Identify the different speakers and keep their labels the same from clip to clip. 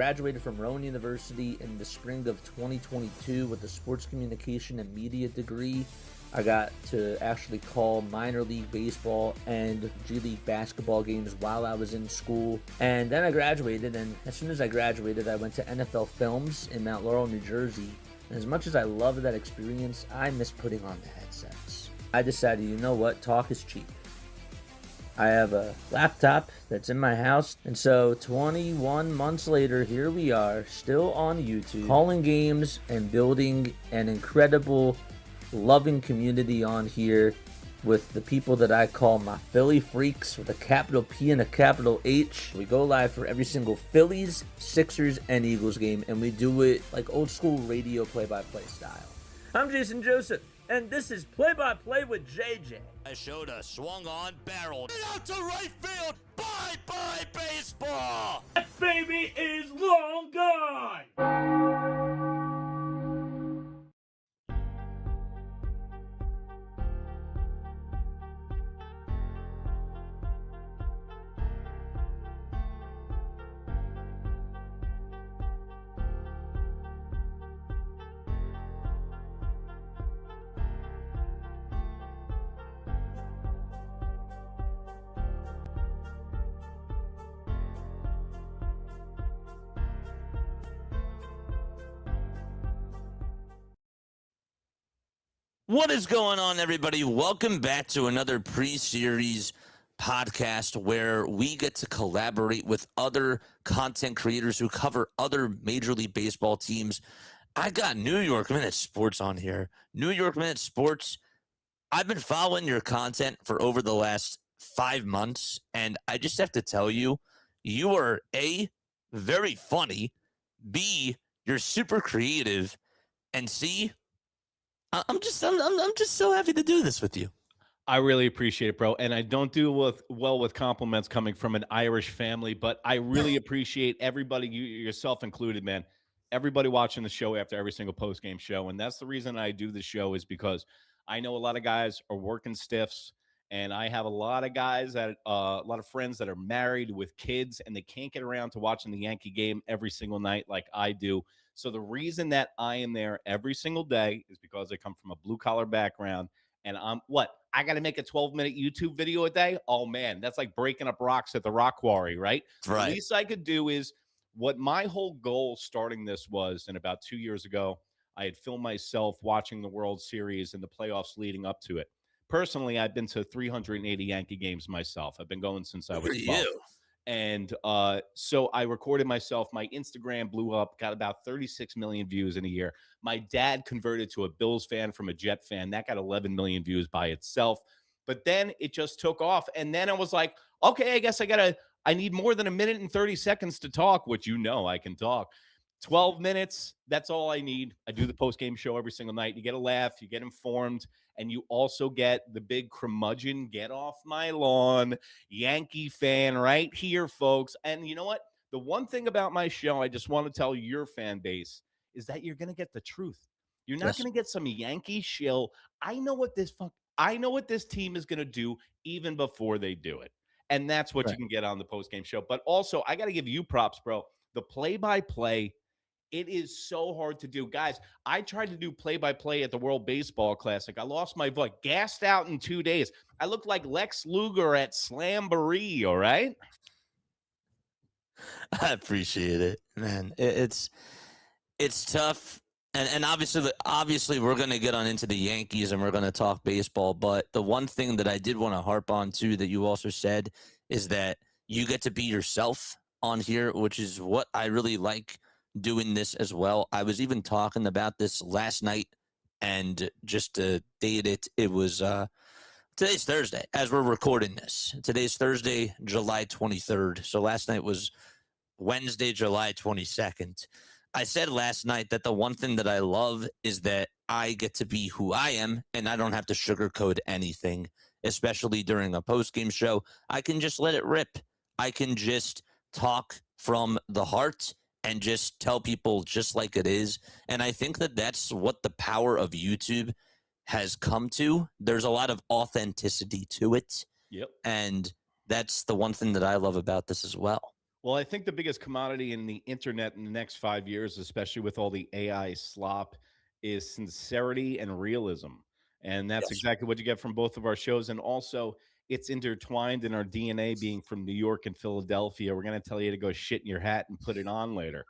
Speaker 1: graduated from Rowan University in the spring of 2022 with a sports communication and media degree. I got to actually call minor league baseball and G League basketball games while I was in school. And then I graduated, and as soon as I graduated, I went to NFL Films in Mount Laurel, New Jersey. And as much as I loved that experience, I miss putting on the headsets. I decided, you know what, talk is cheap. I have a laptop that's in my house, and so 21 months later, here we are, still on YouTube, calling games and building an incredible, loving community on here with the people that I call my Philly freaks with a capital P and a capital H. We go live for every single Phillies, Sixers, and Eagles game, and we do it like old school radio play-by-play style. I'm Jason Joseph, and this is Play-by-Play with JJ.
Speaker 2: I showed a swung on barrel. Get out to right field. Bye-bye baseball.
Speaker 1: That baby is long gone.
Speaker 2: What is going on, everybody? Welcome back to another Preseries podcast where we get to collaborate with other content creators who cover other Major League Baseball teams. I got New York Minute Sports on here. New York Minute Sports, I've been following your content for over the last 5 months, and I just have to tell you, you are A, very funny, B, you're super creative, and C, I'm just so happy to do this with you.
Speaker 3: I really appreciate it, bro. And I don't do well with compliments coming from an Irish family, but I really appreciate everybody, you yourself included, man. Everybody watching the show after every single post-game show. And that's the reason I do the show, is because I know a lot of guys are working stiffs, and I have a lot of guys that a lot of friends that are married with kids, and they can't get around to watching the Yankee game every single night like I do. So the reason that I am there every single day is because I come from a blue-collar background, and I got to make a 12-minute YouTube video a day? Oh, man, that's like breaking up rocks at the rock quarry, right?
Speaker 2: Right.
Speaker 3: The least I could do is what my whole goal starting this was, and about 2 years ago, I had filmed myself watching the World Series and the playoffs leading up to it. Personally, I've been to 380 Yankee games myself. I've been going since I was 12. And so I recorded myself. My Instagram blew up, got about 36 million views in a year. My dad converted to a Bills fan from a Jet fan. That got 11 million views by itself. But then it just took off. And then I was like, okay, I guess I need more than a minute and 30 seconds to talk, which I can talk. 12 minutes, that's all I need. I do the post-game show every single night. You get a laugh, you get informed, and you also get the big curmudgeon, get off my lawn, Yankee fan right here, folks. And you know what? The one thing about my show, I just want to tell your fan base, is that you're going to get the truth. You're not going to get some Yankee shill. I know what this team is going to do even before they do it. And that's what you can get on the post-game show. But also, I got to give you props, bro. The play-by-play, it is so hard to do. Guys, I tried to do play-by-play at the World Baseball Classic. I lost my voice, gassed out in 2 days. I looked like Lex Luger at Slamboree, all right?
Speaker 2: I appreciate it, man. It's tough. And obviously we're going to get on into the Yankees and we're going to talk baseball. But the one thing that I did want to harp on, too, that you also said is that you get to be yourself on here, which is what I really like doing this as well. I was even talking about this last night, and just to date it, it was today's Thursday as we're recording this. Today's Thursday, July 23rd. So last night was Wednesday, July 22nd. I said last night that the one thing that I love is that I get to be who I am, and I don't have to sugarcoat anything, especially during a post-game show. I can just let it rip. I can just talk from the heart and just tell people just like it is. And I think that that's what the power of YouTube has come to. There's a lot of authenticity to it.
Speaker 3: Yep.
Speaker 2: And that's the one thing that I love about this as well.
Speaker 3: Well, I think the biggest commodity in the internet in the next 5 years, especially with all the AI slop, is sincerity and realism. And that's
Speaker 2: Yes.
Speaker 3: exactly what you get from both of our shows. And also, it's intertwined in our DNA being from New York and Philadelphia. We're going to tell you to go shit in your hat and put it on later.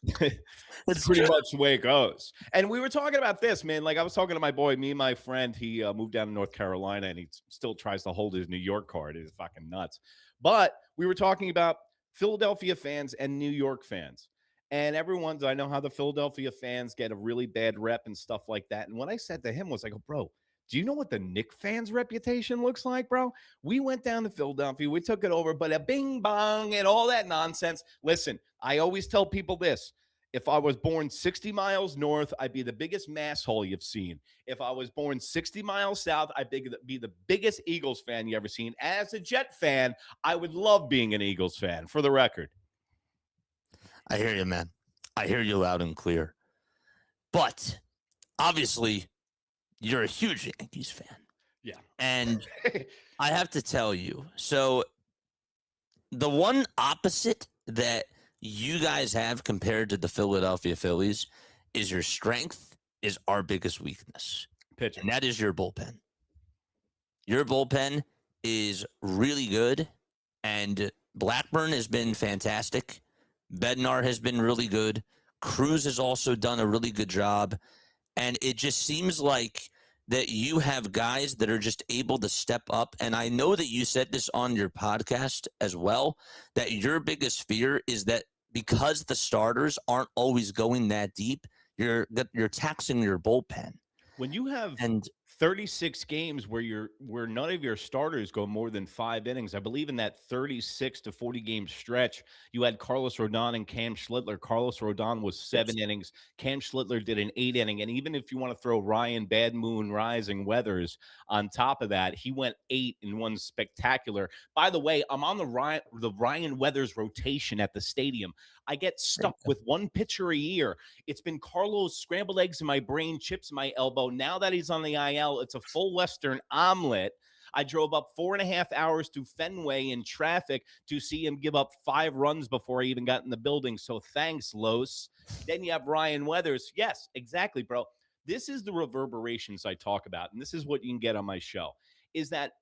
Speaker 3: It's
Speaker 2: It's
Speaker 3: pretty
Speaker 2: true.
Speaker 3: much the way it goes. And we were talking about this, man. Like I was talking to my boy, me and my friend. He moved down to North Carolina, and he still tries to hold his New York card. It's fucking nuts. But we were talking about Philadelphia fans and New York fans. And I know how the Philadelphia fans get a really bad rep and stuff like that. And what I said to him was, I go, bro, do you know what the Knick fans' reputation looks like, bro? We went down to Philadelphia, we took it over, but a bing bong and all that nonsense. Listen, I always tell people this. If I was born 60 miles north, I'd be the biggest masshole you've seen. If I was born 60 miles south, I'd be the biggest Eagles fan you ever seen. As a Jet fan, I would love being an Eagles fan, for the record.
Speaker 2: I hear you, man. I hear you loud and clear. But obviously, you're a huge Yankees fan.
Speaker 3: Yeah.
Speaker 2: And I have to tell you, so the one opposite that you guys have compared to the Philadelphia Phillies is your strength is our biggest weakness.
Speaker 3: Pitching.
Speaker 2: And that is your bullpen. Your bullpen is really good, and Blackburn has been fantastic. Bednar has been really good. Cruz has also done a really good job. And it just seems like that you have guys that are just able to step up. And I know that you said this on your podcast as well, that your biggest fear is that because the starters aren't always going that deep, you're taxing your bullpen.
Speaker 3: When you have
Speaker 2: And
Speaker 3: 36 games where none of your starters go more than 5 innings. I believe in that 36 to 40 game stretch, you had Carlos Rodon and Cam Schlittler. Carlos Rodon was 7 innings. Cam Schlittler did an 8 inning. And even if you want to throw Ryan Bad Moon Rising Weathers on top of that, he went 8 in one spectacular. By the way, I'm on the Ryan Weathers rotation at the stadium. I get stuck with one pitcher a year. It's been Carlos, scrambled eggs in my brain, chips in my elbow. Now that he's on the IL, it's a full Western omelet. I drove up 4.5 hours to Fenway in traffic to see him give up 5 runs before I even got in the building. So thanks, Los. Then you have Ryan Weathers. Yes, exactly, bro. This is the reverberations I talk about, and this is what you can get on my show, is that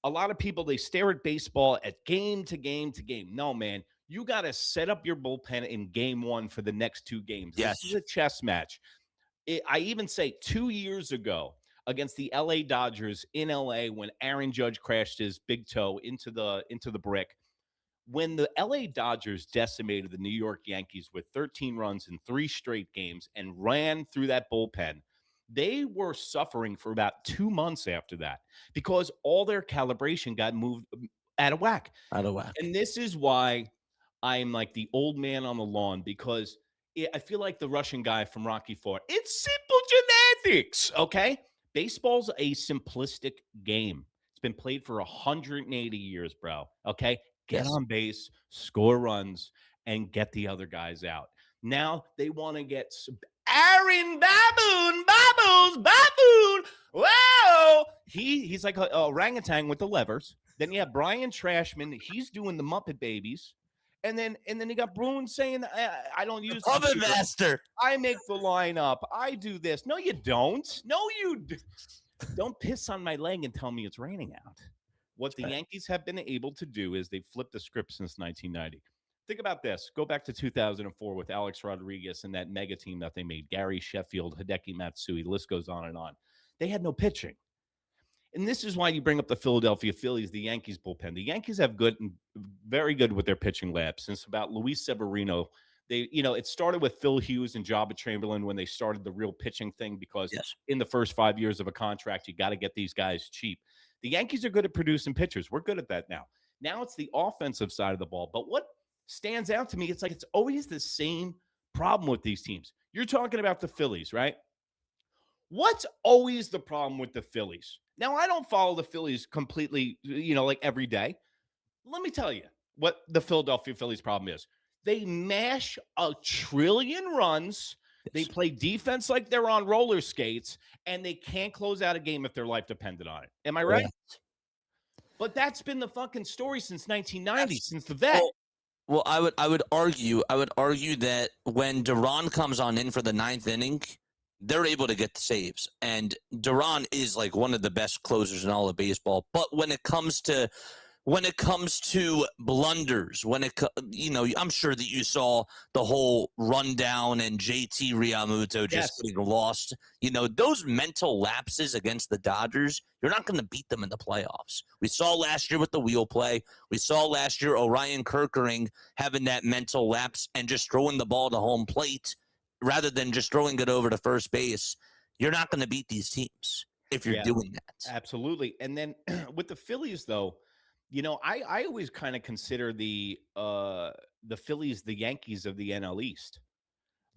Speaker 3: a lot of people, they stare at baseball at game to game to game. No, man. You got to set up your bullpen in game 1 for the next 2 games.
Speaker 2: Yes.
Speaker 3: This is a chess match. I even say 2 years ago against the LA Dodgers in LA when Aaron Judge crashed his big toe into the brick. When the LA Dodgers decimated the New York Yankees with 13 runs in 3 straight games and ran through that bullpen, they were suffering for about 2 months after that because all their calibration got moved out of whack.
Speaker 2: out of whack.
Speaker 3: And this is why I'm like the old man on the lawn, because I feel like the Russian guy from Rocky IV. It's simple genetics, okay? Baseball's a simplistic game. It's been played for 180 years, bro, okay? Get
Speaker 2: Yes.
Speaker 3: on base, score runs, and get the other guys out. Now they want to get Aaron Baboon. Whoa! He's like a orangutan with the levers. Then you have Brian Trashman. He's doing the Muppet Babies. And then you got Bruin saying, I don't use the
Speaker 2: Puppet
Speaker 3: computer.
Speaker 2: master.
Speaker 3: I make the lineup. I do this. No, you don't. No, don't piss on my leg and tell me it's raining out. What the Yankees have been able to do is they've flipped the script since 1990. Think about this. Go back to 2004 with Alex Rodriguez and that mega team that they made. Gary Sheffield, Hideki Matsui, the list goes on and on. They had no pitching. And this is why you bring up the Philadelphia Phillies, the Yankees bullpen. The Yankees have very good with their pitching lab since about Luis Severino. It started with Phil Hughes and Jabba Chamberlain when they started the real pitching thing, because in the first 5 years of a contract, you got to get these guys cheap. The Yankees are good at producing pitchers. We're good at that now. Now it's the offensive side of the ball. But what stands out to me, it's like it's always the same problem with these teams. You're talking about the Phillies, right? What's always the problem with the Phillies? Now, I don't follow the Phillies completely, like every day. Let me tell you what the Philadelphia Phillies problem is. They mash 1 trillion runs. They play defense like they're on roller skates, and they can't close out a game if their life depended on it. Am I right? But that's been the fucking story since 1990, since the vet.
Speaker 2: Well, I would argue that when Duran comes on in for the ninth inning, they're able to get the saves, and Duran is like one of the best closers in all of baseball. But when it comes to blunders, I'm sure that you saw the whole rundown and JT Realmuto just
Speaker 3: Yes.
Speaker 2: getting lost. Those mental lapses against the Dodgers, you're not going to beat them in the playoffs. We saw last year with the wheel play. We saw last year Orion Kerkering having that mental lapse and just throwing the ball to home plate rather than just throwing it over to first base. You're not going to beat these teams if you're
Speaker 3: Yeah,
Speaker 2: doing that.
Speaker 3: absolutely. And then with the Phillies, though, I always kind of consider the Phillies the Yankees of the NL East.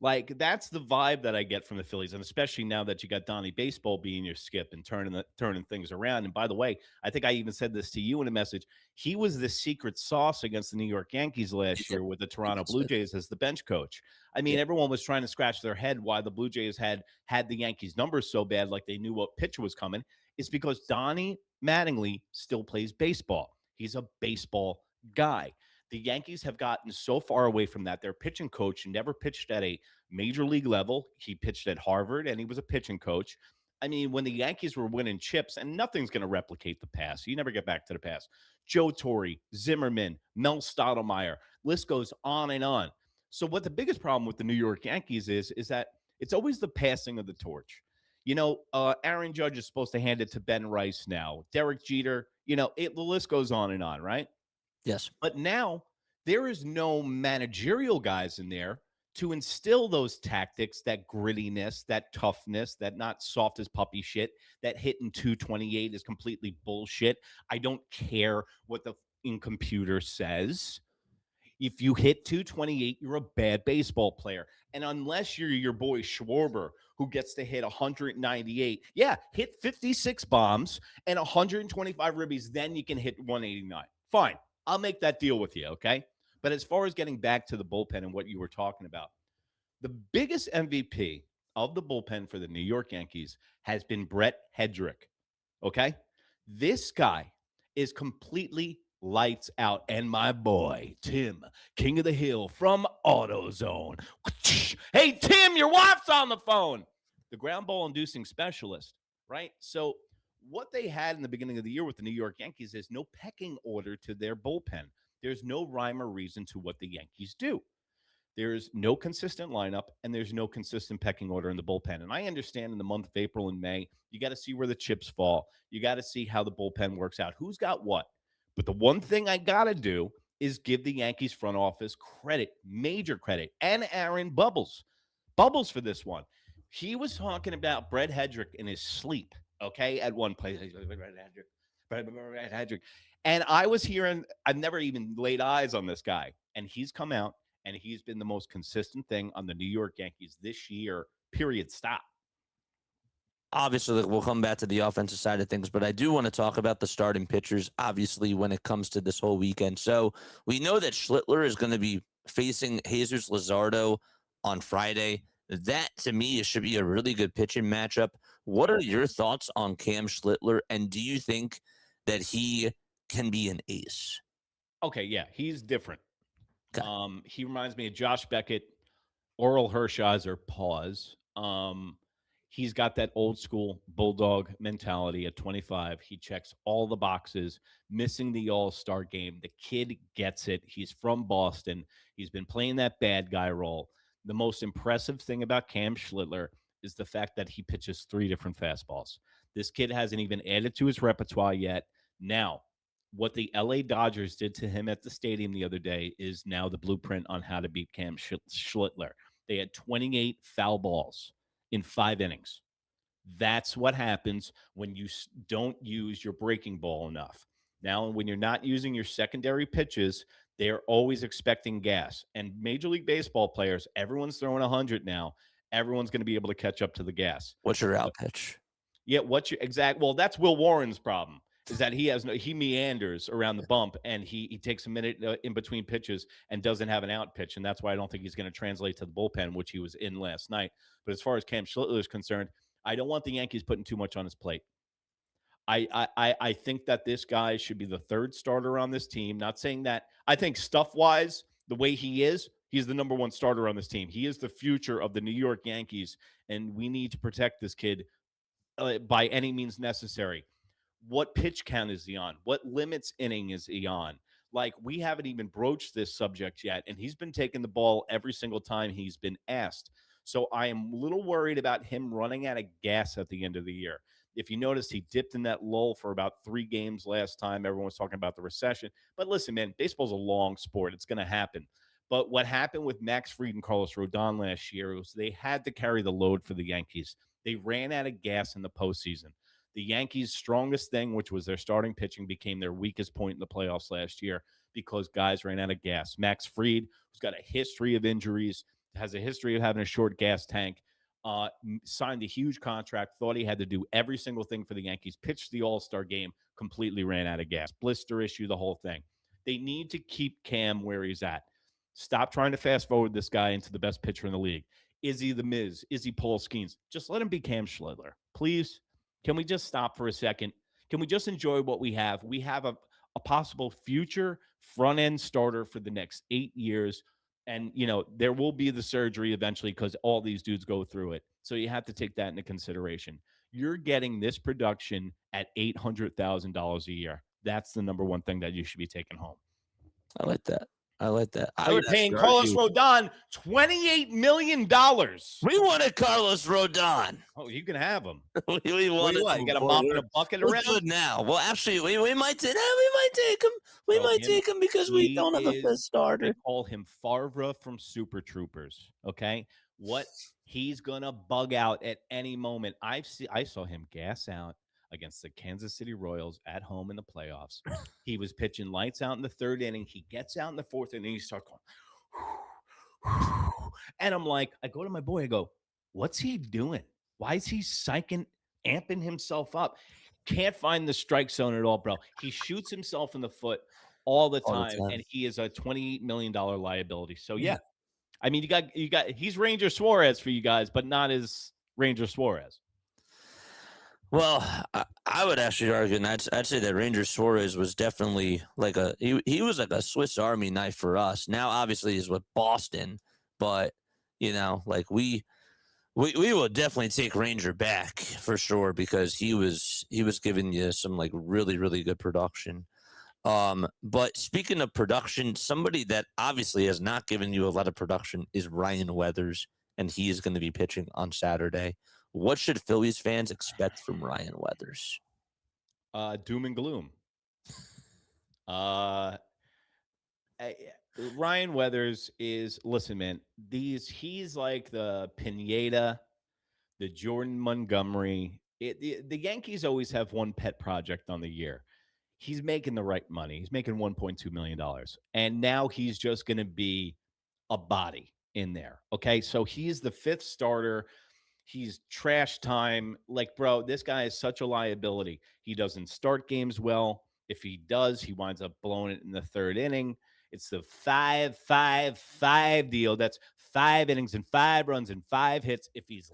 Speaker 3: Like, that's the vibe that I get from the Phillies, and especially now that you got Donnie Baseball being your skip and turning things around. And by the way, I think I even said this to you in a message. He was the secret sauce against the New York Yankees
Speaker 2: You
Speaker 3: last
Speaker 2: did,
Speaker 3: year with the
Speaker 2: you
Speaker 3: Toronto
Speaker 2: did
Speaker 3: Blue
Speaker 2: say that.
Speaker 3: Jays as the bench coach. I mean,
Speaker 2: Yeah.
Speaker 3: everyone was trying to scratch their head why the Blue Jays had the Yankees numbers so bad, like they knew what pitcher was coming. It's because Donnie Mattingly still plays baseball. He's a baseball guy. The Yankees have gotten so far away from that. Their pitching coach never pitched at a major league level. He pitched at Harvard and he was a pitching coach. I mean, when the Yankees were winning chips, and nothing's going to replicate the past. You never get back to the past. Joe Torre, Zimmerman, Mel Stottlemyre, list goes on and on. So what the biggest problem with the New York Yankees is that it's always the passing of the torch. Aaron Judge is supposed to hand it to Ben Rice now. Derek Jeter, the list goes on and on, right?
Speaker 2: Yes.
Speaker 3: But now there is no managerial guys in there to instill those tactics, that grittiness, that toughness, that not soft as puppy shit, that hitting 228 is completely bullshit. I don't care what the computer says. If you hit 228, you're a bad baseball player. And unless you're your boy Schwarber, who gets to hit 198, yeah, hit 56 bombs and 125 ribbies, then you can hit 189. Fine. I'll make that deal with you, okay? But as far as getting back to the bullpen and what you were talking about, the biggest MVP of the bullpen for the New York Yankees has been Brett Hedrick, okay? This guy is completely lights out. And my boy, Tim, King of the Hill from AutoZone. Hey, Tim, your wife's on the phone. The ground ball inducing specialist, right? So, what they had in the beginning of the year with the New York Yankees is no pecking order to their bullpen. There's no rhyme or reason to what the Yankees do. There's no consistent lineup and there's no consistent pecking order in the bullpen. And I understand in the month of April and May, you got to see where the chips fall. You got to see how the bullpen works out. Who's got what? But the one thing I got to do is give the Yankees front office credit, major credit, and Aaron Bubbles for this one. He was talking about Brett Hedrick in his sleep, okay, at one place. Brett Hedrick. And I was hearing, I've never even laid eyes on this guy. And he's come out and he's been the most consistent thing on the New York Yankees this year, period, stop.
Speaker 2: Obviously, we'll come back to the offensive side of things, but I do want to talk about the starting pitchers, obviously, when it comes to this whole weekend. So we know that Schlittler is going to be facing Jesus Luzardo on Friday. That, to me, should be a really good pitching matchup. What are your thoughts on Cam Schlittler, and do you think that he can be an ace?
Speaker 3: Okay, yeah, he's different.
Speaker 2: Okay.
Speaker 3: He reminds me of Josh Beckett, Oral Hershiser, pause. He's got that old school bulldog mentality at 25. He checks all the boxes, missing the All-Star game. The kid gets it. He's from Boston. He's been playing that bad guy role. The most impressive thing about Cam Schlittler is the fact that he pitches 3 different fastballs. This kid hasn't even added to his repertoire yet. Now, what the LA Dodgers did to him at the stadium the other day is now the blueprint on how to beat Cam Schlittler. They had 28 foul balls in 5 innings. That's what happens when you don't use your breaking ball enough. Now, when you're not using your secondary pitches, they're always expecting gas. And Major League Baseball players, everyone's throwing 100 now. Everyone's going to be able to catch up to the gas.
Speaker 2: What's your out pitch?
Speaker 3: Yeah, what's your exact? Well, that's Will Warren's problem. Is that he meanders around the bump and he takes a minute in between pitches and doesn't have an out pitch, and that's why I don't think he's going to translate to the bullpen, which he was in last night. But as far as Cam Schlittler is concerned, I don't want the Yankees putting too much on his plate. I think that this guy should be the 3rd starter on this team. Not saying that I think stuff wise the way he is, he's the number one starter on this team. He is the future of the New York Yankees, and we need to protect this kid by any means necessary. What pitch count is he on? What limits inning is he on? Like, we haven't even broached this subject yet, and he's been taking the ball every single time he's been asked. So I am a little worried about him running out of gas at the end of the year. If you notice, he dipped in that lull for about 3 games last time. Everyone was talking about the recession. But listen, man, baseball's a long sport. It's going to happen. But what happened with Max Fried and Carlos Rodon last year was they had to carry the load for the Yankees. They ran out of gas in the postseason. The Yankees' strongest thing, which was their starting pitching, became their weakest point in the playoffs last year because guys ran out of gas. Max Fried, who's got a history of injuries, has a history of having a short gas tank, signed a huge contract, thought he had to do every single thing for the Yankees, pitched the All-Star game, completely ran out of gas. Blister issue, the whole thing. They need to keep Cam where he's at. Stop trying to fast forward this guy into the best pitcher in the league. Is he the Miz? Is he Paul Skeens? Just let him be Cam Schledler. Please. Can we just stop for a second? Can we just enjoy what we have? We have a possible future front-end starter for the next 8 years. And, there will be the surgery eventually because all these dudes go through it. So you have to take that into consideration. You're getting this production at $800,000 a year. That's the number one thing that you should be taking home.
Speaker 2: I like that.
Speaker 3: You're paying Carlos Rodon $28 million.
Speaker 2: We wanted Carlos Rodon.
Speaker 3: Oh, you can have him.
Speaker 2: we wanted
Speaker 3: what? You got a mop and a bucket around?
Speaker 2: We're good now. Well, actually, we might take him. We might take him because we don't have a fifth starter.
Speaker 3: They call him Favre from Super Troopers. Okay, what he's gonna bug out at any moment. I saw him gas out against the Kansas City Royals at home in the playoffs. He was pitching lights out in the 3rd inning. He gets out in the 4th inning. He starts going, and I'm like, I go to my boy. I go, what's he doing? Why is he amping himself up? Can't find the strike zone at all, bro. He shoots himself in the foot all the time, and he is a $28 million liability. So yeah, I mean, you got he's Ranger Suarez for you guys, but not as Ranger Suarez.
Speaker 2: Well, I would actually argue, and I'd say that Ranger Suarez was definitely like he was like a Swiss Army knife for us. Now, obviously, he's with Boston, but like we will definitely take Ranger back for sure because he was giving you some like really, really good production. But speaking of production, somebody that obviously has not given you a lot of production is Ryan Weathers, and he is going to be pitching on Saturday. What should Phillies fans expect from Ryan Weathers?
Speaker 3: Doom and gloom. Ryan Weathers is, listen, man, he's like the Pineda, the Jordan Montgomery. The Yankees always have one pet project on the year. He's making the right money. He's making $1.2 million. And now he's just going to be a body in there. Okay. So he's the 5th starter. He's trash time. Like, bro, this guy is such a liability. He doesn't start games well. If he does, he winds up blowing it in the 3rd inning. It's the 5-5-5 deal. That's 5 innings and 5 runs and 5 hits if he's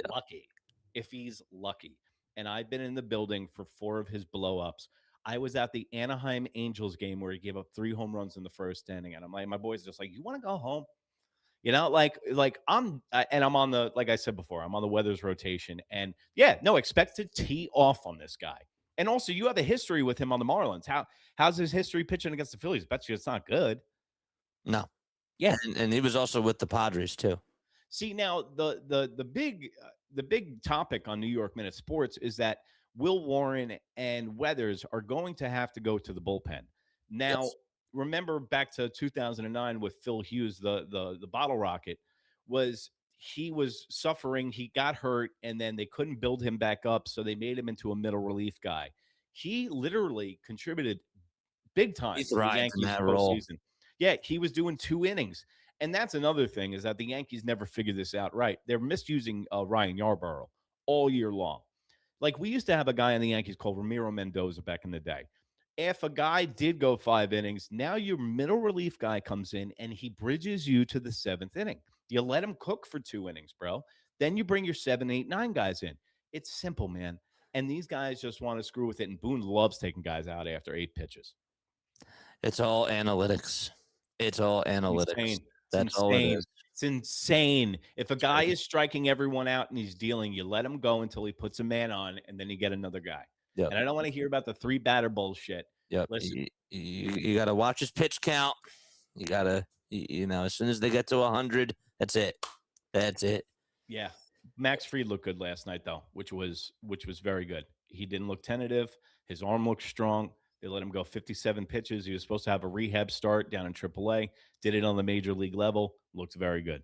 Speaker 3: lucky. And I've been in the building for 4 of his blow-ups. I was at the Anaheim Angels game where he gave up 3 home runs in the 1st inning. And I'm like, my boy's just like, you want to go home? I'm on the, like I said before, I'm on the Weathers rotation. And expect to tee off on this guy. And also, you have a history with him on the Marlins. How's his history pitching against the Phillies? Bet you it's not good.
Speaker 2: No.
Speaker 3: Yeah.
Speaker 2: And he was also with the Padres too.
Speaker 3: See, now the big topic on New York Minute Sports is that Will Warren and Weathers are going to have to go to the bullpen. Now, yes. Remember back to 2009 with Phil Hughes, the bottle rocket, he was suffering. He got hurt, and then they couldn't build him back up, so they made him into a middle relief guy. He literally contributed big time to the Yankees postseason. Yeah, he was doing 2 innings. And that's another thing is that the Yankees never figured this out right. They're misusing Ryan Yarbrough all year long. Like, we used to have a guy in the Yankees called Ramiro Mendoza back in the day. If a guy did go 5 innings, now your middle relief guy comes in and he bridges you to the 7th inning. You let him cook for 2 innings, bro. Then you bring your 7, 8, 9 guys in. It's simple, man. And these guys just want to screw with it. And Boone loves taking guys out after 8 pitches.
Speaker 2: It's all analytics. It's all analytics.
Speaker 3: Insane. It's
Speaker 2: That's all it
Speaker 3: insane.
Speaker 2: is.
Speaker 3: It's insane. If a guy
Speaker 2: crazy.
Speaker 3: is striking everyone out and he's dealing, you let him go until he puts a man on, and then you get another guy.
Speaker 2: Yep.
Speaker 3: And I don't want to hear about the 3-batter bullshit.
Speaker 2: Yep.
Speaker 3: Listen,
Speaker 2: You got to watch his pitch count. You got to, as soon as they get to 100, that's it. That's it.
Speaker 3: yeah. Max Fried looked good last night, though, which was very good. He didn't look tentative. His arm looked strong. They let him go 57 pitches. He was supposed to have a rehab start down in AAA. Did it on the major league level. Looked very good.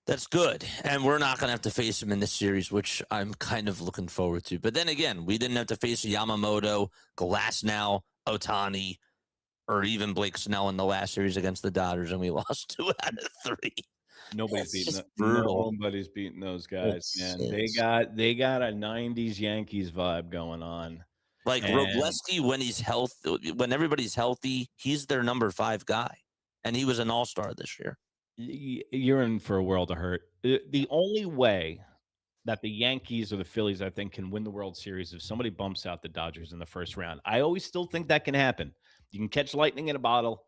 Speaker 2: That's good. And we're not going to have to face him in this series, which I'm kind of looking forward to. But then again, we didn't have to face Yamamoto, Glasnow, Ohtani, or even Blake Snell in the last series against the Dodgers, and we lost 2 out of 3.
Speaker 3: Nobody's
Speaker 2: It's
Speaker 3: beating
Speaker 2: just brutal.
Speaker 3: Nobody's beating those guys, man.
Speaker 2: It's-
Speaker 3: They got a 90s Yankees vibe going on.
Speaker 2: Like
Speaker 3: And-
Speaker 2: Robleski, when he's healthy, when everybody's healthy, he's their number 5 guy, and he was an all-star this year.
Speaker 3: You're in for a world of hurt. The only way that the Yankees or the Phillies, I think, can win the World Series if somebody bumps out the Dodgers in the first round. I always still think that can happen. You can catch lightning in a bottle.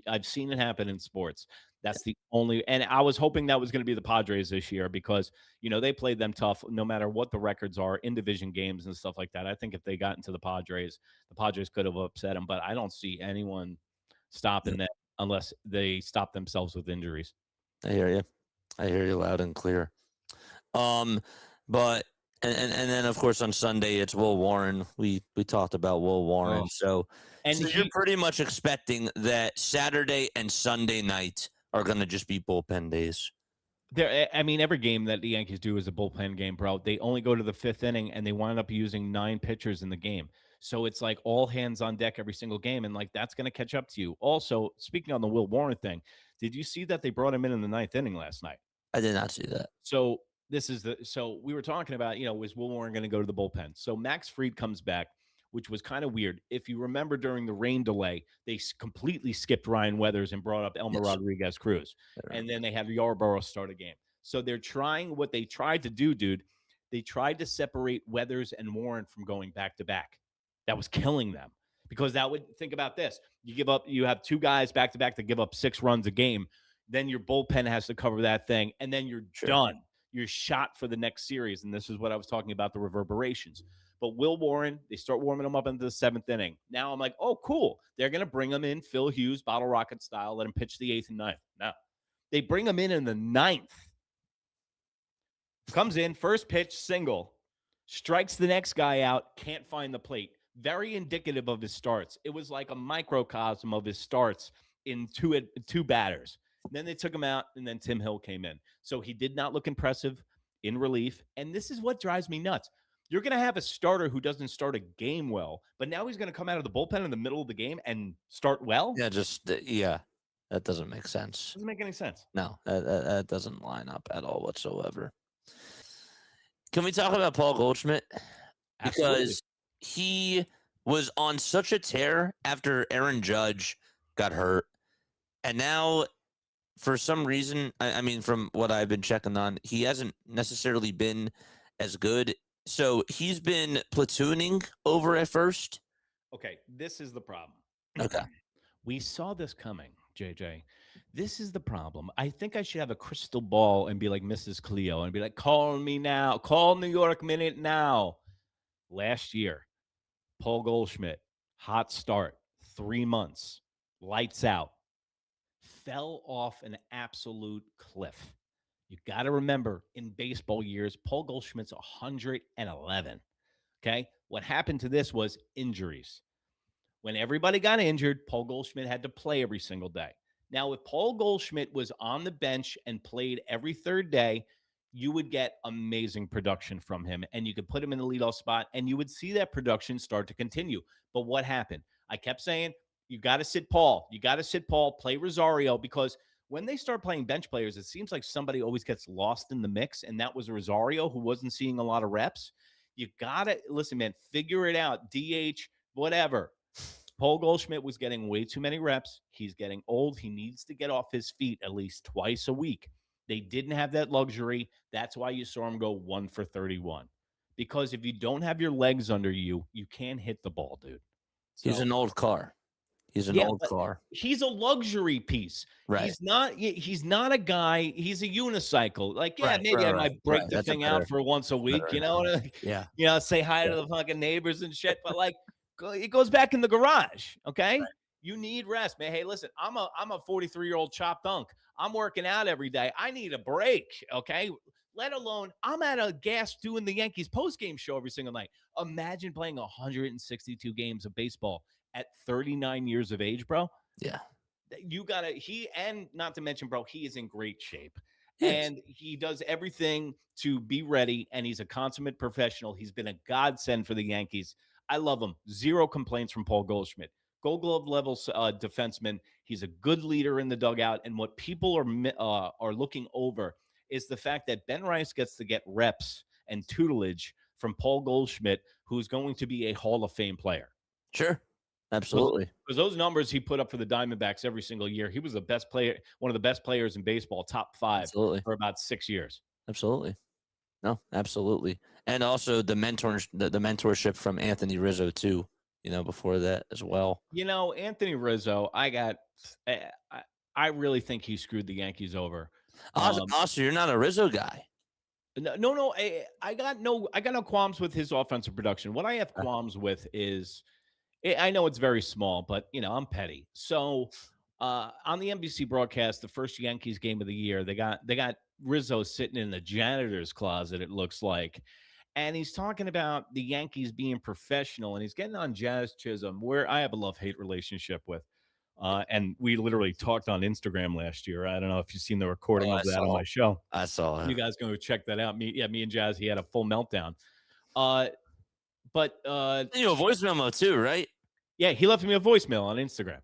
Speaker 3: I've seen it happen in sports. That's the only, and I was hoping that was going to be the Padres this year because, they played them tough no matter what the records are in division games and stuff like that. I think if they got into the Padres could have upset them, but I don't see anyone stopping them unless they stop themselves with injuries.
Speaker 2: I hear you. I hear you loud and clear. But and then of course on Sunday it's Will Warren. We talked about Will Warren. So you're pretty much expecting that Saturday and Sunday night are going to just be bullpen days.
Speaker 3: Every game that the Yankees do is a bullpen game, bro. They only go to the 5th inning and they wind up using 9 pitchers in the game. So it's like all hands on deck every single game, and like that's going to catch up to you. Also, speaking on the Will Warren thing, did you see that they brought him in the 9th inning last night?
Speaker 2: I did not see that.
Speaker 3: So we were talking about, was Will Warren going to go to the bullpen? So Max Fried comes back, which was kind of weird. If you remember during the rain delay, they completely skipped Ryan Weathers and brought up Elmer Rodriguez Cruz. And then they had Yarborough start a game. So they're trying what they tried to do, dude. They tried to separate Weathers and Warren from going back to back. That was killing them because think about this. You have 2 guys back to back that give up 6 runs a game. Then your bullpen has to cover that thing, and then you're done. You're shot for the next series, and this is what I was talking about, the reverberations. But Will Warren, they start warming him up into the 7th inning. Now I'm like, oh, cool. They're going to bring him in Phil Hughes, bottle rocket style, let him pitch the 8th and 9th. No. They bring him in the 9th. Comes in, first pitch, single. Strikes the next guy out, can't find the plate. Very indicative of his starts. It was like a microcosm of his starts in 2 batters. Then they took him out, and then Tim Hill came in. So he did not look impressive in relief. And this is what drives me nuts. You're going to have a starter who doesn't start a game well, but now he's going to come out of the bullpen in the middle of the game and start well?
Speaker 2: Yeah, that doesn't make sense.
Speaker 3: Doesn't make any sense.
Speaker 2: No, that doesn't line up at all whatsoever. Can we talk about Paul Goldschmidt?
Speaker 3: Absolutely.
Speaker 2: Because he was on such a tear after Aaron Judge got hurt. And now, for some reason, from what I've been checking on, he hasn't necessarily been as good. So he's been platooning over at first.
Speaker 3: Okay, this is the problem.
Speaker 2: Okay.
Speaker 3: We saw this coming, JJ. This is the problem. I think I should have a crystal ball and be like Mrs. Cleo and be like, call me now. Call New York Minute now. Last year, Paul Goldschmidt, hot start, 3 months, lights out, fell off an absolute cliff. You got to remember, in baseball years, Paul Goldschmidt's 111. Okay? What happened to this was injuries. When everybody got injured, Paul Goldschmidt had to play every single day. Now, if Paul Goldschmidt was on the bench and played every 3rd day, you would get amazing production from him, and you could put him in the leadoff spot, and you would see that production start to continue. But what happened? I kept saying, you got to sit Paul. You got to sit Paul, play Rosario, because when they start playing bench players, it seems like somebody always gets lost in the mix, and that was Rosario, who wasn't seeing a lot of reps. You got to, listen, man, figure it out. DH, whatever. Paul Goldschmidt was getting way too many reps. He's getting old. He needs to get off his feet at least twice a week. They didn't have that luxury. That's why you saw him go 1 for 31. Because if you don't have your legs under you, you can't hit the ball, dude.
Speaker 2: He's an old car. He's an
Speaker 3: Yeah,
Speaker 2: old
Speaker 3: but
Speaker 2: car.
Speaker 3: he's a luxury piece.
Speaker 2: Right.
Speaker 3: He's not a guy. He's a unicycle. Like, yeah,
Speaker 2: Right.
Speaker 3: maybe
Speaker 2: Right.
Speaker 3: I
Speaker 2: Right.
Speaker 3: might
Speaker 2: Right.
Speaker 3: break the
Speaker 2: That's a
Speaker 3: thing out
Speaker 2: better.
Speaker 3: for once a week,
Speaker 2: Better analogy. Yeah.
Speaker 3: say hi
Speaker 2: Yeah.
Speaker 3: to the fucking neighbors and shit. But like, it goes back in the garage. Okay. You need rest, man. Hey, listen, I'm a 43-year-old chop dunk. I'm working out every day. I need a break. Okay. Let alone I'm at a gas doing the Yankees post-game show every single night. Imagine playing 162 games of baseball at 39 years of age, bro.
Speaker 2: Yeah.
Speaker 3: You gotta and not to mention, bro, he is in great shape.
Speaker 2: Yes.
Speaker 3: And he does everything to be ready, and he's a consummate professional. He's been a godsend for the Yankees. I love him. Zero complaints from Paul Goldschmidt. Gold Glove level defenseman. He's a good leader in the dugout. And what people are looking over is the fact that Ben Rice gets to get reps and tutelage from Paul Goldschmidt, who's going to be a Hall of Fame player.
Speaker 2: Sure. Absolutely.
Speaker 3: Because those numbers he put up for the Diamondbacks every single year, he was the best player, one of the best players in baseball, top 5
Speaker 2: Absolutely.
Speaker 3: for about 6 years.
Speaker 2: Absolutely. No, absolutely. And also the mentorship from Anthony Rizzo too, before that as well.
Speaker 3: Anthony Rizzo, I really think he screwed the Yankees over.
Speaker 2: Also, you're not a Rizzo guy.
Speaker 3: No. I got no qualms with his offensive production. What I have qualms with is, I know it's very small, but I'm petty. So on the NBC broadcast, the first Yankees game of the year, they got Rizzo sitting in the janitor's closet, it looks like. And he's talking about the Yankees being professional, and he's getting on Jazz Chisholm, where I have a love-hate relationship with. And we literally talked on Instagram last year. I don't know if you've seen the recording of that on my show.
Speaker 2: I saw it.
Speaker 3: You guys going to check that out. Me and Jazz, he had a full meltdown. But
Speaker 2: a voice memo too, right?
Speaker 3: Yeah, he left me a voicemail on Instagram.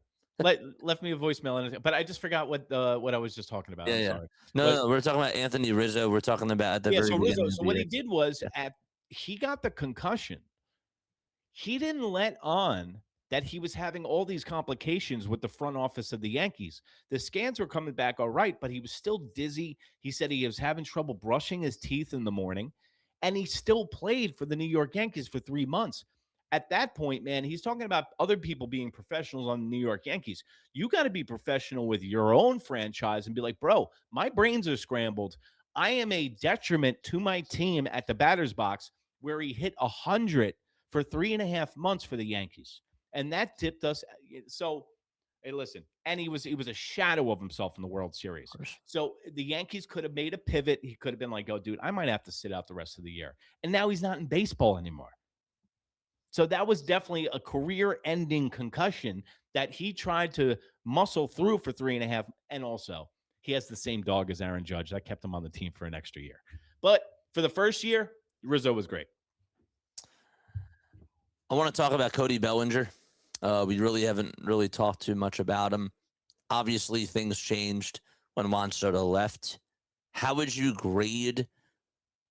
Speaker 3: Left me a voicemail, but I just forgot what I was just talking about. I'm sorry.
Speaker 2: No, we're talking about Anthony Rizzo. We're talking about at the very beginning.
Speaker 3: Rizzo. So what he did was he got the concussion. He didn't let on that he was having all these complications with the front office of the Yankees. The scans were coming back all right, but he was still dizzy. He said he was having trouble brushing his teeth in the morning, and he still played for the New York Yankees for 3 months. At that point, man, he's talking about other people being professionals on the New York Yankees. You got to be professional with your own franchise and be like, bro, my brains are scrambled. I am a detriment to my team at the batter's box, where he hit 100 for 3.5 months for the Yankees. And that dipped us. So, hey, listen, and he was a shadow of himself in the World Series. So the Yankees could have made a pivot. He could have been like, oh, dude, I might have to sit out the rest of the year. And now he's not in baseball anymore. So that was definitely a career-ending concussion that he tried to muscle through for 3.5. And also, he has the same dog as Aaron Judge. That kept him on the team for an extra year. But for the first year, Rizzo was great.
Speaker 2: I want to talk about Cody Bellinger. We really haven't talked too much about him. Obviously, things changed when Juan Soto left. How would you grade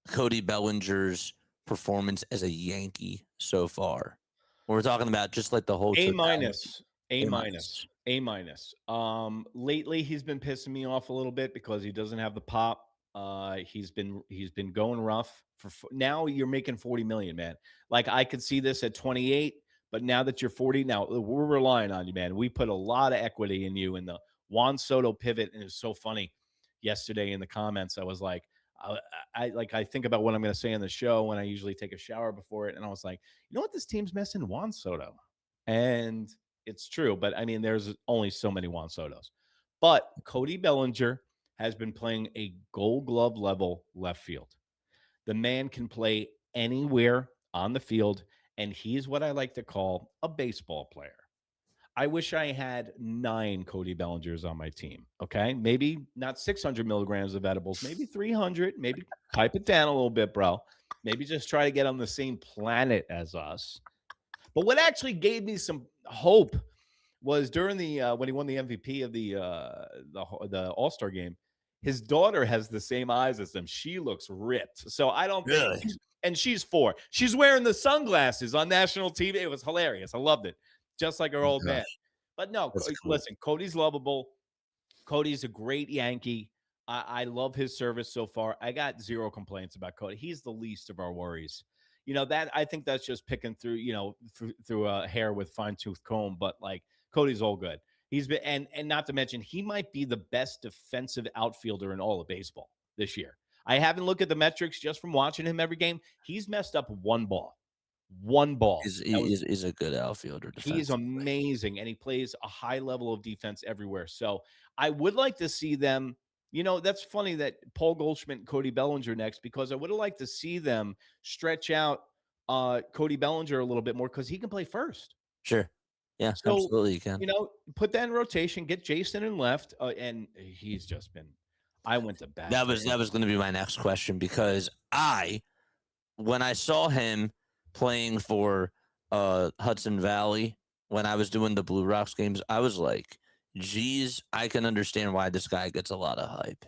Speaker 2: Cody Bellinger's performance as a Yankee so far? We're talking about just like the whole
Speaker 3: A minus. Lately he's been pissing me off a little bit because he doesn't have the pop. He's been going rough for now. You're making 40 million, man. Like, I could see this at 28, but now that you're 40, now we're relying on you, man. We put a lot of equity in you in the Juan Soto pivot, and it was so funny. Yesterday in the comments, I was like, I think about what I'm going to say on the show when I usually take a shower before it. And I was like, you know what? This team's missing Juan Soto. And it's true. But I mean, there's only so many Juan Sotos. But Cody Bellinger has been playing a Gold Glove level left field. The man can play anywhere on the field. And he's what I like to call a baseball player. I wish I had 9 Cody Bellingers on my team. Okay. Maybe not 600 milligrams of edibles, maybe 300, maybe pipe it down a little bit, bro. Maybe just try to get on the same planet as us. But what actually gave me some hope was during the, when he won the MVP of the All-Star game, his daughter has the same eyes as him. She looks ripped. So I don't think, and she's 4. She's wearing the sunglasses on national TV. It was hilarious. I loved it. Just like our old man. But no, cool. Listen, Cody's lovable. Cody's a great Yankee. I love his service so far. I got 0 complaints about Cody. He's the least of our worries. That I think that's just picking through, through a hair with fine-tooth comb. But like, Cody's all good. He's been, and not to mention, he might be the best defensive outfielder in all of baseball this year. I haven't looked at the metrics just from watching him every game. He's messed up one ball. One ball.
Speaker 2: He's a good outfielder
Speaker 3: He is
Speaker 2: defensively.
Speaker 3: amazing, and he plays a high level of defense everywhere. So I would like to see them. That's funny that Paul Goldschmidt and Cody Bellinger next, because I would have liked to see them stretch out Cody Bellinger a little bit more because he can play first.
Speaker 2: Sure. Yeah,
Speaker 3: So,
Speaker 2: absolutely you can.
Speaker 3: put that in rotation, get Jason in left, and he's just been. I went to bat.
Speaker 2: That was going to be my next question, because when I saw him playing for Hudson Valley when I was doing the Blue Rocks games, I was like, geez, I can understand why this guy gets a lot of hype,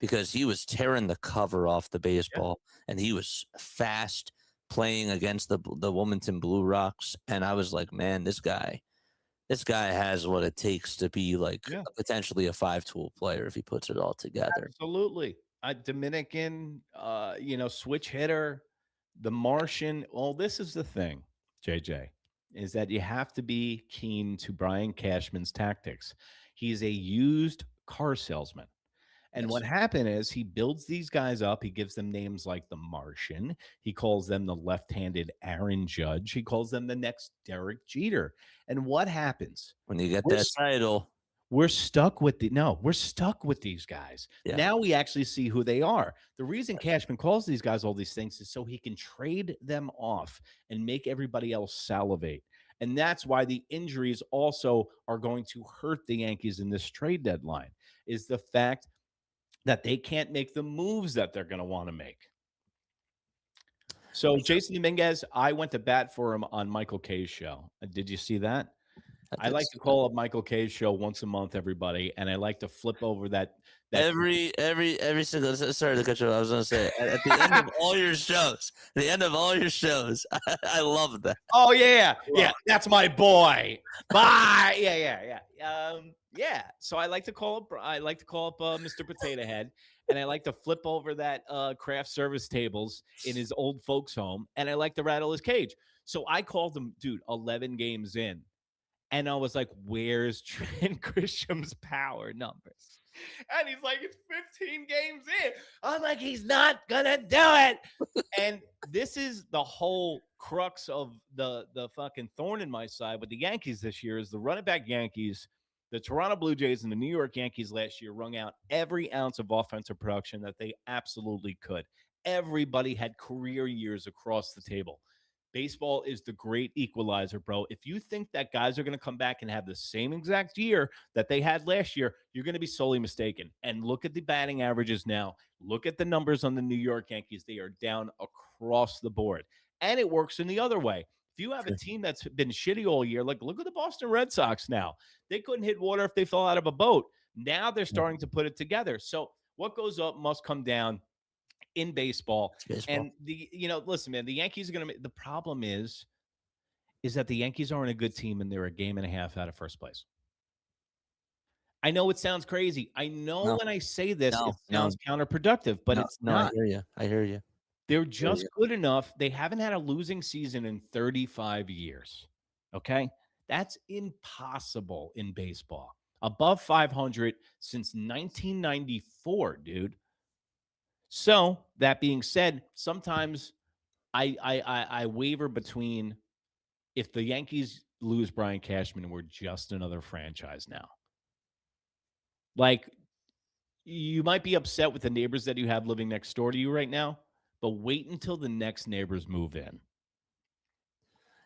Speaker 2: because he was tearing the cover off the baseball and he was fast playing against the Wilmington Blue Rocks. And I was like, man, this guy has what it takes to be like potentially a 5-tool player if he puts it all together.
Speaker 3: Absolutely. A Dominican, switch hitter, the Martian. Well, this is the thing, JJ, is that you have to be keen to Brian Cashman's tactics. He's a used car salesman. And what happened is he builds these guys up. He gives them names like the Martian. He calls them the left-handed Aaron Judge. He calls them the next Derek Jeter. And what happens?
Speaker 2: When you get that title,
Speaker 3: We're stuck with these guys.
Speaker 2: Yeah.
Speaker 3: Now we actually see who they are. The reason Cashman calls these guys all these things is so he can trade them off and make everybody else salivate. And that's why the injuries also are going to hurt the Yankees in this trade deadline, is the fact that they can't make the moves that they're going to want to make. So Jason Dominguez, I went to bat for him on Michael K's show. Did you see that? I like to call up Michael K's show once a month, everybody, and I like to flip over that
Speaker 2: every single. Sorry to cut you off. I was going to say at the end of all your shows, I love that.
Speaker 3: Oh yeah, that's my boy. Bye. Yeah. So I like to call up Mr. Potato Head, and I like to flip over that craft service tables in his old folks' home, and I like to rattle his cage. So I called him, dude, 11 games in. And I was like, where's Trent Grisham's power numbers? And he's like, it's 15 games in. I'm like, he's not going to do it. And this is the whole crux of the fucking thorn in my side with the Yankees this year, is the running back Yankees, the Toronto Blue Jays and the New York Yankees last year wrung out every ounce of offensive production that they absolutely could. Everybody had career years across the table. Baseball is the great equalizer, bro. If you think that guys are going to come back and have the same exact year that they had last year, you're going to be sorely mistaken. And look at the batting averages now. Look at the numbers on the New York Yankees. They are down across the board. And it works in the other way. If you have a team that's been shitty all year, like look at the Boston Red Sox now. They couldn't hit water if they fell out of a boat. Now they're starting to put it together. So what goes up must come down in baseball. And listen, man, the Yankees are going to, the problem is that the Yankees aren't a good team and they're a game and a half out of first place. I know it sounds crazy. I know when I say this, it sounds counterproductive, but it's not.
Speaker 2: I hear you.
Speaker 3: They're just good enough. They haven't had a losing season in 35 years. Okay. That's impossible in baseball. Above 500 since 1994, dude. So that being said, sometimes I waver between, if the Yankees lose Brian Cashman, we're just another franchise now. Like, you might be upset with the neighbors that you have living next door to you right now, but wait until the next neighbors move in.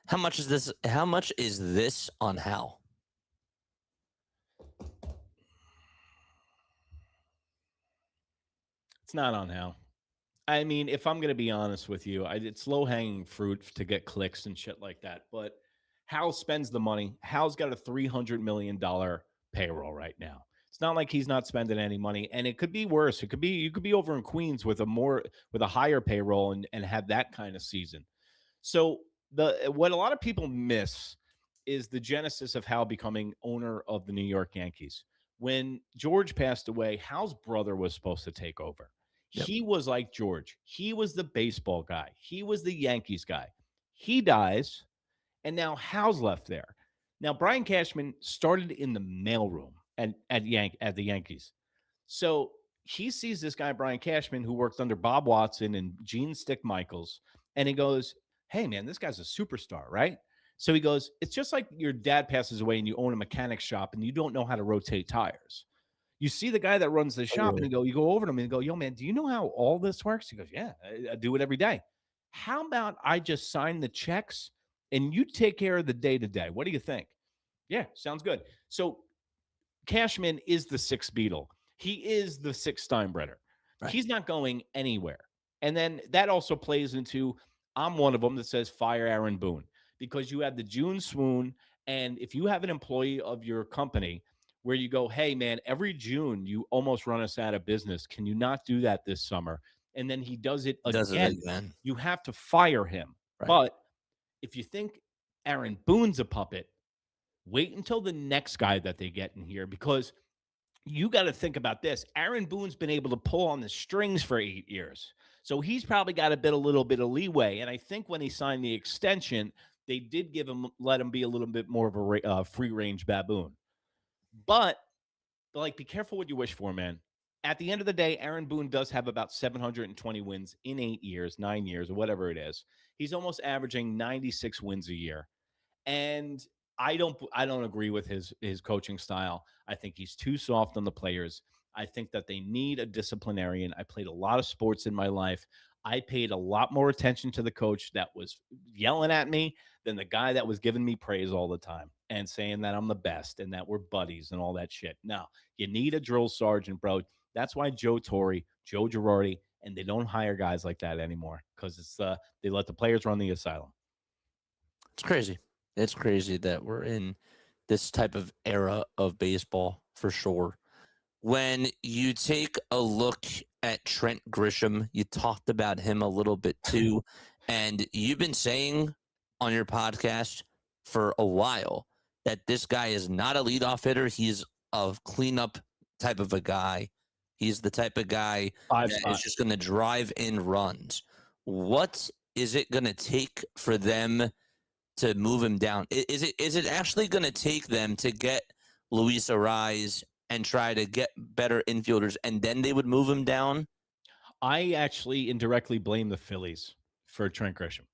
Speaker 2: How much is this? How much is this on Hal?
Speaker 3: It's not on Hal. I mean, if I'm going to be honest with you, it's low-hanging fruit to get clicks and shit like that. But Hal spends the money. Hal's got a $300 million payroll right now. It's not like he's not spending any money, and it could be worse. You could be over in Queens with a higher payroll and have that kind of season. So what a lot of people miss is the genesis of Hal becoming owner of the New York Yankees. When George passed away, Hal's brother was supposed to take over. Yep. He was like George. He was the baseball guy. He was the Yankees guy. He dies, and now Hal's left there. Now, Brian Cashman started in the mailroom at the Yankees. So he sees this guy, Brian Cashman, who worked under Bob Watson and Gene Stick Michaels, and he goes, "Hey, man, this guy's a superstar, right?" So he goes, "It's just like your dad passes away and you own a mechanic shop and you don't know how to rotate tires. You see the guy that runs the shop and you go over to him and go, 'Yo, man, do you know how all this works?' He goes, 'Yeah, I do it every day.' How about I just sign the checks and you take care of the day to day? What do you think?" Yeah, sounds good. So Cashman is the sixth Beatle. He is the sixth Steinbrenner.
Speaker 2: Right.
Speaker 3: He's not going anywhere. And then that also plays into I'm one of them that says fire Aaron Boone because you have the June swoon. And if you have an employee of your company where you go, "Hey, man, every June you almost run us out of business. Can you not do that this summer?" And then he does it
Speaker 2: Does it
Speaker 3: again.
Speaker 2: again.
Speaker 3: You have to fire him.
Speaker 2: Right.
Speaker 3: But if you think Aaron Boone's a puppet, wait until the next guy that they get in here because you got to think about this. Aaron Boone's been able to pull on the strings for 8 years. So he's probably got a little bit of leeway. And I think when he signed the extension, they did let him be a little bit more of a free range baboon. But like, be careful what you wish for, man. At the end of the day, Aaron Boone does have about 720 wins in 8 years, 9 years, or whatever it is. He's almost averaging 96 wins a year. And I don't agree with his coaching style. I think he's too soft on the players. I think that they need a disciplinarian. I played a lot of sports in my life. I paid a lot more attention to the coach that was yelling at me than the guy that was giving me praise all the time and saying that I'm the best and that we're buddies and all that shit. No, you need a drill sergeant, bro. That's why Joe Torre, Joe Girardi, and they don't hire guys like that anymore because they let the players run the asylum.
Speaker 2: It's crazy. It's crazy that we're in this type of era of baseball for sure. When you take a look at Trent Grisham, you talked about him a little bit too, and you've been saying on your podcast for a while that this guy is not a leadoff hitter. He's a cleanup type of a guy. He's the type of guy that is just going to drive in runs. What is it going to take for them to move him down? Is it actually going to take them to get Luis Ariz and try to get better infielders, and then they would move him down?
Speaker 3: I actually indirectly blame the Phillies for Trent Grisham.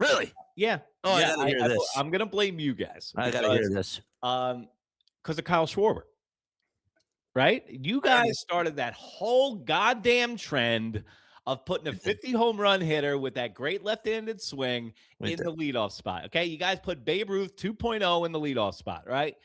Speaker 2: Really?
Speaker 3: Yeah.
Speaker 2: Oh,
Speaker 3: yeah,
Speaker 2: I gotta hear this.
Speaker 3: I'm gonna blame you guys.
Speaker 2: I gotta hear this.
Speaker 3: Because of Kyle Schwarber. Right? You guys started that whole goddamn trend of putting a 50 home run hitter with that great left-handed swing in the leadoff spot. Okay, you guys put Babe Ruth 2.0 in the leadoff spot, right?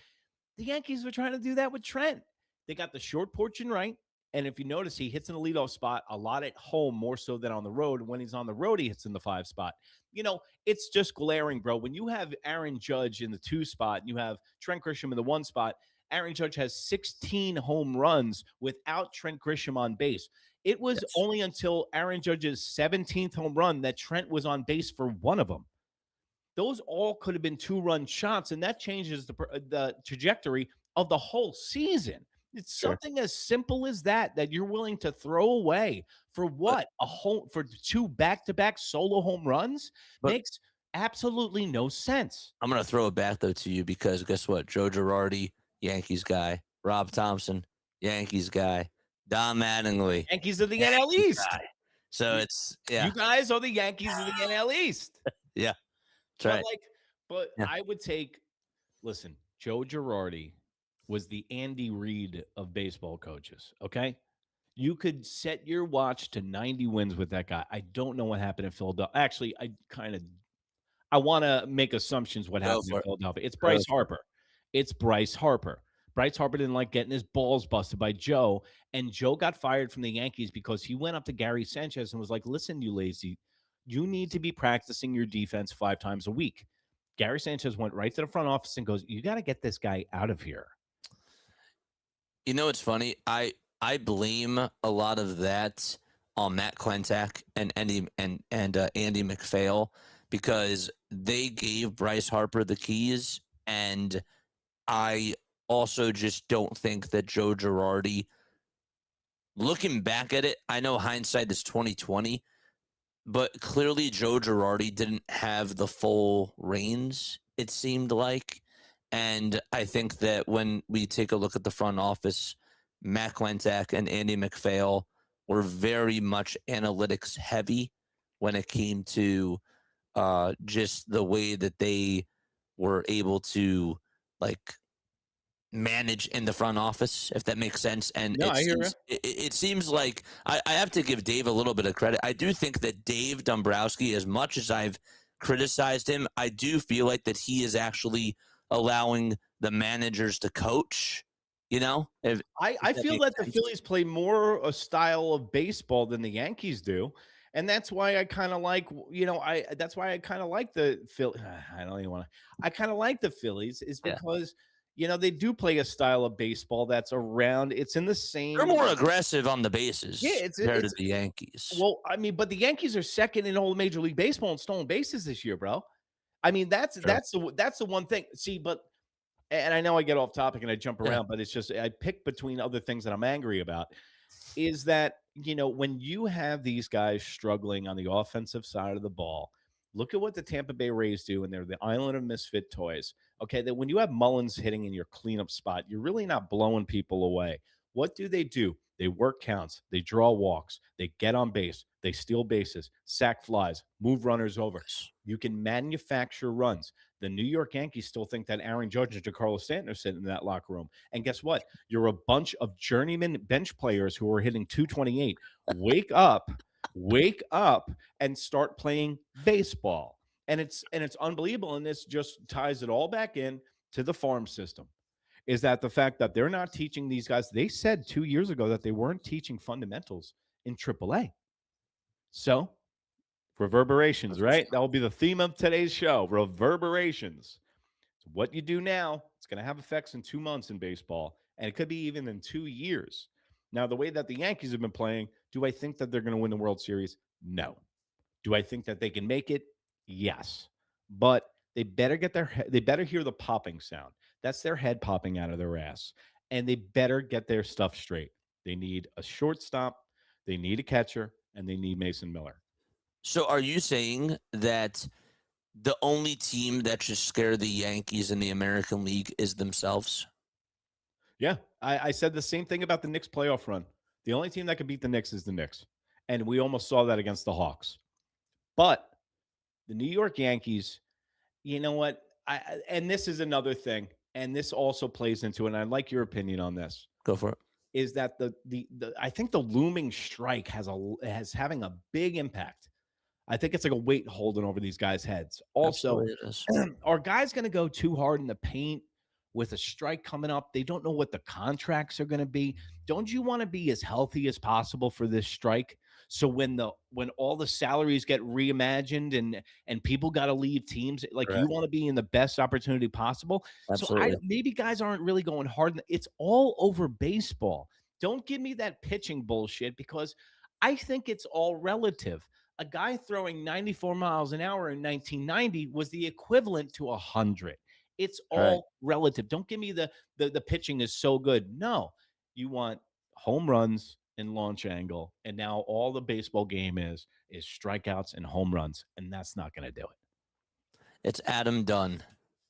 Speaker 3: The Yankees were trying to do that with Trent. They got the short porch and right. And if you notice, he hits in the leadoff spot a lot at home, more so than on the road. When he's on the road, he hits in the 5 spot. You know, it's just glaring, bro. When you have Aaron Judge in the 2 spot and you have Trent Grisham in the 1 spot, Aaron Judge has 16 home runs without Trent Grisham on base. It was only until Aaron Judge's 17th home run that Trent was on base for one of them. Those all could have been 2-run shots, and that changes the trajectory of the whole season. It's something as simple as that you're willing to throw away for what? For 2 back-to-back solo home runs? Makes absolutely no sense.
Speaker 2: I'm going to throw it back, though, to you because guess what? Joe Girardi, Yankees guy. Rob Thompson, Yankees guy. Don Mattingly.
Speaker 3: Yankees of the NL East.
Speaker 2: Guy. So it's, yeah.
Speaker 3: You guys are the Yankees of the NL East.
Speaker 2: Yeah. That's
Speaker 3: right. I would take, listen, Joe Girardi was the Andy Reid of baseball coaches, okay? You could set your watch to 90 wins with that guy. I don't know what happened in Philadelphia. Actually, I want to make assumptions what happened in Philadelphia. It's Bryce Harper. It's Bryce Harper. Bryce Harper didn't like getting his balls busted by Joe, and Joe got fired from the Yankees because he went up to Gary Sanchez and was like, listen, you lazy, you need to be practicing your defense 5 times a week. Gary Sanchez went right to the front office and goes, you got to get this guy out of here.
Speaker 2: You know, it's funny. I blame a lot of that on Matt Klentak and Andy McPhail because they gave Bryce Harper the keys, and I also just don't think that Joe Girardi, looking back at it, I know hindsight is 2020, but clearly Joe Girardi didn't have the full reins, it seemed like. And I think that when we take a look at the front office, Mac Lentak and Andy McPhail were very much analytics heavy when it came to just the way that they were able to like manage in the front office, if that makes sense. And
Speaker 3: No, I hear you.
Speaker 2: it seems like I have to give Dave a little bit of credit. I do think that Dave Dombrowski, as much as I've criticized him, I do feel like that he is actually allowing the managers to coach. You know,
Speaker 3: I
Speaker 2: if that
Speaker 3: feel
Speaker 2: makes
Speaker 3: that the
Speaker 2: sense.
Speaker 3: Phillies play more a style of baseball than the Yankees do. And that's why I kind of like, that's why I kind of like the Phil. I don't even want to. I kind of like the Phillies is
Speaker 2: Yeah,
Speaker 3: because they do play a style of baseball that's around. It's in the
Speaker 2: they're
Speaker 3: same.
Speaker 2: more aggressive on the
Speaker 3: Yeah,
Speaker 2: bases
Speaker 3: it's
Speaker 2: compared to
Speaker 3: it's
Speaker 2: the Yankees.
Speaker 3: well, I mean, but the Yankees are second in all Major League Baseball in stolen bases this year, bro. I mean, that's
Speaker 2: Sure.
Speaker 3: that's the one thing. See, but and I know I get off topic and I jump
Speaker 2: Yeah.
Speaker 3: around, but it's just I pick between other things that I'm angry about. Is that when you have these guys struggling on the offensive side of the ball, look at what the Tampa Bay Rays do, and they're the island of misfit toys. Okay, that when you have Mullins hitting in your cleanup spot, you're really not blowing people away. What do? They work counts, they draw walks, they get on base, they steal bases, sack flies, move runners over. You can manufacture runs. The New York Yankees still think that Aaron Judge and Giancarlo Stanton are sitting in that locker room. And guess what? You're a bunch of journeyman bench players who are hitting 228. Wake up, and start playing baseball. And it's unbelievable. And this just ties it all back in to the farm system. Is that the fact that they're not teaching these guys? They said 2 years ago that they weren't teaching fundamentals in AAA. So reverberations, right? That will be the theme of today's show. Reverberations. So what you do now, it's going to have effects in 2 months in baseball, and it could be even in 2 years. Now, the way that the Yankees have been playing, do I think that they're going to win the World Series? No. Do I think that they can make it? Yes. But they better they better hear the popping sound. That's their head popping out of their ass. And they better get their stuff straight. They need a shortstop, they need a catcher, and they need Mason Miller.
Speaker 2: So are you saying that the only team that should scare the Yankees in the American League is themselves?
Speaker 3: Yeah, I said the same thing about the Knicks playoff run. The only team that can beat the Knicks is the Knicks. And we almost saw that against the Hawks. But the New York Yankees, you know what? And this is another thing, and this also plays into it, and I'd like your opinion on this,
Speaker 2: Go for it.
Speaker 3: is that the I think the looming strike has having a big impact. I think it's like a weight holding over these guys' heads. Also,
Speaker 2: Absolutely it is.
Speaker 3: are guys going to go too hard in the paint with a strike coming up? They don't know what the contracts are going to be. Don't you want to be as healthy as possible for this strike? So when all the salaries get reimagined and people got to leave teams, like you
Speaker 2: Correct.
Speaker 3: want to be in the best opportunity possible. So
Speaker 2: Absolutely.
Speaker 3: maybe guys aren't really going hard. It's all over baseball. Don't give me that pitching bullshit because I think it's all relative. A guy throwing 94 miles an hour in 1990 was the equivalent to 100. It's
Speaker 2: Right.
Speaker 3: all relative. Don't give me the pitching is so good. No, you want home runs and launch angle, and now all the baseball game is strikeouts and home runs, and that's not going to do it.
Speaker 2: It's Adam Dunn.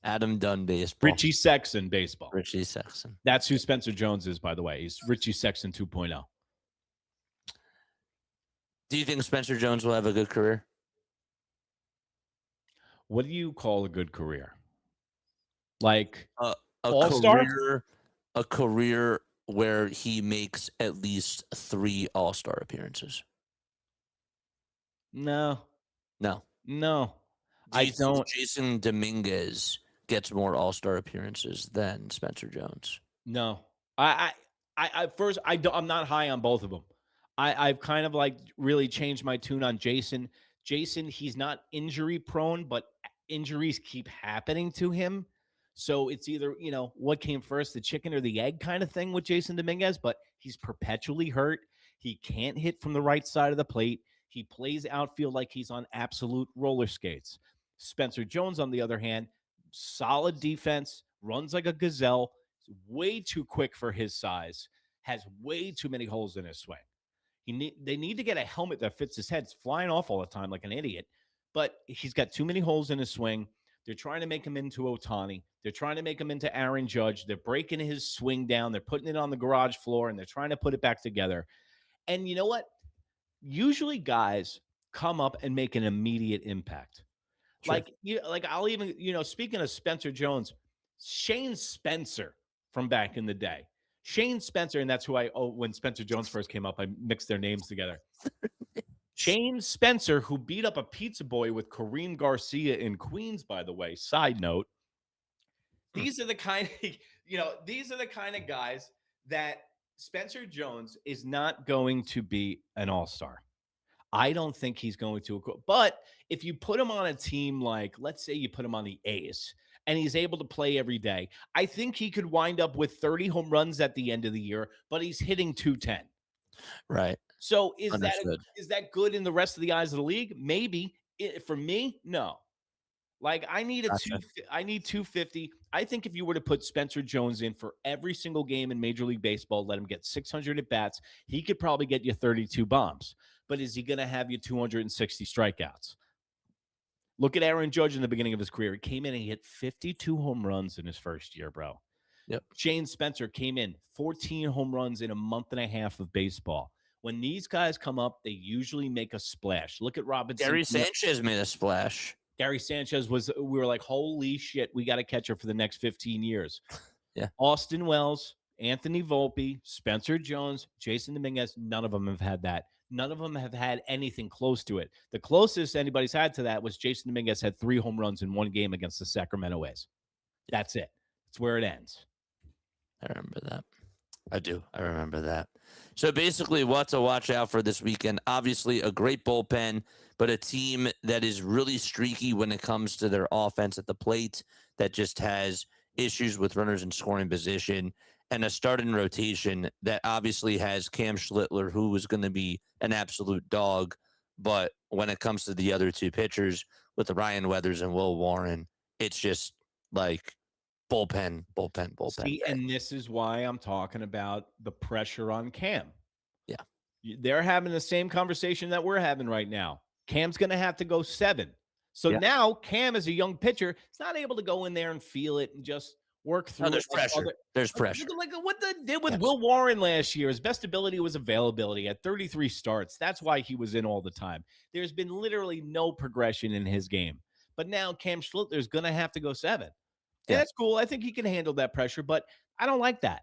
Speaker 2: Adam Dunn baseball.
Speaker 3: Richie Sexton baseball.
Speaker 2: Richie Sexton.
Speaker 3: That's who Spencer Jones is, by the way. He's Richie Sexton 2.0.
Speaker 2: Do you think Spencer Jones will have a good career?
Speaker 3: What do you call a good career? Like
Speaker 2: A
Speaker 3: all-star?
Speaker 2: career where he makes at least 3 All-Star appearances.
Speaker 3: No.
Speaker 2: No.
Speaker 3: Do
Speaker 2: I
Speaker 3: I
Speaker 2: think
Speaker 3: don't.
Speaker 2: Jason Dominguez gets more All-Star appearances than Spencer Jones?
Speaker 3: No. I'm not high on both of them. I've kind of like really changed my tune on Jason. Jason, he's not injury prone, but injuries keep happening to him. So it's either, what came first, the chicken or the egg kind of thing with Jason Dominguez, but he's perpetually hurt. He can't hit from the right side of the plate. He plays outfield like he's on absolute roller skates. Spencer Jones, on the other hand, solid defense, runs like a gazelle, way too quick for his size, has way too many holes in his swing. They need to get a helmet that fits his head. It's flying off all the time like an idiot, but he's got too many holes in his swing. They're trying to make him into Ohtani. They're trying to make him into Aaron Judge. They're breaking his swing down. They're putting it on the garage floor, and they're trying to put it back together. And you know what? Usually guys come up and make an immediate impact.
Speaker 2: Sure.
Speaker 3: Like I'll even, speaking of Spencer Jones, Shane Spencer from back in the day. Shane Spencer, and that's who when Spencer Jones first came up, I mixed their names together. Shane Spencer, who beat up a pizza boy with Kareem Garcia in Queens, by the way. Side note. These are the kind of, these are the kind of guys that Spencer Jones is not going to be an all-star. I don't think he's going to. But if you put him on a team like, let's say you put him on the A's and he's able to play every day, I think he could wind up with 30 home runs at the end of the year, but he's hitting 210.
Speaker 2: Right.
Speaker 3: So is
Speaker 2: Understood.
Speaker 3: that good in the rest of the eyes of the league? Maybe. For me, no. Like I need
Speaker 2: Gotcha.
Speaker 3: I need 250. I think if you were to put Spencer Jones in for every single game in Major League Baseball, let him get 600 at bats, he could probably get you 32 bombs. But is he going to have you 260 strikeouts? Look at Aaron Judge in the beginning of his career. He came in and he hit 52 home runs in his first year, bro.
Speaker 2: Yep.
Speaker 3: Shane Spencer came in 14 home runs in a month and a half of baseball. When these guys come up, they usually make a splash. Look at Robinson.
Speaker 2: Gary Sanchez made a splash.
Speaker 3: Gary Sanchez we were like, holy shit, we got a catcher for the next 15 years.
Speaker 2: Yeah.
Speaker 3: Austin Wells, Anthony Volpe, Spencer Jones, Jason Dominguez, none of them have had that. None of them have had anything close to it. The closest anybody's had to that was Jason Dominguez had 3 home runs in one game against the Sacramento A's. That's it. That's where it ends.
Speaker 2: I remember that. I do. I remember that. So basically what to watch out for this weekend, obviously a great bullpen, but a team that is really streaky when it comes to their offense at the plate, that just has issues with runners in scoring position, and a starting rotation that obviously has Cam Schlittler, who is going to be an absolute dog. But when it comes to the other two pitchers with Ryan Weathers and Will Warren, it's just like bullpen.
Speaker 3: See, and this is why I'm talking about the pressure on Cam.
Speaker 2: Yeah.
Speaker 3: They're having the same conversation that we're having right now. Cam's going to have to go 7. So now Cam, as a young pitcher, is not able to go in there and feel it and just work through.
Speaker 2: There's pressure. There's pressure.
Speaker 3: Like what they did with Will Warren last year. His best ability was availability at 33 starts. That's why he was in all the time. There's been literally no progression in his game. But now Cam Schlittler's going to have to go 7. Yeah, that's cool. I think he can handle that pressure, but I don't like that.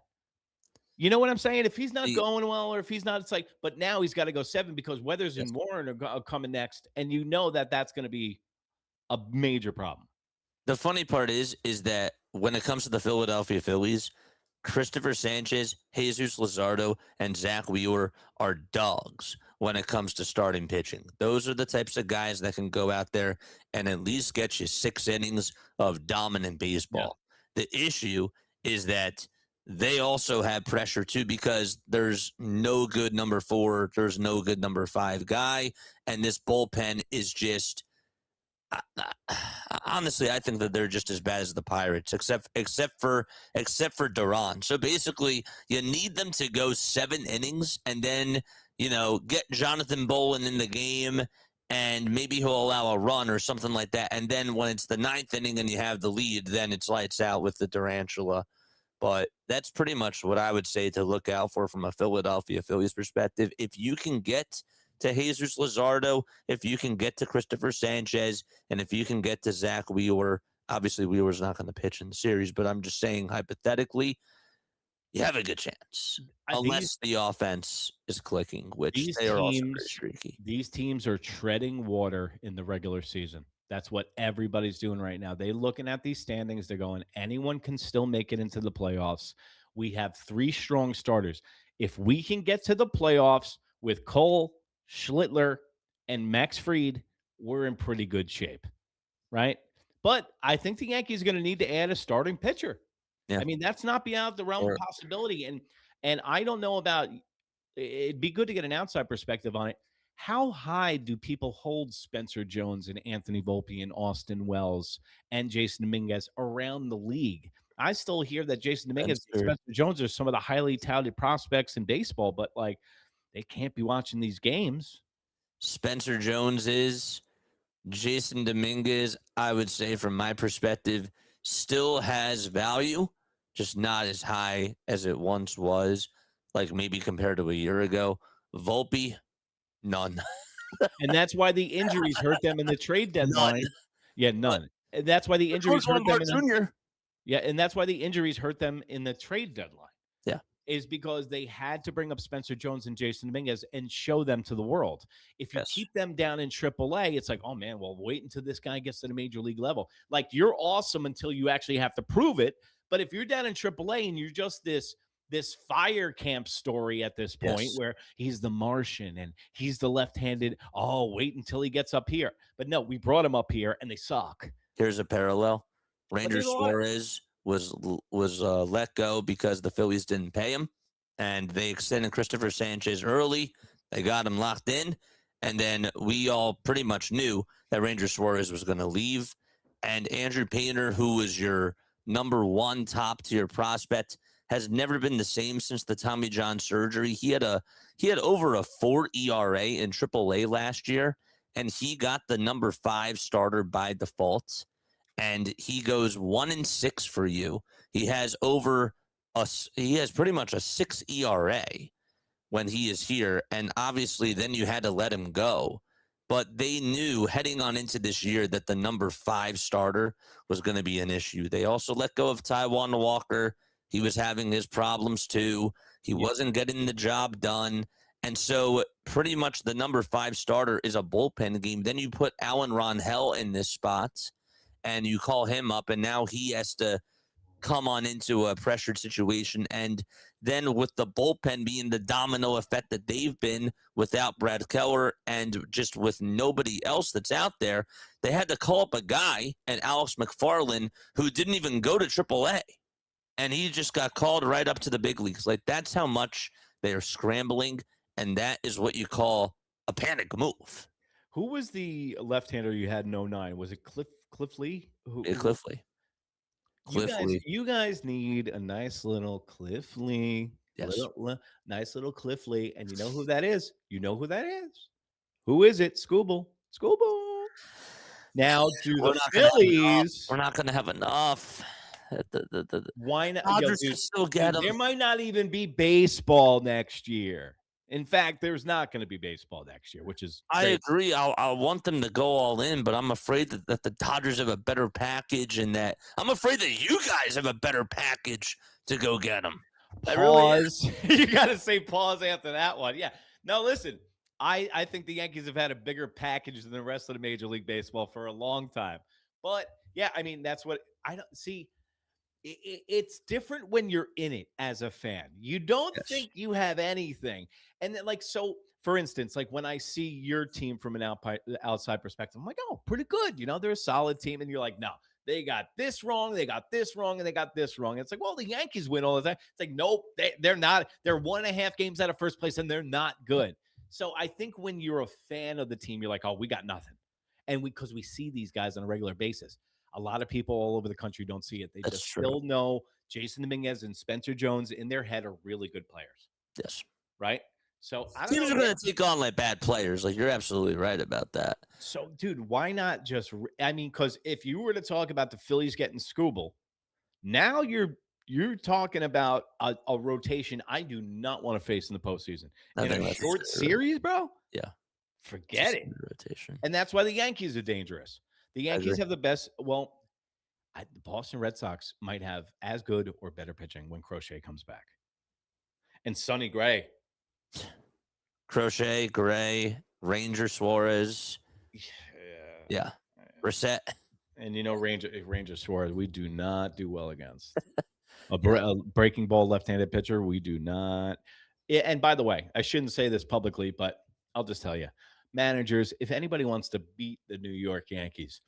Speaker 3: You know what I'm saying? If he's not going well, or if he's not, it's like, but now he's got to go 7 because Weathers and Warren are coming next, and you know that's going to be a major problem.
Speaker 2: The funny part is that when it comes to the Philadelphia Phillies, Christopher Sanchez, Jesus Luzardo, and Zach Wheeler are dogs when it comes to starting pitching. Those are the types of guys that can go out there and at least get you 6 innings of dominant baseball. Yeah. The issue is that they also have pressure too, because there's no good number 4, there's no good number 5 guy, and this bullpen is just honestly, I think that they're just as bad as the Pirates, except for Duran. So basically, you need them to go 7 innings and then, get Jonathan Bolin in the game, and maybe he'll allow a run or something like that. And then when it's the 9th inning and you have the lead, then it's lights out with the Durantula. But that's pretty much what I would say to look out for from a Philadelphia Phillies perspective. If you can get to Jesus Luzardo, if you can get to Christopher Sanchez, and if you can get to Zach Wheeler, obviously Wheeler's not going to pitch in the series, but I'm just saying hypothetically, you have a good chance. Unless the offense is clicking, which they are also very streaky.
Speaker 3: These teams are treading water in the regular season. That's what everybody's doing right now. They're looking at these standings. They're going, anyone can still make it into the playoffs. We have 3 strong starters. If we can get to the playoffs with Cole, Schlittler, and Max Fried, we're in pretty good shape, right? But I think the Yankees are going to need to add a starting pitcher. Yeah. I mean, that's not beyond the realm of possibility. And I don't know about, it'd be good to get an outside perspective on it. How high do people hold Spencer Jones and Anthony Volpe and Austin Wells and Jason Dominguez around the league? I still hear that Jason Dominguez and Spencer Jones are some of the highly touted prospects in baseball, but like, they can't be watching these games.
Speaker 2: Spencer Jones is, Jason Dominguez, I would say from my perspective, still has value, just not as high as it once was, like maybe compared to a year ago. Volpe, none.
Speaker 3: And that's why the injuries hurt them in the trade
Speaker 2: None.
Speaker 3: deadline. Yeah,
Speaker 2: But
Speaker 3: none. And that's why the injuries
Speaker 2: George
Speaker 3: hurt them
Speaker 2: Lombard
Speaker 3: in the
Speaker 2: Jr.
Speaker 3: yeah, and that's why the injuries hurt them in the trade deadline.
Speaker 2: Yeah.
Speaker 3: Is because they had to bring up Spencer Jones and Jason Dominguez and show them to the world. If you
Speaker 2: Yes.
Speaker 3: keep them down in AAA, it's like, oh man, well, wait until this guy gets to the major league level. Like you're awesome until you actually have to prove it. But if you're down in AAA and you're just this fire camp story at this point
Speaker 2: Yes.
Speaker 3: where he's the Martian and he's the left-handed, oh, wait until he gets up here. But no, we brought him up here and they suck.
Speaker 2: Here's a parallel. Ranger
Speaker 3: there's a lot-
Speaker 2: Suarez was let go because the Phillies didn't pay him, and they extended Christopher Sanchez early. They got him locked in, and then we all pretty much knew that Ranger Suarez was going to leave. And Andrew Painter, who was your number one top tier prospect, has never been the same since the Tommy John surgery. He had over a 4 ERA in AAA last year, and he got the number 5 starter by default. And he goes 1-6 for you. He has pretty much a 6 ERA when he is here. And obviously then you had to let him go. But they knew heading on into this year that the number 5 starter was going to be an issue. They also let go of Taijuan Walker. He was having his problems too. He wasn't getting the job done. And so pretty much the number 5 starter is a bullpen game. Then you put Alan Ronhell in this spot, and you call him up, and now he has to come on into a pressured situation. And then with the bullpen being the domino effect that they've been without Brad Keller and just with nobody else that's out there, they had to call up a guy, and Alex McFarland, who didn't even go to AAA. And he just got called right up to the big leagues. Like, that's how much they are scrambling, and that is what you call a panic move.
Speaker 3: Who was the left-hander you had in 09? Was it Cliff Lee?
Speaker 2: Cliff Lee.
Speaker 3: You guys need a nice little Cliff Lee.
Speaker 2: Yes.
Speaker 3: Nice little Cliff Lee. And you know who that is? You know who that is? Who is it? Scooble. Now, do the Phillies.
Speaker 2: We're not going to have enough.
Speaker 3: Why not?
Speaker 2: Dodgers can still get them.
Speaker 3: There might not even be baseball next year. In fact, there's not going to be baseball next year, which is
Speaker 2: I
Speaker 3: great.
Speaker 2: agree. I want them to go all in, but I'm afraid that the Dodgers have a better package, and that I'm afraid that you guys have a better package to go get them.
Speaker 3: Pause. You got to say pause after that one. Yeah. No, listen. I think the Yankees have had a bigger package than the rest of the Major League Baseball for a long time. But yeah, I mean, that's what I don't see. It's different when you're in it as a fan. You don't think you have anything. And then, like, so for instance, like when I see your team from an outside perspective, I'm like, oh, pretty good. You know, they're a solid team. And you're like, no, they got this wrong. They got this wrong. And they got this wrong. And it's like, well, the Yankees win all the time. It's like, nope, they're not. They're 1.5 games out of first place and they're not good. So I think when you're a fan of the team, you're like, oh, we got nothing. And because we see these guys on a regular basis. A lot of people all over the country don't see it. They just still know Jason Dominguez and Spencer Jones in their head are really good players.
Speaker 2: Yes.
Speaker 3: Right? So I don't
Speaker 2: teams are going to take on like bad players. Like, you're absolutely right about that.
Speaker 3: So, dude, why not just – I mean, because if you were to talk about the Phillies getting Scooble, now you're talking about a rotation I do not want to face in the postseason. In a short series, bro?
Speaker 2: Yeah.
Speaker 3: Forget it.
Speaker 2: Rotation.
Speaker 3: And that's why the Yankees are dangerous. The Yankees have the best. Well, the Boston Red Sox might have as good or better pitching when Crochet comes back. And Sonny Gray.
Speaker 2: Crochet, Gray, Ranger Suarez. Yeah. Reset.
Speaker 3: And, you know, Ranger Suarez, we do not do well against. a breaking ball left-handed pitcher, we do not. And by the way, I shouldn't say this publicly, but I'll just tell you. Managers, if anybody wants to beat the New York Yankees,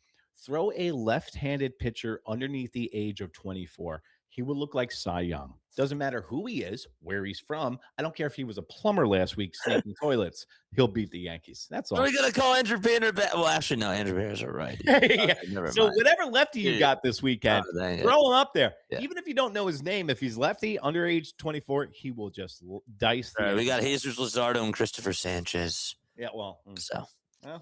Speaker 3: throw a left-handed pitcher underneath the age of 24. He will look like Cy Young. Doesn't matter who he is, where he's from. I don't care if he was a plumber last week snaking toilets. He'll beat the Yankees. That's all.
Speaker 2: Are we going to call Andrew Painter back? Well, actually, no. Andrew Painter's all right.
Speaker 3: So whatever lefty you got this weekend, throw him up there.
Speaker 2: Yeah.
Speaker 3: Even if you don't know his name, if he's lefty, under age 24, he will just dice.
Speaker 2: All right, we got Jesus Luzardo and Christopher Sanchez.
Speaker 3: Yeah, well.
Speaker 2: So.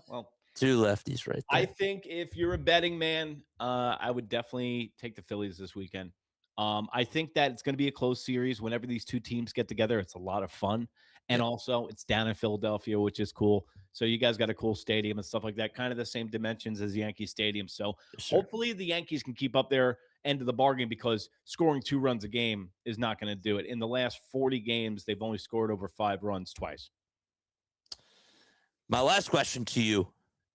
Speaker 3: Well,
Speaker 2: Two lefties right
Speaker 3: I
Speaker 2: there.
Speaker 3: think if you're a betting man, I would definitely take the Phillies this weekend. I think that it's going to be a close series. Whenever these two teams get together, it's a lot of fun. And
Speaker 2: Yep.
Speaker 3: also, it's down in Philadelphia, which is cool. So you guys got a cool stadium and stuff like that, kind of the same dimensions as Yankee Stadium. So
Speaker 2: Yes, sir.
Speaker 3: hopefully the Yankees can keep up their end of the bargain, because scoring 2 runs a game is not going to do it. In the last 40 games, they've only scored over 5 runs twice.
Speaker 2: My last question to you,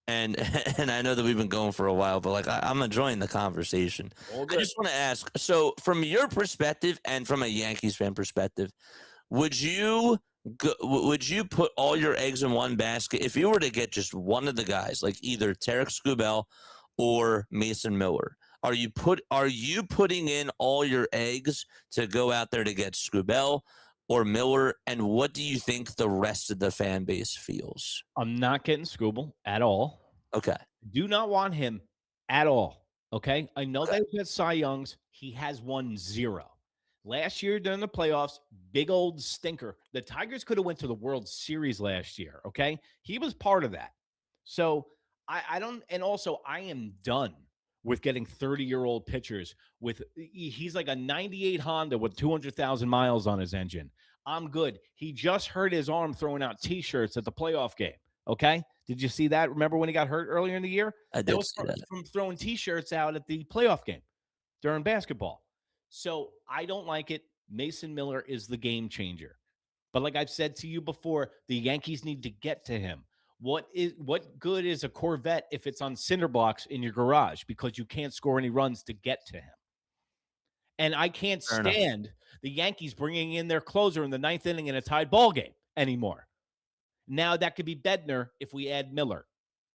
Speaker 2: and and I know that we've been going for a while, but like I'm enjoying the conversation.
Speaker 3: All
Speaker 2: I
Speaker 3: good.
Speaker 2: just want to ask, so from your perspective and from a Yankees fan perspective, would you would you put all your eggs in one basket if you were to get just one of the guys, like either Tarek Skubal or Mason Miller? Are you putting in all your eggs to go out there to get Skubal or Miller? And what do you think the rest of the fan base feels?
Speaker 3: I'm not getting Scooble at all.
Speaker 2: Okay.
Speaker 3: Do not want him at all. Okay. I know
Speaker 2: Okay.
Speaker 3: that he has Cy Youngs. He has won 0. Last year during the playoffs, big old stinker. The Tigers could have went to the World Series last year. Okay. He was part of that. So I don't, and also I am done with getting 30-year-old pitchers with, he's like a 98 Honda with 200,000 miles on his engine. I'm good. He just hurt his arm throwing out T-shirts at the playoff game. Okay. Did you see that? Remember when he got hurt earlier in the year?
Speaker 2: I
Speaker 3: That
Speaker 2: did
Speaker 3: was
Speaker 2: see that.
Speaker 3: from throwing T-shirts out at the playoff game during basketball. So I don't like it. Mason Miller is the game changer. But like I've said to you before, the Yankees need to get to him. What good is a Corvette if it's on cinder blocks in your garage because you can't score any runs to get to him? And I can't
Speaker 2: Fair enough.
Speaker 3: stand the Yankees bringing in their closer in the 9th inning in a tied ball game anymore. Now that could be Bednar if we add Miller.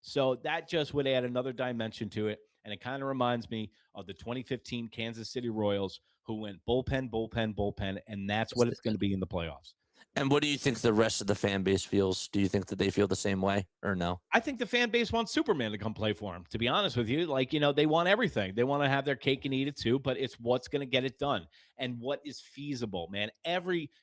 Speaker 3: So that just would add another dimension to it. And it kind of reminds me of the 2015 Kansas City Royals, who went bullpen, bullpen, bullpen, and that's what it's going to be in the playoffs.
Speaker 2: And what do you think the rest of the fan base feels? Do you think that they feel the same way or no?
Speaker 3: I think the fan base wants Superman to come play for him, to be honest with you. Like, they want everything. They want to have their cake and eat it too, but it's what's going to get it done and what is feasible, man.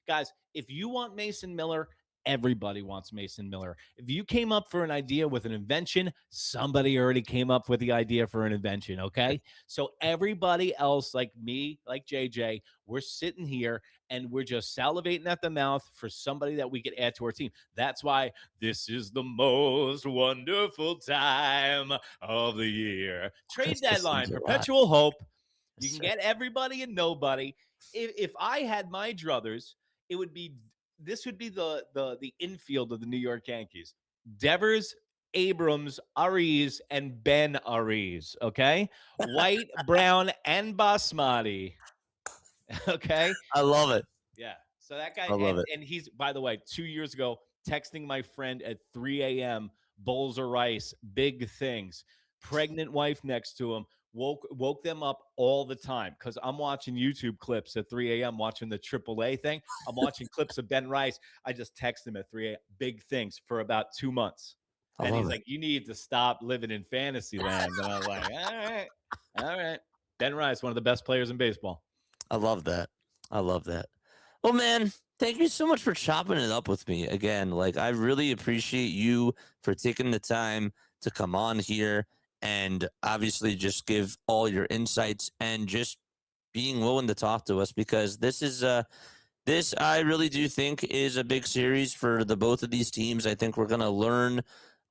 Speaker 3: Guys, if you want Mason Miller, everybody wants Mason Miller. If you came up for an idea with an invention, somebody already came up with the idea for an invention, okay? So everybody else, like me, like JJ, we're sitting here and we're just salivating at the mouth for somebody that we could add to our team. That's why this is the most wonderful time of the year. Trade deadline, perpetual hope. You can get everybody and nobody. If I had my druthers, this would be the infield of the New York Yankees. Devers, Abrams, Ariz, and Ben Ariz. Okay, White, Brown, and Basmati. Okay,
Speaker 2: I love it.
Speaker 3: yeah. So that guy,
Speaker 2: I love it.
Speaker 3: and he's, by the way, 2 years ago, texting my friend at 3 a.m. bowls of rice, big things. Pregnant wife next to him. Woke them up all the time because I'm watching YouTube clips at 3 a.m. watching the AAA thing. I'm watching clips of Ben Rice. I just text him at 3 a.m. Big things for about 2 months. And he's like, you need to stop living in fantasy land. And I was like, all right. Ben Rice, one of the best players in baseball.
Speaker 2: I love that. I love that. Well, man, thank you so much for chopping it up with me again. Like, I really appreciate you for taking the time to come on here and obviously just give all your insights and just being willing to talk to us, because this I really do think is a big series for the both of these teams. I think we're going to learn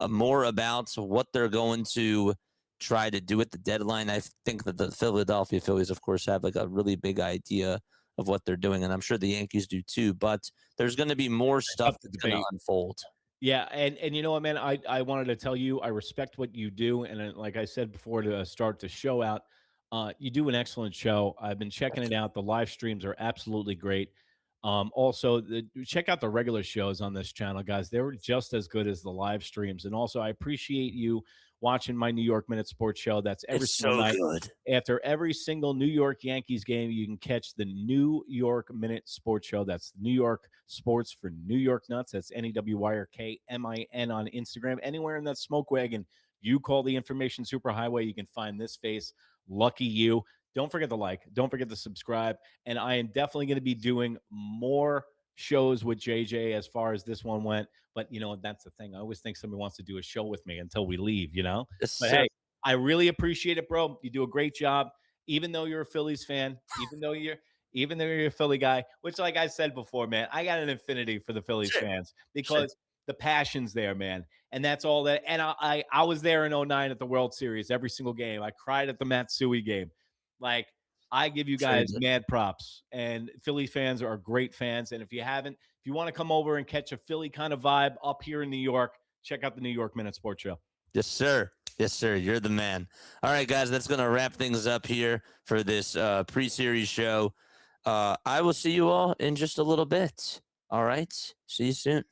Speaker 2: more about what they're going to try to do at the deadline. I think that the Philadelphia Phillies, of course, have like a really big idea of what they're doing, and I'm sure the Yankees do too, but there's going to be more stuff that's going to unfold.
Speaker 3: Yeah, and you know what, man, I wanted to tell you I respect what you do, and like I said before to start the show out, you do an excellent show. I've been checking it out. The live streams are absolutely great. Also, check out the regular shows on this channel, guys. They were just as good as the live streams. And also, I appreciate you watching my New York Minute Sports Show. That's every single night.
Speaker 2: Good.
Speaker 3: After every single New York Yankees game, you can catch the New York Minute Sports Show. That's New York Sports for New York Nuts. That's NEWYRKMIN on Instagram. Anywhere in that smoke wagon you call the information superhighway, you can find this face. Lucky you. Don't forget to like. Don't forget to subscribe. And I am definitely going to be doing more shows with JJ as far as this one went. But that's the thing. I always think somebody wants to do a show with me until we leave.
Speaker 2: Yes,
Speaker 3: But
Speaker 2: sir.
Speaker 3: hey, I really appreciate it, bro. You do a great job, even though you're a Phillies fan, even though you're a Philly guy, which, like I said before, man, I got an affinity for the Phillies
Speaker 2: Sure.
Speaker 3: fans because the passion's there, man. And that's all that. And I was there in 09 at the World Series, every single game. I cried at the Matsui game. Like, I give you guys mad props. And Philly fans are great fans. And if you want to come over and catch a Philly kind of vibe up here in New York, check out the New York Minute Sports Show.
Speaker 2: Yes, sir. Yes, sir. You're the man. All right, guys, that's going to wrap things up here for this pre-series show. I will see you all in just a little bit. All right. See you soon.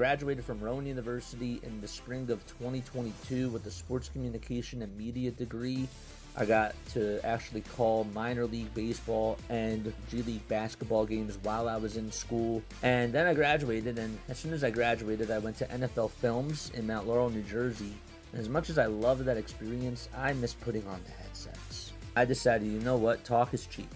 Speaker 1: graduated from Rowan University in the spring of 2022 with a sports communication and media degree. I got to actually call minor league baseball and G League basketball games while I was in school. And then I graduated, and as soon as I graduated, I went to NFL Films in Mount Laurel, New Jersey. And as much as I loved that experience, I miss putting on the headsets. I decided, you know what, talk is cheap.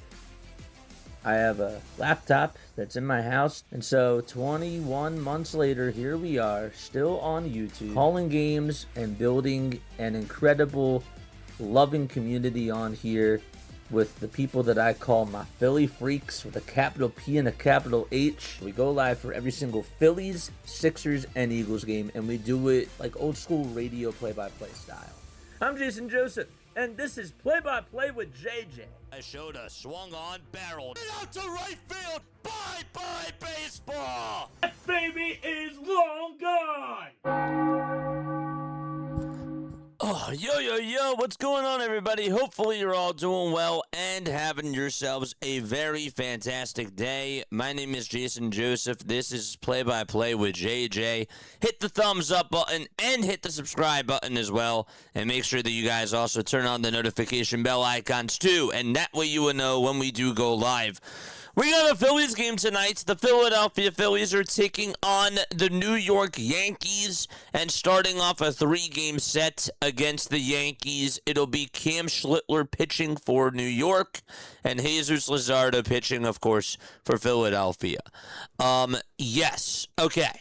Speaker 1: I have a laptop that's in my house, and so 21 months later, here we are, still on YouTube, calling games and building an incredible, loving community on here with the people that I call my Philly freaks with a capital P and a capital H. We go live for every single Phillies, Sixers, and Eagles game, and we do it like old school radio play-by-play style. I'm Jason Joseph, and this is Play-by-Play with JJ.
Speaker 2: I showed a swung on, barreled out to right field. Bye-bye baseball.
Speaker 1: That baby is long gone.
Speaker 2: Oh, yo, what's going on, everybody? Hopefully you're all doing well and having yourselves a very fantastic day. My name is Jason Joseph. This is Play-by-Play with JJ. Hit the thumbs up button and hit the subscribe button as well. And make sure that you guys also turn on the notification bell icons too. And that way you will know when we do go live. We got a Phillies game tonight. The Philadelphia Phillies are taking on the New York Yankees and starting off a 3-game set against the Yankees. It'll be Cam Schlittler pitching for New York and Jesus Luzardo pitching, of course, for Philadelphia. Yes. Okay.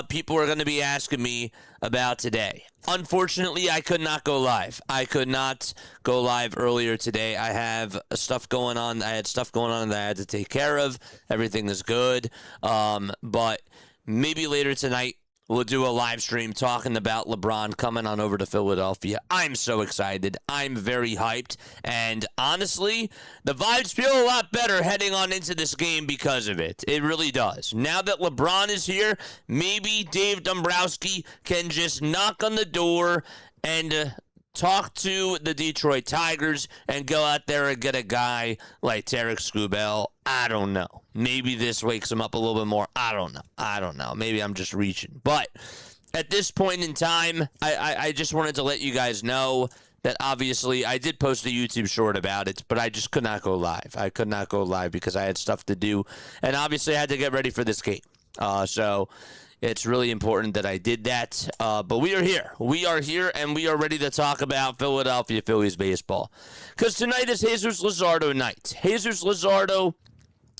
Speaker 2: People are going to be asking me about today. Unfortunately, I could not go live. I could not go live earlier today. I have stuff going on. I had stuff going on that I had to take care of. Everything is good. But maybe later tonight, we'll do a live stream talking about LeBron coming on over to Philadelphia. I'm so excited. I'm very hyped. And honestly, the vibes feel a lot better heading on into this game because of it. It really does. Now that LeBron is here, maybe Dave Dombrowski can just knock on the door and talk to the Detroit Tigers and go out there and get a guy like Tarek Skubal. I don't know. Maybe this wakes him up a little bit more. I don't know. Maybe I'm just reaching. But at this point in time, I just wanted to let you guys know that obviously I did post a YouTube short about it, but I just could not go live. I could not go live because I had stuff to do. And obviously I had to get ready for this game. So it's really important that I did that. But we are here. We are here, and we are ready to talk about Philadelphia Phillies baseball. Because tonight is Jesus Luzardo night. Jesus Luzardo,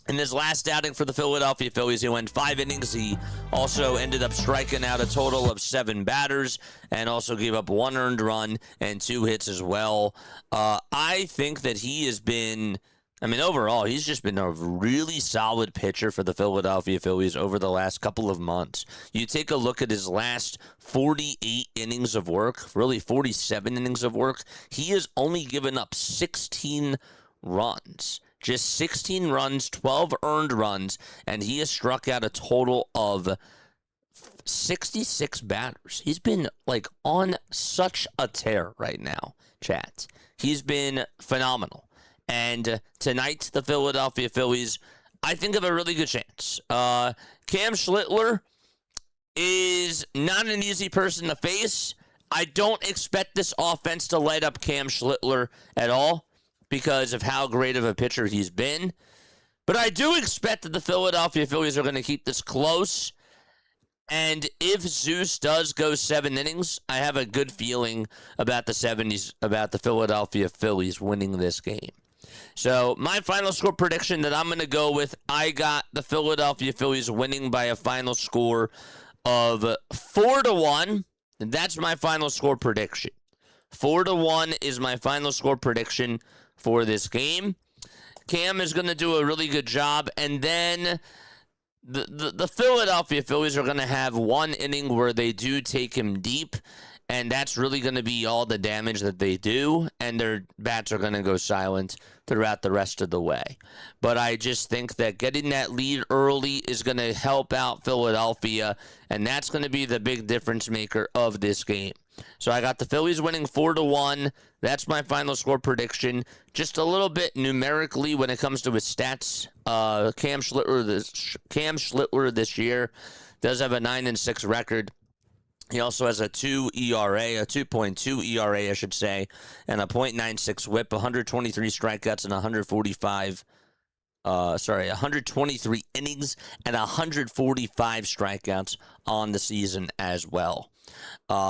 Speaker 2: in his last outing for the Philadelphia Phillies, he went 5 innings. He also ended up striking out a total of 7 batters and also gave up 1 earned run and 2 hits as well. I think that he has been... overall, he's just been a really solid pitcher for the Philadelphia Phillies over the last couple of months. You take a look at his last 48 innings of work, really 47 innings of work, he has only given up 16 runs. Just 16 runs, 12 earned runs, and he has struck out a total of 66 batters. He's been, on such a tear right now, chat. He's been phenomenal. And tonight, the Philadelphia Phillies, I think, have a really good chance. Cam Schlittler is not an easy person to face. I don't expect this offense to light up Cam Schlittler at all because of how great of a pitcher he's been. But I do expect that the Philadelphia Phillies are going to keep this close. And if Zeus does go 7 innings, I have a good feeling about the Philadelphia Phillies winning this game. So my final score prediction that I'm going to go with, I got the Philadelphia Phillies winning by a final score of 4-1. That's my final score prediction. 4-1 is my final score prediction for this game. Cam is going to do a really good job, and then the Philadelphia Phillies are going to have 1 inning where they do take him deep, and that's really going to be all the damage that they do, and their bats are going to go silent throughout the rest of the way. But I just think that getting that lead early is going to help out Philadelphia, and that's going to be the big difference maker of this game. So I got the Phillies winning 4-1. That's my final score prediction. Just a little bit numerically when it comes to his stats. Cam Schlittler this year, Does have a 9-6 record. He also has a 2.2 ERA, I should say, and a .96 WHIP, 123 strikeouts and 123 innings and 145 strikeouts on the season as well.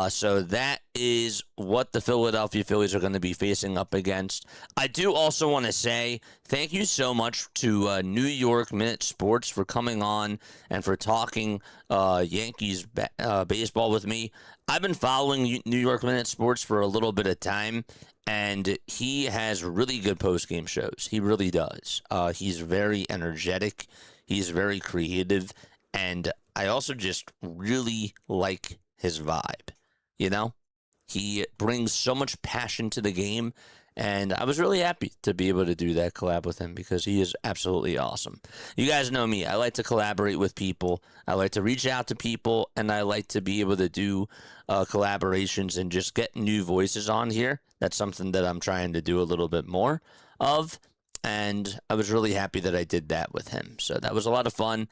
Speaker 2: So that is what the Philadelphia Phillies are going to be facing up against. I do also want to say thank you so much to New York Minute Sports for coming on and for talking Yankees baseball with me. I've been following New York Minute Sports for a little bit of time, and he has really good post-game shows. He really does. He's very energetic. He's very creative, and I also just really like his vibe. You know, he brings so much passion to the game, and I was really happy to be able to do that collab with him because he is absolutely awesome. You guys know me. I like to collaborate with people. I like to reach out to people, and I like to be able to do collaborations and just get new voices on here. That's something that I'm trying to do a little bit more of, and I was really happy that I did that with him. So that was a lot of fun.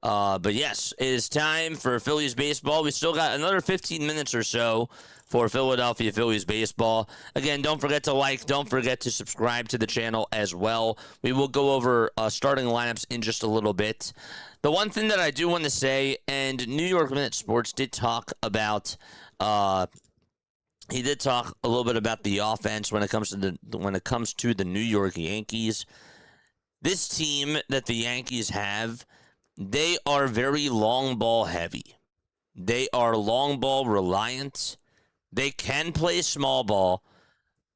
Speaker 2: But yes, it is time for Phillies baseball. We still got another 15 minutes or so for Philadelphia Phillies baseball. Again, don't forget to like, don't forget to subscribe to the channel as well. We will go over starting lineups in just a little bit. The one thing that I do want to say, and New York Minute Sports did talk about, he did talk a little bit about the offense when it comes to the New York Yankees. This team that the Yankees have, they are very long ball heavy. They are long ball reliant. They can play small ball,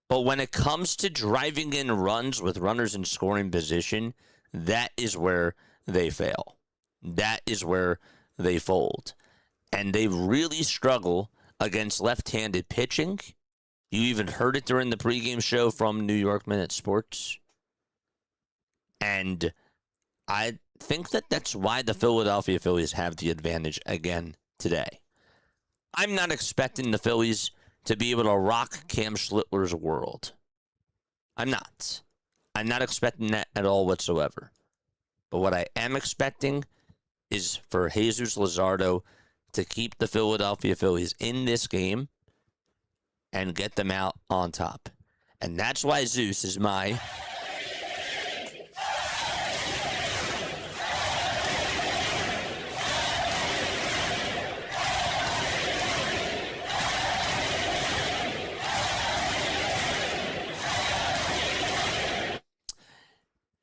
Speaker 2: but when it comes to driving in runs with runners in scoring position, that is where they fail. That is where they fold. And they really struggle against left-handed pitching. You even heard it during the pregame show from New York Minute Sports. And I think that that's why the Philadelphia Phillies have the advantage again today. I'm not expecting the Phillies to be able to rock Cam Schlittler's world. I'm not. I'm not expecting that at all whatsoever. But what I am expecting is for Jesus Luzardo to keep the Philadelphia Phillies in this game and get them out on top. And that's why Zeus is my...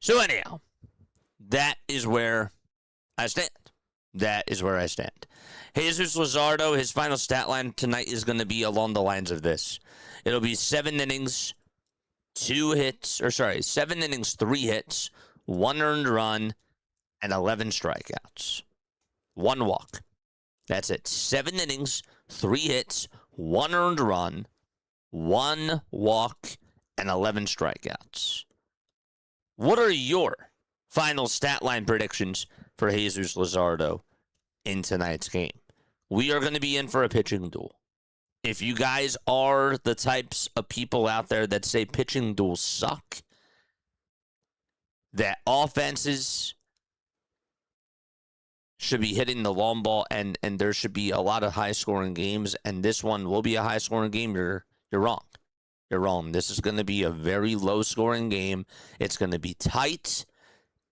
Speaker 2: So anyhow, that is where I stand. That is where I stand. Jesus Luzardo, his final stat line tonight is going to be along the lines of this. It'll be 7 innings, 3 hits, 1 earned run, and 11 strikeouts. 1 walk. That's it. 7 innings, 3 hits, 1 earned run, 1 walk, and 11 strikeouts. What are your final stat line predictions for Jesus Luzardo in tonight's game? We are going to be in for a pitching duel. If you guys are the types of people out there that say pitching duels suck, that offenses should be hitting the long ball and there should be a lot of high-scoring games, and this one will be a high-scoring game, you're wrong. You're wrong. This is going to be a very low-scoring game. It's going to be tight,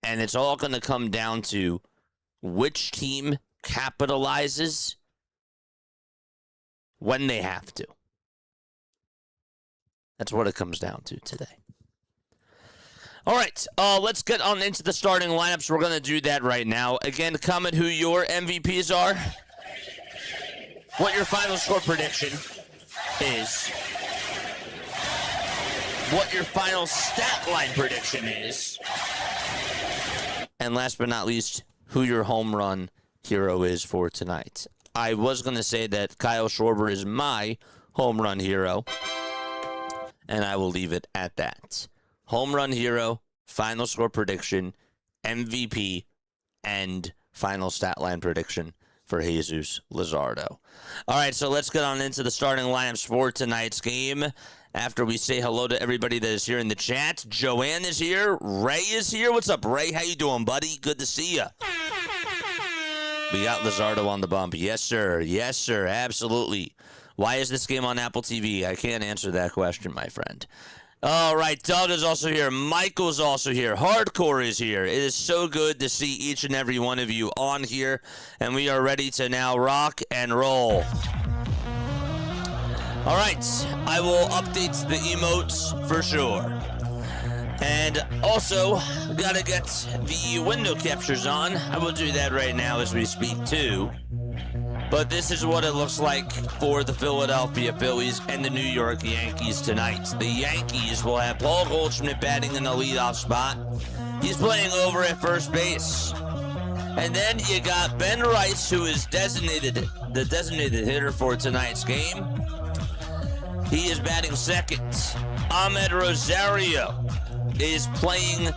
Speaker 2: and it's all going to come down to which team capitalizes when they have to. That's what it comes down to today. All right, let's get on into the starting lineups. We're going to do that right now. Again, comment who your MVPs are, what your final score prediction is, what your final stat line prediction is, and last but not least, who your home run hero is for tonight. I was going to say that Kyle Schwarber is my home run hero, and I will leave it at that. Home run hero, final score prediction, MVP, and final stat line prediction for Jesus Luzardo. All right, so let's get on into the starting lineups for tonight's game. After we say hello to everybody that is here in the chat, Joanne is here. Ray is here. What's up, Ray? How you doing, buddy? Good to see you. We got Luzardo on the bump. Yes, sir. Yes, sir. Absolutely. Why is this game on Apple TV? I can't answer that question, my friend. All right, Doug is also here. Michael's also here. Hardcore is here. It is so good to see each and every one of you on here, and we are ready to now rock and roll. All right, I will update the emotes for sure. And also, got to get the window captures on. I will do that right now as we speak, too. But this is what it looks like for the Philadelphia Phillies and the New York Yankees tonight. The Yankees will have Paul Goldschmidt batting in the leadoff spot. He's playing over at first base. And then you got Ben Rice, who is the designated hitter for tonight's game. He is batting second. Ahmed Rosario is playing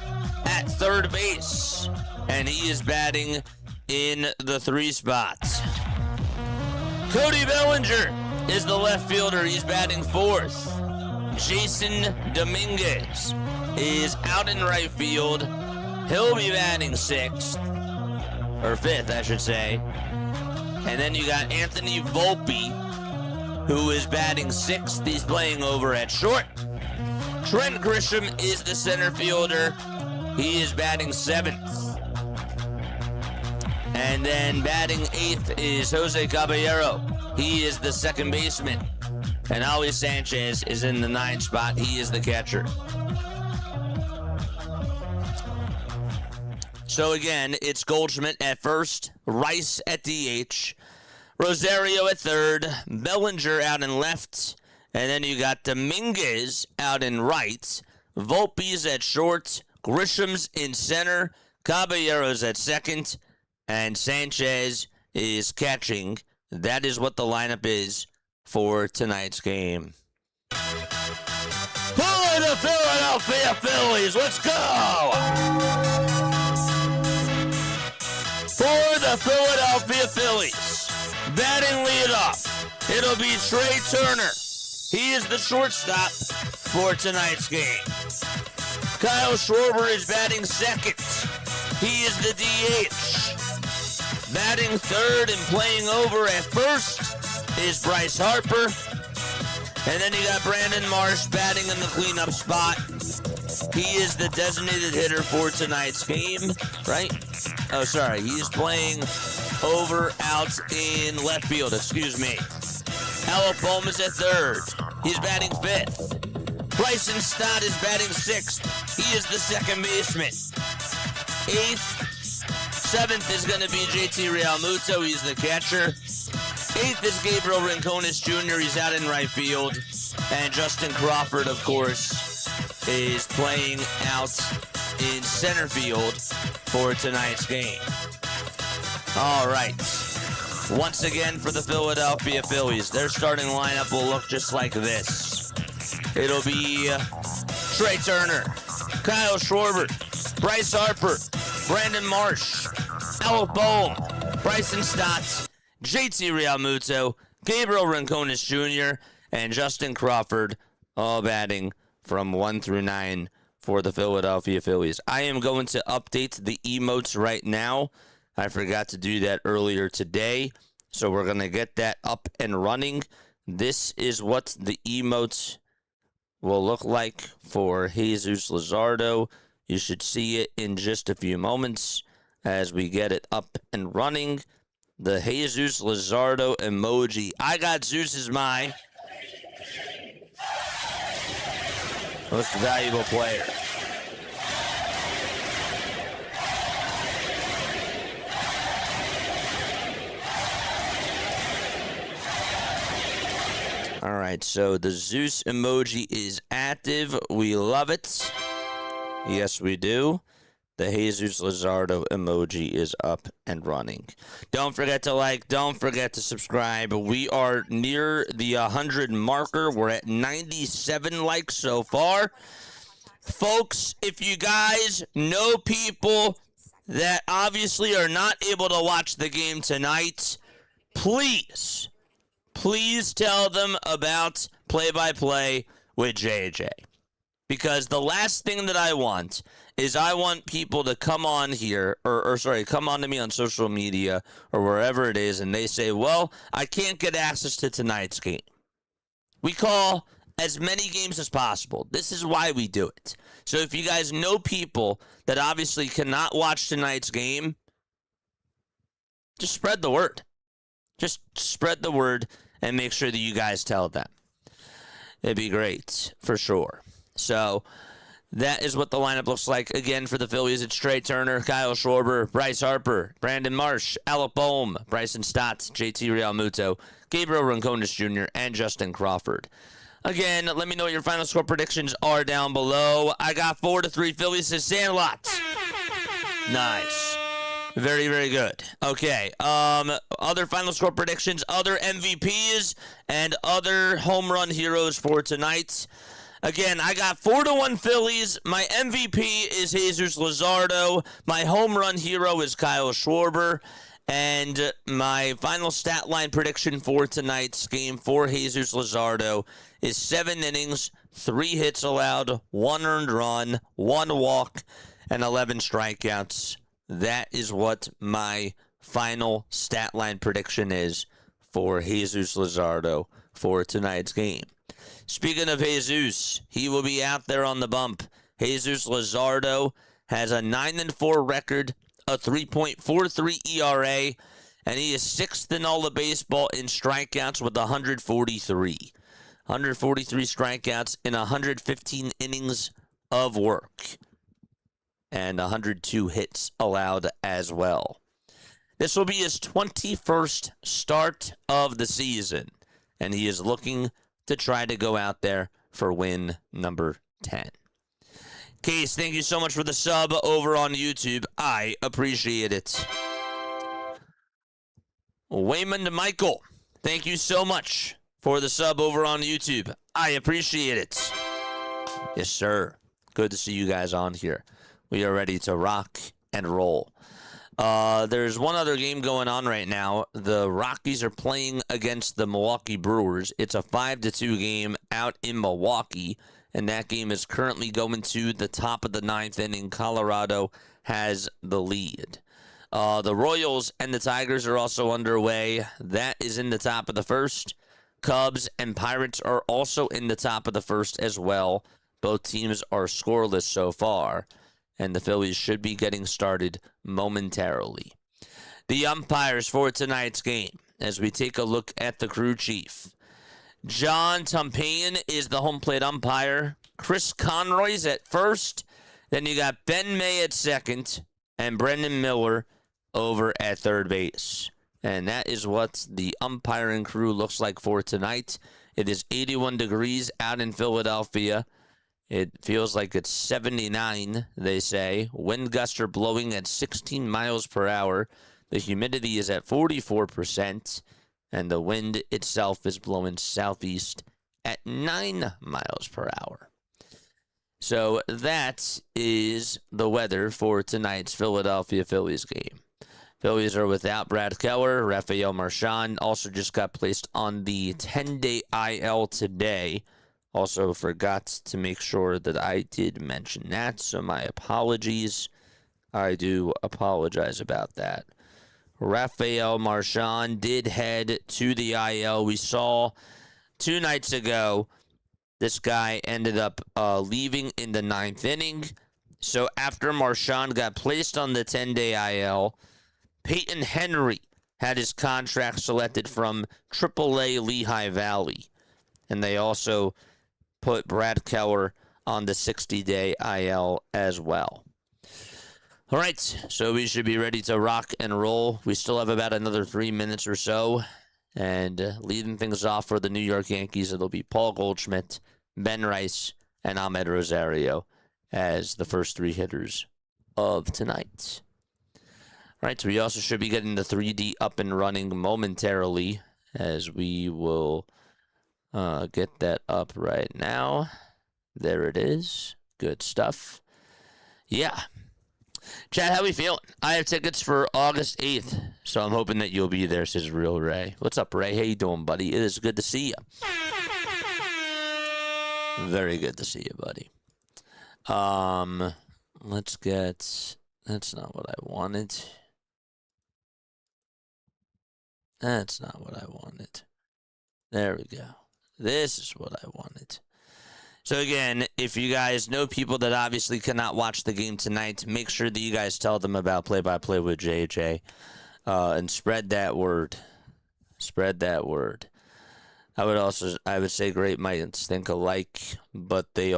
Speaker 2: at third base, and he is batting in the 3 spot. Cody Bellinger is the left fielder. He's batting fourth. Jason Dominguez is out in right field. He'll be batting sixth, or fifth, I should say. And then you got Anthony Volpe, who is batting sixth. He's playing over at short. Trent Grisham is the center fielder. He is batting seventh. And then batting eighth is Jose Caballero. He is the second baseman. And Ali Sanchez is in the 9 spot. He is the catcher. So again, it's Goldschmidt at first, Rice at DH, Rosario at third, Bellinger out in left, and then you got Dominguez out in right, Volpe's at short, Grisham's in center, Caballero's at second, and Sanchez is catching. That is what the lineup is for tonight's game. For the Philadelphia Phillies, let's go! For the Philadelphia Phillies, batting leadoff, it'll be Trey Turner. He is the shortstop for tonight's game. Kyle Schwarber is batting second. He is the DH. Batting third and playing over at first is Bryce Harper. And then you got Brandon Marsh batting in the cleanup spot. He is the designated hitter for tonight's game, right? Oh, sorry. He's playing over out in left field, excuse me. Alec Bohm is at third. He's batting fifth. Bryson Stott is batting sixth. He is the second baseman. Eighth. Seventh is going to be JT Realmuto. He's the catcher. Eighth is Gabriel Rincones Jr. He's out in right field. And Justin Crawford, of course, is playing out in center field for tonight's game. All right. Once again for the Philadelphia Phillies, their starting lineup will look just like this. It'll be Trey Turner, Kyle Schwarber, Bryce Harper, Brandon Marsh, Alec Bohm, Bryson Stott, JT Realmuto, Gabriel Rincones Jr., and Justin Crawford, all batting from 1 through 9 for the Philadelphia Phillies. I am going to update the emotes right now. I forgot to do that earlier today, so we're going to get that up and running. This is what the emotes will look like for Jesus Luzardo. You should see it in just a few moments as we get it up and running. The Jesus Luzardo emoji. I got Zeus as my most valuable player. All right, so the Zeus emoji is active. We love it. Yes, we do. The Jesus Luzardo emoji is up and running. Don't forget to like. Don't forget to subscribe. We are near the 100 marker. We're at 97 likes so far. Folks, if you guys know people that obviously are not able to watch the game tonight, please tell them about play-by-play with JJ. because the last thing that I want is I want people to come on here, come on to me on social media or wherever it is, and they say, well, I can't get access to tonight's game. We call as many games as possible. This is why we do it. So if you guys know people that obviously cannot watch tonight's game, just spread the word. Just spread the word and make sure that you guys tell them. It'd be great, for sure. So that is what the lineup looks like. Again, for the Phillies, it's Trey Turner, Kyle Schwarber, Bryce Harper, Brandon Marsh, Alec Boehm, Bryson Stott, JT Realmuto, Gabriel Ronconis Jr., and Justin Crawford. Again, let me know what your final score predictions are down below. I got 4-3 Phillies to Sandlot. Nice. Very, very good. Okay. Other final score predictions, other MVPs, and other home run heroes for tonight. Again, I got 4-1 Phillies. My MVP is Jesus Luzardo. My home run hero is Kyle Schwarber. And my final stat line prediction for tonight's game for Jesus Luzardo is 7 innings, 3 hits allowed, 1 earned run, 1 walk, and 11 strikeouts. That is what my final stat line prediction is for Jesus Luzardo for tonight's game. Speaking of Jesus, he will be out there on the bump. Jesus Luzardo has a 9-4 record, a 3.43 ERA, and he is 6th in all of baseball in strikeouts with 143. 143 strikeouts in 115 innings of work, and 102 hits allowed as well. This will be his 21st start of the season, and he is looking to try to go out there for win number 10. Case, thank you so much for the sub over on YouTube. I appreciate it. Waymond Michael, thank you so much for the sub over on YouTube. I appreciate it. Yes, sir. Good to see you guys on here. We are ready to rock and roll. There's one other game going on right now. The Rockies are playing against the Milwaukee Brewers. It's a 5-2 game out in Milwaukee, and that game is currently going to the top of the 9th inning. Colorado has the lead. The Royals and the Tigers are also underway. That is in the top of the 1st. Cubs and Pirates are also in the top of the 1st as well. Both teams are scoreless so far, and the Phillies should be getting started momentarily. The umpires for tonight's game, as we take a look at the crew chief. John Tumpane is the home plate umpire. Chris Conroy's at first. Then you got Ben May at second, and Brendan Miller over at third base. And that is what the umpiring crew looks like for tonight. It is 81 degrees out in Philadelphia. It feels like it's 79, they say. Wind gusts are blowing at 16 miles per hour. The humidity is at 44%. And the wind itself is blowing southeast at 9 miles per hour. So that is the weather for tonight's Philadelphia Phillies game. Phillies are without Brad Keller. Rafael Marchand also just got placed on the 10-day IL today. Also forgot to make sure that I did mention that, so my apologies. I do apologize about that. Rafael Marchand did head to the IL. We saw 2 nights ago, this guy ended up leaving in the 9th inning. So after Marchand got placed on the 10-day IL, Peyton Henry had his contract selected from AAA Lehigh Valley. And they also put Brad Keller on the 60-day IL as well. All right, so we should be ready to rock and roll. We still have about another 3 minutes or so. And leading things off for the New York Yankees, it'll be Paul Goldschmidt, Ben Rice, and Ahmed Rosario as the first 3 hitters of tonight. All right, so we also should be getting the 3D up and running momentarily, as we will get that up right now. There it is. Good stuff. Yeah. Chad, how we feeling? I have tickets for August 8th, so I'm hoping that you'll be there, says Real Ray. What's up, Ray? How you doing, buddy? It is good to see you. Very good to see you, buddy. Let's get. That's not what I wanted. That's not what I wanted. There we go. This is what I wanted. So again, if you guys know people that obviously cannot watch the game tonight, make sure that you guys tell them about Play-by-Play with JJ, and spread that word. Spread that word. I would say great minds think alike, but the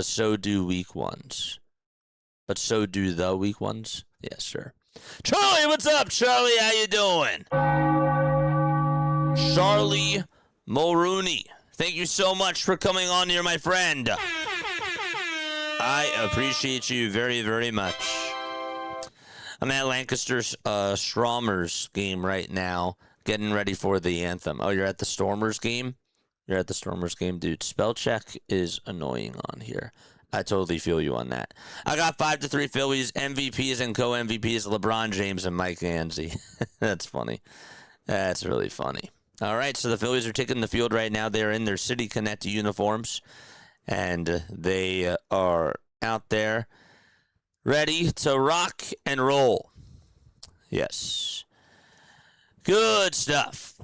Speaker 2: so do weak ones. But so do the weak ones. Yes, sir. Charlie, what's up, Charlie? How you doing? Charlie Mulrooney. Thank you so much for coming on here, my friend. I appreciate you very, very much. I'm at Lancaster's Stormers game right now, getting ready for the anthem. Oh, you're at the Stormers game? You're at the Stormers game, dude. Spell check is annoying on here. I totally feel you on that. I got 5-3 Phillies, MVPs and co-MVPs, LeBron James and Mike Anzi. That's funny. That's really funny. All right, so the Phillies are taking the field right now. They're in their City Connect uniforms, and they are out there ready to rock and roll. Yes. Good stuff.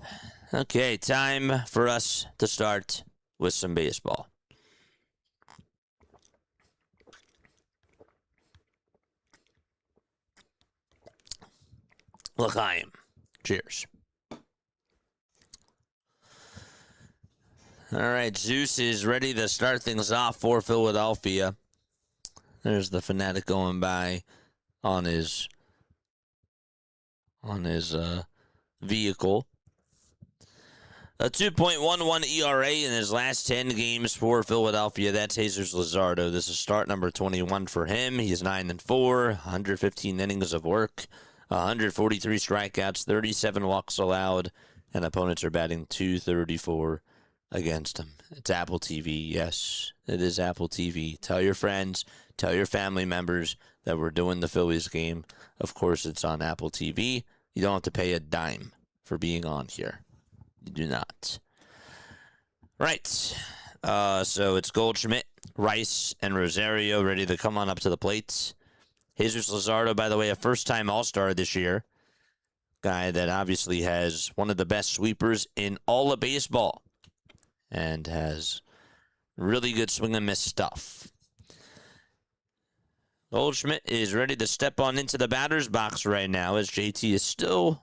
Speaker 2: Okay, time for us to start with some baseball. L'chaim. Cheers. All right, Zeus is ready to start things off for Philadelphia. There's the Fanatic going by on his vehicle. A 2.11 ERA in his last 10 games for Philadelphia. That's Jesus Luzardo. This is start number 21 for him. He's 9-4, 115 innings of work, 143 strikeouts, 37 walks allowed, and opponents are batting .234 against him. It's Apple TV. Yes, it is Apple TV. Tell your friends, tell your family members that we're doing the Phillies game. Of course, it's on Apple TV. You don't have to pay a dime for being on here. You do not. Right. So it's Goldschmidt, Rice, and Rosario ready to come on up to the plates. Jesus Luzardo, by the way, a first-time All-Star this year. Guy that obviously has one of the best sweepers in all of baseball and has really good swing and miss stuff. Goldschmidt is ready to step on into the batter's box right now as JT is still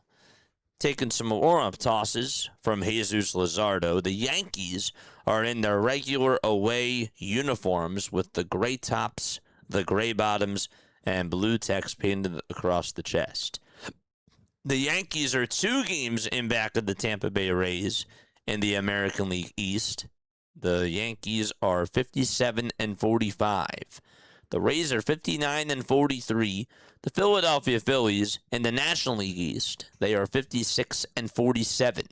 Speaker 2: taking some warm-up tosses from Jesus Luzardo. The Yankees are in their regular away uniforms with the gray tops, the gray bottoms, and blue text painted across the chest. The Yankees are 2 games in back of the Tampa Bay Rays in the American League East. The Yankees are 57-45. The Rays are 59-43. The Philadelphia Phillies in the National League East, they are 56-47.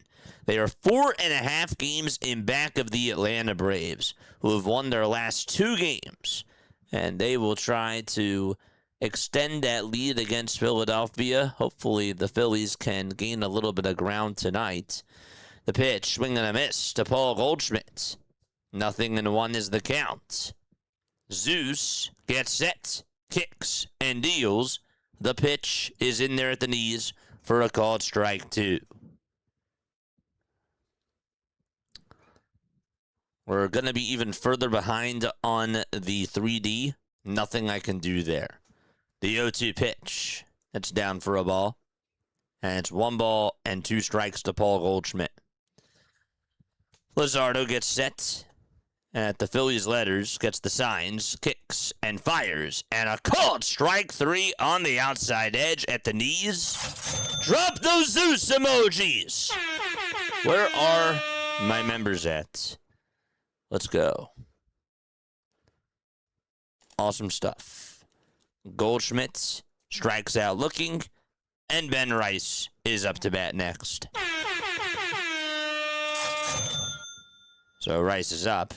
Speaker 2: They are 4.5 games in back of the Atlanta Braves, who have won their last 2 games. And they will try to extend that lead against Philadelphia. Hopefully the Phillies can gain a little bit of ground tonight. The pitch, swing and a miss to Paul Goldschmidt. 0-1 is the count. Zeus gets set, kicks, and deals. The pitch is in there at the knees for a called strike 2. We're going to be even further behind on the 3D. Nothing I can do there. The 0-2 pitch. It's down for a ball. And it's 1 ball and 2 strikes to Paul Goldschmidt. Luzardo gets set at the Phillies letters, gets the signs, kicks, and fires. And a called strike 3 on the outside edge at the knees. Drop those Zeus emojis! Where are my members at? Let's go. Awesome stuff. Goldschmidt strikes out looking, and Ben Rice is up to bat next. So Rice is up,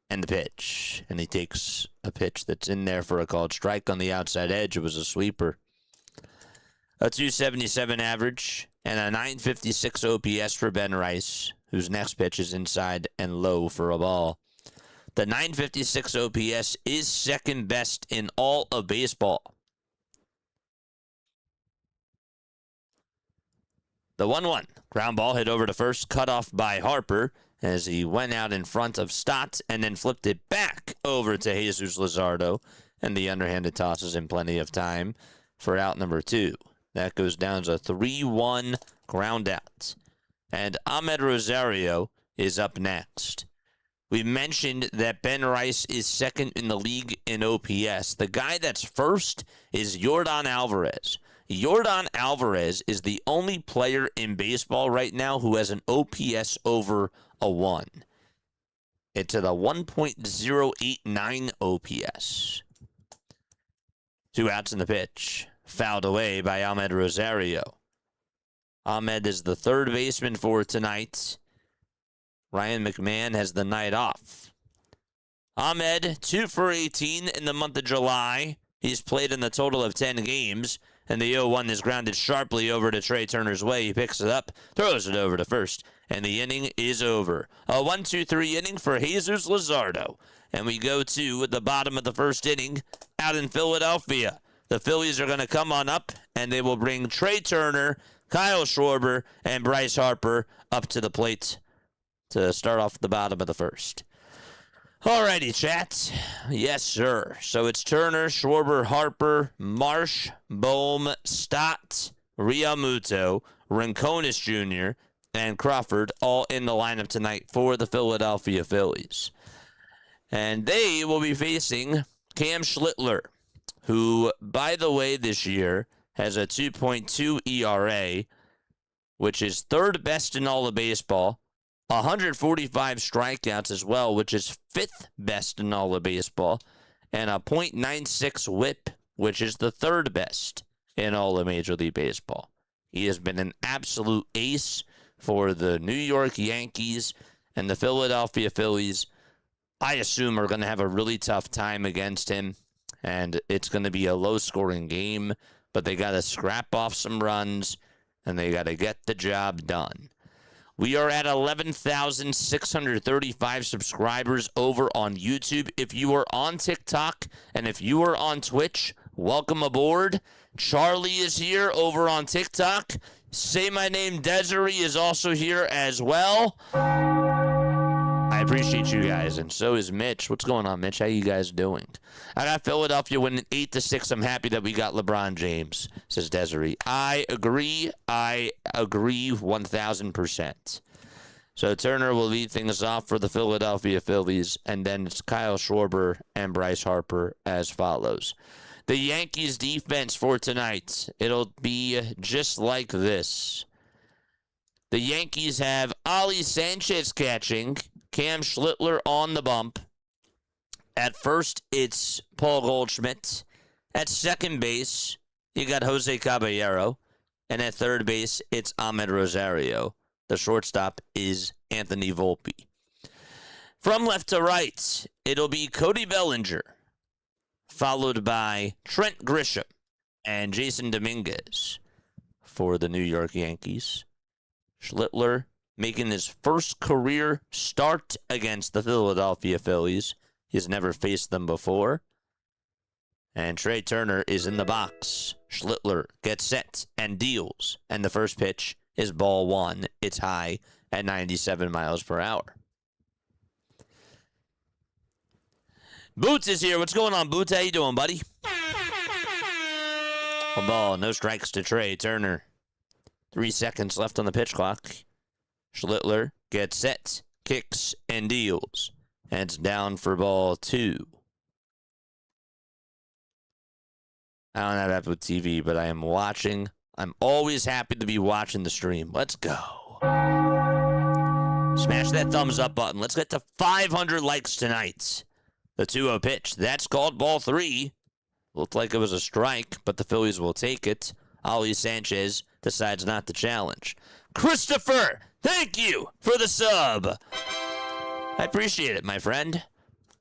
Speaker 2: and the pitch. And he takes a pitch that's in there for a called strike on the outside edge. It was a sweeper. A 277 average and a 956 OPS for Ben Rice, whose next pitch is inside and low for a ball. The 956 OPS is second best in all of baseball. The 1-1 ground ball hit over to first, cut off by Harper as he went out in front of Stott and then flipped it back over to Jesus Luzardo, and the underhanded tosses in plenty of time for out number 2. That goes down as a 3-1 ground out. And Ahmed Rosario is up next. We mentioned that Ben Rice is second in the league in OPS. The guy that's first is Yordan Alvarez. Yordan Alvarez is the only player in baseball right now who has an OPS over a 1. It's at a 1.089 OPS. 2 outs in the pitch. Fouled away by Ahmed Rosario. Ahmed is the third baseman for tonight. Ryan McMahon has the night off. Ahmed, 2 for 18 in the month of July. He's played in the total of 10 games. And the 0-1 is grounded sharply over to Trey Turner's way. He picks it up, throws it over to first, and the inning is over. A 1-2-3 inning for Jesus Luzardo. And we go to the bottom of the first inning out in Philadelphia. The Phillies are going to come on up, and they will bring Trey Turner, Kyle Schwarber, and Bryce Harper up to the plate to start off the bottom of the first. Alrighty, chat. Yes, sir. So it's Turner, Schwarber, Harper, Marsh, Bohm, Stott, Realmuto, Rincones Jr., and Crawford all in the lineup tonight for the Philadelphia Phillies. And they will be facing Cam Schlittler, who, by the way, this year has a 2.2 ERA, which is third best in all of baseball. 145 strikeouts as well, which is fifth best in all of baseball, and a .96 whip, which is the third best in all of Major League Baseball. He has been an absolute ace for the New York Yankees, and the Philadelphia Phillies, I assume, are going to have a really tough time against him, and it's going to be a low-scoring game, but they got to scrap off some runs, and they got to get the job done. We are at 11,635 subscribers over on YouTube. If you are on TikTok and if you are on Twitch, welcome aboard. Charlie is here over on TikTok. Say My Name Desiree is also here as well. I appreciate you guys, and so is Mitch. What's going on, Mitch? How you guys doing? I got Philadelphia winning 8-6. I'm happy that we got LeBron James, says Desiree. I agree 1,000%. So Turner will lead things off for the Philadelphia Phillies, and then it's Kyle Schwarber and Bryce Harper as follows. The Yankees defense for tonight, it'll be just like this. The Yankees have Ali Sanchez catching, Cam Schlittler on the bump. At first, it's Paul Goldschmidt. At second base, you got Jose Caballero. And at third base, it's Ahmed Rosario. The shortstop is Anthony Volpe. From left to right, it'll be Cody Bellinger, followed by Trent Grisham and Jason Dominguez for the New York Yankees. Schlittler making his first career start against the Philadelphia Phillies. He's never faced them before. And Trey Turner is in the box. Schlittler gets set and deals. And the first pitch is ball 1. It's high at 97 miles per hour. Boots is here. What's going on, Boots? How you doing, buddy? A ball. No strikes to Trey Turner. 3 seconds left on the pitch clock. Schlittler gets set, kicks, and deals. And it's down for ball 2. I don't have Apple TV, but I am watching. I'm always happy to be watching the stream. Let's go. Smash that thumbs up button. Let's get to 500 likes tonight. The 2-0 pitch. That's called ball 3. Looked like it was a strike, but the Phillies will take it. Ali Sanchez decides not to challenge. Christopher, thank you for the sub. I appreciate it, my friend.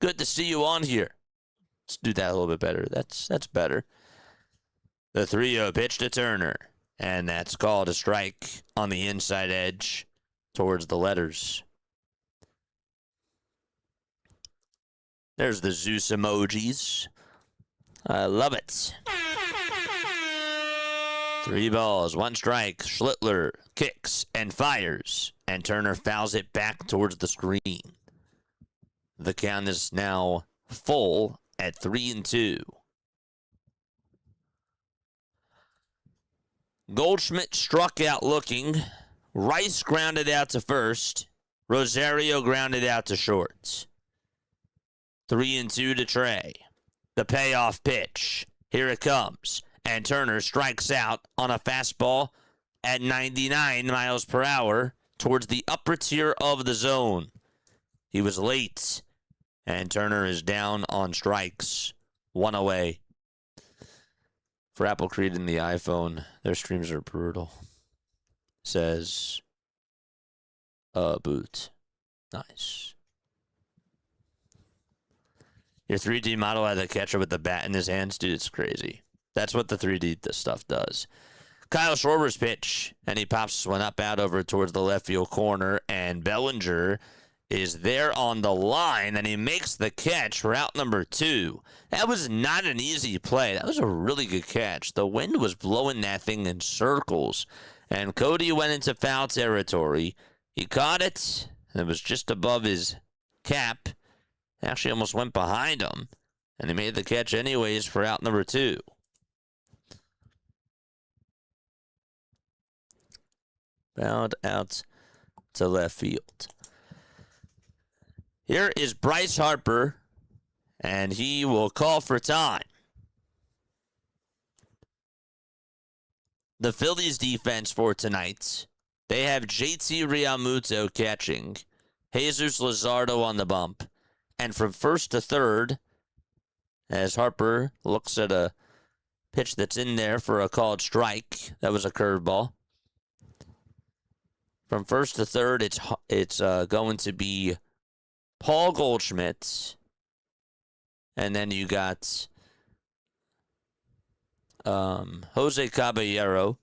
Speaker 2: Good to see you on here. Let's do that a little bit better. That's better. The 3-0 pitch to Turner. And that's called a strike on the inside edge towards the letters. There's the Zeus emojis. I love it. 3 balls, 1 strike. Schlittler kicks and fires, and Turner fouls it back towards the screen. The count is now full at 3-2. Goldschmidt struck out looking. Rice grounded out to first. Rosario grounded out to short. 3-2 to Trey. The payoff pitch. Here it comes. And Turner strikes out on a fastball at 99 miles per hour towards the upper tier of the zone. He was late, and Turner is down on strikes. 1 away. For Apple Creed and the iPhone, their streams are brutal. Says, boot. Nice. Your 3D model had the catcher with the bat in his hands. Dude, it's crazy. That's what the 3D stuff does. Kyle Schwarber's pitch, and he pops one up out over towards the left field corner, and Bellinger is there on the line, and he makes the catch for out number 2. That was not an easy play. That was a really good catch. The wind was blowing that thing in circles, and Cody went into foul territory. He caught it, and it was just above his cap. Actually almost went behind him, and he made the catch anyways for out number 2. Fouled out to left field. Here is Bryce Harper, and he will call for time. The Phillies defense for tonight, they have JT Realmuto catching, Jesus Luzardo on the bump, and from first to third, as Harper looks at a pitch that's in there for a called strike, that was a curveball. From first to third, it's going to be Paul Goldschmidt, and then you got Jose Caballero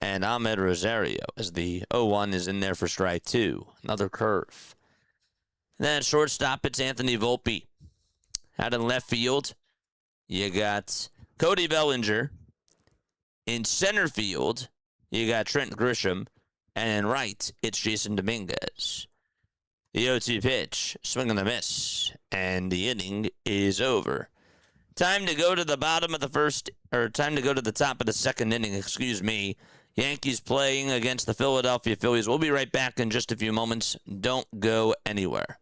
Speaker 2: and Ahmed Rosario as the 0-1 is in there for strike 2. Another curve. And then at shortstop, it's Anthony Volpe. Out in left field, you got Cody Bellinger. In center field, you got Trent Grisham. And in right, it's Jason Dominguez. The 0-2 pitch, swing and a miss, and the inning is over. Time to go to the bottom of the first, or time to go to the top of the second inning, excuse me. Yankees playing against the Philadelphia Phillies. We'll be right back in just a few moments. Don't go anywhere.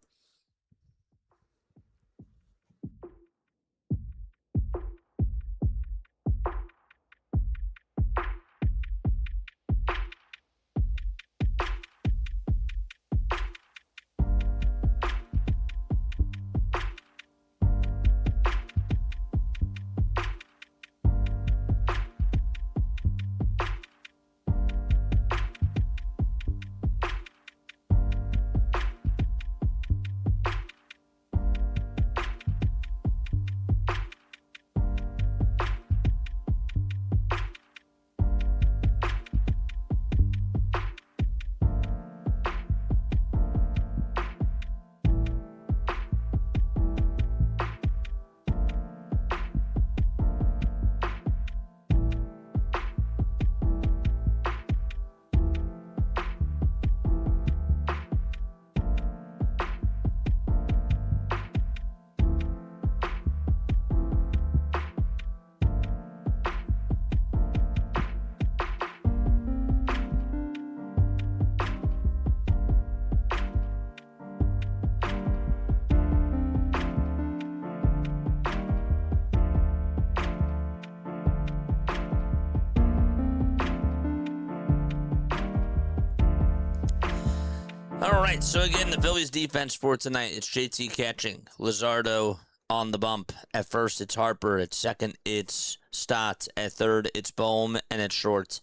Speaker 2: All right, so again, the Phillies defense for tonight, it's JT catching, Luzardo on the bump. At first, it's Harper. At second, it's Stott. At third, it's Bohm. And at short,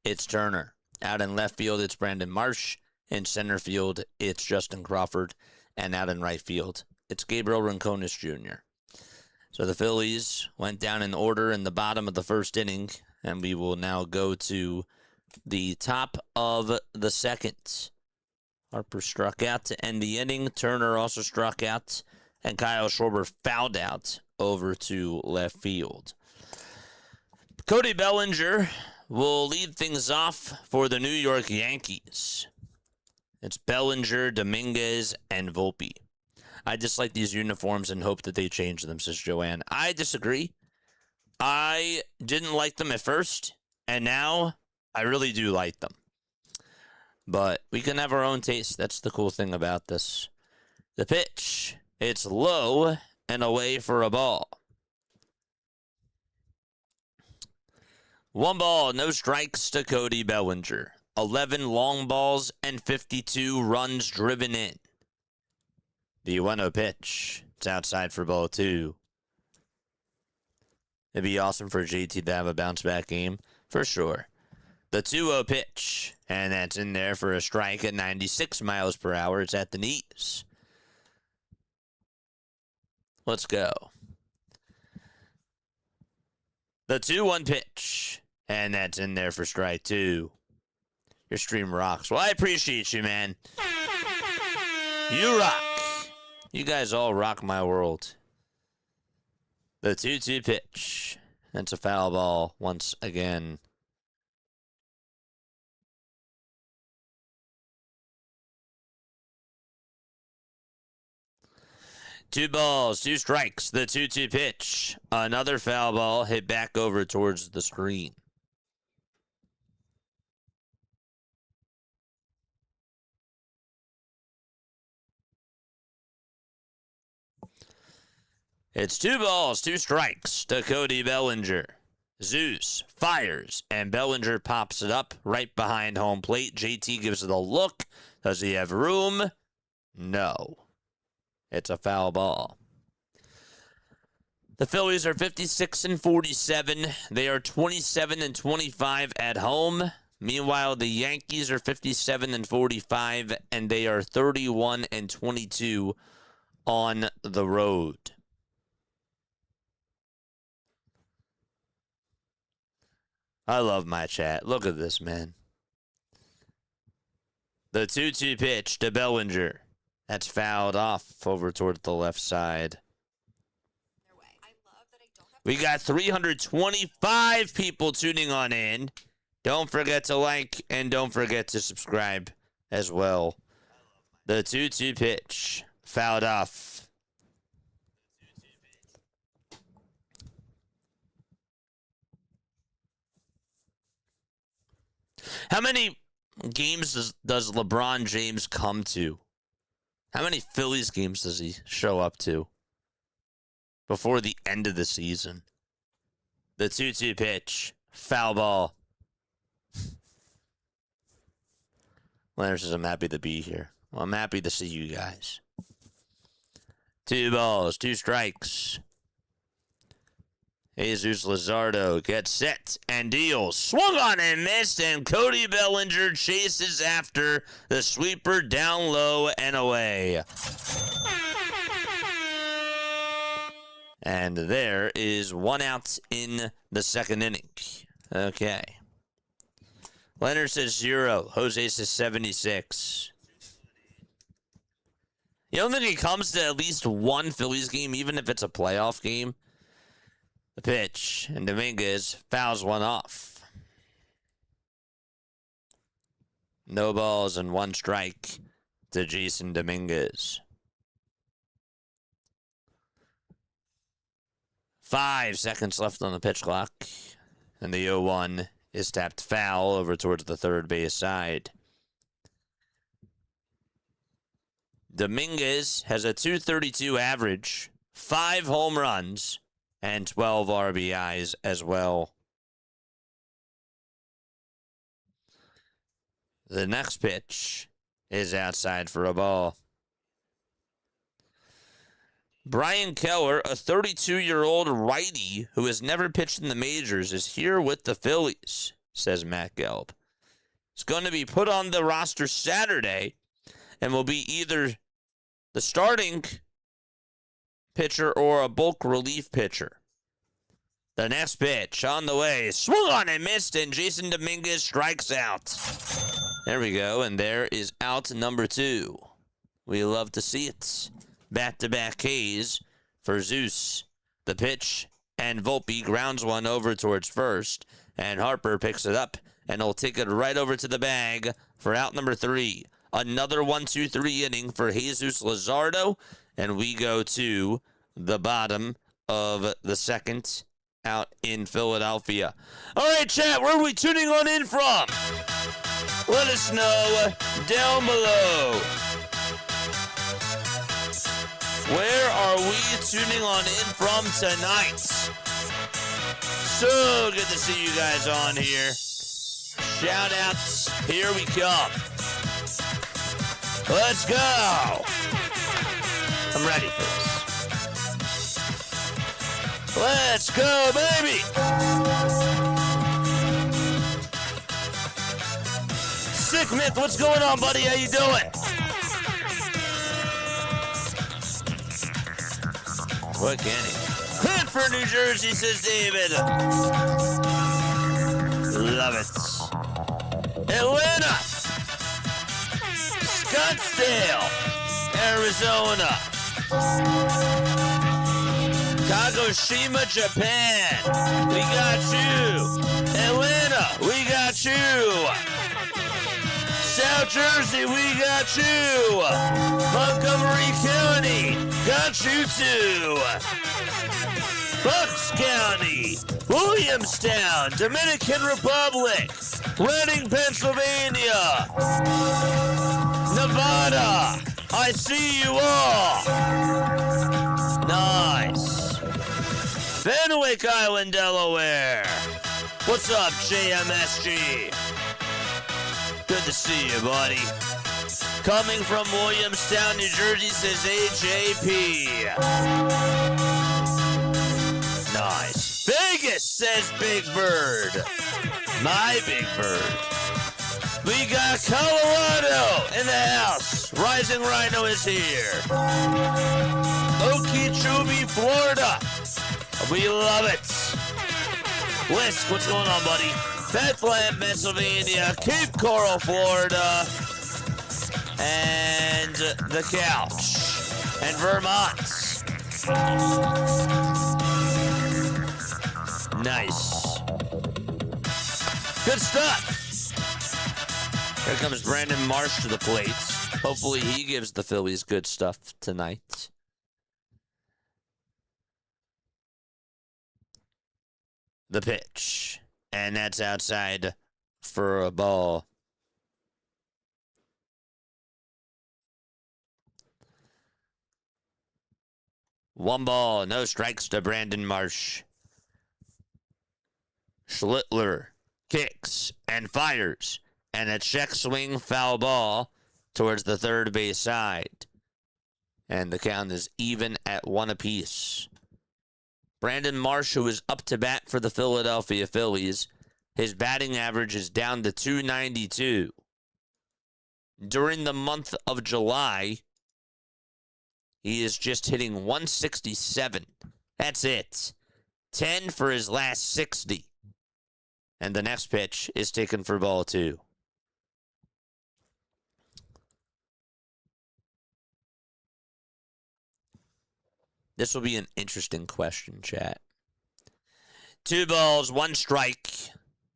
Speaker 2: it's Turner. Out in left field, it's Brandon Marsh. In center field, it's Justin Crawford. And out in right field, it's Gabriel Rincones Jr. So the Phillies went down in order in the bottom of the first inning, and we will now go to the top of the second. Harper struck out to end the inning. Turner also struck out and Kyle Schwarber fouled out over to left field. Cody Bellinger will lead things off for the New York Yankees. It's Bellinger, Dominguez, and Volpe. I dislike these uniforms and hope that they change them, says Joanne. I disagree. I didn't like them at first, and now I really do like them. But we can have our own taste. That's the cool thing about this. The pitch. It's low and away for a ball. 1 ball, no strikes to Cody Bellinger. 11 long balls and 52 runs driven in. The 1-0 pitch. It's outside for ball 2. It'd be awesome for JT to have a bounce-back game, for sure. The 2-0 pitch, and that's in there for a strike at 96 miles per hour. It's at the knees. Let's go. The 2-1 pitch, and that's in there for strike 2. Your stream rocks. Well, I appreciate you, man. You rock. You guys all rock my world. The 2-2 pitch. That's a foul ball once again. Two balls, 2 strikes. The 2-2 pitch. Another foul ball hit back over towards the screen. It's 2 balls, 2 strikes to Cody Bellinger. Zeus fires, and Bellinger pops it up right behind home plate. JT gives it a look. Does he have room? No. It's a foul ball. The Phillies are 56-47. They are 27-25 at home. Meanwhile, the Yankees are 57-45, and they are 31-22 on the road. I love my chat. Look at this, man. The 2-2 pitch to Bellinger. That's fouled off over toward the left side. We got 325 people tuning on in. Don't forget to like and don't forget to subscribe as well. The 2-2 pitch. Fouled off. How many games does LeBron James come to? How many Phillies games does he show up to before the end of the season? The 2-2 pitch. Foul ball. Leonard says, I'm happy to be here. Well, I'm happy to see you guys. 2 balls, 2 strikes. Jesus Luzardo gets set and deals. Swung on and missed, and Cody Bellinger chases after the sweeper down low and away. And there is 1 out in the 2nd inning. Okay. Leonard says 0. Jose says 76. You don't think he comes to at least one Phillies game, even if it's a playoff game? The pitch, and Dominguez fouls one off. No balls and 1 strike to Jason Dominguez. 5 seconds left on the pitch clock, and the 0-1 is tapped foul over towards the third base side. Dominguez has a .232 average, 5 home runs, and 12 RBIs as well. The next pitch is outside for a ball. Brian Keller, a 32-year-old righty who has never pitched in the majors, is here with the Phillies, says Matt Gelb. He's going to be put on the roster Saturday and will be either the starting pitcher or a bulk relief pitcher. The next pitch on the way. Swung on and missed, and Jason Dominguez strikes out. There we go, and there is out number 2. We love to see it. back-to-back Ks for Zeus. The pitch, and Volpe grounds one over towards first, and Harper picks it up, and he'll take it right over to the bag for out number 3. Another 1-2-3 inning for Jesus Luzardo, and we go to the bottom of the second out in Philadelphia. All right, chat, where are we tuning on in from? Let us know down below. Where are we tuning on in from tonight? So good to see you guys on here. Shout outs, here we come. Let's go. I'm ready for this. Let's go, baby. Sick Myth, what's going on, buddy? How you doing? What can he? Hanford, New Jersey, says David. Love it. Atlanta. Scottsdale, Arizona. Kagoshima, Japan. We got you. Atlanta, we got you. South Jersey, we got you. Montgomery County, got you too. Bucks County, Williamstown, Dominican Republic, Reading, Pennsylvania, Nevada, I see you all. Nice. Fenwick Island, Delaware. What's up, JMSG? Good to see you, buddy. Coming from Williamstown, New Jersey, says AJP. Nice. Vegas, says Big Bird. My Big Bird. We got Colorado in the house. Rising Rhino is here. Okeechobee, Florida. We love it. Whisk, what's going on, buddy? Bethlehem, Pennsylvania, Cape Coral, Florida, and the Couch, and Vermont. Nice. Good stuff. Here comes Brandon Marsh to the plate. Hopefully he gives the Phillies good stuff tonight. The pitch. And that's outside for a ball. One ball, no strikes to Brandon Marsh. Schlittler kicks and fires. And a check swing foul ball towards the third base side. And the count is even at 1 apiece. Brandon Marsh, who is up to bat for the Philadelphia Phillies, his batting average is down to .292. During the month of July, he is just hitting .167. That's it. 10 for his last 60. And the next pitch is taken for ball 2. This will be an interesting question, chat. 2 balls, 1 strike.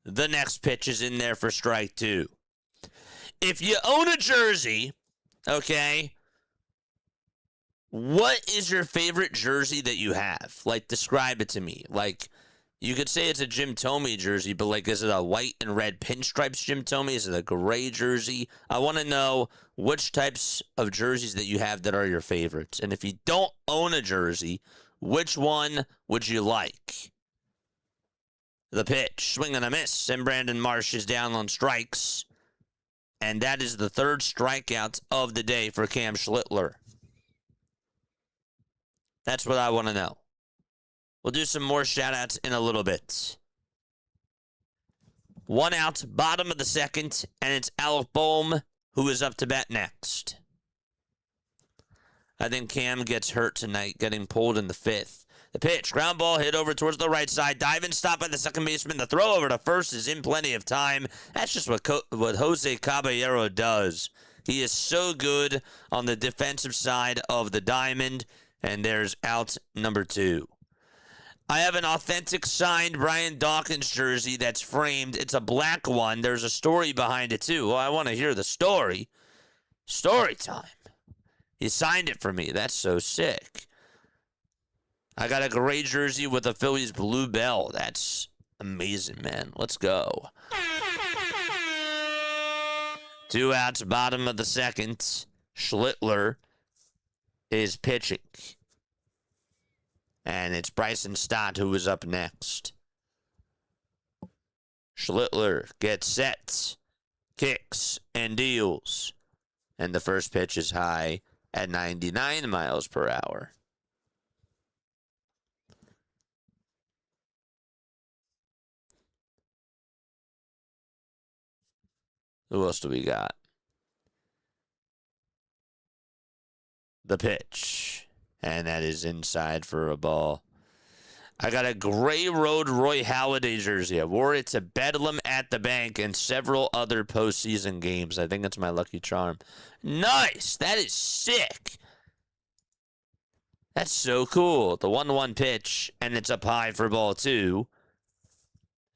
Speaker 2: The next pitch is in there for strike 2. If you own a jersey, okay, what is your favorite jersey that you have? Like, describe it to me. Like, you could say it's a Jim Thome jersey, but, like, is it a white and red pinstripes Jim Thome? Is it a gray jersey? I want to know which types of jerseys that you have that are your favorites. And if you don't own a jersey, which one would you like? The pitch, swing and a miss, and Brandon Marsh is down on strikes. And that is the 3rd strikeout of the day for Cam Schlittler. That's what I want to know. We'll do some more shout-outs in a little bit. 1 out, bottom of the second, and it's Alec Boehm who is up to bat next. I think Cam gets hurt tonight, getting pulled in the 5th. The pitch, ground ball hit over towards the right side. Dive and stop by the second baseman. The throw over to first is in plenty of time. That's just what Jose Caballero does. He is so good on the defensive side of the diamond. And there's out number 2. I have an authentic signed Brian Dawkins jersey that's framed. It's a black one. There's a story behind it, too. Well, I want to hear the story. Story time. He signed it for me. That's so sick. I got a gray jersey with a Phillies blue bell. That's amazing, man. Let's go. 2 outs, bottom of the second. Schlittler is pitching. And it's Bryson Stott who is up next. Schlittler gets set, kicks, and deals. And the first pitch is high at 99 miles per hour. Who else do we got? The pitch. And that is inside for a ball. I got a Gray Road Roy Halladay jersey. I wore it to Bedlam at the Bank and several other postseason games. I think that's my lucky charm. Nice. That is sick. That's so cool. The 1-1 pitch, and it's up high for ball 2.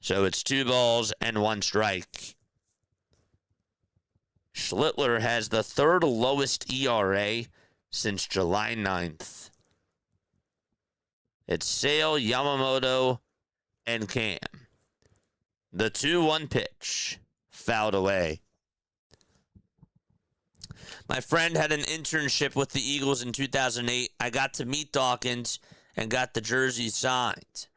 Speaker 2: So it's 2 balls and 1 strike. Schlittler has the 3rd lowest ERA since July 9th. It's Sale, Yamamoto, and Cam. The 2-1 pitch, fouled away. My friend had an internship with the Eagles in 2008. I got to meet Dawkins and got the jersey signed.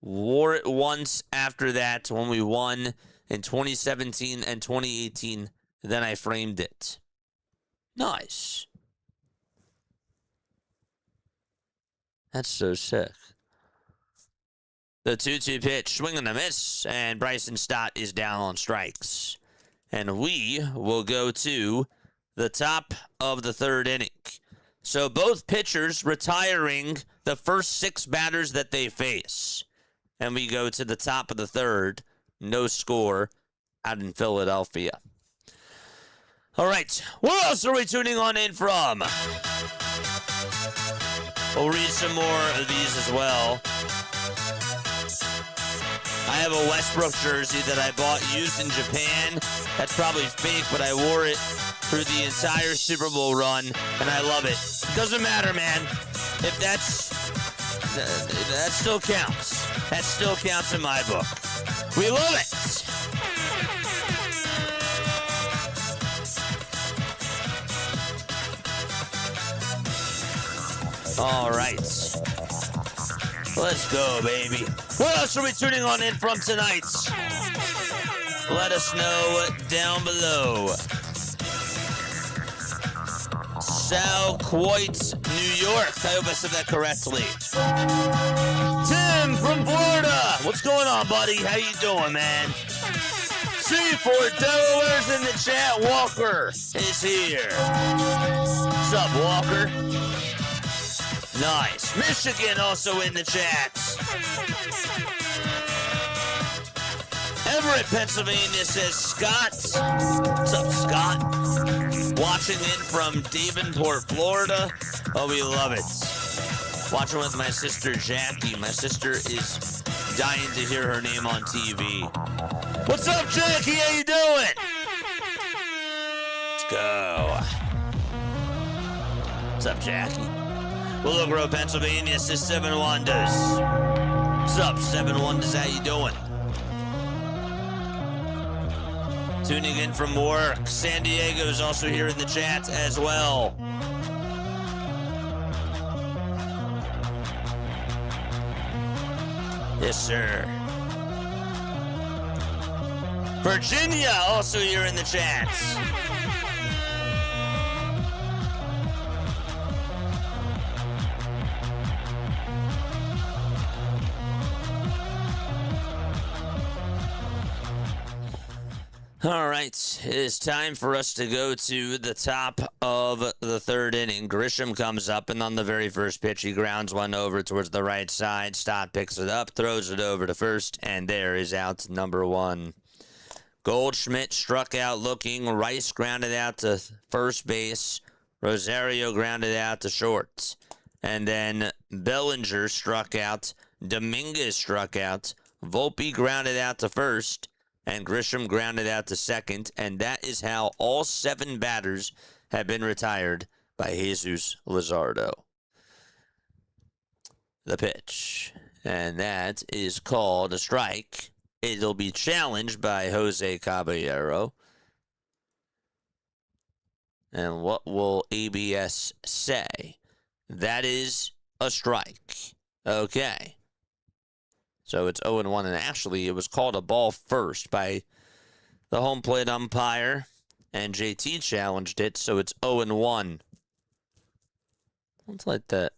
Speaker 2: Wore it once after that when we won in 2017 and 2018. Then I framed it. Nice. That's so sick. The 2-2 pitch, swing and a miss, and Bryson Stott is down on strikes. And we will go to the top of the 3rd inning. So both pitchers retiring the first 6 batters that they face. And we go to the top of the 3rd. No score out in Philadelphia. All right, where else are we tuning on in from? We'll read some more of these as well. I have a Westbrook jersey that I bought used in Japan. That's probably fake, but I wore it through the entire Super Bowl run, and I love it. Doesn't matter, man. If that still counts. That still counts in my book. We love it. All right. Let's go, baby. Where else are we tuning on in from tonight? Let us know down below. Sal Coit, New York. I hope I said that correctly. Tim from Florida. What's going on, buddy? How you doing, man? Seaford, Delaware's in the chat. Walker is here. What's up, Walker? Nice. Michigan also in the chat. Everett, Pennsylvania says Scott. What's up, Scott? Watching in from Davenport, Florida. Oh, we love it. Watching with my sister, Jackie. My sister is dying to hear her name on TV. What's up, Jackie? How you doing? Let's go. What's up, Jackie? Willow Grove, Pennsylvania says 7 Wonders. What's up, 7 Wonders? How you doing? Tuning in from work. San Diego is also here in the chat as well. Yes, sir. Virginia also here in the chat. All right, it is time for us to go to the top of the 3rd inning. Grisham comes up, and on the very first pitch, he grounds one over towards the right side. Stott picks it up, throws it over to first, and there is out number 1. Goldschmidt struck out looking. Rice grounded out to first base. Rosario grounded out to short. And then Bellinger struck out. Dominguez struck out. Volpe grounded out to first. And Grisham grounded out to second. And that is how all 7 batters have been retired by Jesus Luzardo. The pitch. And that is called a strike. It'll be challenged by Jose Caballero. And what will ABS say? That is a strike. Okay. So it's 0-1, and actually it was called a ball first by the home plate umpire, and JT challenged it, so it's 0-1. It's like that.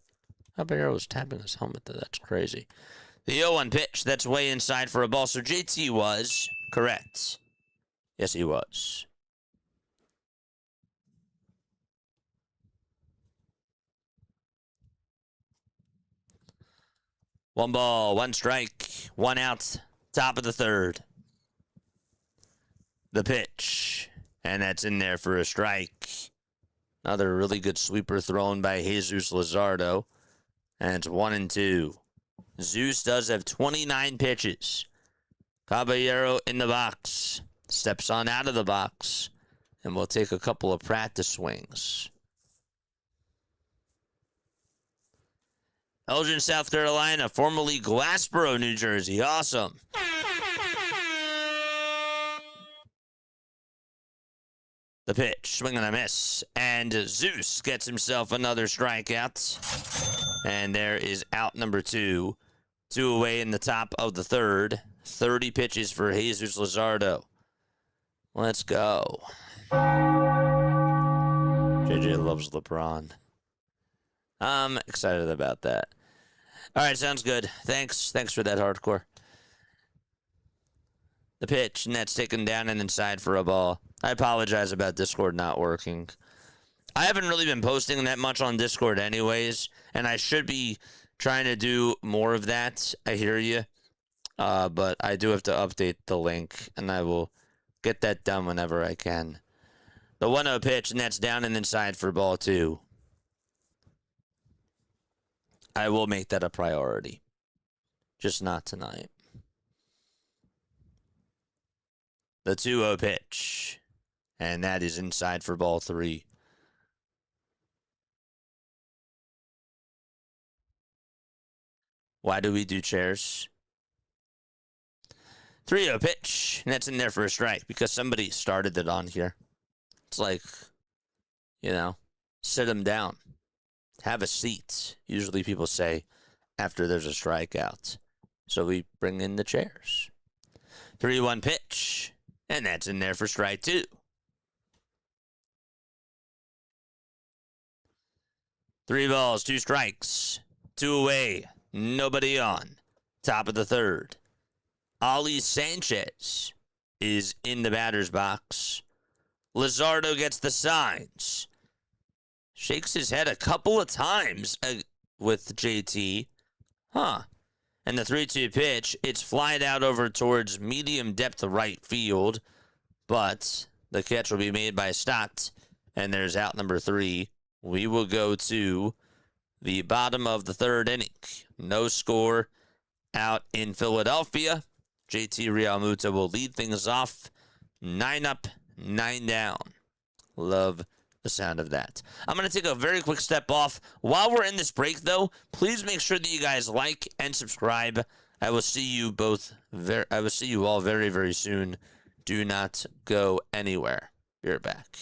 Speaker 2: Caballero was tapping his helmet, though. That's crazy. The 0-1 pitch, that's way inside for a ball. So JT was correct. Yes, he was. One ball, one strike, one out, top of the third. The pitch, and that's in there for a strike. Another really good sweeper thrown by Jesus Luzardo, and it's 1-2. Zeus does have 29 pitches. Caballero in the box. Steps on out of the box. And we'll take a couple of practice swings. Elgin, South Carolina, formerly Glassboro, New Jersey. Awesome. The pitch, swing and a miss. And Zeus gets himself another strikeout. And there is out number 2. 2 away in the top of the third. 30 pitches for Jesus Luzardo. Let's go. JJ loves LeBron. I'm excited about that. All right, sounds good. Thanks for that hardcore. The pitch, and that's taken down and inside for a ball. I apologize about Discord not working. I haven't really been posting that much on Discord anyways, and I should be trying to do more of that. I hear you. But I do have to update the link, and I will get that done whenever I can. The 1-0 pitch, and that's down and inside for ball 2. I will make that a priority. Just not tonight. The 2-0 pitch, and that is inside for ball 3. Why do we do chairs? 3-0 pitch, and that's in there for a strike because somebody started it on here. It's like, sit them down. Have a seat. Usually people say after there's a strikeout. So we bring in the chairs. 3-1 pitch, and that's in there for strike 2. Three balls, 2 strikes, 2 away, nobody on. Top of the third. Ali Sanchez is in the batter's box. Luzardo gets the signs. Shakes his head a couple of times with JT. And the 3-2 pitch, it's flied out over towards medium depth right field. But the catch will be made by Stott. And there's out number 3. We will go to the bottom of the third inning. No score out in Philadelphia. JT Realmuto will lead things off. 9 up, 9 down. Love the sound of that. I'm going to take a very quick step off. While we're in this break, though, please make sure that you guys like and subscribe. I will see you all very, very soon. Do not go anywhere. Be right back.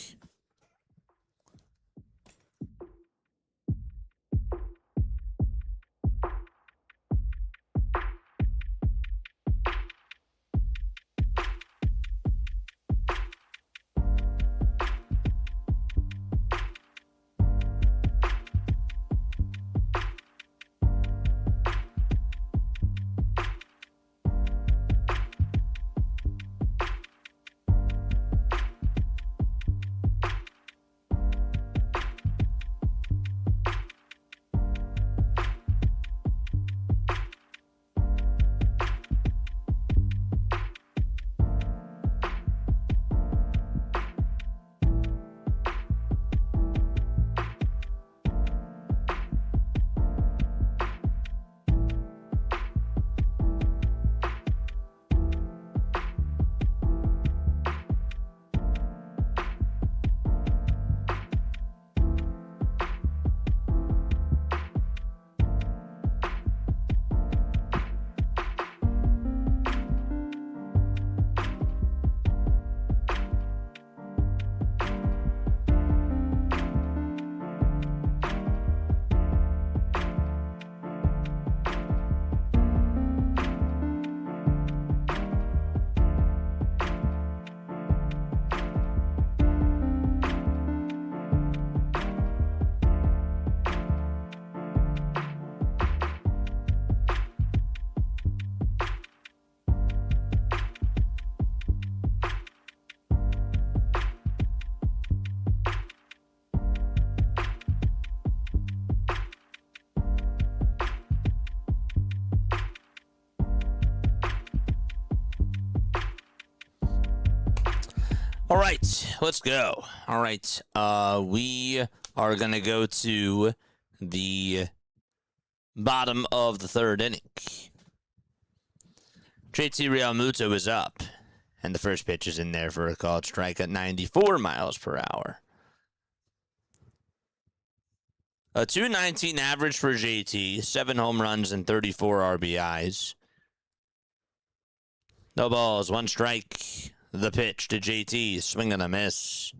Speaker 2: All right, let's go. All right, we are going to go to the bottom of the third inning. JT Realmuto is up, and the first pitch is in there for a called strike at 94 miles per hour. A 219 average for JT, 7 home runs and 34 RBIs. No balls, 1 strike. The pitch to JT, swing and a miss.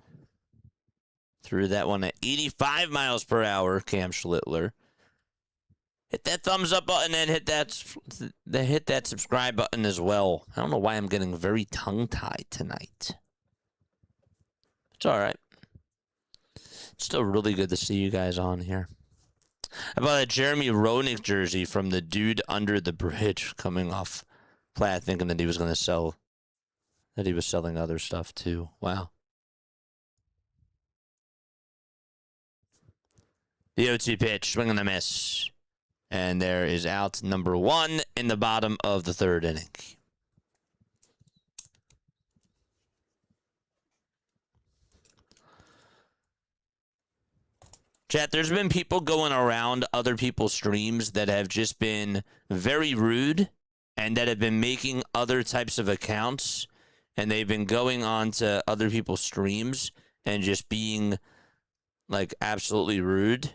Speaker 2: Threw that one at 85 miles per hour, Cam Schlittler. Hit that thumbs up button and hit that subscribe button as well. I don't know why I'm getting very tongue-tied tonight. It's all right. It's still really good to see you guys on here. I bought a Jeremy Roenick jersey from the dude under the bridge coming off Platt, thinking that he was going to sell, that he was selling other stuff too. Wow. The 0-2 pitch, swing and a miss. And there is out number 1 in the bottom of the third inning. Chat, there's been people going around other people's streams that have just been very rude and that have been making other types of accounts, and they've been going on to other people's streams and just being like absolutely rude.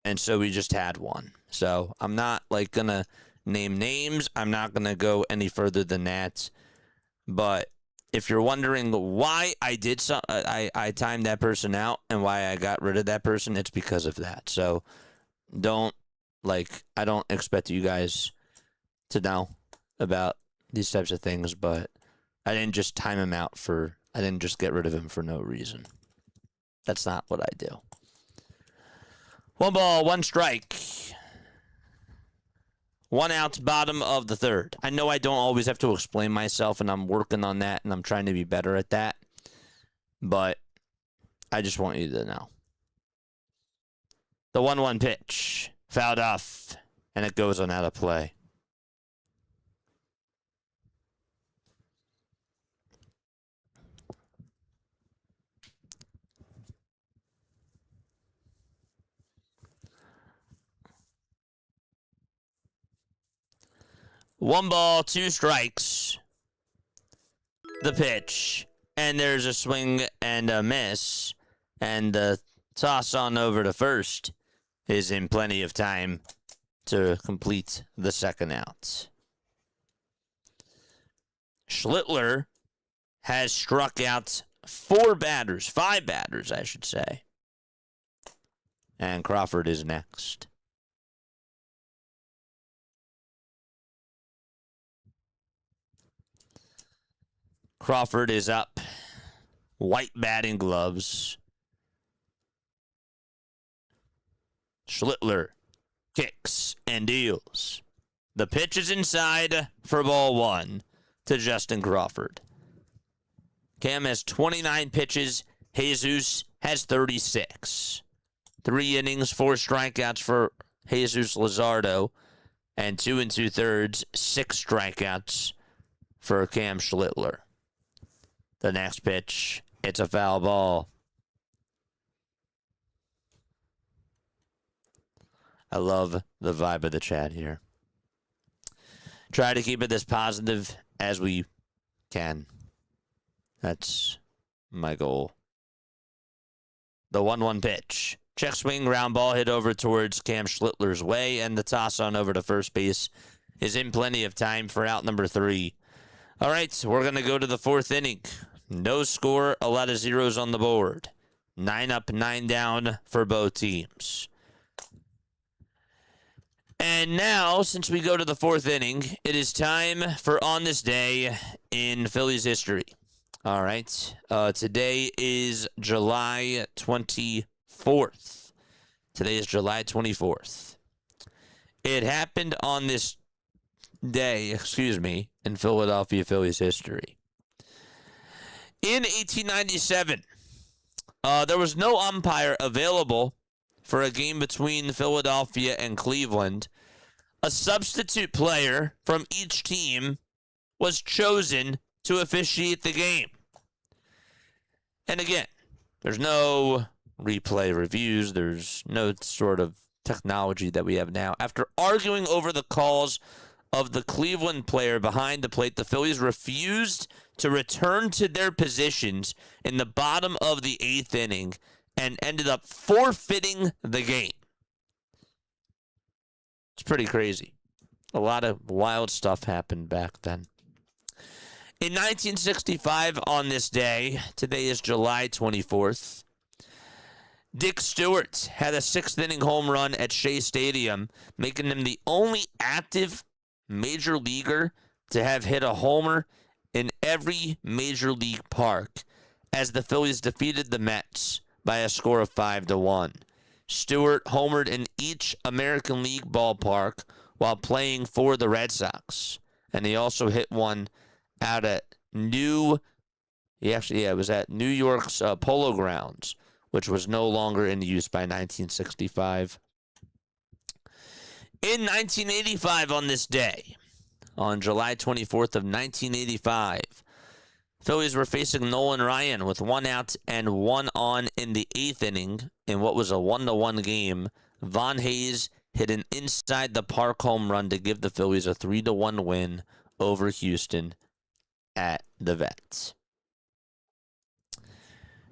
Speaker 2: And so we just had one. So I'm not like gonna name names. I'm not gonna go any further than that. But if you're wondering why I did so, I timed that person out and why I got rid of that person, it's because of that. So I don't expect you guys to know about these types of things, but I didn't just time him out I didn't just get rid of him for no reason. That's not what I do. 1 ball, 1 strike. 1 out, bottom of the third. I know I don't always have to explain myself, and I'm working on that, and I'm trying to be better at that. But I just want you to know. The 1-1 pitch. Fouled off, and it goes on out of play. One ball, 2 strikes. The pitch. And there's a swing and a miss. And the toss on over to first is in plenty of time to complete the second out. Schlittler has struck out 5 batters, I should say. And Crawford is next. Crawford is up. White batting gloves. Schlittler kicks and deals. The pitch is inside for ball 1 to Justin Crawford. Cam has 29 pitches. Jesus has 36. 3 innings, 4 strikeouts for Jesus Luzardo, and 2 2/3, 6 strikeouts for Cam Schlittler. The next pitch, it's a foul ball. I love the vibe of the chat here. Try to keep it as positive as we can. That's my goal. The 1-1 pitch. Check swing, ground ball hit over towards Cam Schlittler's way, and the toss on over to first base is in plenty of time for out number 3. All right, we're going to go to the 4th inning. No score, a lot of zeros on the board. 9 up, 9 down for both teams. And now, since we go to the 4th inning, it is time for On This Day in Phillies history. All right, today is July 24th. Today is July 24th. It happened on this day, in Philadelphia Phillies history. In 1897, there was no umpire available for a game between Philadelphia and Cleveland. A substitute player from each team was chosen to officiate the game. And again, there's no replay reviews. There's no sort of technology that we have now. After arguing over the calls of the Cleveland player behind the plate, the Phillies refused to return to their positions in the bottom of the 8th inning and ended up forfeiting the game. It's pretty crazy. A lot of wild stuff happened back then. In 1965, on this day, today is July 24th, Dick Stewart had a 6th-inning home run at Shea Stadium, making him the only active major leaguer to have hit a homer in every major league park, as the Phillies defeated the Mets by a score of 5-1. Stewart homered in each American League ballpark while playing for the Red Sox, and he also hit one out at it was at New York's Polo Grounds, which was no longer in use by 1965. In 1985, on this day, on July 24th of 1985, Phillies were facing Nolan Ryan with 1 out and 1 on in the 8th inning in what was a 1-1 game. Von Hayes hit an inside the park home run to give the Phillies a 3-1 win over Houston at the Vets.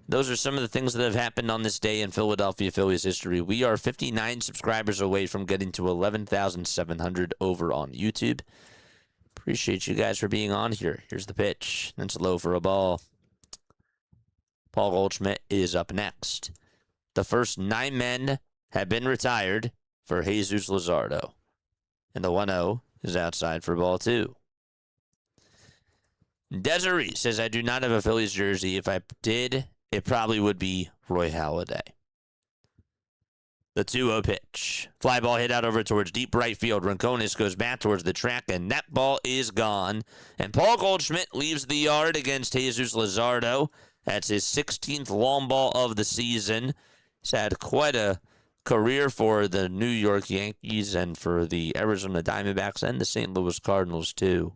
Speaker 2: Those are some of the things that have happened on this day in Philadelphia Phillies history. We are 59 subscribers away from getting to 11,700 over on YouTube. Appreciate you guys for being on here. Here's the pitch. That's low for a ball. Paul Goldschmidt is up next. The first 9 men have been retired for Jesus Luzardo. And the 1-0 is outside for ball 2. Desiree says, I do not have a Phillies jersey. If I did, it probably would be Roy Halladay. The 2-0 pitch. Fly ball hit out over towards deep right field. Rincones goes back towards the track, and that ball is gone. And Paul Goldschmidt leaves the yard against Jesus Luzardo. That's his 16th long ball of the season. He's had quite a career for the New York Yankees and for the Arizona Diamondbacks and the St. Louis Cardinals, too.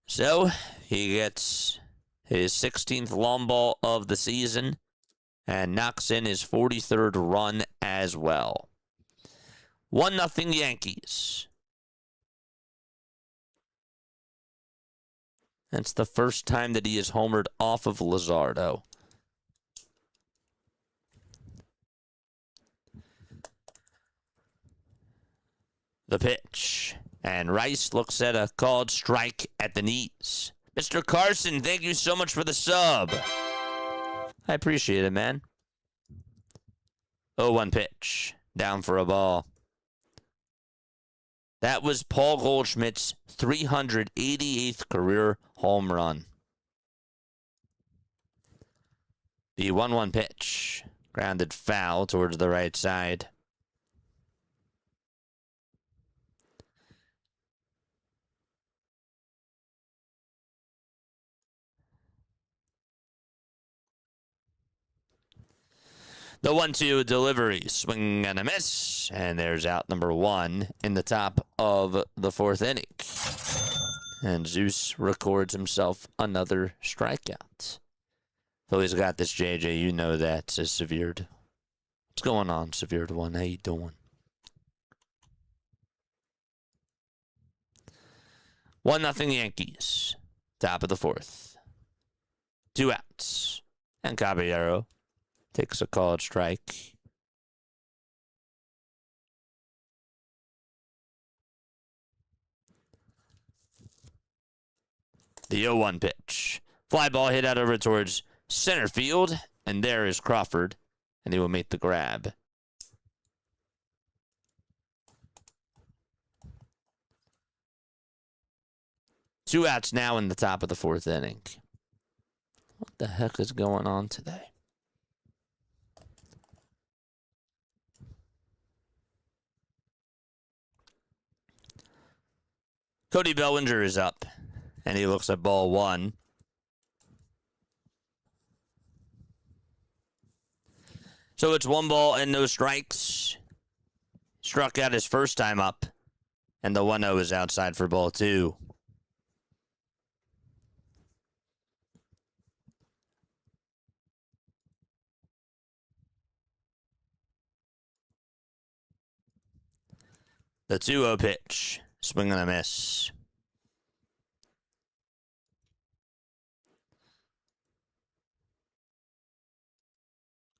Speaker 2: So, he gets his 16th long ball of the season and knocks in his 43rd run as well. 1-0 Yankees. That's the first time that he has homered off of Luzardo. The pitch. And Rice looks at a called strike at the knees. Mr. Carson, thank you so much for the sub. I appreciate it, man. 0-1 pitch. Down for a ball. That was Paul Goldschmidt's 388th career home run. The 1-1 pitch. Grounded foul towards the right side. The 1-2 delivery, swing and a miss, and there's out number 1 in the top of the 4th inning. And Zeus records himself another strikeout. Phillies got this, JJ. You know that, says Severed. What's going on, Severed One? How you doing? 1-0 Yankees. Top of the 4th. 2 outs. And Caballero takes a called strike. The 0-1 pitch. Fly ball hit out over towards center field. And there is Crawford. And he will make the grab. Two outs now in the top of the 4th inning. What the heck is going on today? Cody Bellinger is up, and he looks at ball 1. So it's 1 ball and no strikes. Struck out his first time up, and the 1-0 is outside for ball 2. The 2-0 pitch. Swing and a miss.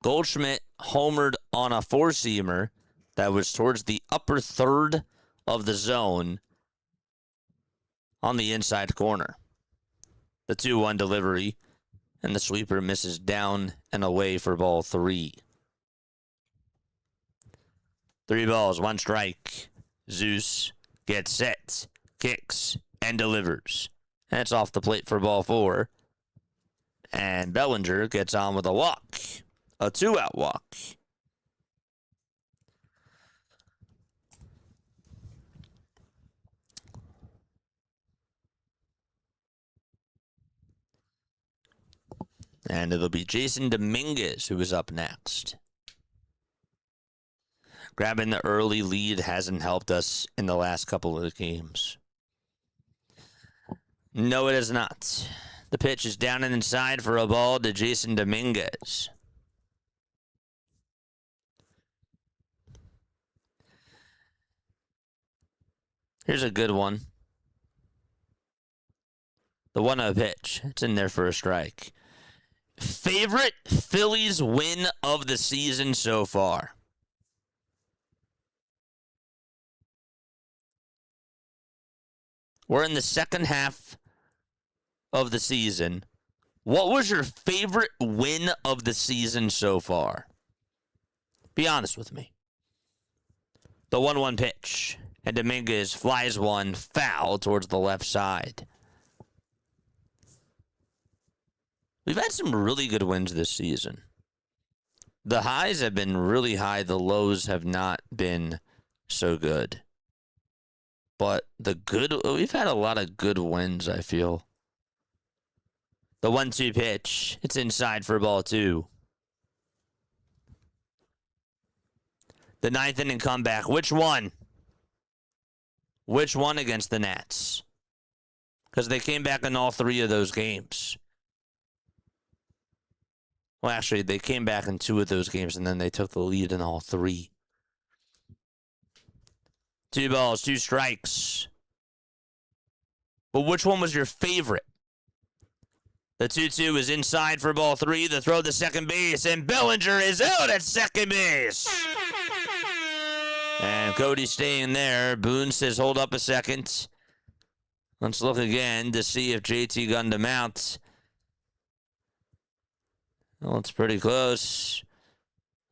Speaker 2: Goldschmidt homered on a four-seamer that was towards the upper third of the zone on the inside corner. The 2-1 delivery, and the sweeper misses down and away for ball 3. 3 balls, 1 strike. Zeus gets set, kicks, and delivers. And it's off the plate for ball 4. And Bellinger gets on with a walk. A 2-out walk. And it'll be Jason Dominguez who is up next. Grabbing the early lead hasn't helped us in the last couple of games. No, it has not. The pitch is down and inside for a ball to Jason Dominguez. Here's a good one. The 1-0 pitch. It's in there for a strike. Favorite Phillies win of the season so far? We're in the second half of the season. What was your favorite win of the season so far? Be honest with me. The 1-1 pitch. And Dominguez flies one foul towards the left side. We've had some really good wins this season. The highs have been really high. The lows have not been so good. But we've had a lot of good wins, I feel. The 1-2 pitch. It's inside for ball 2. The 9th inning comeback. Which one? Which one against the Nats? Because they came back in all 3 of those games. Well, actually, they came back in 2 of those games, and then they took the lead in all 3. 2 balls, 2 strikes. But which one was your favorite? The 2-2 is inside for ball 3. The throw to second base, and Bellinger is out at second base. And Cody's staying there. Boone says, hold up a second. Let's look again to see if JT gunned him out. Well, it's pretty close.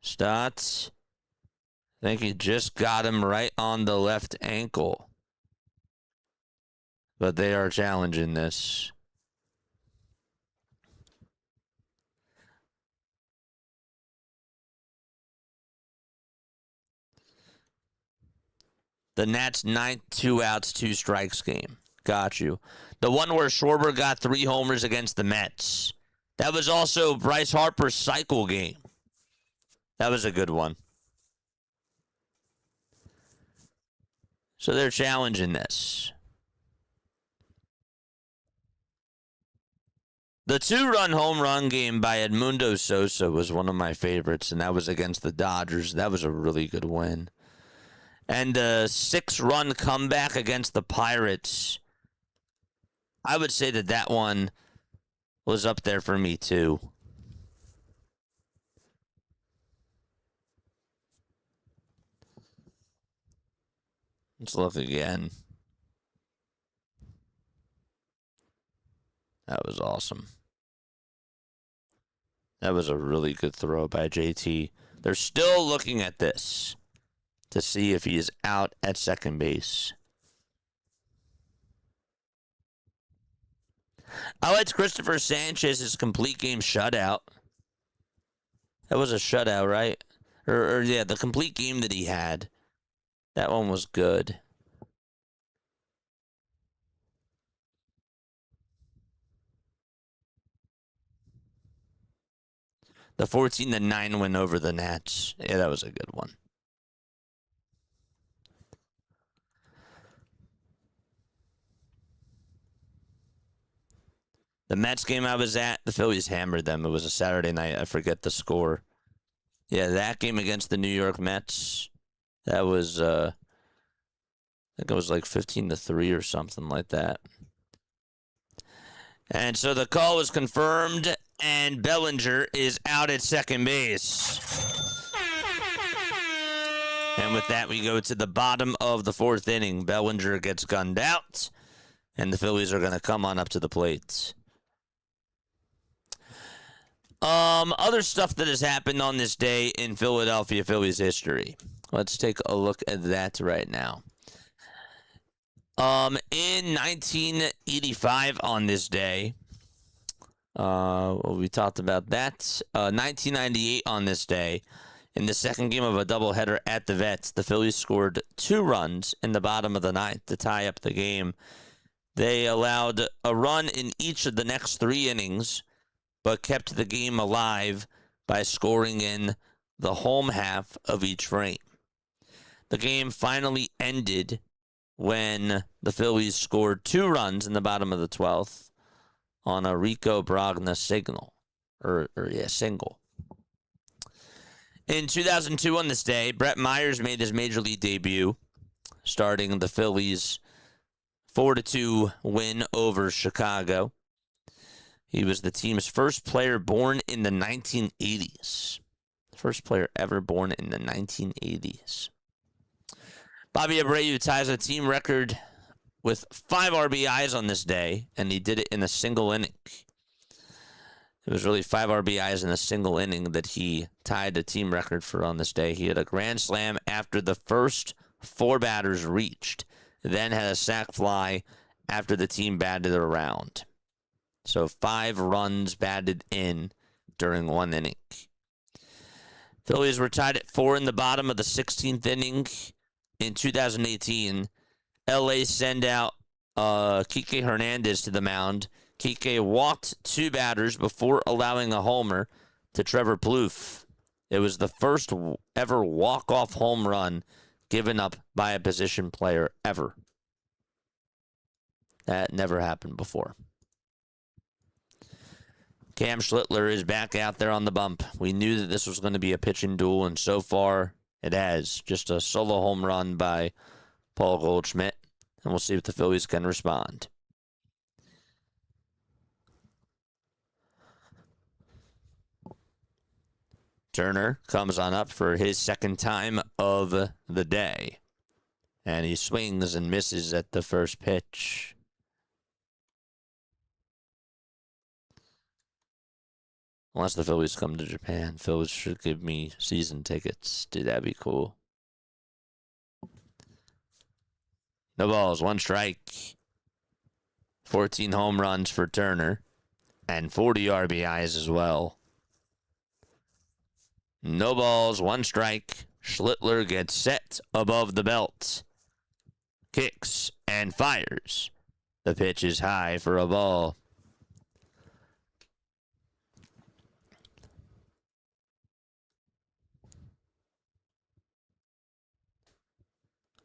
Speaker 2: Stotts. I think he just got him right on the left ankle. But they are challenging this. The Nats' 9th 2 outs, 2 strikes game. Got you. The one where Schwarber got 3 homers against the Mets. That was also Bryce Harper's cycle game. That was a good one. So they're challenging this. The 2-run home run game by Edmundo Sosa was one of my favorites, and that was against the Dodgers. That was a really good win. And the 6-run comeback against the Pirates, I would say that one was up there for me too. Let's look again. That was awesome. That was a really good throw by JT. They're still looking at this to see if he is out at second base. I liked Christopher Sanchez's complete game shutout. That was a shutout, right? Or yeah, the complete game that he had. That one was good. The 14-9 win over the Nats. Yeah, that was a good one. The Mets game I was at, the Phillies hammered them. It was a Saturday night. I forget the score. Yeah, that game against the New York Mets, that was think it was like 15-3 or something like that. And so the call was confirmed, and Bellinger is out at second base. And with that, we go to the bottom of the fourth inning. Bellinger gets gunned out, and the Phillies are going to come on up to the plate. Other stuff that has happened on this day in Philadelphia Phillies history. Let's take a look at that right now. In 1985 on this day, we talked about that. 1998 on this day, in the second game of a doubleheader at the Vets, the Phillies scored 2 runs in the bottom of the ninth to tie up the game. They allowed a run in each of the next 3 innings, but kept the game alive by scoring in the home half of each frame. The game finally ended when the Phillies scored 2 runs in the bottom of the 12th on a Rico Brogna single. In 2002 on this day, Brett Myers made his major league debut, starting the Phillies' 4-2 win over Chicago. He was the team's first player born in the 1980s. First player ever born in the 1980s. Bobby Abreu ties a team record with 5 RBIs on this day, and he did it in a single inning. It was really 5 RBIs in a single inning that he tied a team record for on this day. He had a grand slam after the first 4 batters reached, then had a sac fly after the team batted around. So 5 runs batted in during 1 inning. Phillies were tied at 4 in the bottom of the 16th inning. In 2018, LA sent out Kike Hernandez to the mound. Kike walked 2 batters before allowing a homer to Trevor Plouffe. It was the first ever walk-off home run given up by a position player ever. That never happened before. Cam Schlittler is back out there on the bump. We knew that this was going to be a pitching duel, and so far it has. Just a solo home run by Paul Goldschmidt, and we'll see if the Phillies can respond. Turner comes on up for his second time of the day, and he swings and misses at the first pitch. Unless the Phillies come to Japan, Phillies should give me season tickets. Dude, that'd be cool. No balls, 1 strike. 14 home runs for Turner, and 40 RBIs as well. No balls, 1 strike. Schlittler gets set above the belt. Kicks and fires. The pitch is high for a ball.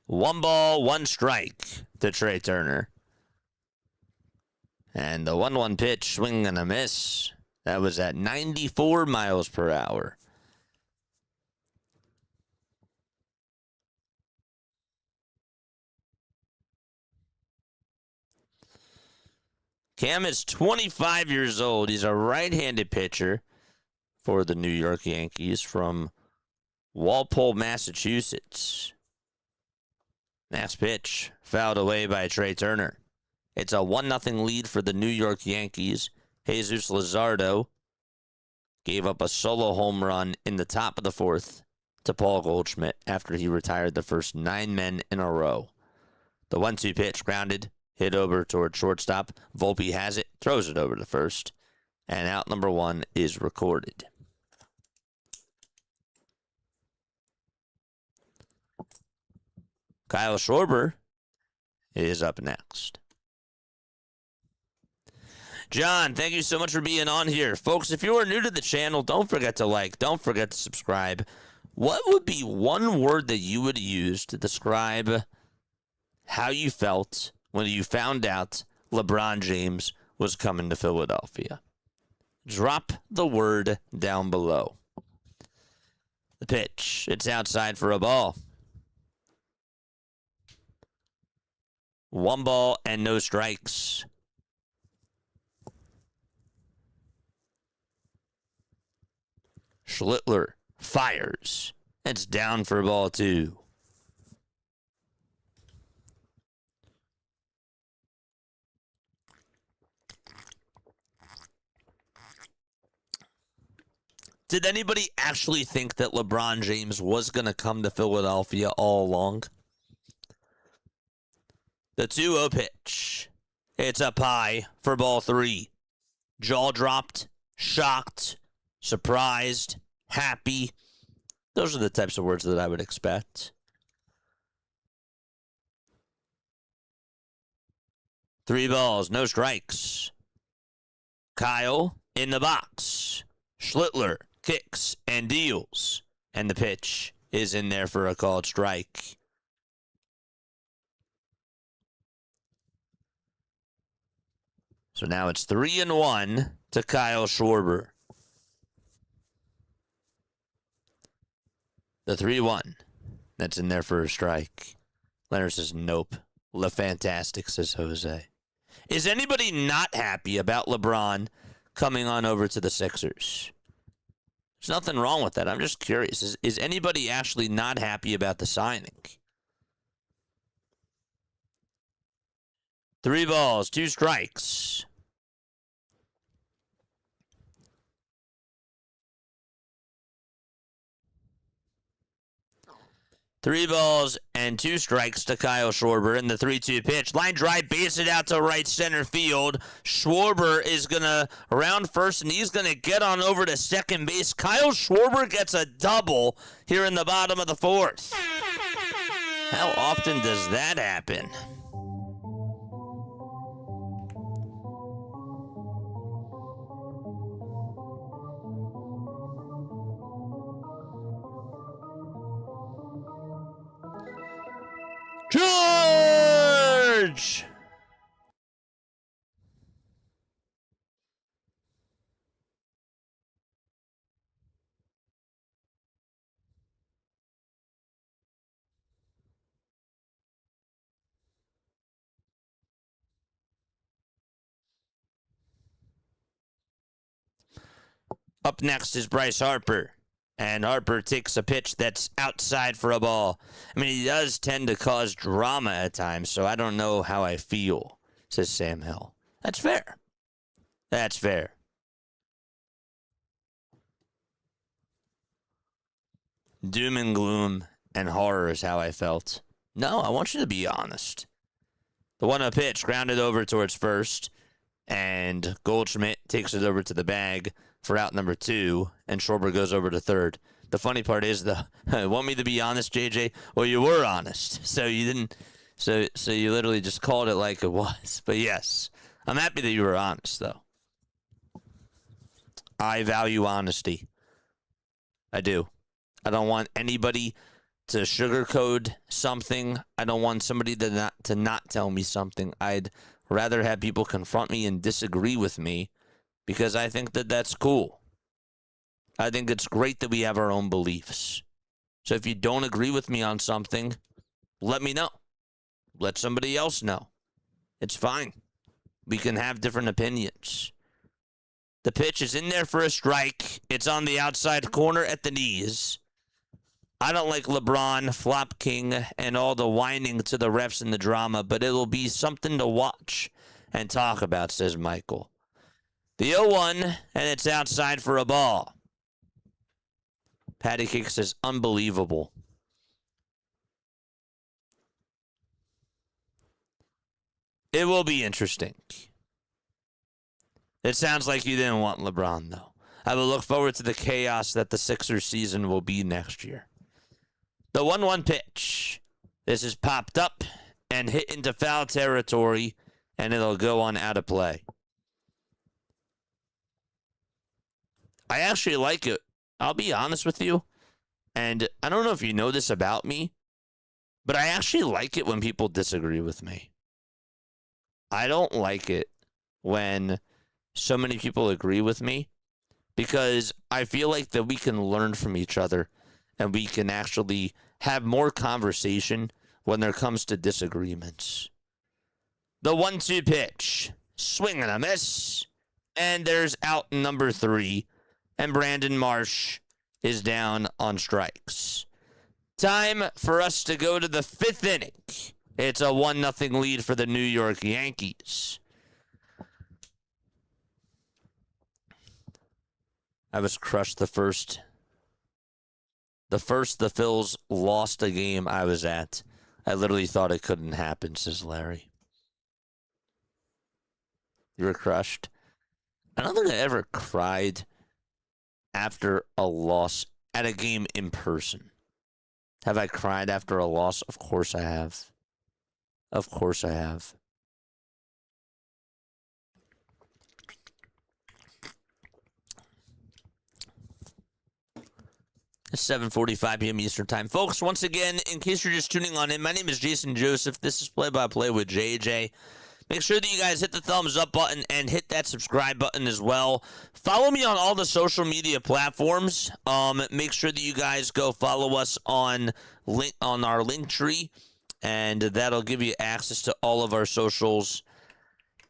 Speaker 2: One ball, 1 strike to Trey Turner. And the 1-1 pitch, swing and a miss. That was at 94 miles per hour. Cam is 25 years old. He's a right-handed pitcher for the New York Yankees from Walpole, Massachusetts. Next pitch, fouled away by Trey Turner. It's a 1-0 lead for the New York Yankees. Jesus Luzardo gave up a solo home run in the top of the 4th to Paul Goldschmidt after he retired the first 9 men in a row. The 1-2 pitch, grounded, hit over toward shortstop. Volpe has it, throws it over to first, and out number 1 is recorded. Kyle Schwarber is up next. John, thank you so much for being on here. Folks, if you are new to the channel, don't forget to like, don't forget to subscribe. What would be one word that you would use to describe how you felt when you found out LeBron James was coming to Philadelphia? Drop the word down below. The pitch, it's outside for a ball. 1 ball and no strikes. Schlittler fires. It's down for ball 2. Did anybody actually think that LeBron James was going to come to Philadelphia all along? The 2-0 pitch. It's up high for ball 3. Jaw dropped, shocked, surprised, happy. Those are the types of words that I would expect. 3 balls, no strikes. Kyle in the box. Schlittler kicks and deals. And the pitch is in there for a called strike. So now it's 3-1 to Kyle Schwarber. The 3-1. That's in there for a strike. Leonard says, nope. Le Fantastic, says Jose. Is anybody not happy about LeBron coming on over to the Sixers? There's nothing wrong with that. I'm just curious. Is anybody actually not happy about the signing? 3 balls, 2 strikes. Three balls and 2 strikes to Kyle Schwarber in the 3-2 pitch. Line drive, base it out to right center field. Schwarber is going to round first, and he's going to get on over to second base. Kyle Schwarber gets a double here in the bottom of the 4th. How often does that happen? George! Up next is Bryce Harper. And Harper takes a pitch that's outside for a ball. I mean, he does tend to cause drama at times, so I don't know how I feel, says Sam Hill. That's fair. That's fair. Doom and gloom and horror is how I felt. No, I want you to be honest. The 1-0 pitch grounded over towards first, and Goldschmidt takes it over to the bag for out number 2, and Schwarber goes over to third. The funny part is, want me to be honest, JJ? Well, you were honest, so you didn't. So you literally just called it like it was. But yes, I'm happy that you were honest, though. I value honesty. I do. I don't want anybody to sugarcoat something. I don't want somebody to not tell me something. I'd rather have people confront me and disagree with me, because I think that that's cool. I think it's great that we have our own beliefs. So if you don't agree with me on something, let me know. Let somebody else know. It's fine. We can have different opinions. The pitch is in there for a strike. It's on the outside corner at the knees. I don't like LeBron, Flop King, and all the whining to the refs and the drama, but it'll be something to watch and talk about, says Michael. The 0-1, and it's outside for a ball. Patty Cake says, unbelievable. It will be interesting. It sounds like you didn't want LeBron, though. I will look forward to the chaos that the Sixers season will be next year. The 1-1 pitch. This is popped up and hit into foul territory, and it'll go on out of play. I actually like it. I'll be honest with you. And I don't know if you know this about me, but I actually like it when people disagree with me. I don't like it when so many people agree with me, because I feel like that we can learn from each other and we can actually have more conversation when there comes to disagreements. The 1-2 pitch. Swing and a miss. And there's out number 3. And Brandon Marsh is down on strikes. Time for us to go to the 5th inning. It's a 1-0 lead for the New York Yankees. I was crushed the first the Phils lost a game I was at. I literally thought it couldn't happen, says Larry. You were crushed? I don't think I ever cried after a loss at a game in person. Have I cried after a loss? Of course I have. Of course I have. It's 7:45 p.m. Eastern Time. Folks, once again, in case you're just tuning on in, my name is Jason Joseph. This is Play-by-Play with JJ. Make sure that you guys hit the thumbs up button and hit that subscribe button as well. Follow me on all the social media platforms. Make sure that you guys go follow us on our link tree, and that'll give you access to all of our socials.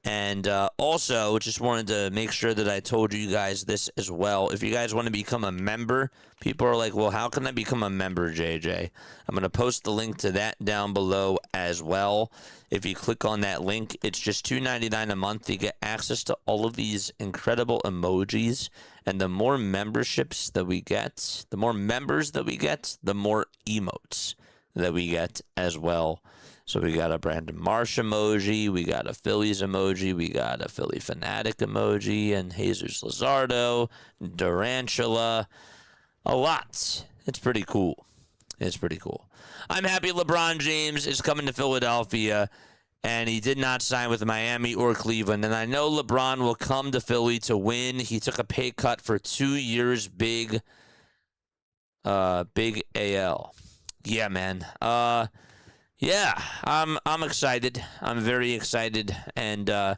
Speaker 2: And also, just wanted to make sure that I told you guys this as well. If you guys want to become a member, people are like, well, how can I become a member, JJ? I'm going to post the link to that down below as well. If you click on that link, it's just $2.99 a month. You get access to all of these incredible emojis. And the more memberships that we get, the more members that we get, the more emotes that we get as well. So we got a Brandon Marsh emoji, we got a Phillies emoji, we got a Philly fanatic emoji, and Jesus Luzardo, Durantula, a lot. It's pretty cool. It's pretty cool. I'm happy LeBron James is coming to Philadelphia, and he did not sign with Miami or Cleveland. And I know LeBron will come to Philly to win. He took a pay cut for 2 years, big AL. Yeah, man. Yeah, I'm excited. I'm very excited, and I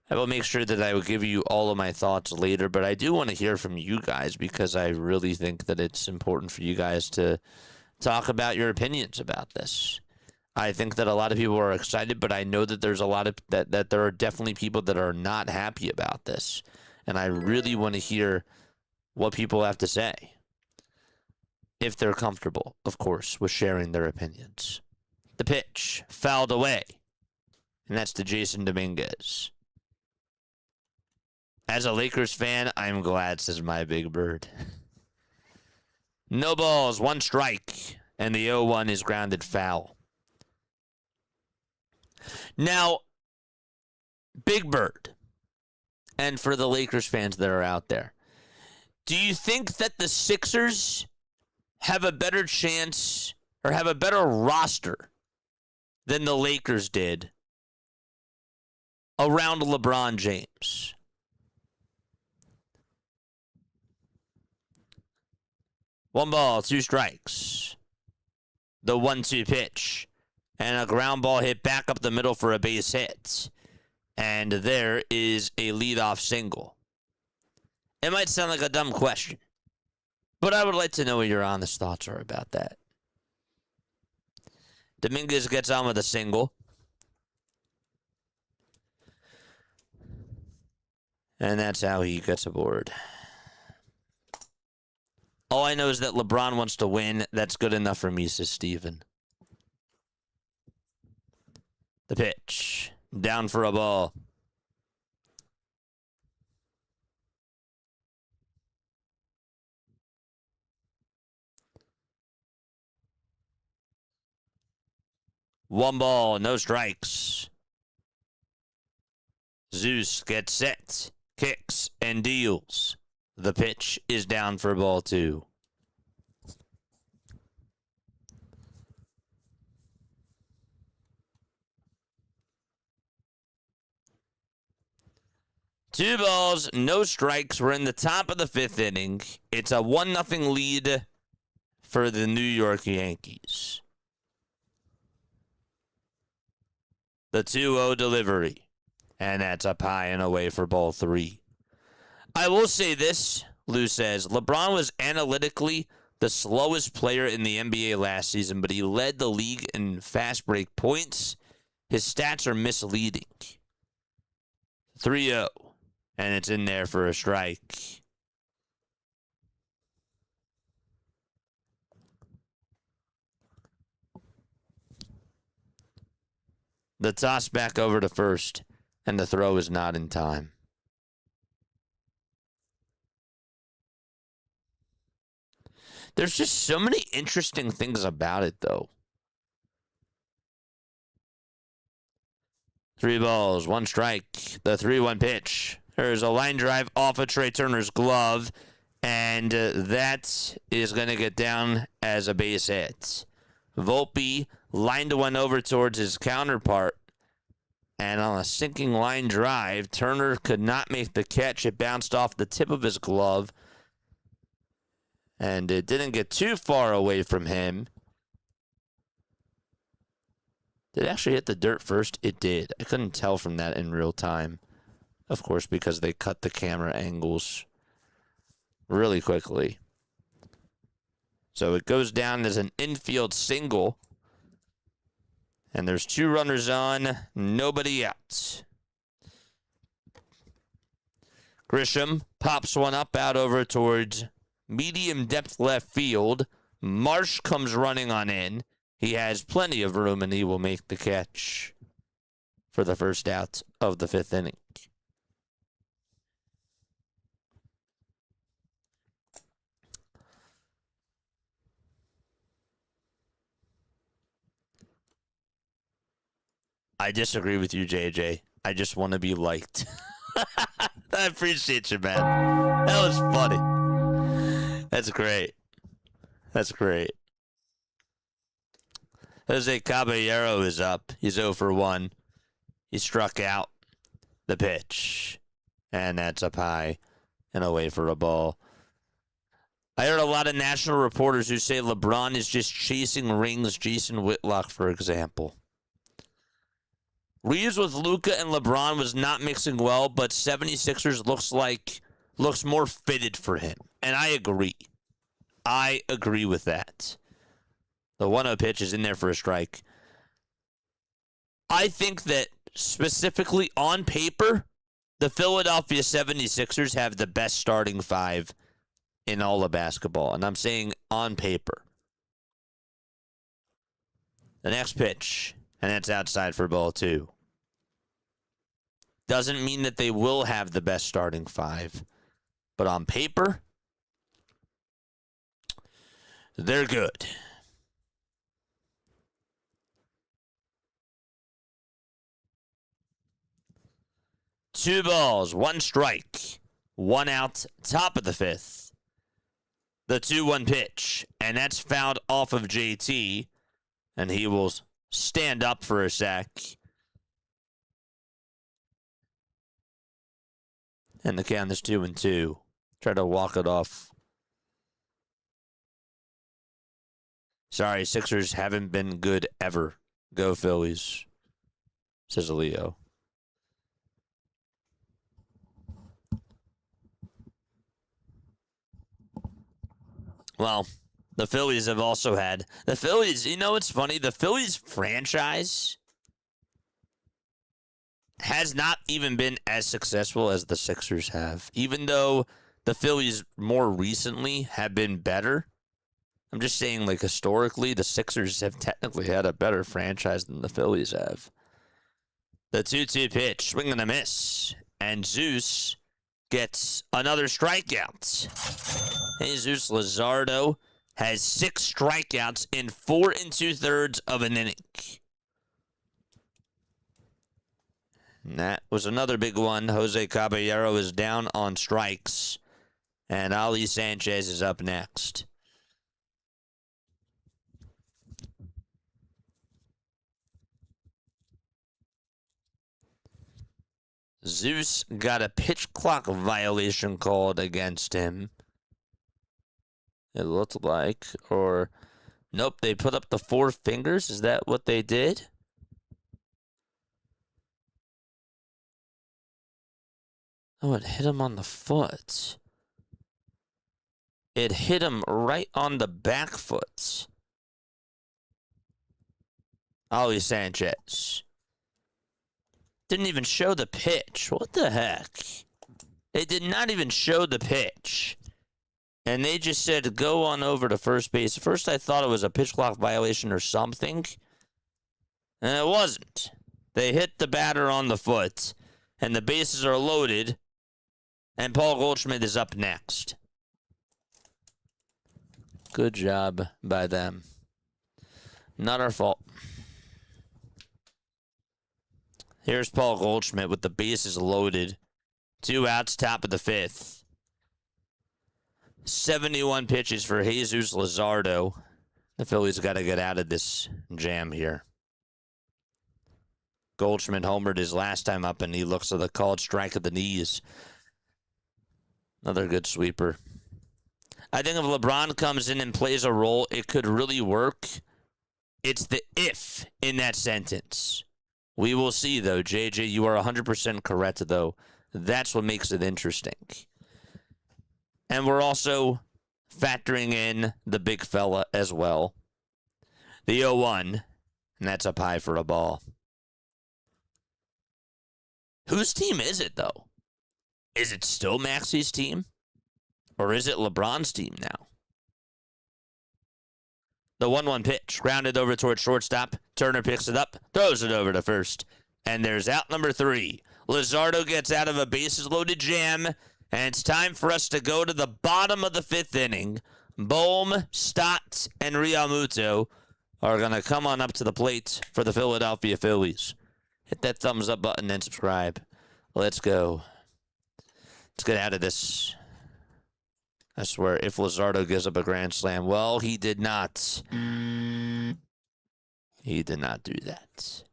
Speaker 2: will make sure that I will give you all of my thoughts later. But I do want to hear from you guys because I really think that it's important for you guys to talk about your opinions about this. I think that a lot of people are excited, but I know that there's a lot of that there are definitely people that are not happy about this, and I really want to hear what people have to say, if they're comfortable, of course, with sharing their opinions. The pitch, fouled away. And that's to Jason Dominguez. As a Lakers fan, I'm glad, says my big bird. No balls, 1 strike. And the 0-1 is grounded foul. Now, Big Bird, and for the Lakers fans that are out there, do you think that the Sixers have a better chance or have a better roster than the Lakers did around LeBron James? One ball, 2 strikes. The 1-2 pitch. And a ground ball hit back up the middle for a base hit. And there is a leadoff single. It might sound like a dumb question, but I would like to know what your honest thoughts are about that. Dominguez gets on with a single. And that's how he gets aboard. All I know is that LeBron wants to win. That's good enough for me, says Steven. The pitch. Down for a ball. One ball, no strikes. Zeus gets set, kicks, and deals. The pitch is down for ball 2. Two balls, no strikes. We're in the top of the 5th inning. It's a 1-0 lead for the New York Yankees. The 2-0 delivery. And that's up high and away for ball 3. I will say this, Lou says, LeBron was analytically the slowest player in the NBA last season, but he led the league in fast break points. His stats are misleading. 3-0, and it's in there for a strike. The toss back over to first, and the throw is not in time. There's just so many interesting things about it, though. 3 balls, 1 strike. The 3-1 pitch. There's a line drive off of Trey Turner's glove, and that is going to get down as a base hit. Volpe lined one over towards his counterpart, and on a sinking line drive, Turner could not make the catch. It bounced off the tip of his glove, and it didn't get too far away from him. Did it actually hit the dirt first? It did. I couldn't tell from that in real time. Of course, because they cut the camera angles really quickly. So it goes down as an infield single. And there's 2 runners on, nobody out. Grisham pops one up out over towards medium depth left field. Marsh comes running on in. He has plenty of room, and he will make the catch for the first out of the 5th inning. I disagree with you, JJ. I just want to be liked. I appreciate you, man. That was funny. That's great. That's great. Jose Caballero is up. He's 0 for 1. He struck out the pitch. And that's up high and away for a ball. I heard a lot of national reporters who say LeBron is just chasing rings. Jason Whitlock, for example. Reeves with Luka and LeBron was not mixing well, but 76ers looks more fitted for him. And I agree. I agree with that. The 1-0 pitch is in there for a strike. I think that specifically on paper, the Philadelphia 76ers have the best starting 5 in all of basketball. And I'm saying on paper. The next pitch, and that's outside for ball 2. Doesn't mean that they will have the best starting 5. But on paper, they're good. Two balls, 1 strike, 1 out, top of the 5th. The 2-1 pitch, and that's fouled off of JT, and he will stand up for a sec. And the count is 2-2. Try to walk it off. Sorry, Sixers haven't been good ever. Go Phillies, says Leo. Well, the Phillies have also had... The Phillies, you know what's funny? The Phillies franchise has not even been as successful as the Sixers have. Even though the Phillies more recently have been better. I'm just saying, like, historically, the Sixers have technically had a better franchise than the Phillies have. The 2-2 pitch, swing and a miss. And Zeus gets another strikeout. Jesus Luzardo has 6 strikeouts in 4 2/3 of an inning. And that was another big one. Jose Caballero is down on strikes. And Ali Sanchez is up next. Zeus got a pitch clock violation called against him. It looked like. Or, nope, they put up the 4 fingers. Is that what they did? Oh, it hit him on the foot. It hit him right on the back foot. Ali Sanchez. Didn't even show the pitch. What the heck? They did not even show the pitch. And they just said, go on over to first base. At first, I thought it was a pitch clock violation or something. And it wasn't. They hit the batter on the foot. And the bases are loaded. And Paul Goldschmidt is up next. Good job by them. Not our fault. Here's Paul Goldschmidt with the bases loaded. 2 outs, top of the 5th. 71 pitches for Jesus Luzardo. The Phillies got to get out of this jam here. Goldschmidt homered his last time up, and he looks at the called strike of the knees. Another good sweeper. I think if LeBron comes in and plays a role, it could really work. It's the if in that sentence. We will see, though. JJ, you are 100% correct, though. That's what makes it interesting. And we're also factoring in the big fella as well. The 0-1, and that's up high for a ball. Whose team is it, though? Is it still Maxi's team? Or is it LeBron's team now? The 1-1 pitch, grounded over towards shortstop. Turner picks it up, throws it over to first. And there's out number 3. Luzardo gets out of a bases-loaded jam, and it's time for us to go to the bottom of the 5th inning. Bohm, Stott, and Realmuto are going to come on up to the plate for the Philadelphia Phillies. Hit that thumbs up button and subscribe. Let's go. Let's get out of this. I swear, if Luzardo gives up a grand slam, well, he did not. He did not do that.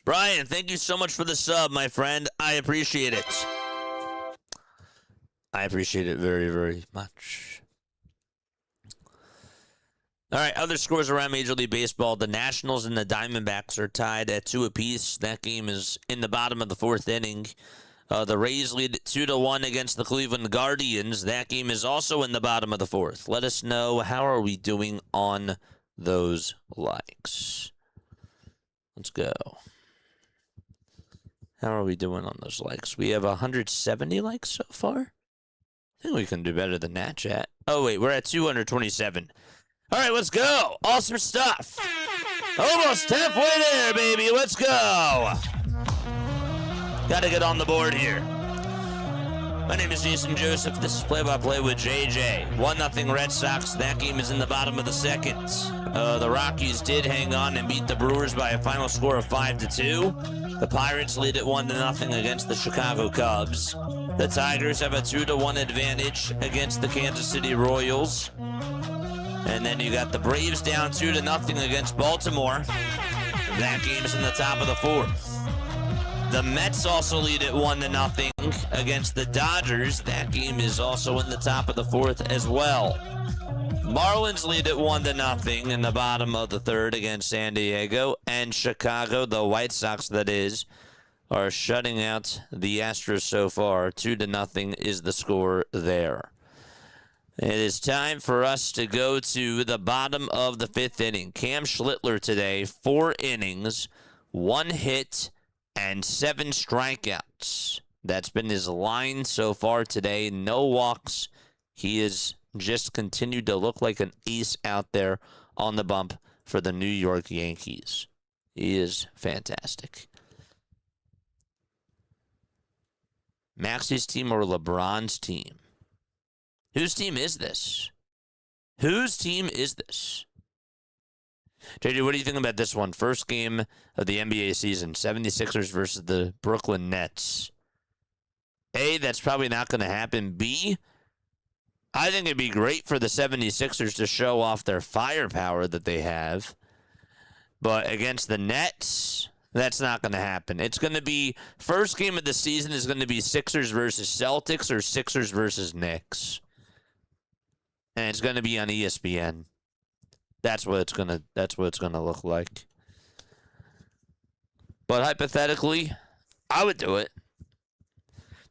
Speaker 2: Brian, thank you so much for the sub, my friend. I appreciate it. I appreciate it very, very much. All right, other scores around Major League Baseball. The Nationals and the Diamondbacks are tied at 2 apiece. That game is in the bottom of the 4th inning. The Rays lead 2-1 against the Cleveland Guardians. That game is also in the bottom of the 4th. Let us know, how are we doing on those likes? Let's go. How are we doing on those likes? We have 170 likes so far. I think we can do better than that, chat. Oh, wait, we're at 227. All right, let's go. Awesome stuff. Almost halfway there, baby. Let's go. Got to get on the board here. My name is Jason Joseph. This is Play-by-Play with JJ. 1-0 Red Sox. That game is in the bottom of the 2nd. The Rockies did hang on and beat the Brewers by a final score of 5-2. The Pirates lead at 1-0 against the Chicago Cubs. The Tigers have a 2-1 advantage against the Kansas City Royals. And then you got the Braves down 2-0 against Baltimore. That game's in the top of the 4th. The Mets also lead at 1-0 against the Dodgers. That game is also in the top of the 4th as well. Marlins lead at 1-0 in the bottom of the 3rd against San Diego. And Chicago, the White Sox that is, are shutting out the Astros so far. 2-0 is the score there. It is time for us to go to the bottom of the 5th inning. Cam Schlittler today, 4 innings, 1 hit, and 7 strikeouts. That's been his line so far today. No walks. He has just continued to look like an ace out there on the bump for the New York Yankees. He is fantastic. Maxi's team or LeBron's team? Whose team is this? Whose team is this? JJ, what do you think about this one? First game of the NBA season, 76ers versus the Brooklyn Nets. A, that's probably not going to happen. B, I think it'd be great for the 76ers to show off their firepower that they have. But against the Nets, that's not going to happen. It's going to be, first game of the season is going to be Sixers versus Celtics or Sixers versus Knicks. And it's going to be on ESPN. That's what it's going to look like. But hypothetically, I would do it.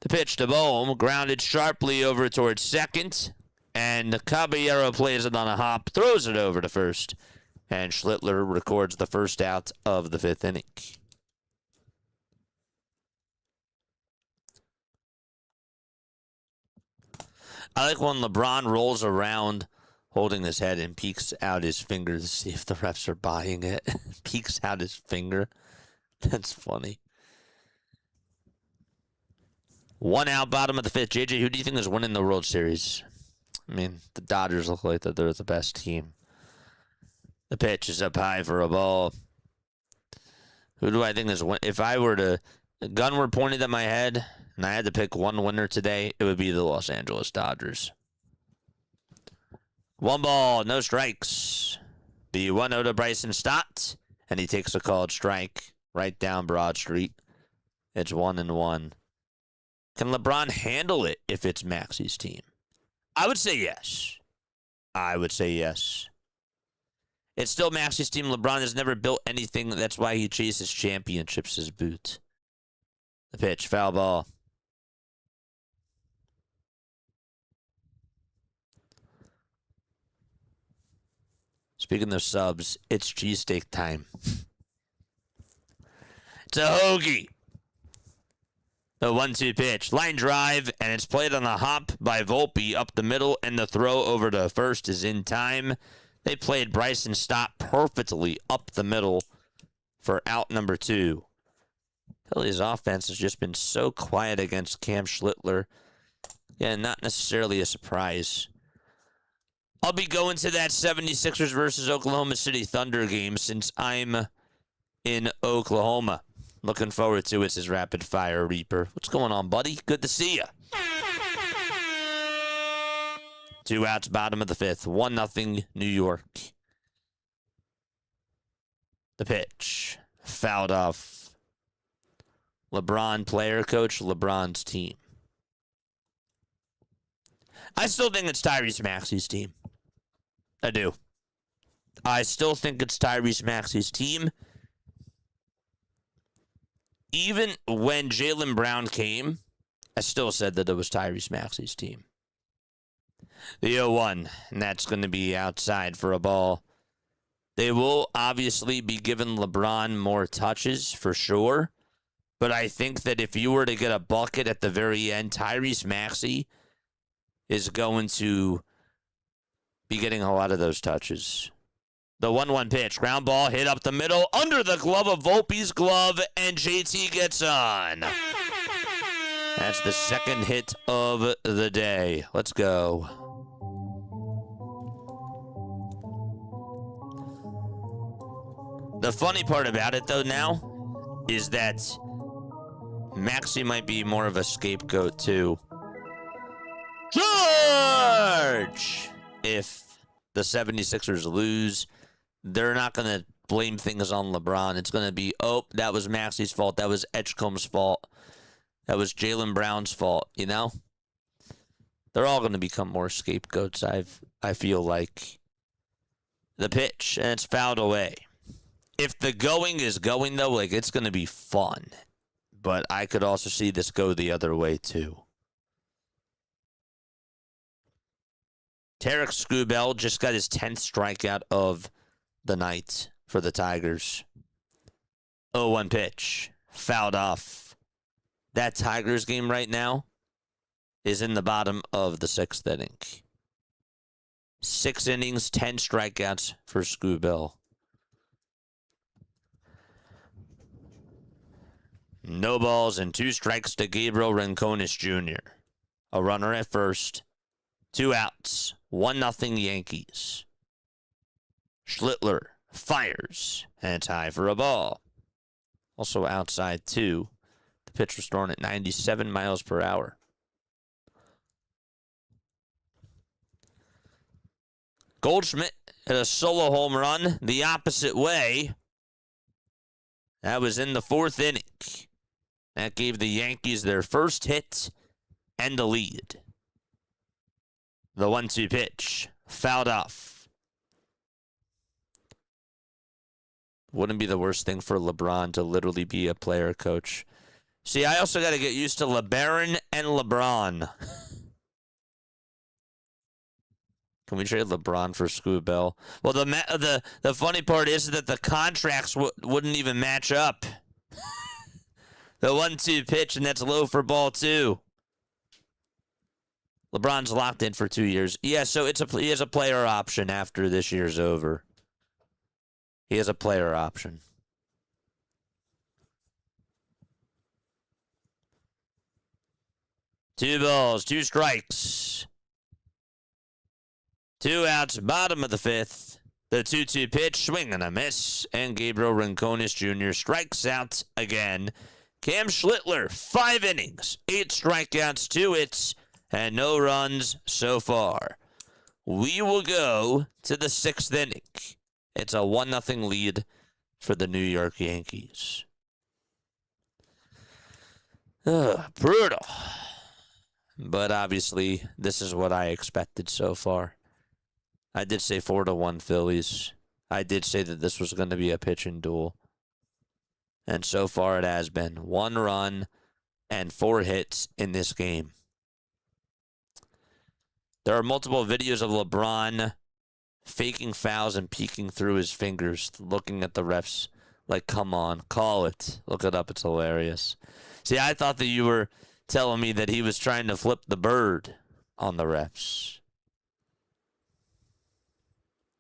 Speaker 2: The pitch to Bohm, grounded sharply over towards second. And Caballero plays it on a hop, throws it over to first. And Schlittler records the first out of the 5th inning. I like when LeBron rolls around holding his head and peeks out his finger to see if the refs are buying it. Peeks out his finger. That's funny. 1 out, bottom of the 5th. JJ, who do you think is winning the World Series? I mean, the Dodgers look like that they're the best team. The pitch is up high for a ball. Who do I think is winning? If I were to, a gun were pointed at my head and I had to pick one winner today, it would be the Los Angeles Dodgers. 1 ball, no strikes. The 1-0 to Bryson Stott, and he takes a called strike right down Broad Street. It's 1-1. Can LeBron handle it if it's Maxey's team? I would say yes. I would say yes. It's still Maxey's team. LeBron has never built anything. That's why he chases championships as boot. The pitch, foul ball. Speaking of subs, it's cheesesteak time. It's a hoagie. The 1-2 pitch. Line drive, and it's played on a hop by Volpe up the middle, and the throw over to first is in time. They played Bryson Stott perfectly up the middle for out number 2. Phillies offense has just been so quiet against Cam Schlittler. Yeah, not necessarily a surprise. I'll be going to that 76ers versus Oklahoma City Thunder game since I'm in Oklahoma. Looking forward to it, says Rapid Fire Reaper. What's going on, buddy? Good to see you. 2 outs, bottom of the 5th. 1-0 New York. The pitch. Fouled off. LeBron player coach, LeBron's team. I still think it's Tyrese Maxey's team. I do. I still think it's Tyrese Maxey's team. Even when Jaylen Brown came, I still said that it was Tyrese Maxey's team. The 0-1, and that's going to be outside for a ball. They will obviously be giving LeBron more touches for sure, but I think that if you were to get a bucket at the very end, Tyrese Maxey is going to be getting a lot of those touches. The 1-1 pitch, ground ball hit up the middle, under the glove of Volpe's glove, and JT gets on. That's the second hit of the day. Let's go. The funny part about it, though, now, is that Maxey might be more of a scapegoat, too. George! If the 76ers lose, they're not going to blame things on LeBron. It's going to be, oh, that was Maxey's fault. That was Edgecombe's fault. That was Jaylen Brown's fault, you know? They're all going to become more scapegoats, I feel like. The pitch, and it's fouled away. If the going is going, though, like, it's going to be fun. But I could also see this go the other way, too. Tarek Skubal just got his 10th strikeout of the night for the Tigers. 0-1 pitch. Fouled off. That Tigers game right now is in the bottom of the 6th inning. 6 innings, 10 strikeouts for Skubal. No balls and 2 strikes to Gabriel Rincones Jr. A runner at first. 2 outs. 1-0 Yankees. Schlittler fires, and it's high for a ball. Also outside, 2. The pitch was thrown at 97 miles per hour. Goldschmidt hit a solo home run the opposite way. That was in the 4th inning. That gave the Yankees their first hit and the lead. The 1-2 pitch. Fouled off. Wouldn't be the worst thing for LeBron to literally be a player coach. See, I also got to get used to LeBaron and LeBron. Can we trade LeBron for Scoot Bell? Well, the funny part is that the contracts wouldn't even match up. The 1-2 pitch, and that's low for ball 2. LeBron's locked in for 2 years. Yeah, so he has a player option after this year's over. He has a player option. Two balls, 2 strikes. 2 outs, bottom of the 5th. The 2-2 pitch, swing and a miss. And Gabriel Rincones Jr. strikes out again. Cam Schlittler, 5 innings, 8 strikeouts, 2 hits, and no runs so far. We will go to the 6th inning. It's a 1-0 lead for the New York Yankees. Brutal. But obviously, this is what I expected so far. I did say 4-1 Phillies. I did say that this was going to be a pitching duel. And so far it has been 1 run and 4 hits in this game. There are multiple videos of LeBron faking fouls and peeking through his fingers, looking at the refs like, come on, call it. Look it up. It's hilarious. See, I thought that you were telling me that he was trying to flip the bird on the refs.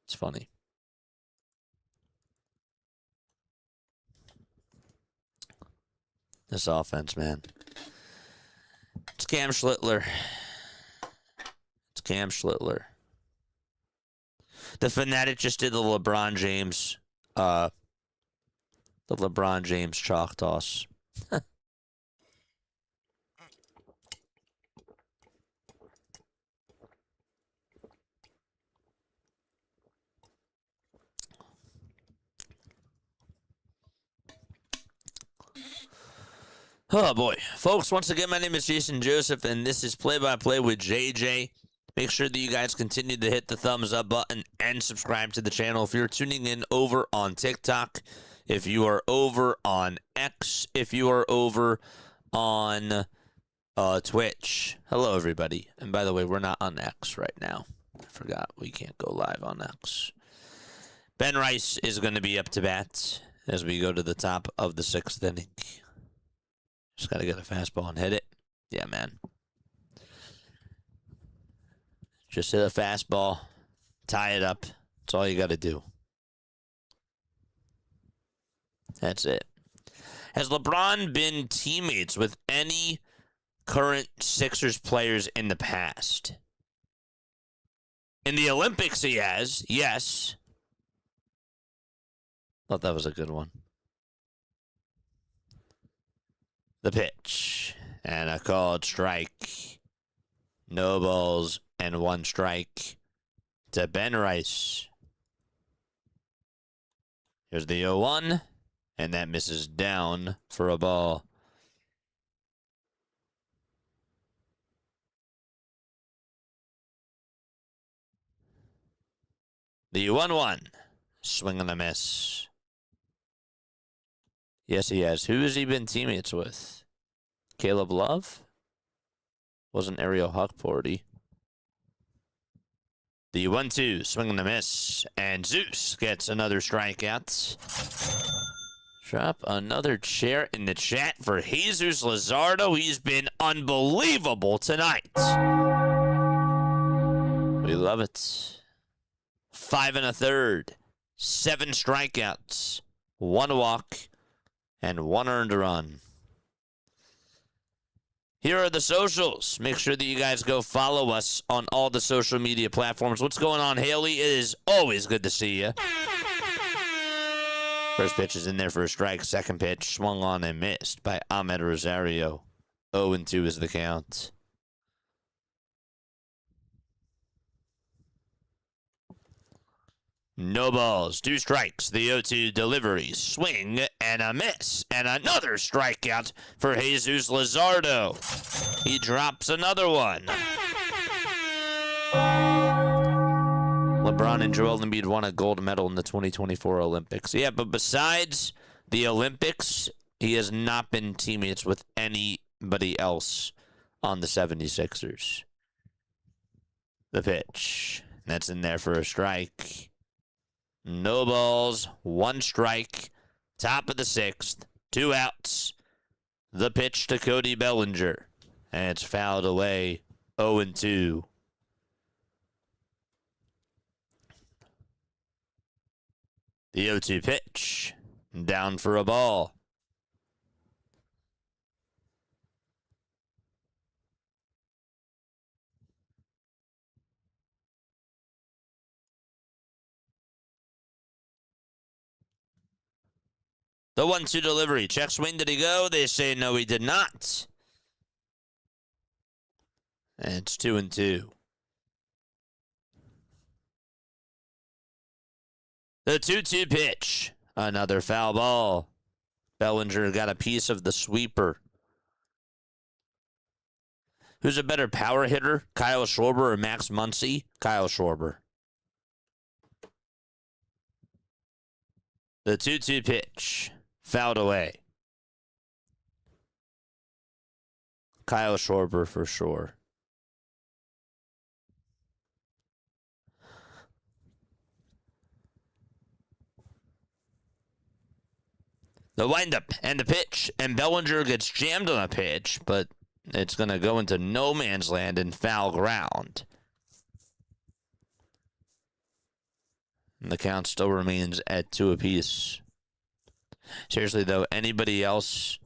Speaker 2: It's funny. This offense, man. It's Cam Schlittler. It's Cam Schlittler. The Fanatic just did the LeBron James chalk toss. Oh, boy. Folks, once again, my name is Jason Joseph, and this is Play-by-Play with JJ. Make sure that you guys continue to hit the thumbs up button and subscribe to the channel. If you're tuning in over on TikTok, if you are over on X, if you are over on Twitch. Hello, everybody. And by the way, we're not on X right now. I forgot we can't go live on X. Ben Rice is going to be up to bat as we go to the top of the 6th inning. Just got to get a fastball and hit it. Yeah, man. Just hit a fastball. Tie it up. That's all you got to do. That's it. Has LeBron been teammates with any current Sixers players in the past? In the Olympics, he has. Yes. Thought that was a good one. The pitch. And a called strike. No balls and 1 strike to Ben Rice. Here's the 0-1. And that misses down for a ball. The 1-1. Swing and a miss. Yes, he has. Who has he been teammates with? Caleb Love? Wasn't Ariel Huckporty. The 1-2. Swing and a miss. And Zeus gets another strikeout. Drop another chair in the chat for Jesus Luzardo. He's been unbelievable tonight. We love it. 5 1/3. 7 strikeouts. 1 walk. And 1 earned run. Here are the socials. Make sure that you guys go follow us on all the social media platforms. What's going on, Haley? It is always good to see you. First pitch is in there for a strike. Second pitch swung on and missed by Ahmed Rosario. 0-2 is the count. No balls, 2 strikes. The 0-2 delivery, swing and a miss. And another strikeout for Jesus Luzardo. He drops another one. LeBron and Joel Embiid won a gold medal in the 2024 Olympics. Yeah, but besides the Olympics, he has not been teammates with anybody else on the 76ers. The pitch. That's in there for a strike. No balls, 1 strike. Top of the 6th, 2 outs. The pitch to Cody Bellinger. And it's fouled away, 0-2. The 0-2 pitch. Down for a ball. The 1-2 delivery. Check swing. Did he go? They say no, he did not. And it's 2-2. The 2-2 pitch. Another foul ball. Bellinger got a piece of the sweeper. Who's a better power hitter, Kyle Schwarber or Max Muncy? Kyle Schwarber. The 2-2 pitch. Fouled away. Kyle Schwarber for sure. The windup and the pitch, and Bellinger gets jammed on a pitch, but it's going to go into no man's land in foul ground. And the count still remains at 2 apiece. Seriously, though, anybody else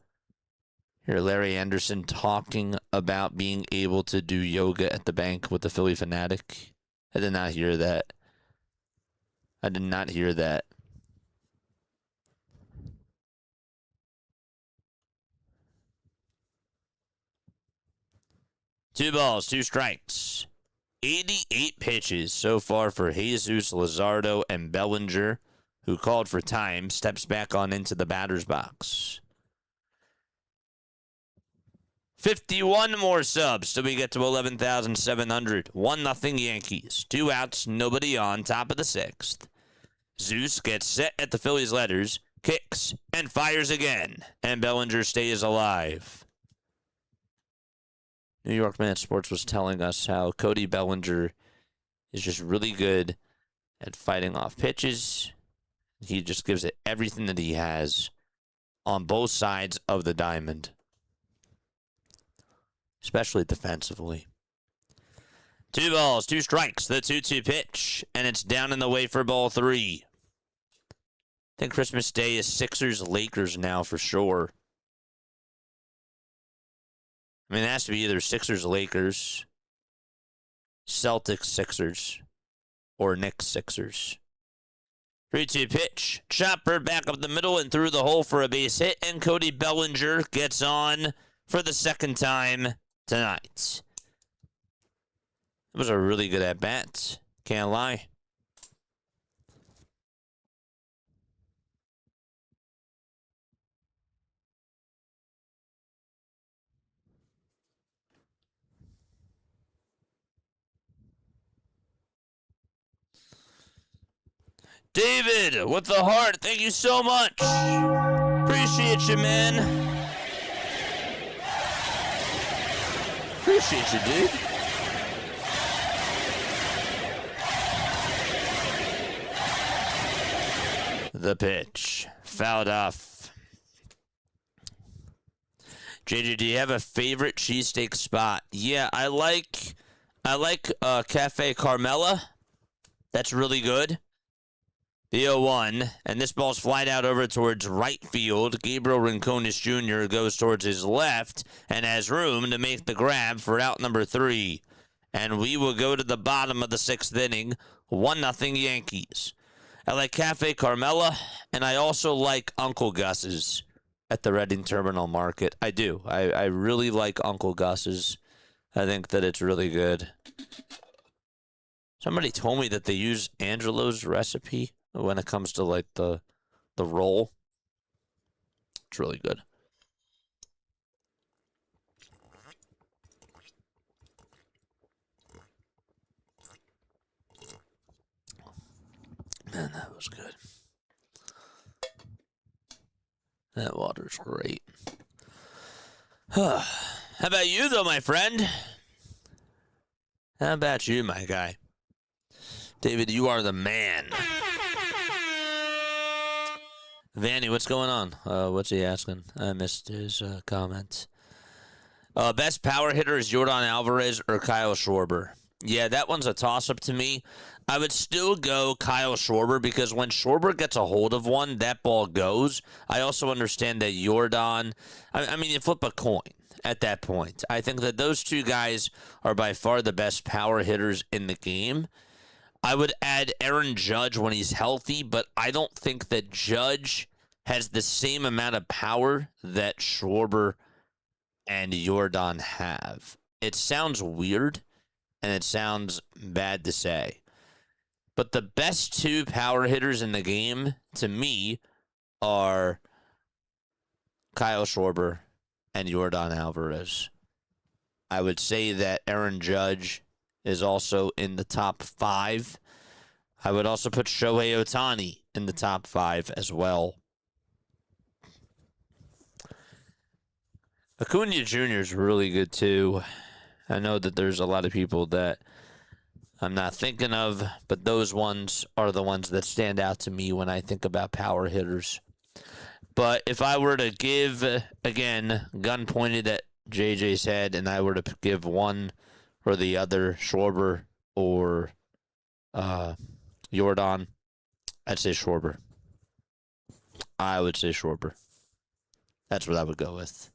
Speaker 2: hear Larry Anderson talking about being able to do yoga at the bank with the Philly Fanatic? I did not hear that. I did not hear that. Two balls, 2 strikes. 88 pitches so far for Jesus Luzardo and Bellinger, who called for time, steps back on into the batter's box. 51 more subs till we get to 11,700. 1-0 Yankees. 2 outs, nobody on, top of the 6th. Zeus gets set at the Phillies' letters, kicks, and fires again. And Bellinger stays alive. New York Man Sports was telling us how Cody Bellinger is just really good at fighting off pitches. He just gives it everything that he has on both sides of the diamond, especially defensively. 2 balls, 2 strikes, the 2-2 pitch, and it's down in the way for ball 3. I think Christmas Day is Sixers-Lakers now for sure. I mean, it has to be either Sixers-Lakers, Celtics-Sixers, or Knicks-Sixers. 3-2 pitch. Chopper back up the middle and through the hole for a base hit. And Cody Bellinger gets on for the 2nd time tonight. It was a really good at-bat. Can't lie. David, with the heart, thank you so much. Appreciate you, man. Appreciate you, dude. The pitch. Fouled off. JJ, do you have a favorite cheesesteak spot? Yeah, I like Cafe Carmela. That's really good. The 0-1, and this ball's flied out over towards right field. Gabriel Rincones Jr. goes towards his left and has room to make the grab for out number 3. And we will go to the bottom of the 6th inning, 1-0 Yankees. I like Cafe Carmela, and I also like Uncle Gus's at the Reading Terminal Market. I do. I really like Uncle Gus's. I think that it's really good. Somebody told me that they use Angelo's recipe when it comes to like the roll. It's really good. Man, that was good. That water's great. How about you though, my friend? How about you, my guy? David, you are the man. Vanny, what's going on? What's he asking? I missed his comment. Best power hitter is Yordan Alvarez or Kyle Schwarber? Yeah, that one's a toss-up to me. I would still go Kyle Schwarber because when Schwarber gets a hold of one, that ball goes. I also understand that Yordan, I mean, you flip a coin at that point. I think that those two guys are by far the best power hitters in the game. I would add Aaron Judge when he's healthy, but I don't think that Judge has the same amount of power that Schwarber and Yordan have. It sounds weird, and it sounds bad to say. But the best two power hitters in the game, to me, are Kyle Schwarber and Yordan Alvarez. I would say that Aaron Judge is also in the top 5. I would also put Shohei Ohtani in the top 5 as well. Acuna Jr. is really good too. I know that there's a lot of people that I'm not thinking of, but those ones are the ones that stand out to me when I think about power hitters. But if I were to give, again, gun pointed at JJ's head, and I were to give one or the other, Schwarber or Yordan, I'd say Schwarber. I would say Schwarber. That's what I would go with.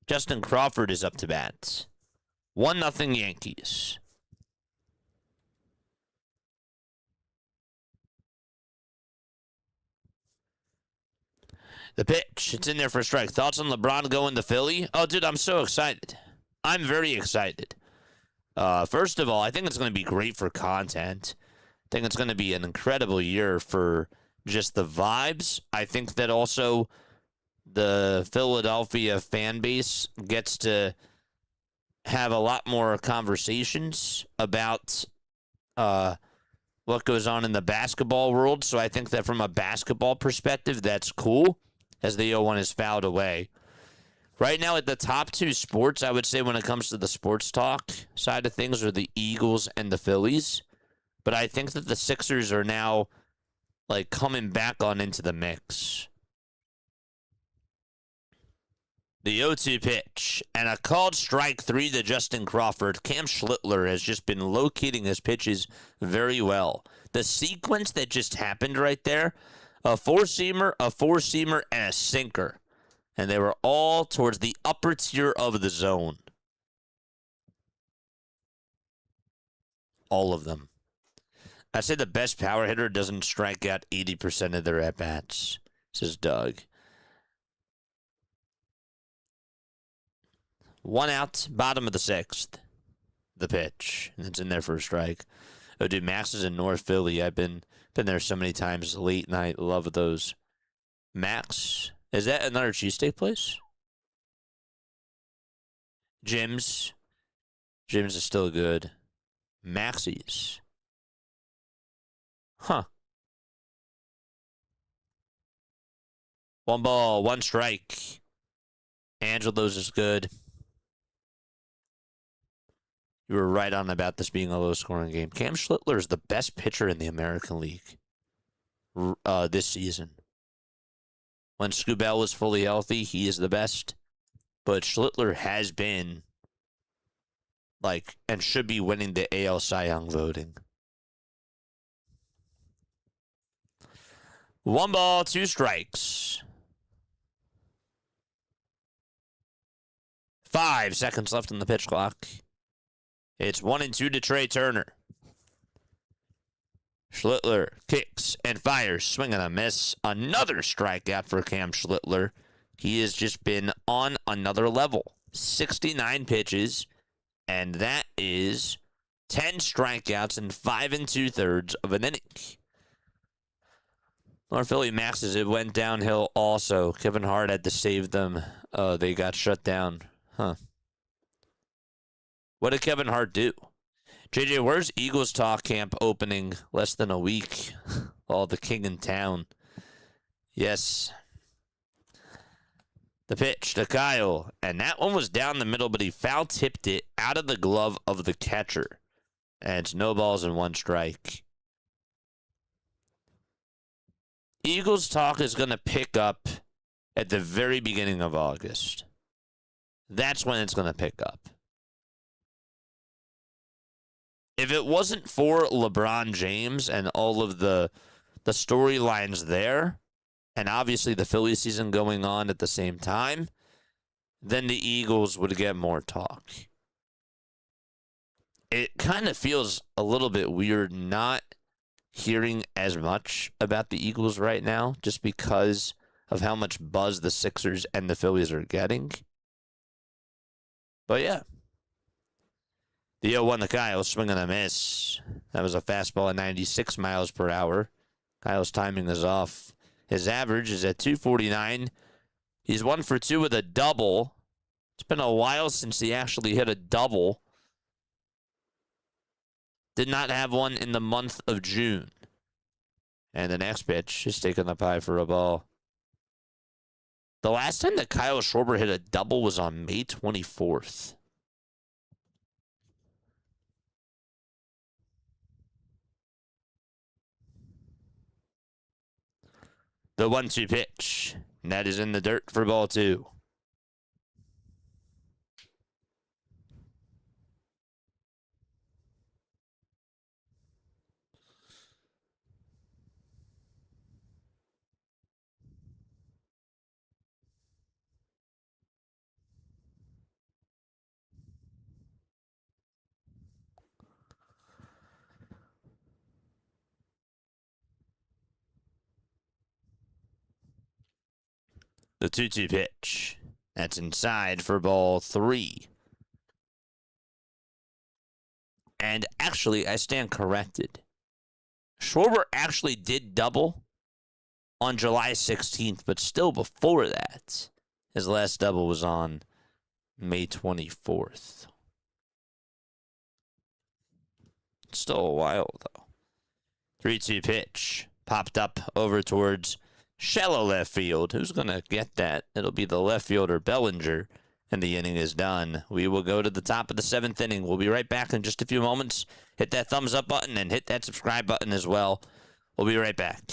Speaker 2: Justin Crawford is up to bat. 1-0 Yankees. The pitch. It's in there for a strike. Thoughts on LeBron going to Philly? Oh, dude, I'm so excited. I'm very excited. First of all, I think it's going to be great for content. I think it's going to be an incredible year for just the vibes. I think that also the Philadelphia fan base gets to have a lot more conversations about what goes on in the basketball world. So I think that from a basketball perspective, that's cool, as the 0-1 is fouled away. Right now, at the top 2 sports, I would say when it comes to the sports talk side of things, are the Eagles and the Phillies. But I think that the Sixers are now like coming back on into the mix. The 0-2 pitch, and a called strike 3 to Justin Crawford. Cam Schlittler has just been locating his pitches very well. The sequence that just happened right there, a four-seamer, and a sinker. And they were all towards the upper tier of the zone. All of them. I'd say the best power hitter doesn't strike out 80% of their at-bats, says Doug. 1 out, bottom of the 6th. The pitch. And it's in there for a strike. Oh, dude, Max is in North Philly. I've been there so many times. Late night. Love those. Max. Is that another cheesesteak place? Jim's. Jim's is still good. Maxie's. Huh. 1 ball, 1 strike. Angelo's is good. You were right on about this being a low-scoring game. Cam Schlittler is the best pitcher in the American League this season. When Scubell was fully healthy, he is the best. But Schlittler has been, and should be winning the AL Cy Young voting. 1 ball, 2 strikes. 5 seconds left on the pitch clock. It's 1-2 to Trey Turner. Schlittler kicks and fires. Swing and a miss. Another strikeout for Cam Schlittler. He has just been on another level. 69 pitches, and that is 10 strikeouts in 5 2/3 of an inning. North Philly Maxes, it went downhill also. Kevin Hart had to save them. They got shut down. Huh. What did Kevin Hart do? JJ, where's Eagles Talk Camp opening less than a week? Oh, the king in town. Yes. The pitch to Kyle, and that one was down the middle, but he foul tipped it out of the glove of the catcher. And it's no balls and one strike. Eagles talk is going to pick up at the very beginning of August. That's when it's going to pick up. If it wasn't for LeBron James and all of the storylines there, and obviously the Phillies season going on at the same time, then the Eagles would get more talk. It kind of feels a little bit weird not hearing as much about the Eagles right now just because of how much buzz the Sixers and the Phillies are getting. But yeah. The 0-1 to Kyle, swing and a miss. That was a fastball at 96 miles per hour. Kyle's timing is off. His average is at 249. He's 1 for 2 with a double. It's been a while since he actually hit a double. Did not have one in the month of June. And the next pitch is taking up high for a ball. The last time that Kyle Schwarber hit a double was on May 24th. The 1-2 pitch. And that is in the dirt for ball 2. The 2-2 pitch. That's inside for ball 3. And actually, I stand corrected. Schwarber actually did double on July 16th, but still before that, his last double was on May 24th. Still a while, though. 3-2 pitch. Popped up over towards shallow left field. Who's going to get that? It'll be the left fielder, Bellinger, and the inning is done. We will go to the top of the 7th inning. We'll be right back in just a few moments. Hit that thumbs up button and hit that subscribe button as well. We'll be right back.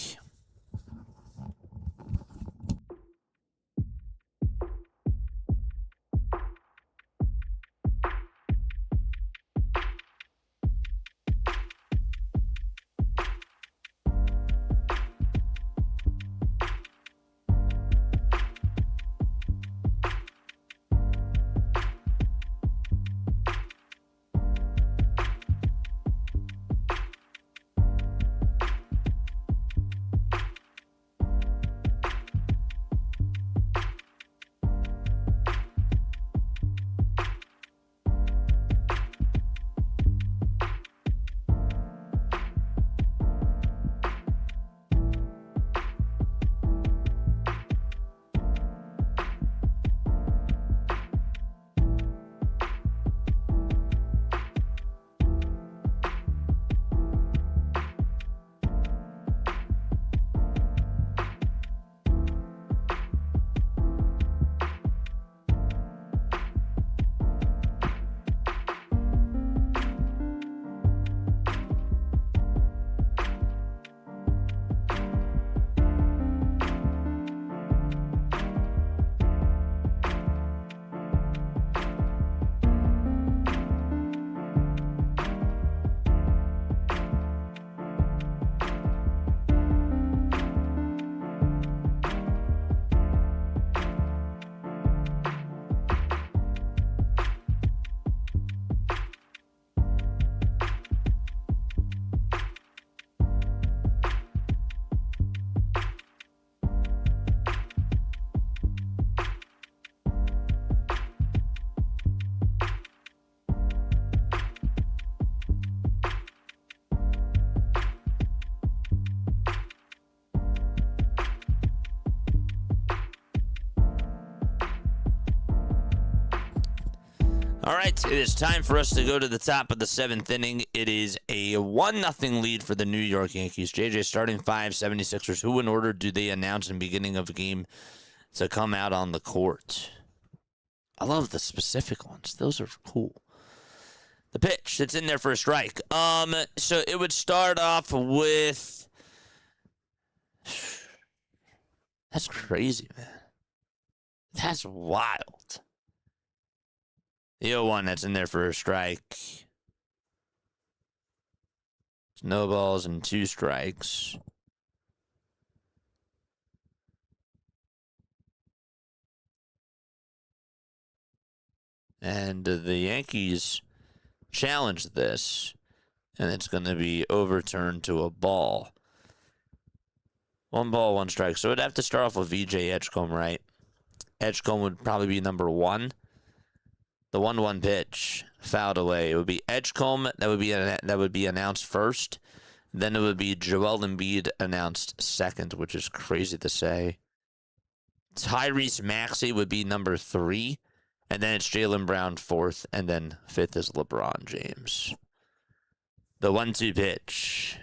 Speaker 2: All right, it is time for us to go to the top of the 7th inning. It is a 1-0 lead for the New York Yankees. JJ starting 5, 76ers. Who in order do they announce in beginning of game to come out on the court. I love the specific ones. Those are cool. The pitch that's in there for a strike. So it would start off with. That's crazy, man. That's wild. The 0-1 that's in there for a strike. No balls and 2 strikes. And the Yankees challenged this, and it's going to be overturned to a ball. 1 ball, 1 strike. So it'd have to start off with VJ Edgecombe, right? Edgecombe would probably be number 1. The 1-1 pitch fouled away. It would be Edgecombe that would be announced first. Then it would be Joel Embiid announced second, which is crazy to say. Tyrese Maxey would be number 3. And then it's Jaylen Brown 4th, and then 5th is LeBron James. The 1-2 pitch,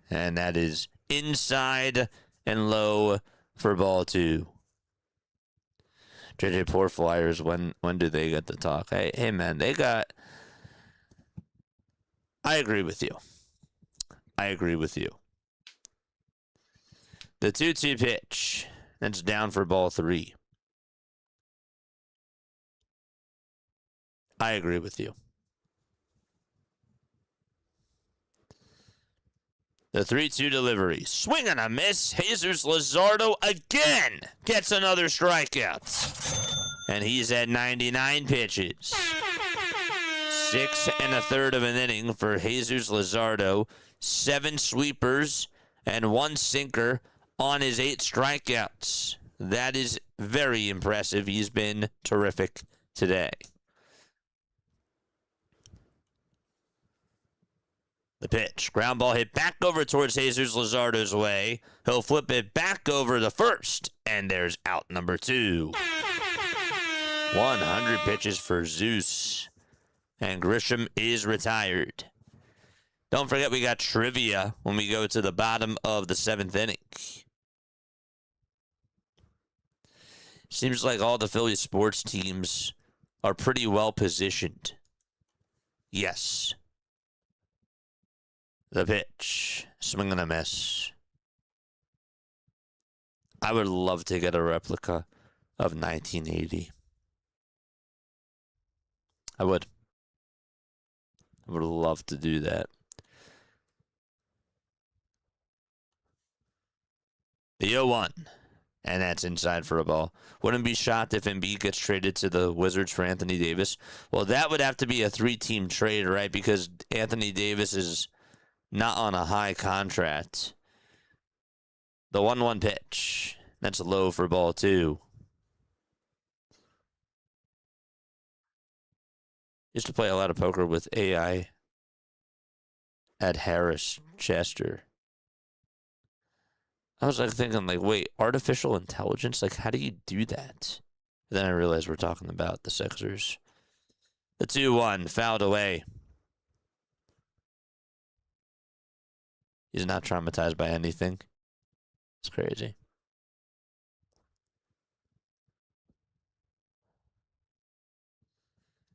Speaker 2: and that is inside and low for ball 2. JJ, poor Flyers, when do they get to talk? Hey man, they got... I agree with you. The 2-2 pitch, that's down for ball 3. I agree with you. The 3-2 delivery. Swing and a miss. Jesus Luzardo again gets another strikeout. And he's at 99 pitches. 6 1/3 of an inning for Jesus Luzardo. 7 sweepers and 1 sinker on his 8 strikeouts. That is very impressive. He's been terrific today. The pitch. Ground ball hit back over towards Jesus Luzardo's way. He'll flip it back over the first. And there's out number 2. 100 pitches for Zeus. And Grisham is retired. Don't forget we got trivia when we go to the bottom of the 7th inning. Seems like all the Phillies sports teams are pretty well positioned. Yes. The pitch. Swing and a miss. I would love to get a replica of 1980. I would love to do that. The 0-1. And that's inside for a ball. Wouldn't be shocked if Embiid gets traded to the Wizards for Anthony Davis. Well, that would have to be a 3-team trade, right? Because Anthony Davis is not on a high contract. The 1-1 pitch. That's low for ball 2. Used to play a lot of poker with AI at Harris Chester. I was thinking, wait, artificial intelligence? How do you do that? And then I realized we're talking about the Sixers. The 2-1, fouled away. He's not traumatized by anything. It's crazy.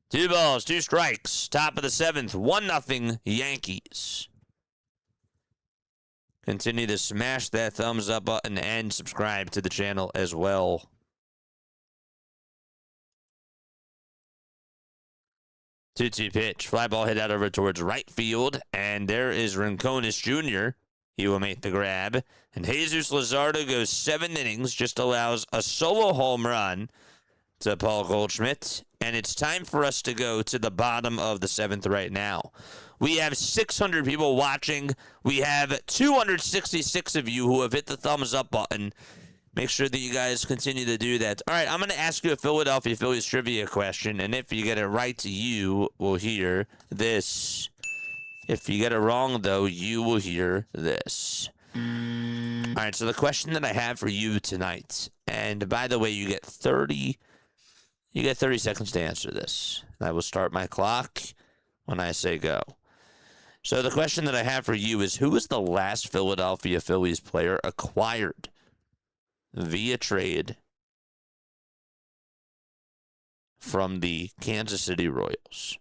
Speaker 2: Two balls, 2 strikes. Top of the 7th, 1-0 Yankees. Continue to smash that thumbs up button and subscribe to the channel as well. 2-2 pitch. Fly ball hit out over towards right field. And there is Rincones Jr. He will make the grab. And Jesus Luzardo goes 7 innings, just allows a solo home run to Paul Goldschmidt. And it's time for us to go to the bottom of the 7th right now. We have 600 people watching. We have 266 of you who have hit the thumbs up button. Make sure that you guys continue to do that. All right, I'm going to ask you a Philadelphia Phillies trivia question, and if you get it right, you will hear this. If you get it wrong, though, you will hear this. All right, so the question that I have for you tonight, and by the way, you get 30 seconds to answer this. I will start my clock when I say go. So the question that I have for you is, who was the last Philadelphia Phillies player acquired via trade from the Kansas City Royals.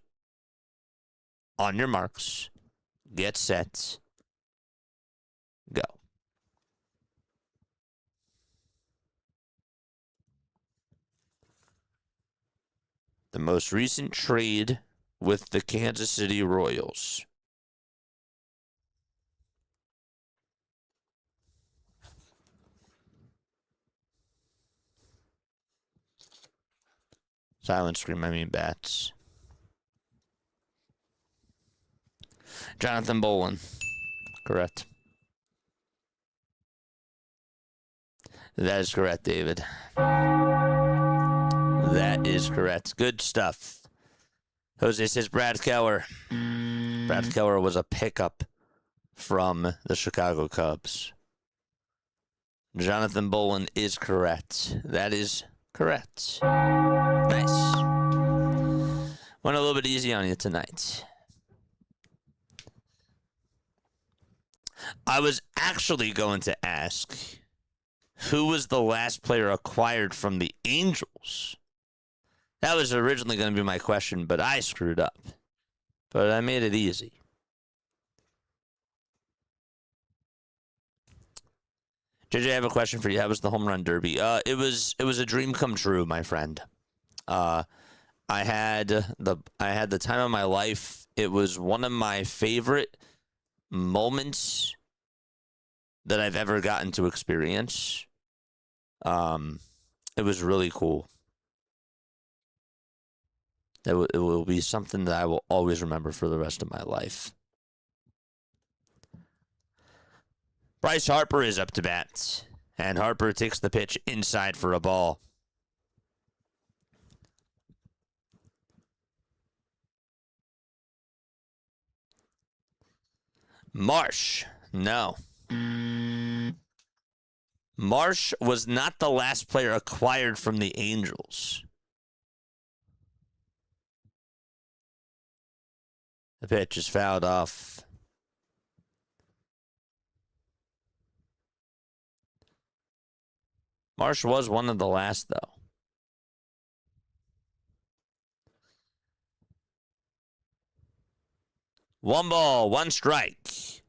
Speaker 2: On your marks, get set, go. The most recent trade with the Kansas City Royals. Silent scream, I mean bats. Jonathan Bolin. Correct. That is correct, David. That is correct. Good stuff. Jose says Brad Keller. Brad Keller was a pickup from the Chicago Cubs. Jonathan Bolin is correct. That is correct. Nice. Went a little bit easy on you tonight. I was actually going to ask, who was the last player acquired from the Angels? That was originally going to be my question, but I screwed up. But I made it easy. JJ, I have a question for you. How was the home run derby? It was a dream come true, my friend. I had the time of my life. It was one of my favorite moments that I've ever gotten to experience. It was really cool. It will be something that I will always remember for the rest of my life. Bryce Harper is up to bat, and Harper takes the pitch inside for a ball. Marsh, no. Marsh was not the last player acquired from the Angels. The pitch is fouled off. Marsh was one of the last, though. One ball, one strike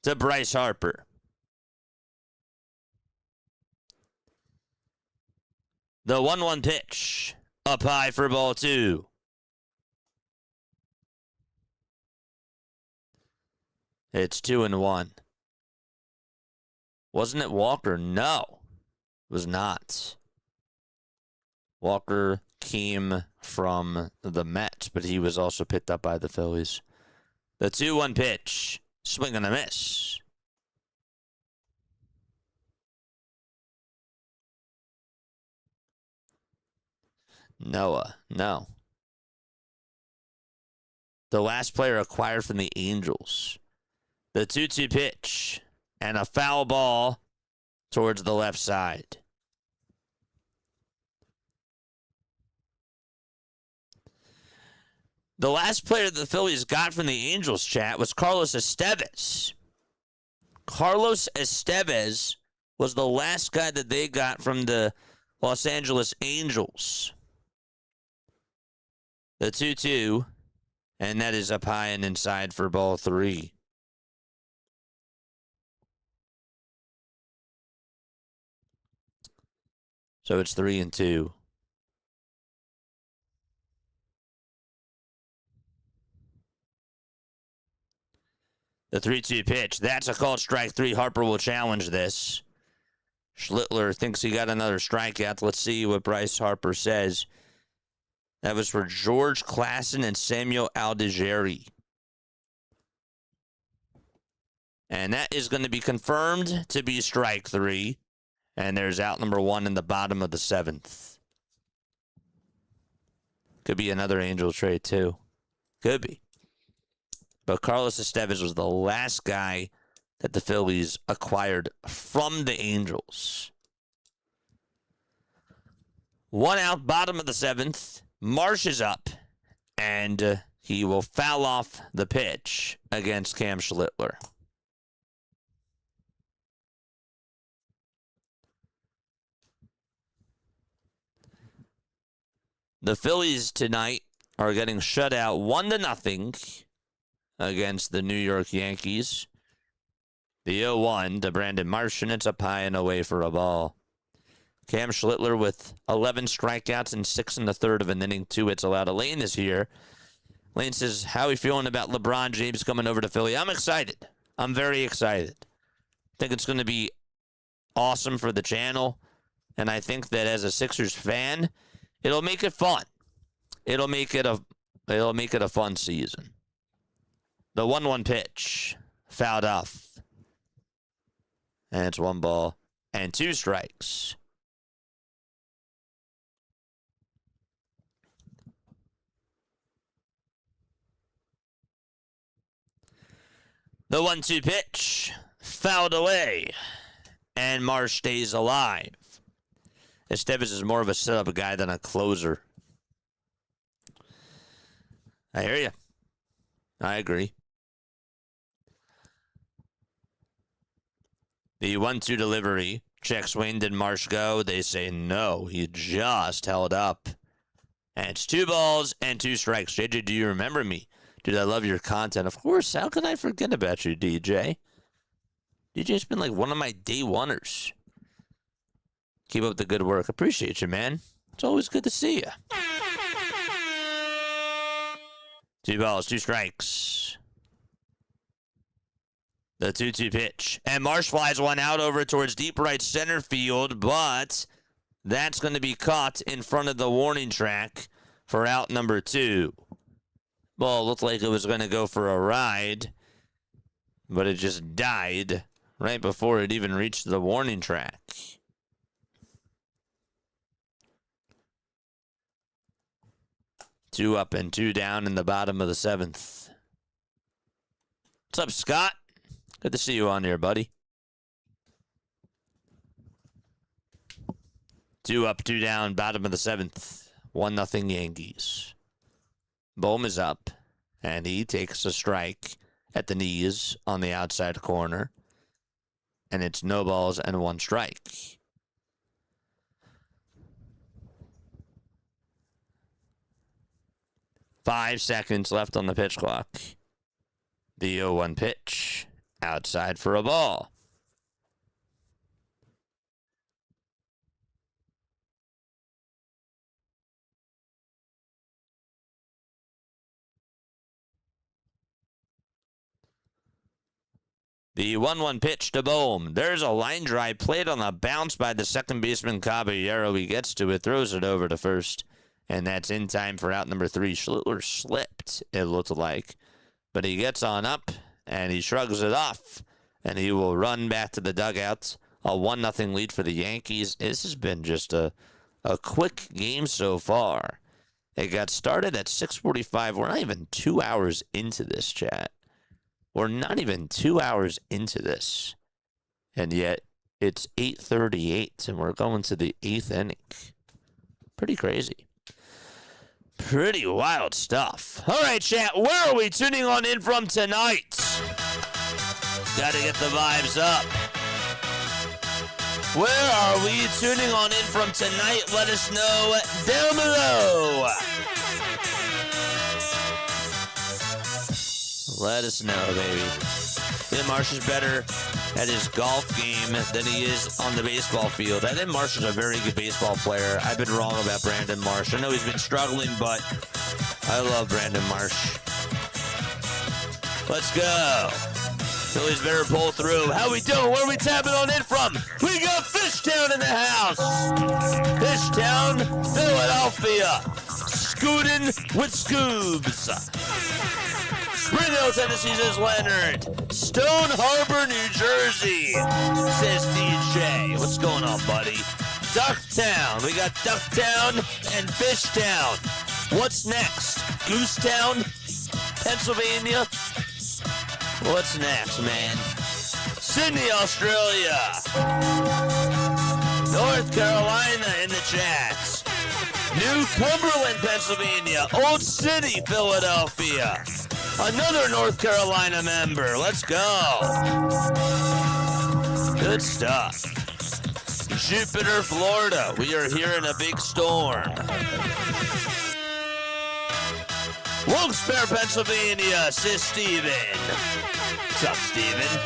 Speaker 2: to Bryce Harper. The 1-1 pitch, up high for ball two. It's 2-1. Wasn't it Walker? No, it was not. Walker came from the Mets, but he was also picked up by the Phillies. The 2-1 pitch, swing and a miss. Noah, no. The last player acquired from the Angels. The 2-2 pitch, and a foul ball towards the left side. The last player the Phillies got from the Angels, chat, was Carlos Estevez. Carlos Estevez was the last guy that they got from the Los Angeles Angels. The 2-2, and that is up high and inside for ball three. So it's 3-2. The 3-2 pitch. That's a called strike three. Harper will challenge this. Schlittler thinks he got another strikeout. Let's see what Bryce Harper says. That was for George Klassen and Samuel Aldegeri. And that is going to be confirmed to be strike three. And there's out number one in the bottom of the seventh. Could be another Angel trade, too. Could be. But Carlos Estevez was the last guy that the Phillies acquired from the Angels. One out, bottom of the seventh. Marsh is up. And he will foul off the pitch against Cam Schlittler. The Phillies tonight are getting shut out 1-0 against the New York Yankees. The 0-1 to Brandon Marsh, and it's up high and away for a ball. Cam Schlittler with 11 strikeouts and 6 1/3 of an inning, 2 hits allowed. Elaine is here. Lane says, how are you feeling about LeBron James coming over to Philly? I'm excited. I'm very excited. I think it's going to be awesome for the channel. And I think that as a Sixers fan, it'll make it fun. It'll make it a fun season. The 1-1 pitch. Fouled off. And it's 1 ball and 2 strikes. The 1-2 pitch, fouled away, and Marsh stays alive. Estevez is more of a setup guy than a closer. I hear you. I agree. The 1-2 delivery checks Wayne. Did Marsh go? They say no. He just held up. And it's 2 balls and 2 strikes. JJ, do you remember me? Dude, I love your content. Of course, how can I forget about you, DJ? DJ's been like one of my day oneers. Keep up the good work. Appreciate you, man. It's always good to see you. 2 balls, 2 strikes. The 2-2 pitch. And Marsh flies one out over towards deep right center field, but that's going to be caught in front of the warning track for out number 2. Ball looked like it was going to go for a ride, but it just died right before it even reached the warning track. Two up and 2 down in the bottom of the 7th. What's up, Scott? Good to see you on here, buddy. 2 up, 2 down, bottom of the 7th. 1-0 Yankees. Bohm is up, and he takes a strike at the knees on the outside corner. And it's no balls and 1 strike. Five seconds left on the pitch clock. The 0-1 pitch. Outside for a ball. The 1-1 pitch to Bohm. There's a line drive played on the bounce by the second baseman Caballero. He gets to it, throws it over to first, and that's in time for out number 3. Schlittler slipped, it looked like, but he gets on up, and he shrugs it off, and he will run back to the dugout. A 1-0 lead for the Yankees. This has been just a quick game so far. It got started at 6:45. We're not even 2 hours into this, chat. We're not even 2 hours into this. And yet, it's 8:38, and we're going to the 8th inning. Pretty crazy. Pretty wild stuff. All right, chat, where are we tuning on in from tonight? Gotta get the vibes up. Where are we tuning on in from tonight? Let us know down below. Let us know, baby. Then Marsh is better at his golf game than he is on the baseball field. I think Marsh is a very good baseball player. I've been wrong about Brandon Marsh. I know he's been struggling, but I love Brandon Marsh. Let's go. Phillies better pull through. How we doing? Where are we tapping on in from? We got Fishtown in the house. Fishtown, Philadelphia. Scootin' with Scoobs. Spring Hill, Tennessee, says Leonard. Stone Harbor, New Jersey, says DJ. What's going on, buddy? Ducktown. We got Ducktown and Fishtown. What's next? Goosetown, Pennsylvania. What's next, man? Sydney, Australia. North Carolina in the chats. New Cumberland, Pennsylvania. Old City, Philadelphia. Another North Carolina member. Let's go. Good stuff. Jupiter, Florida. We are here in a big storm. Wilkes-Barre, Pennsylvania, says Steven. What's up, Steven?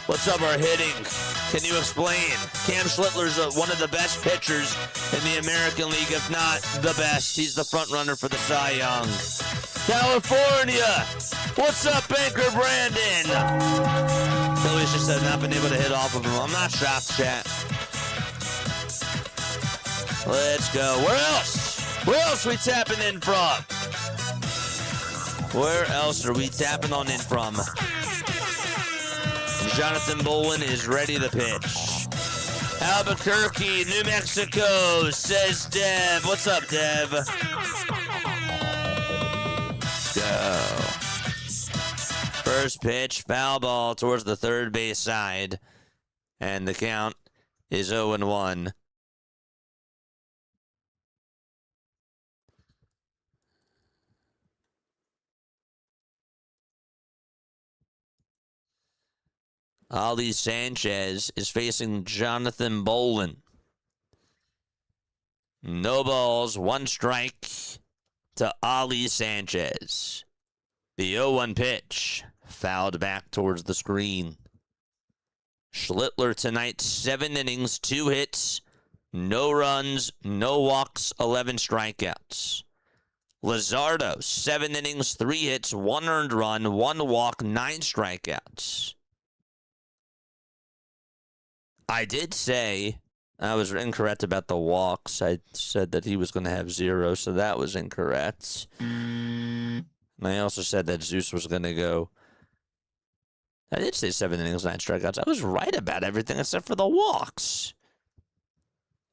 Speaker 2: What's up, our hitting? Can you explain? Cam Schlittler's one of the best pitchers in the American League, if not the best. He's the front runner for the Cy Young. California! What's up, Banker Brandon? Phillies just have not been able to hit off of him. I'm not shocked, chat. Let's go. Where else? Where else are we tapping in from? Where else are we tapping on in from? Jonathan Bolin is ready to pitch. Albuquerque, New Mexico, says Dev. What's up, Dev? Go. First pitch, foul ball towards the third base side. And the count is 0-1. Ali Sanchez is facing Jonathan Bolin. No balls, one strike to Ali Sanchez. The 0-1 pitch fouled back towards the screen. Schlittler tonight, 7 innings, 2 hits, no runs, no walks, 11 strikeouts. Luzardo, 7 innings, 3 hits, 1 earned run, 1 walk, 9 strikeouts. I did say I was incorrect about the walks. I said that he was going to have 0, so that was incorrect. And I also said that Zeus was going to go. I did say 7 innings, 9 strikeouts. I was right about everything except for the walks.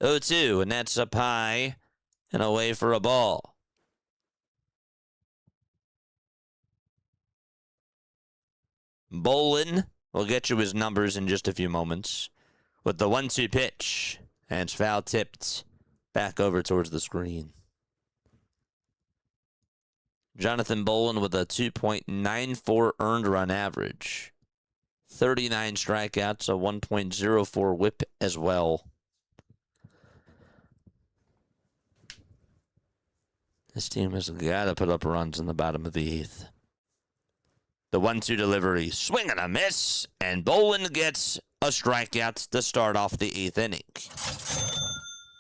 Speaker 2: 0-2, and that's up high and away for a ball. Bolin will get you his numbers in just a few moments. With the 1-2 pitch, and it's foul tipped back over towards the screen. Jonathan Bolin with a 2.94 earned run average. 39 strikeouts, a 1.04 whip as well. This team has got to put up runs in the bottom of the 8th. The 1-2 delivery, swing and a miss, and Bolin gets a strikeout to start off the 8th inning.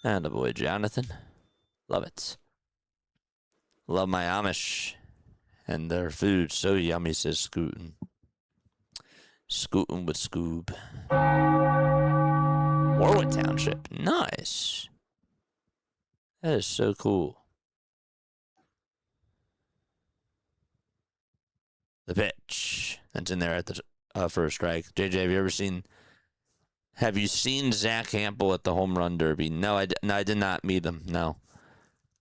Speaker 2: And a boy, Jonathan. Love it. Love my Amish and their food. So yummy, says Scootin'. Scootin' with Scoob. Warwood Township. Nice. That is so cool. The pitch. That's in there at the first strike. JJ, have you seen Zach Hampel at the Home Run Derby? No, I did not meet him. No.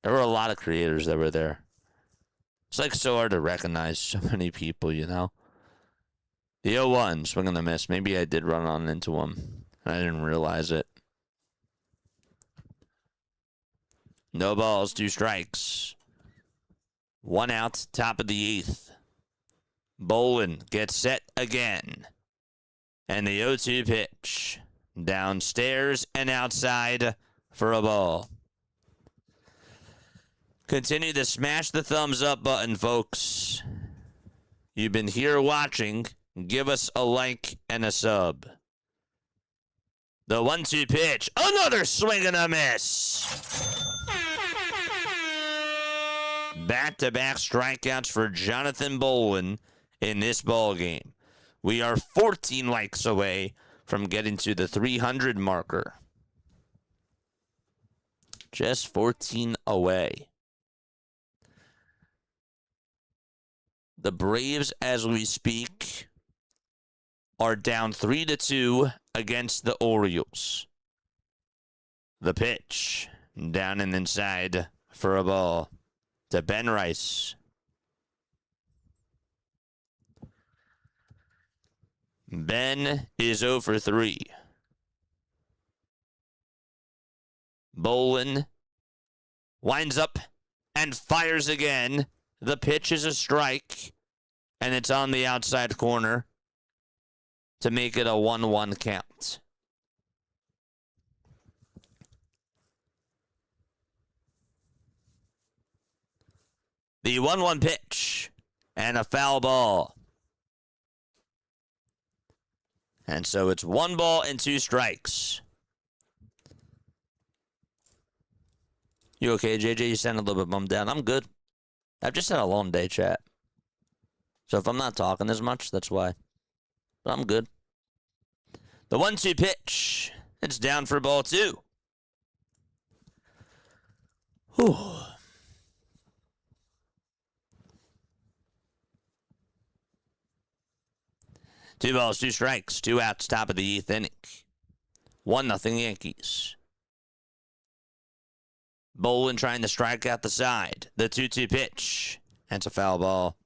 Speaker 2: There were a lot of creators that were there. It's like so hard to recognize so many people, you know? The 0-1, swing and a miss. Maybe I did run on into him. I didn't realize it. No balls, 2 strikes. 1 out, top of the 8th. Bolin gets set again. And the 0-2 pitch. Downstairs and outside for a ball. Continue to smash the thumbs up button, folks. You've been here watching. Give us a like and a sub. The 1-2 pitch. Another swing and a miss. Back-to-back strikeouts for Jonathan Bolin in this ball game. We are 14 likes away from getting to the 300 marker. Just 14 away. The Braves, as we speak, are down 3-2 against the Orioles. The pitch, down and inside for a ball to Ben Rice. Ben is 0 for 3. Bolin winds up and fires again. The pitch is a strike, and it's on the outside corner to make it a 1-1 count. The 1-1 pitch and a foul ball. And so it's 1 ball and 2 strikes. You okay, JJ? You sound a little bit bummed down. I'm good. I've just had a long day, chat. So if I'm not talking as much, that's why. But I'm good. The 1-2 pitch. It's down for ball 2. Whew. 2 balls, 2 strikes, 2 outs, top of the 8th inning. 1-0 Yankees. Bolin trying to strike out the side. The 2-2 pitch. And it's a foul ball.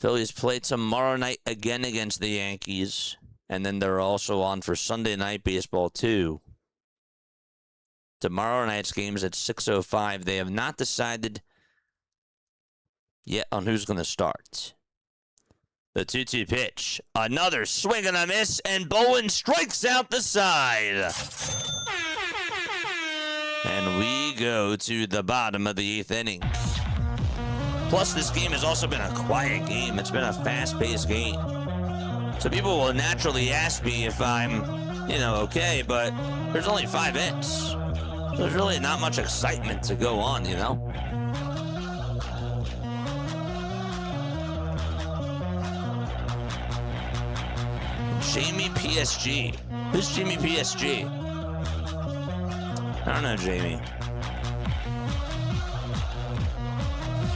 Speaker 2: Phillies play tomorrow night again against the Yankees. And then they're also on for Sunday Night Baseball, too. Tomorrow night's game's at 6:05. They have not decided yet on who's going to start. The 2-2 pitch. Another swing and a miss, and Bowen strikes out the side. And we go to the bottom of the 8th inning. Plus, this game has also been a quiet game. It's been a fast-paced game. So people will naturally ask me if I'm, okay, but there's only 5 hits. So there's really not much excitement to go on, Jamie PSG. Who's Jamie PSG? I don't know, Jamie.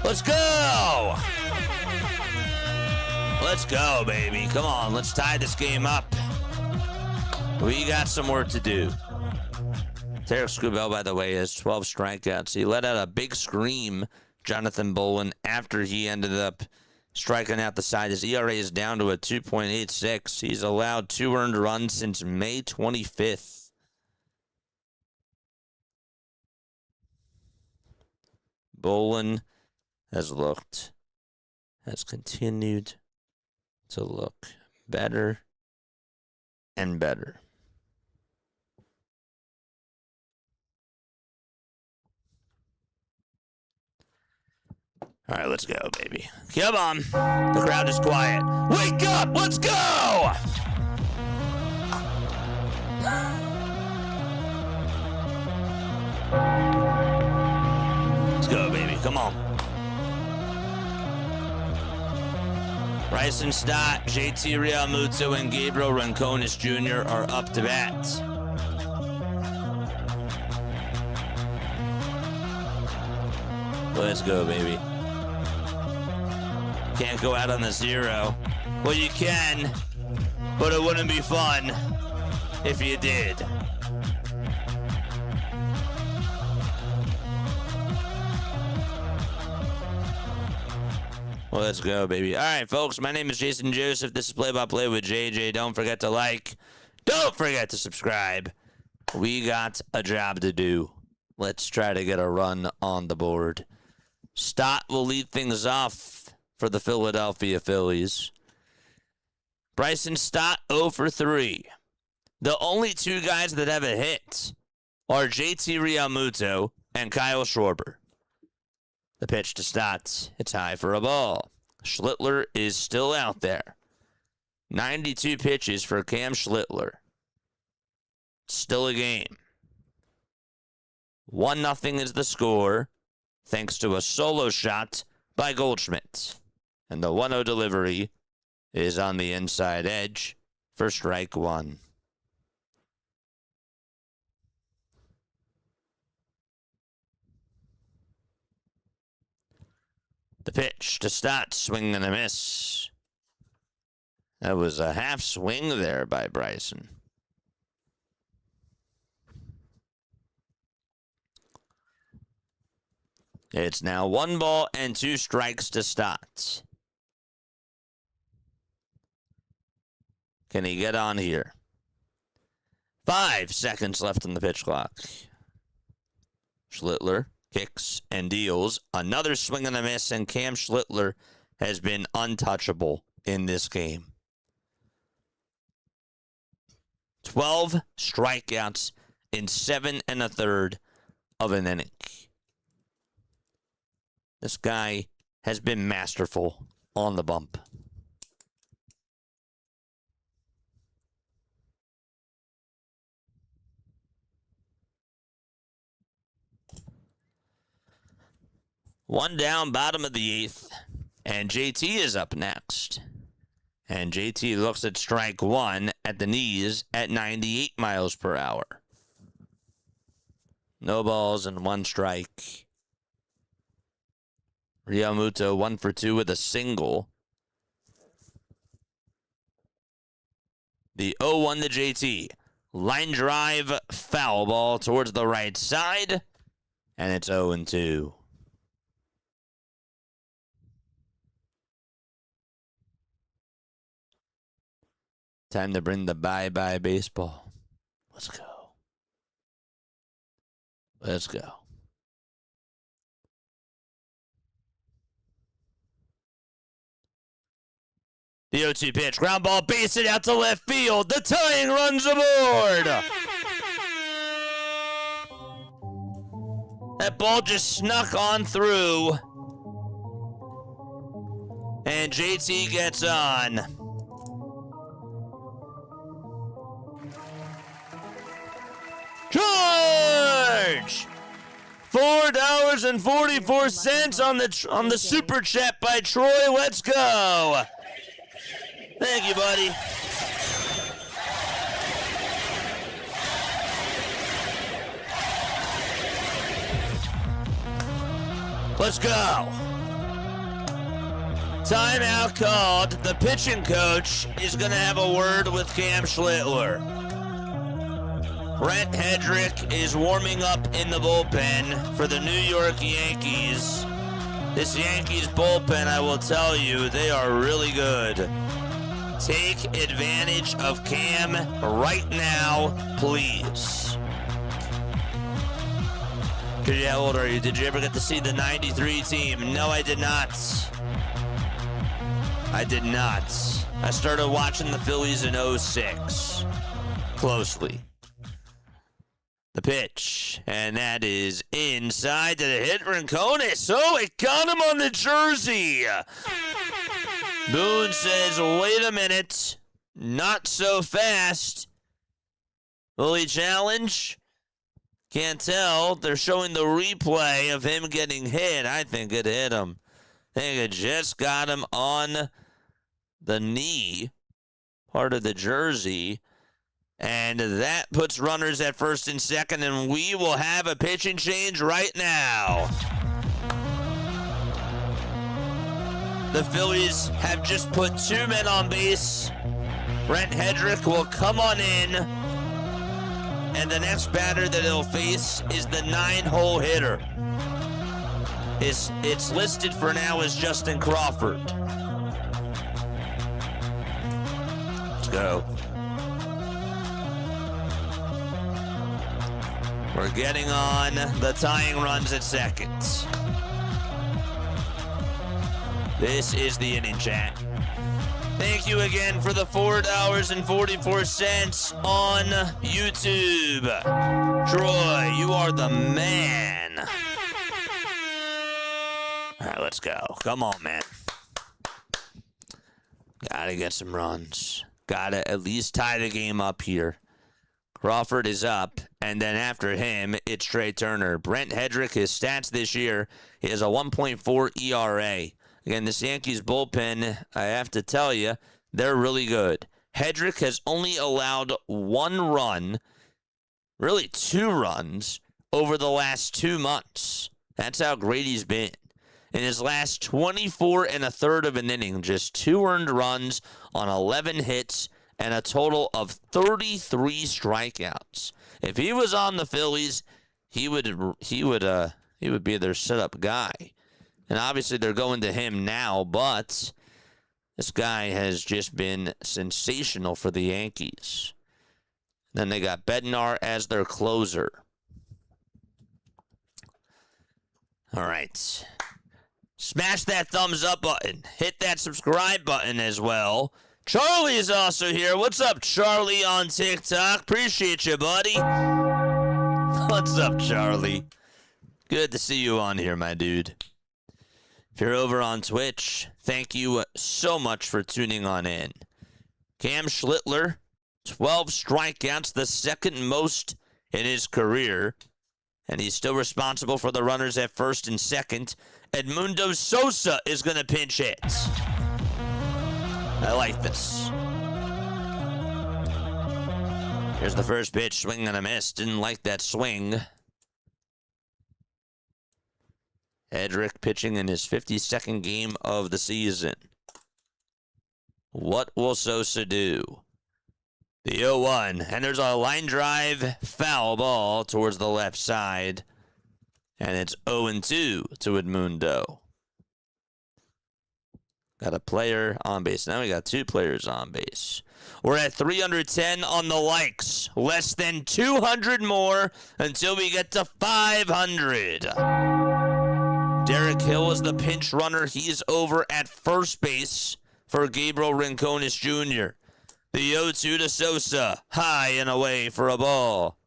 Speaker 2: Let's go! Let's go, baby. Come on, let's tie this game up. We got some work to do. Tarek Scubell, by the way, has 12 strikeouts. He let out a big scream, Jonathan Bolin, after he ended up striking out the side. His ERA is down to a 2.86. He's allowed 2 earned runs since May 25th. Bolin has continued to look better and better. All right, let's go, baby. Come on. The crowd is quiet. Wake up! Let's go! Let's go, baby. Come on. Bryson Stott, JT Realmuto, and Gabriel Ronconis Jr. are up to bat. Let's go, baby. Can't go out on the 0. Well, you can, but it wouldn't be fun if you did. Well, let's go, baby. All right, folks, my name is Jason Joseph. This is Play by Play with JJ. Don't forget to like. Don't forget to subscribe. We got a job to do. Let's try to get a run on the board. Stott will lead things off for the Philadelphia Phillies. Bryson Stott 0 for 3. The only 2 guys that have a hit are JT Realmuto and Kyle Schwarber. The pitch to Stott. It's high for a ball. Schlittler is still out there. 92 pitches for Cam Schlittler. Still a game. 1-0 is the score, thanks to a solo shot by Goldschmidt. And the 1-0 delivery is on the inside edge for strike 1. The pitch to Stott, swing and a miss. That was a half swing there by Bryson. It's now 1 ball and 2 strikes to Stott. Can he get on here? 5 seconds left on the pitch clock. Schlittler kicks and deals. Another swing and a miss, and Cam Schlittler has been untouchable in this game. 12 strikeouts in 7 1/3 of an inning. This guy has been masterful on the bump. One down, bottom of the eighth, and JT is up next. And JT looks at strike one at the knees at 98 miles per hour. No balls and one strike. Realmuto 1 for 2 with a single. The 0-1 to JT. Line drive, foul ball towards the right side, and it's 0-2. Time to bring the bye-bye baseball. Let's go. Let's go. The 0-2 pitch. Ground ball, base it out to left field. The tying runs aboard. That ball just snuck on through. And JT gets on. George! $4.44 on the super chat by Troy. Let's go. Thank you, buddy. Let's go. Timeout called. The pitching coach is going to have a word with Cam Schlittler. Brent Hedrick is warming up in the bullpen for the New York Yankees. This Yankees bullpen, I will tell you, they are really good. Take advantage of Cam right now, please. How old are you? Did you ever get to see the 93 team? No, I did not. I did not. I started watching the Phillies in 06 closely. The pitch, and that is inside to the hit for Rincones. Oh, it got him on the jersey. Boone says, wait a minute, not so fast. Will he challenge? Can't tell. They're showing the replay of him getting hit. I think it hit him. I think it just got him on the knee, part of the jersey. And that puts runners at first and second, and we will have a pitching change right now. The Phillies have just put 2 men on base. Brent Hedrick will come on in, and the next batter that he'll face is the 9-hole hitter. It's listed for now as Justin Crawford. Let's go. We're getting on the tying runs at second. This is the inning chat. Thank you again for the $4.44 on YouTube. Troy, you are the man. All right, let's go. Come on, man. Gotta get some runs. Gotta at least tie the game up here. Crawford is up, and then after him, it's Trey Turner. Brent Hedrick, his stats this year, he has a 1.4 ERA. Again, this Yankees bullpen, I have to tell you, they're really good. Hedrick has only allowed 1 run, really 2 runs, over the last 2 months. That's how great he's been. In his last 24 1/3 of an inning, just 2 earned runs on 11 hits, and a total of 33 strikeouts. If he was on the Phillies, he would be their setup guy. And obviously they're going to him now, but this guy has just been sensational for the Yankees. Then they got Bednar as their closer. All right. Smash that thumbs up button. Hit that subscribe button as well. Charlie is also here. What's up, Charlie, on TikTok? Appreciate you, buddy. What's up, Charlie? Good to see you on here, my dude. If you're over on Twitch, thank you so much for tuning on in. Cam Schlittler, 12 strikeouts, the second most in his career. And he's still responsible for the runners at first and second. Edmundo Sosa is going to pinch hit. I like this. Here's the first pitch, swing and a miss. Didn't like that swing. Hedrick pitching in his 52nd game of the season. What will Sosa do? The 0-1, and there's a line drive foul ball towards the left side. And it's 0-2 to Edmundo. Got a player on base. Now we got two players on base. We're at 310 on the likes. Less than 200 more until we get to 500. Derek Hill is the pinch runner. He's over at first base for Gabriel Rincones Jr. The 0-2 to Sosa. High and away for a ball.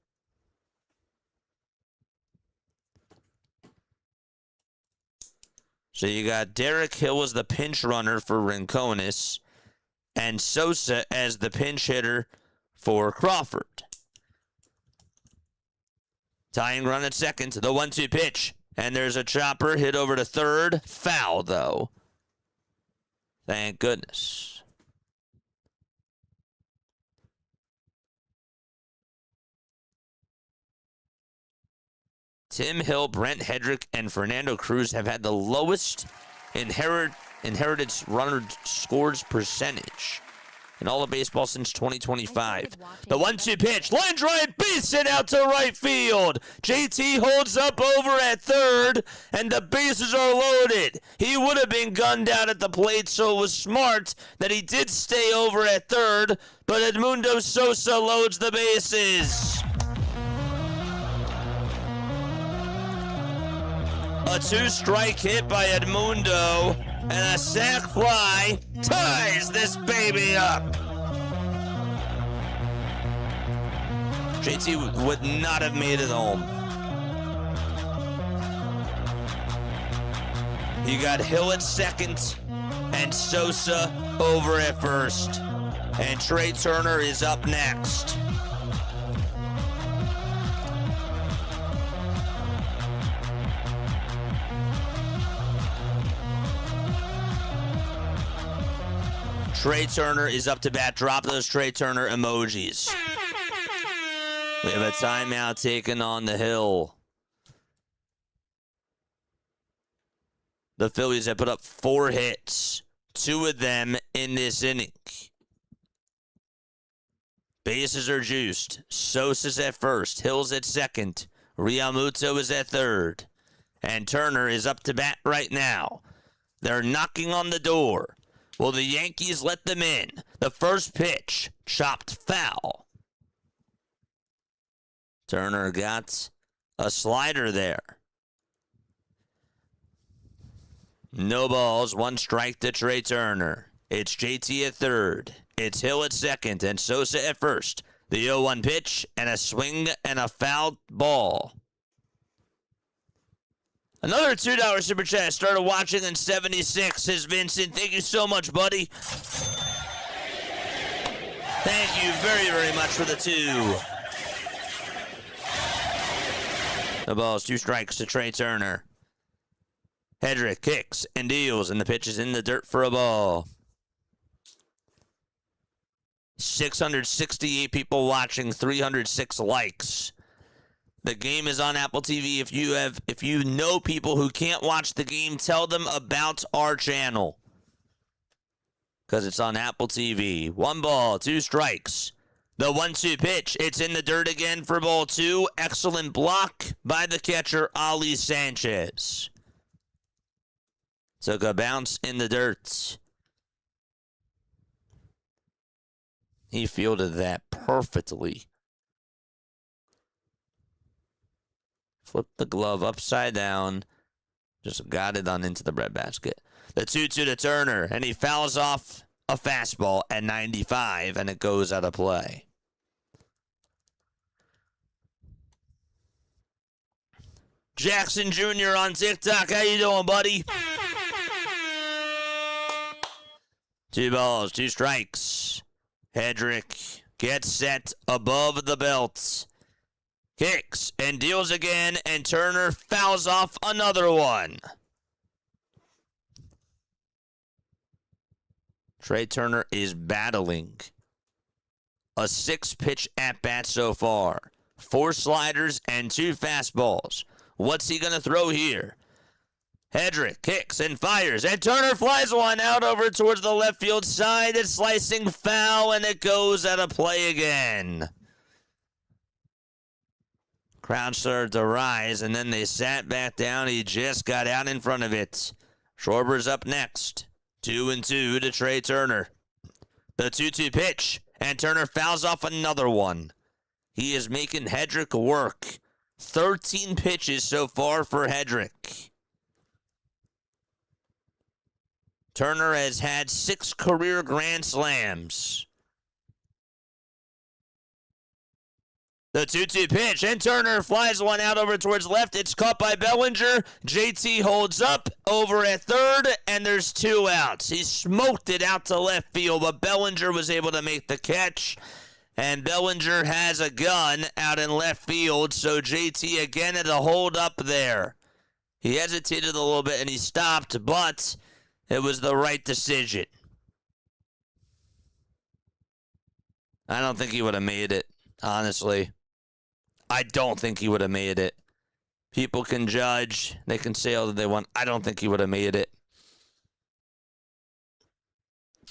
Speaker 2: So you got Derek Hill as the pinch runner for Rincones and Sosa as the pinch hitter for Crawford. Tying run at second. The 1-2 pitch. And there's a chopper hit over to third. Foul, though. Thank goodness. Tim Hill, Brent Hedrick, and Fernando Cruz have had the lowest inherited runner scores percentage in all of baseball since 2025. The 1-2 pitch, line drive, base hit out to right field. JT holds up over at third, and the bases are loaded. He would have been gunned out at the plate, so it was smart that he did stay over at third, but Edmundo Sosa loads the bases. A 2-strike hit by Edmundo, and a sac fly ties this baby up. JT would not have made it home. You got Hill at second, and Sosa over at first. And Trey Turner is up next. Trey Turner is up to bat. Drop those Trey Turner emojis. We have a timeout taken on the hill. The Phillies have put up 4 hits, 2 of them in this inning. Bases are juiced. Sosa's at first. Hill's at second. Realmuto is at third. And Turner is up to bat right now. They're knocking on the door. Will the Yankees let them in? The first pitch, chopped foul. Turner got a slider there. No balls, 1 strike to Trey Turner. It's JT at third. It's Hill at second and Sosa at first. The 0-1 pitch and a swing and a foul ball. Another $2 super chat. I started watching in 76. Says Vincent, thank you so much, buddy. Thank you very, very much for the 2. The ball's 2 strikes to Trey Turner. Hedrick kicks and deals, and the pitch is in the dirt for a ball. 668 people watching, 306 likes. The game is on Apple TV. If you know people who can't watch the game, tell them about our channel. Because it's on Apple TV. 1 ball, 2 strikes. The 1-2 pitch. It's in the dirt again for ball 2. Excellent block by the catcher, Ali Sanchez. Took a bounce in the dirt. He fielded that perfectly. Flipped the glove upside down. Just got it on into the breadbasket. The 2-2 to Turner, and he fouls off a fastball at 95, and it goes out of play. Jackson Jr. on TikTok. How you doing, buddy? 2 balls, 2 strikes. Hedrick gets set above the belt. Kicks and deals again, and Turner fouls off another one. Trey Turner is battling a 6-pitch at-bat so far. 4 sliders and 2 fastballs. What's he going to throw here? Hedrick kicks and fires, and Turner flies one out over towards the left field side. It's slicing foul, and it goes out of play again. Crowd started to rise, and then they sat back down. He just got out in front of it. Schwarber's up next. 2-2 to Trey Turner. The 2-2 pitch, and Turner fouls off another one. He is making Hedrick work. 13 pitches so far for Hedrick. Turner has had 6 career grand slams. The 2-2 pitch, and Turner flies one out over towards left. It's caught by Bellinger. JT holds up over at third, and there's 2 outs. He smoked it out to left field, but Bellinger was able to make the catch. And Bellinger has a gun out in left field, so JT again had to hold up there. He hesitated a little bit, and he stopped, but it was the right decision. I don't think he would have made it, honestly. I don't think he would have made it. People can judge. They can say all that they want. I don't think he would have made it.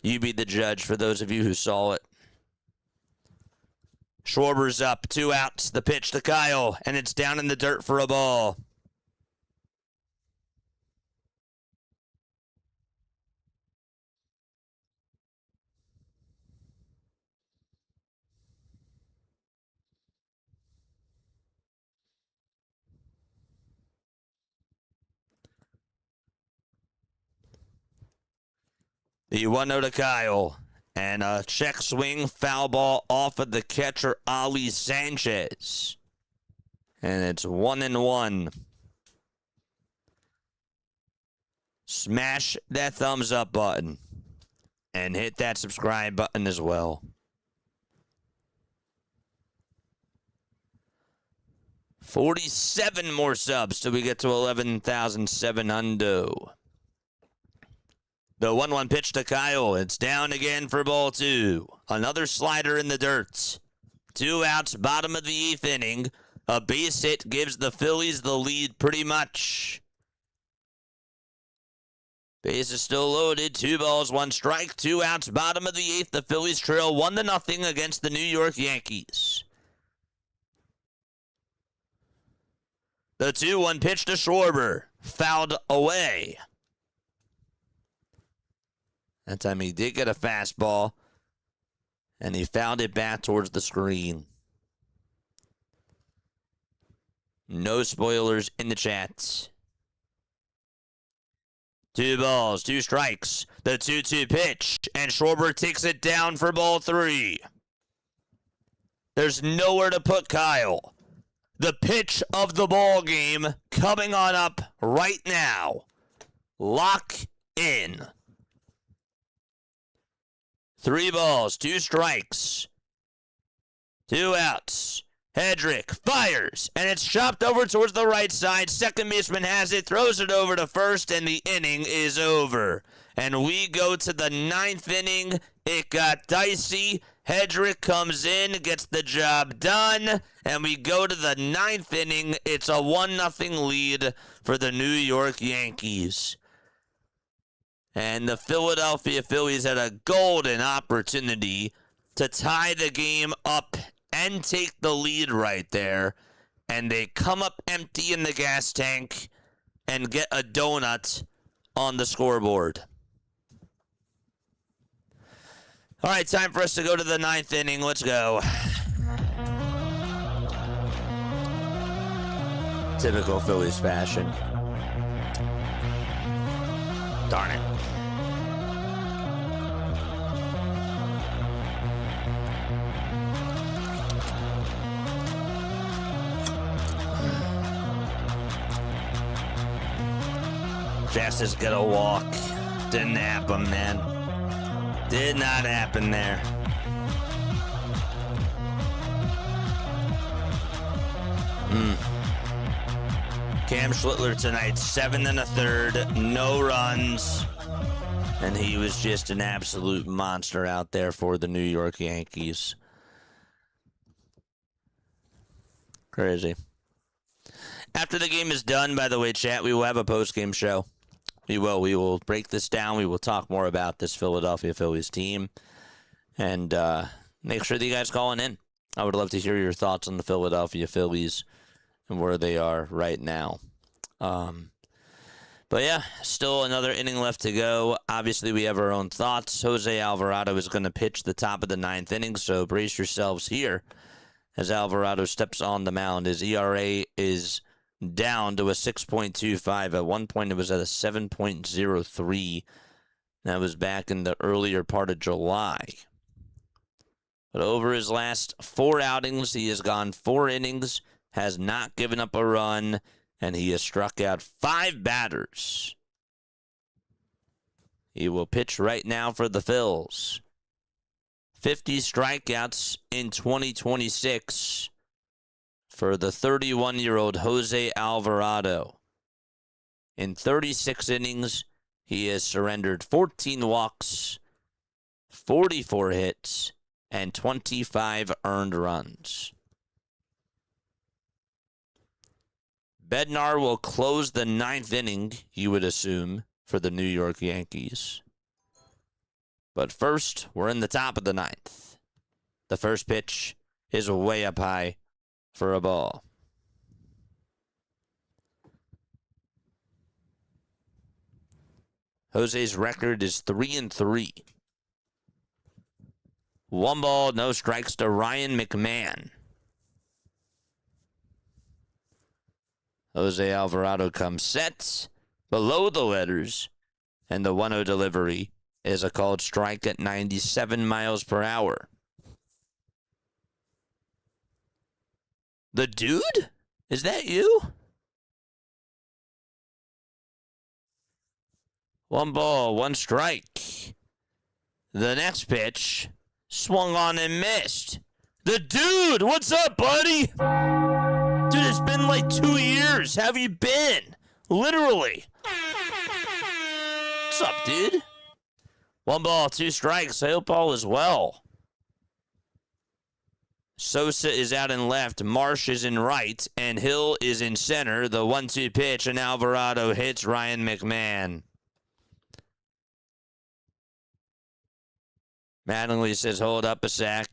Speaker 2: You be the judge for those of you who saw it. Schwarber's up. 2 outs. The pitch to Kyle, and it's down in the dirt for a ball. The 1-0 to Kyle. And a check swing foul ball off of the catcher, Ali Sanchez. And it's 1-1. Smash that thumbs up button. And hit that subscribe button as well. 47 more subs till we get to 11,700. The 1-1 pitch to Kyle. It's down again for ball 2. Another slider in the dirt. 2 outs, bottom of the 8th inning. A base hit gives the Phillies the lead pretty much. Base is still loaded. 2 balls, 1 strike. 2 outs, bottom of the 8th. The Phillies trail 1-0 against the New York Yankees. The 2-1 pitch to Schwarber. Fouled away. That time he did get a fastball, and he fouled it back towards the screen. No spoilers in the chat. 2 balls, 2 strikes. The 2-2 pitch, and Schwarber takes it down for ball 3. There's nowhere to put Kyle. The pitch of the ball game coming on up right now. Lock in. 3 balls, 2 strikes. 2 outs. Hedrick fires, and it's chopped over towards the right side. Second baseman has it, throws it over to first, and the inning is over. And we go to the 9th inning. It got dicey. Hedrick comes in, gets the job done, and we go to the 9th inning. It's a 1-0 lead for the New York Yankees. And the Philadelphia Phillies had a golden opportunity to tie the game up and take the lead right there. And they come up empty in the gas tank and get a donut on the scoreboard. All right, time for us to go to the 9th inning. Let's go. Typical Phillies fashion. Darn it. Jazz is gonna walk. Didn't happen, man. Did not happen there. Cam Schlittler tonight, 7 1/3, no runs. And he was just an absolute monster out there for the New York Yankees. Crazy. After the game is done, by the way, chat, we will have a post-game show. We will. We will break this down. We will talk more about this Philadelphia Phillies team. And make sure that you guys calling in. I would love to hear your thoughts on the Philadelphia Phillies and where they are right now. But yeah, still another inning left to go. Obviously, we have our own thoughts. Jose Alvarado is going to pitch the top of the 9th inning, so brace yourselves here as Alvarado steps on the mound. His ERA is down to a 6.25. At one point, it was at a 7.03. That was back in the earlier part of July. But over his last 4 outings, he has gone 4 innings, has not given up a run, and he has struck out 5 batters. He will pitch right now for the Phils. 50 strikeouts in 2026 for the 31-year-old Jose Alvarado. In 36 innings, he has surrendered 14 walks, 44 hits, and 25 earned runs. Bednar will close the 9th inning, you would assume, for the New York Yankees. But first, we're in the top of the 9th. The first pitch is way up high for a ball. Jose's record is 3-3. 1 ball, no strikes to Ryan McMahon. Jose Alvarado comes set below the letters, and the 1-0 delivery is a called strike at 97 miles per hour. The dude? Is that you? 1 ball, 1 strike. The next pitch swung on and missed. The dude, what's up, buddy? Dude, it's been like 2 years. How have you been? Literally. What's up, dude? 1 ball, 2 strikes. I hope all is well. Sosa is out in left. Marsh is in right. And Hill is in center. The 1-2 pitch, and Alvarado hits Ryan McMahon. Mattingly says, hold up a sec.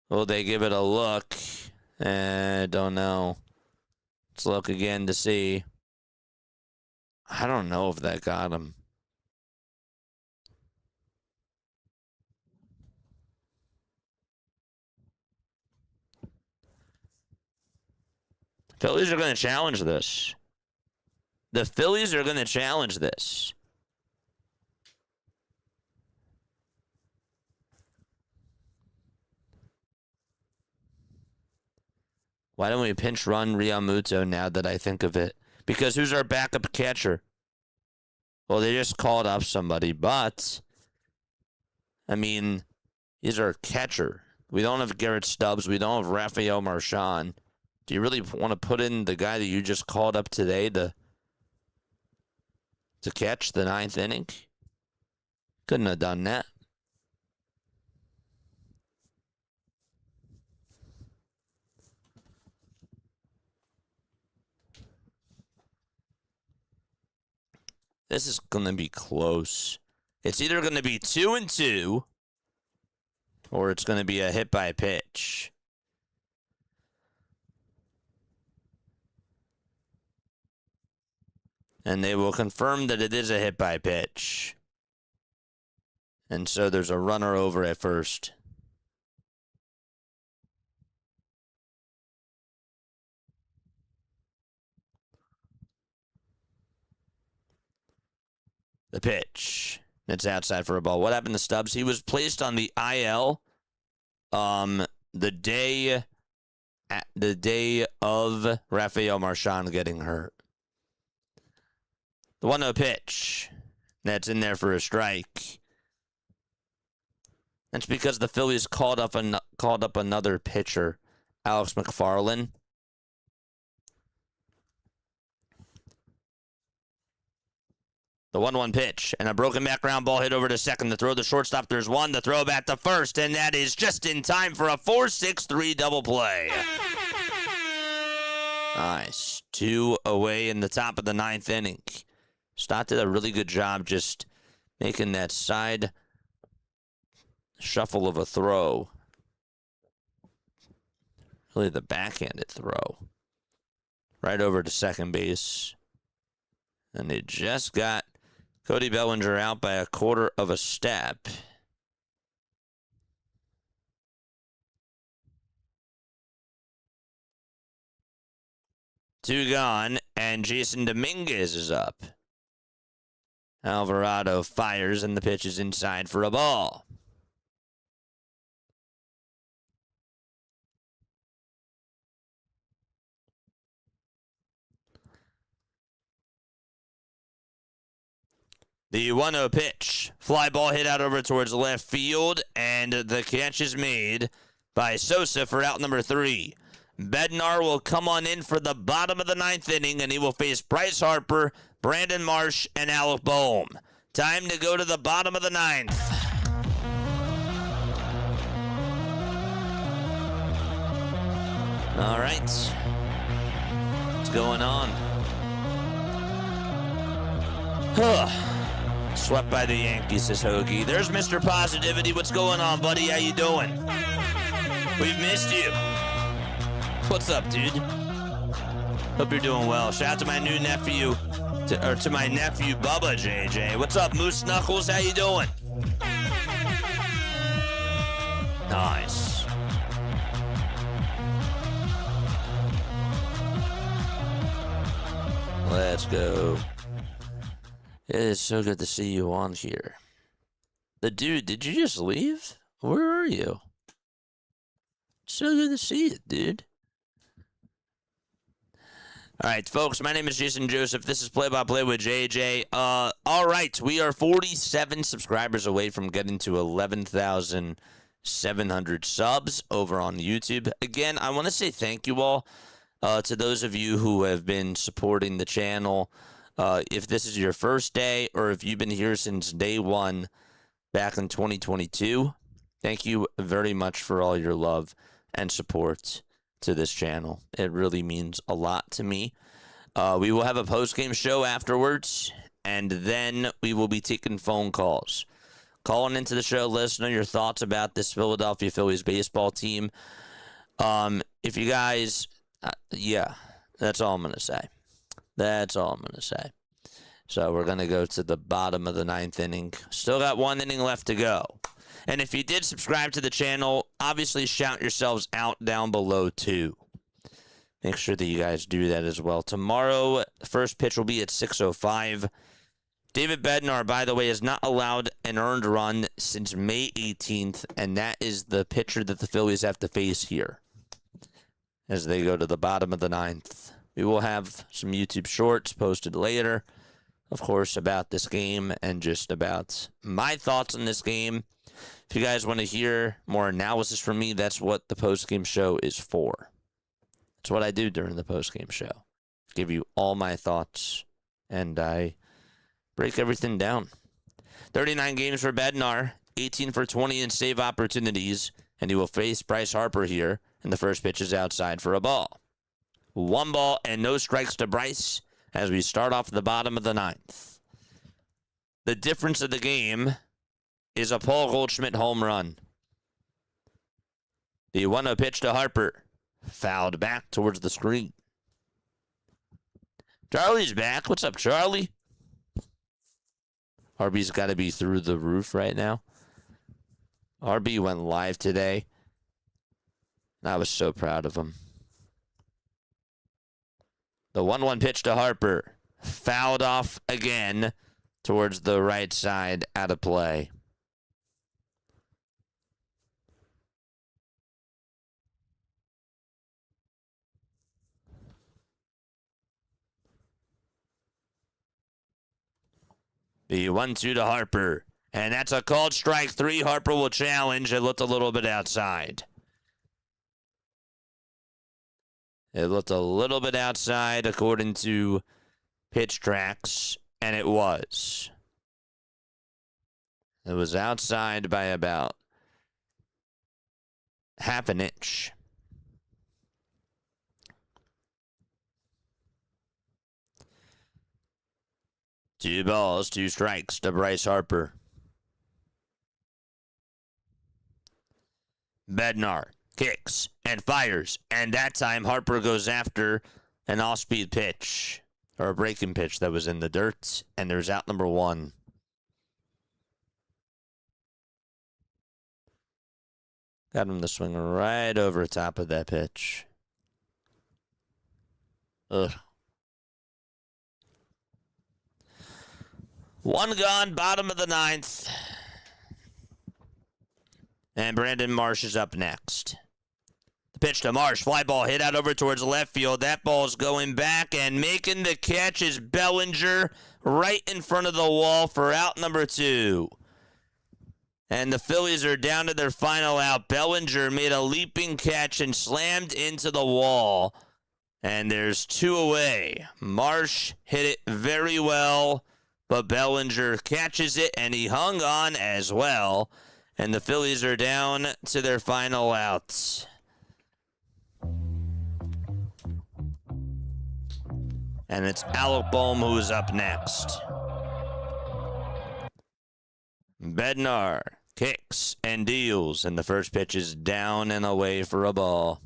Speaker 2: Will they give it a look? I don't know. Let's look again to see. I don't know if that got him. Phillies are going to challenge this. The Phillies are going to challenge this. Why don't we pinch run Realmuto now that I think of it? Because who's our backup catcher? Well, they just called up somebody, but I mean, he's our catcher. We don't have Garrett Stubbs. We don't have Rafael Marchand. Do you really want to put in the guy that you just called up today to catch the 9th inning? Couldn't have done that. This is going to be close. It's either going to be 2-2 or it's going to be a hit by pitch. And they will confirm that it is a hit by pitch. And so there's a runner over at first. The pitch. It's outside for a ball. What happened to Stubbs? He was placed on the IL the day of Rafael Marchand getting hurt. The 1-0 pitch. That's in there for a strike. That's because the Phillies called up another pitcher, Alex McFarland. The 1-1 pitch, and a broken back ground ball hit over to second. The throw to shortstop, there's one. The throw back to first, and that is just in time for a 4-6-3 double play. Nice. 2 away in the top of the 9th inning. Stott did a really good job just making that side shuffle of a throw. Really the backhanded throw. Right over to second base. And they just got Cody Bellinger out by a quarter of a step. Two gone, and Jason Dominguez is up. Alvarado fires, and the pitch is inside for a ball. The 1-0 pitch. Fly ball hit out over towards left field, and the catch is made by Sosa for out number 3. Bednar will come on in for the bottom of the 9th inning, and he will face Bryce Harper, Brandon Marsh, and Alec Boehm. Time to go to the bottom of the 9th. All right. What's going on? Swept by the Yankees, says Hoagie. There's Mr. Positivity. What's going on, buddy? How you doing? We've missed you. What's up, dude? Hope you're doing well. Shout out to my new nephew, to my nephew, Bubba JJ. What's up, Moose Knuckles? How you doing? Nice. Let's go. It is so good to see you on here. The dude, did you just leave? Where are you? So good to see you, dude. All right, folks, my name is Jason Joseph. This is Play by Play with JJ. All right, we are 47 subscribers away from getting to 11,700 subs over on YouTube. Again, I want to say thank you all to those of you who have been supporting the channel. If this is your first day or if you've been here since day one back in 2022, thank you very much for all your love and support to this channel. It really means a lot to me. We will have a post-game show afterwards, and then we will be taking phone calls. Calling into the show, let us know your thoughts about this Philadelphia Phillies baseball team. If you guys, yeah, that's all I'm going to say. That's all I'm going to say. So we're going to go to the bottom of the 9th inning. Still got 1 inning left to go. And if you did subscribe to the channel, obviously shout yourselves out down below too. Make sure that you guys do that as well. Tomorrow, the first pitch will be at 6:05. David Bednar, by the way, has not allowed an earned run since May 18th, and that is the pitcher that the Phillies have to face here as they go to the bottom of the 9th. We will have some YouTube shorts posted later, of course, about this game and just about my thoughts on this game. If you guys want to hear more analysis from me, that's what the post-game show is for. That's what I do during the post-game show. Give you all my thoughts, and I break everything down. 39 games for Bednar, 18 for 20 in save opportunities, and he will face Bryce Harper here, and the first pitch is outside for a ball. 1 ball and no strikes to Bryce as we start off the bottom of the 9th. The difference of the game is a Paul Goldschmidt home run. The 1-0 pitch to Harper. Fouled back towards the screen. Charlie's back. What's up, Charlie? RB's got to be through the roof right now. RB went live today. I was so proud of him. The 1-1 pitch to Harper. Fouled off again towards the right side, out of play. The 1-2 to Harper. And that's a called strike 3. Harper will challenge. It looked a little bit outside. It looked a little bit outside according to pitch tracks, and it was. It was outside by about half an inch. Two balls, 2 strikes to Bryce Harper. Bednar kicks and fires, and that time Harper goes after an off-speed pitch, or a breaking pitch that was in the dirt, and there's out number 1. Got him to swing right over top of that pitch. Ugh. 1 gone, bottom of the 9th. And Brandon Marsh is up next. The pitch to Marsh. Fly ball hit out over towards left field. That ball's going back, and making the catch is Bellinger right in front of the wall for out number 2. And the Phillies are down to their final out. Bellinger made a leaping catch and slammed into the wall. And there's 2 away. Marsh hit it very well, but Bellinger catches it, and he hung on as well. And the Phillies are down to their final outs. And it's Alec Bohm who's up next. Bednar kicks and deals, and the first pitch is down and away for a ball.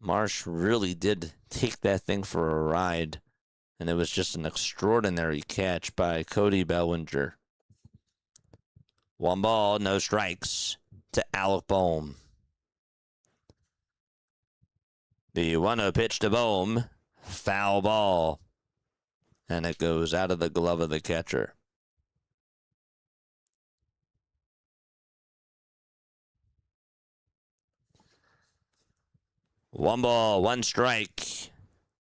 Speaker 2: Marsh really did take that thing for a ride, and it was just an extraordinary catch by Cody Bellinger. 1 ball, no strikes to Alec Bohm. The 1-0 pitch to Bohm, foul ball, and it goes out of the glove of the catcher. One ball, 1 strike.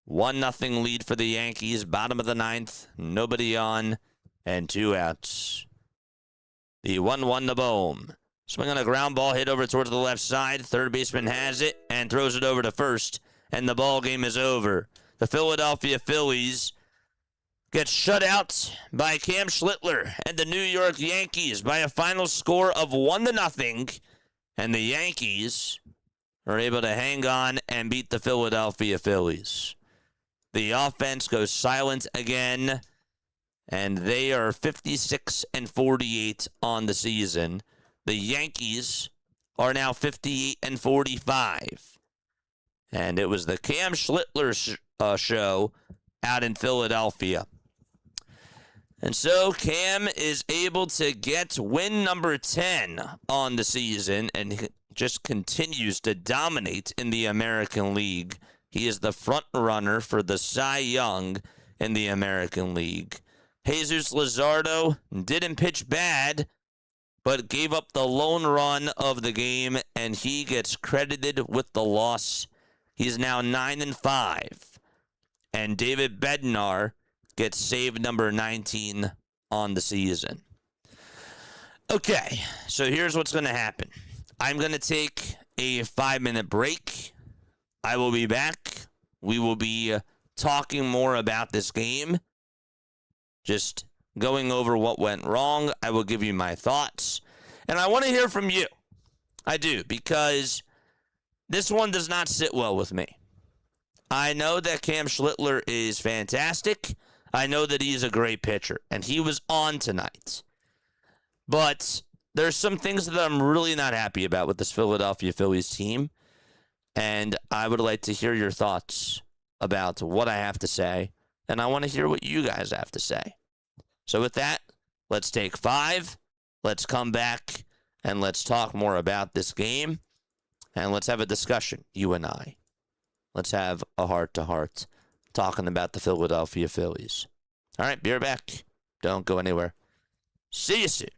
Speaker 2: 1-0 lead for the Yankees. Bottom of the 9th. Nobody on. And 2 outs. The 1-1 to Bohm. Swing on a ground ball hit over towards the left side. Third baseman has it and throws it over to first. And the ball game is over. The Philadelphia Phillies get shut out by Cam Schlittler and the New York Yankees by a final score of 1-0. And the Yankees are able to hang on and beat the Philadelphia Phillies. The offense goes silent again, and they are 56-48 on the season. The Yankees are now 58-45. And it was the Cam Schlittler show out in Philadelphia. And so Cam is able to get win number 10 on the season, and just continues to dominate in the American League. He is the front runner for the Cy Young in the American League. Jesus Luzardo didn't pitch bad, but gave up the lone run of the game, and he gets credited with the loss. He's now 9-5. And David Bednar gets save number 19 on the season. Okay, so here's what's going to happen. I'm going to take a 5-minute break. I will be back. We will be talking more about this game. Just going over what went wrong. I will give you my thoughts. And I want to hear from you. I do, because this one does not sit well with me. I know that Cam Schlittler is fantastic. I know that he's a great pitcher, and he was on tonight. But there's some things that I'm really not happy about with this Philadelphia Phillies team, and I would like to hear your thoughts about what I have to say, and I want to hear what you guys have to say. So with that, let's take 5, let's come back, and let's talk more about this game, and let's have a discussion, you and I. Let's have a heart-to-heart talking about the Philadelphia Phillies. All right, be right back. Don't go anywhere. See you soon.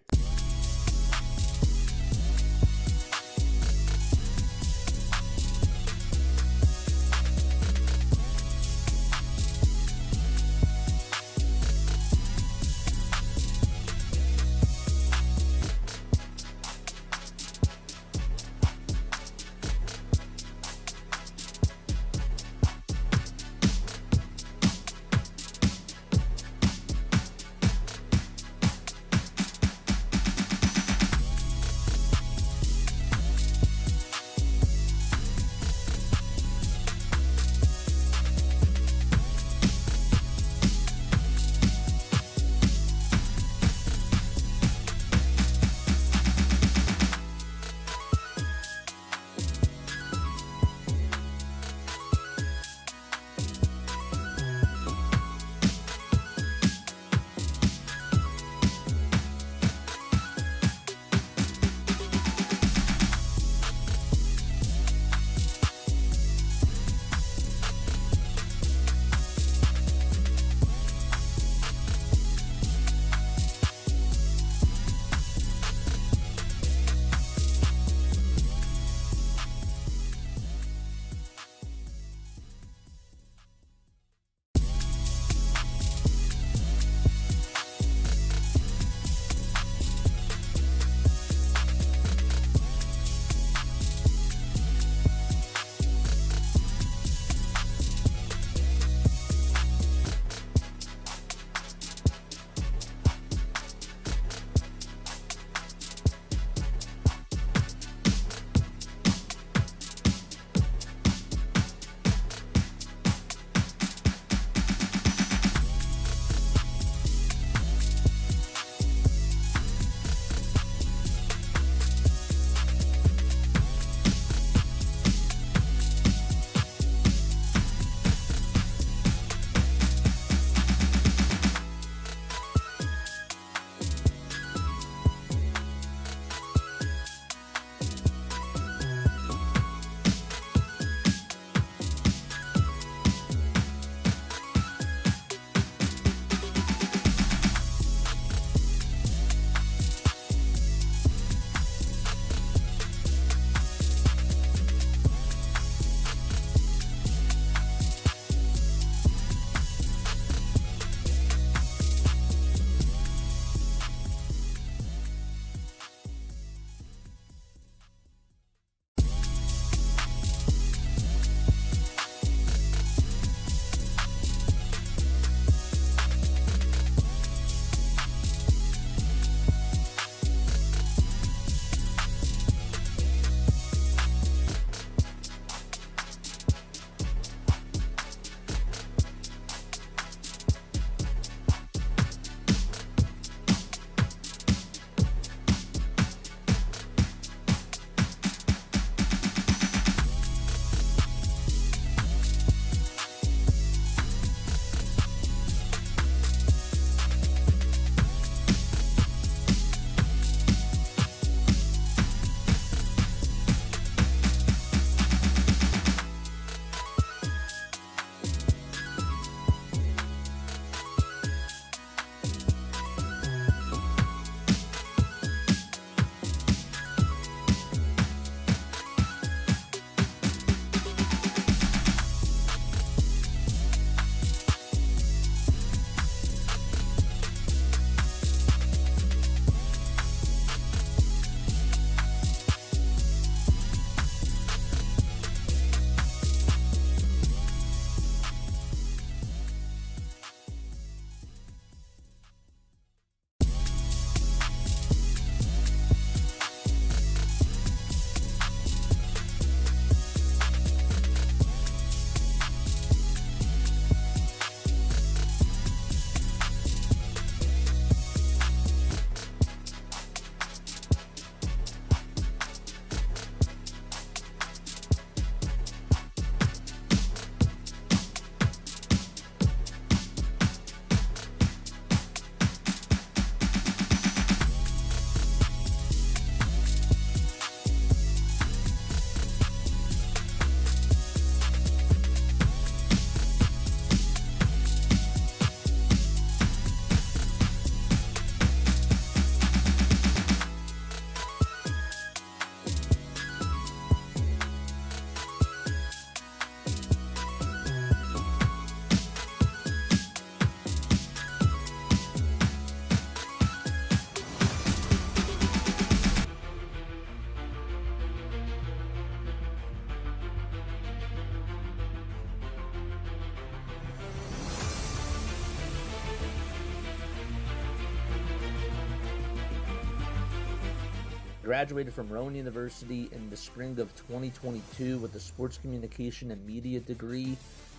Speaker 1: graduated from Rowan University in the spring of 2022 with a sports communication and media degree.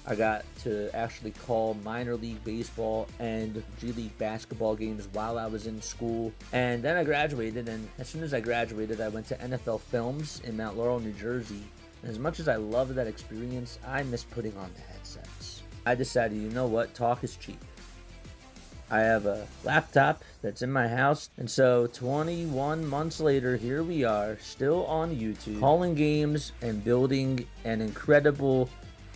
Speaker 1: I got to actually call minor league baseball and G League basketball games while I was in school. And then I graduated, and as soon as I graduated, I went to NFL Films in Mount Laurel, New Jersey. And as much as I loved that experience, I miss putting on the headsets. I decided, you know what, talk is cheap. I have a laptop that's in my house, and so 21 months later, here we are, still on YouTube, calling games and building an incredible,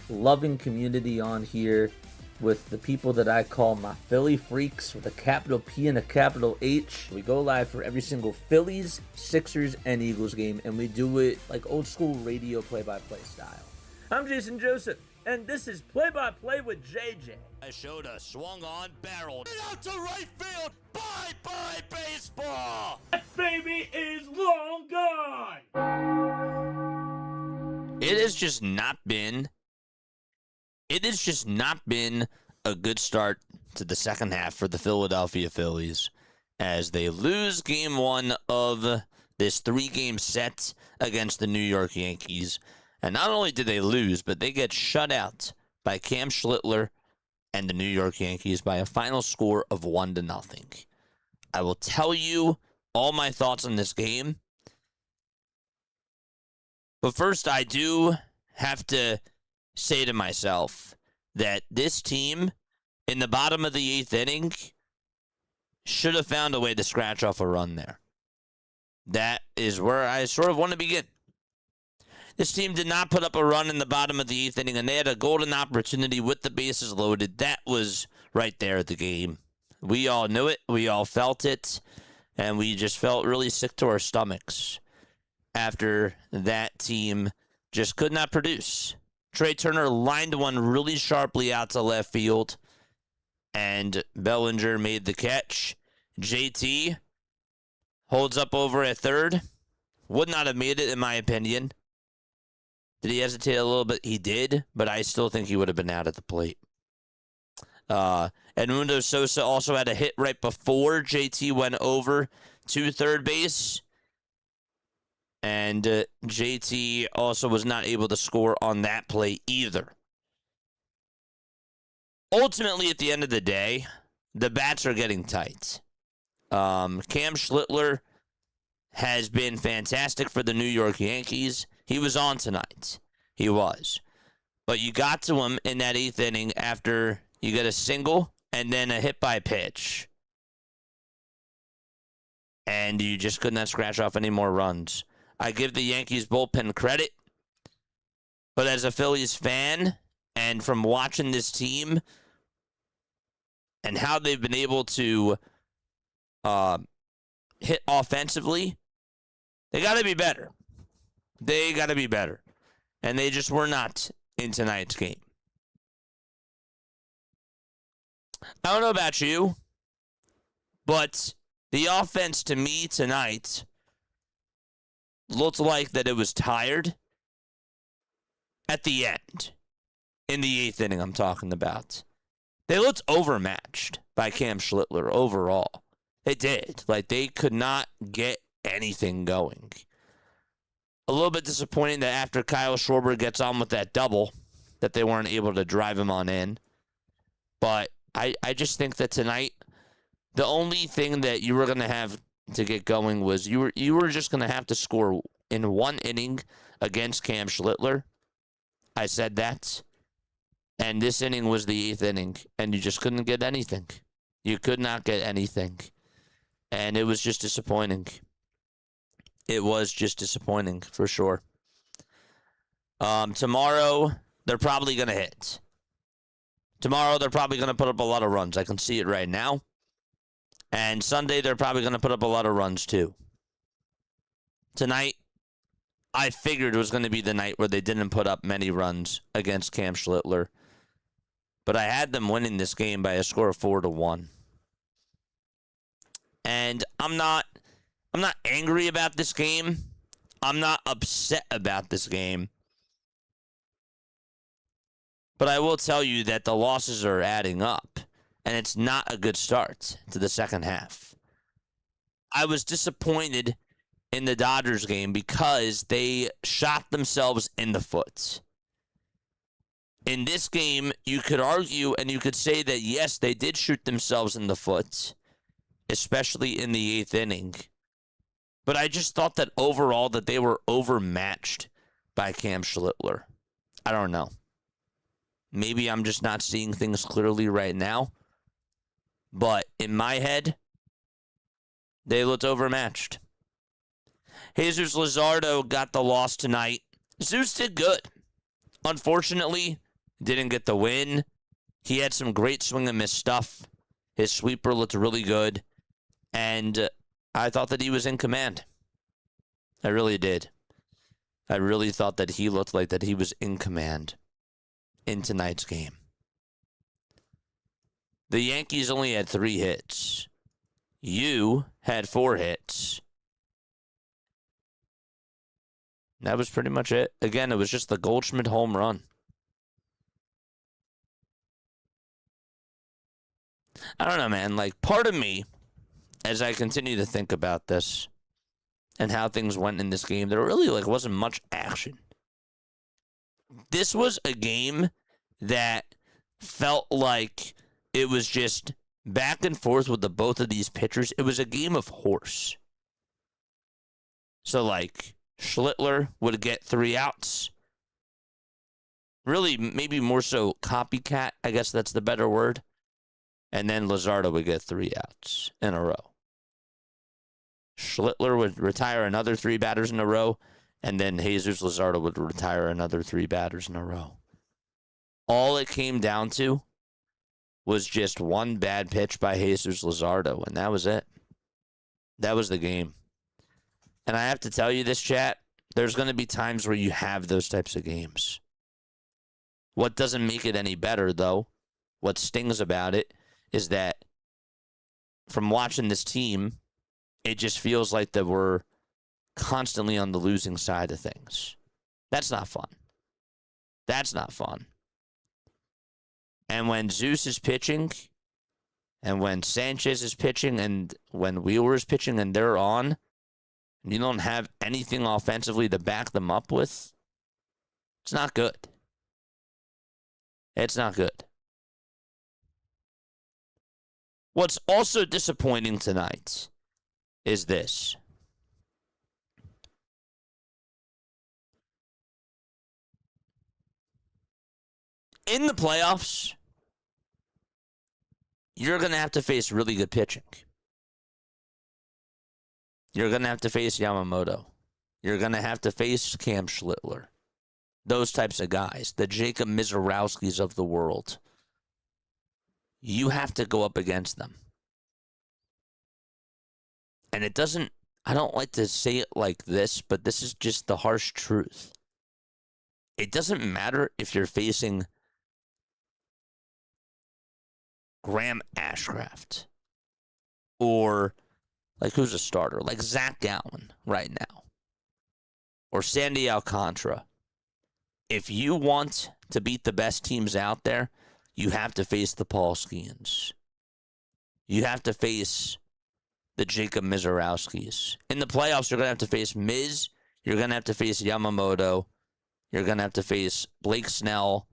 Speaker 1: loving community on here with the people that I call my Philly freaks with a capital P and a capital H. We go live for every single Phillies, Sixers, and Eagles game, and we do it like old school radio play-by-play style. I'm Jason Joseph, and this is Play-by-Play with JJ.
Speaker 2: I showed a swung on, barreled out to right field. Bye-bye baseball.
Speaker 1: That baby is long gone.
Speaker 2: It has just not been a good start to the second half for the Philadelphia Phillies as they lose game one of this 3-game set against the New York Yankees. And not only did they lose, but they get shut out by Cam Schlittler and the New York Yankees by a final score of 1-0. I will tell you all my thoughts on this game. But first, I do have to say to myself that this team in the bottom of the 8th inning should have found a way to scratch off a run there. That is where I sort of want to begin. This team did not put up a run in the bottom of the 8th inning, and they had a golden opportunity with the bases loaded. That was right there at the game. We all knew it. We all felt it. And we just felt really sick to our stomachs after that team just could not produce. Trey Turner lined one really sharply out to left field, and Bellinger made the catch. JT holds up over at third. Would not have made it, in my opinion. Did he hesitate a little bit? He did, but I still think he would have been out at the plate. Edmundo Sosa also had a hit right before JT went over to third base. And JT also was not able to score on that play either. Ultimately, at the end of the day, the bats are getting tight. Cam Schlittler has been fantastic for the New York Yankees. He was on tonight. He was. But you got to him in that 8th inning after you get a single and then a hit by pitch. And you just could not scratch off any more runs. I give the Yankees bullpen credit. But as a Phillies fan, and from watching this team and how they've been able to hit offensively, they got to be better. They got to be better. And they just were not in tonight's game. I don't know about you, but the offense to me tonight looked like that it was tired at the end. In the 8th inning I'm talking about. They looked overmatched by Cam Schlittler overall. They did. Like, they could not get anything going. A little bit disappointing that after Kyle Schwarber gets on with that double, that they weren't able to drive him on in. But I just think that tonight, the only thing that you were going to have to get going was you were just going to have to score in one inning against Cam Schlittler. I said that. And this inning was the 8th inning, and you just couldn't get anything. You could not get anything. And it was just disappointing. It was just disappointing, for sure. Tomorrow, they're probably going to hit. Tomorrow, they're probably going to put up a lot of runs. I can see it right now. And Sunday, they're probably going to put up a lot of runs, too. Tonight, I figured it was going to be the night where they didn't put up many runs against Cam Schlittler. But I had them winning this game by a score of 4-1. And I'm not angry about this game. I'm not upset about this game. But I will tell you that the losses are adding up. And it's not a good start to the second half. I was disappointed in the Dodgers game because they shot themselves in the foot. In this game, you could argue and you could say that, yes, they did shoot themselves in the foot, especially in the 8th inning. But I just thought that overall that they were overmatched by Cam Schlittler. I don't know. Maybe I'm just not seeing things clearly right now. But in my head, they looked overmatched. Jesus Luzardo got the loss tonight. Zeus did good. Unfortunately, didn't get the win. He had some great swing and miss stuff. His sweeper looked really good. And I thought that he was in command. I really did. I really thought that he looked like that he was in command in tonight's game. The Yankees only had 3 hits. You had 4 hits. That was pretty much it. Again, it was just the Goldschmidt home run. I don't know, man. Like, part of me, as I continue to think about this and how things went in this game, there really wasn't much action. This was a game that felt like it was just back and forth with the both of these pitchers. It was a game of horse. So, Schlittler would get 3 outs. Really, maybe more so copycat. I guess that's the better word. And then Luzardo would get 3 outs in a row. Schlittler would retire another 3 batters in a row. And then Jesus Luzardo would retire another 3 batters in a row. All it came down to was just one bad pitch by Jesus Luzardo. And that was it. That was the game. And I have to tell you this, chat, there's going to be times where you have those types of games. What doesn't make it any better, though, what stings about it, is that from watching this team, it just feels like that we're constantly on the losing side of things. That's not fun. That's not fun. And when Zeus is pitching, and when Sanchez is pitching, and when Wheeler is pitching, and they're on, and you don't have anything offensively to back them up with, it's not good. It's not good. What's also disappointing tonight is this. In the playoffs, you're going to have to face really good pitching. You're going to have to face Yamamoto. You're going to have to face Cam Schlittler. Those types of guys. The Jacob Mizorowskis of the world. You have to go up against them. And it doesn't, I don't like to say it like this, but this is just the harsh truth. It doesn't matter if you're facing Graham Ashcraft or who's a starter? Like Zach Gallen right now. Or Sandy Alcantara. If you want to beat the best teams out there, you have to face the Paul Skeens. You have to face the Jacob Mizorowskis. In the playoffs, you're going to have to face Miz. You're going to have to face Yamamoto. You're going to have to face Blake Snell,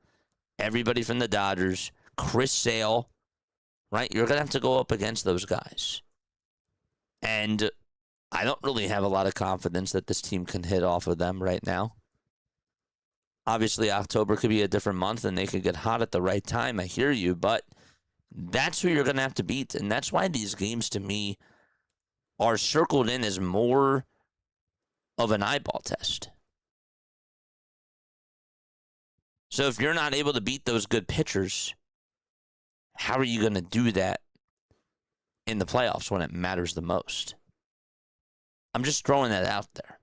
Speaker 2: everybody from the Dodgers, Chris Sale, right? You're going to have to go up against those guys. And I don't really have a lot of confidence that this team can hit off of them right now. Obviously, October could be a different month, and they could get hot at the right time. I hear you, but that's who you're going to have to beat. And that's why these games, to me, are circled in as more of an eyeball test. So if you're not able to beat those good pitchers, how are you going to do that in the playoffs when it matters the most? I'm just throwing that out there.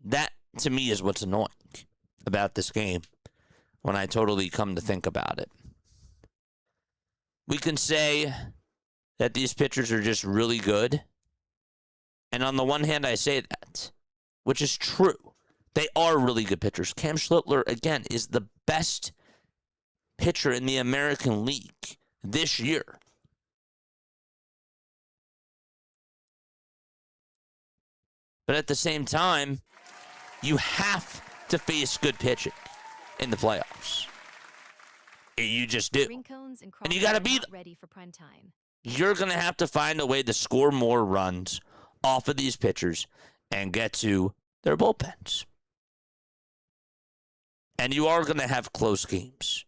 Speaker 2: That, to me, is what's annoying about this game when I totally come to think about it. We can say that these pitchers are just really good. And on the one hand, I say that, which is true. They are really good pitchers. Cam Schlittler, again, is the best pitcher in the American League this year. But at the same time, you have to face good pitching in the playoffs. You just do. And you got to be
Speaker 4: ready for prime time.
Speaker 2: You're going to have to find a way to score more runs off of these pitchers and get to their bullpens. And you are going to have close games.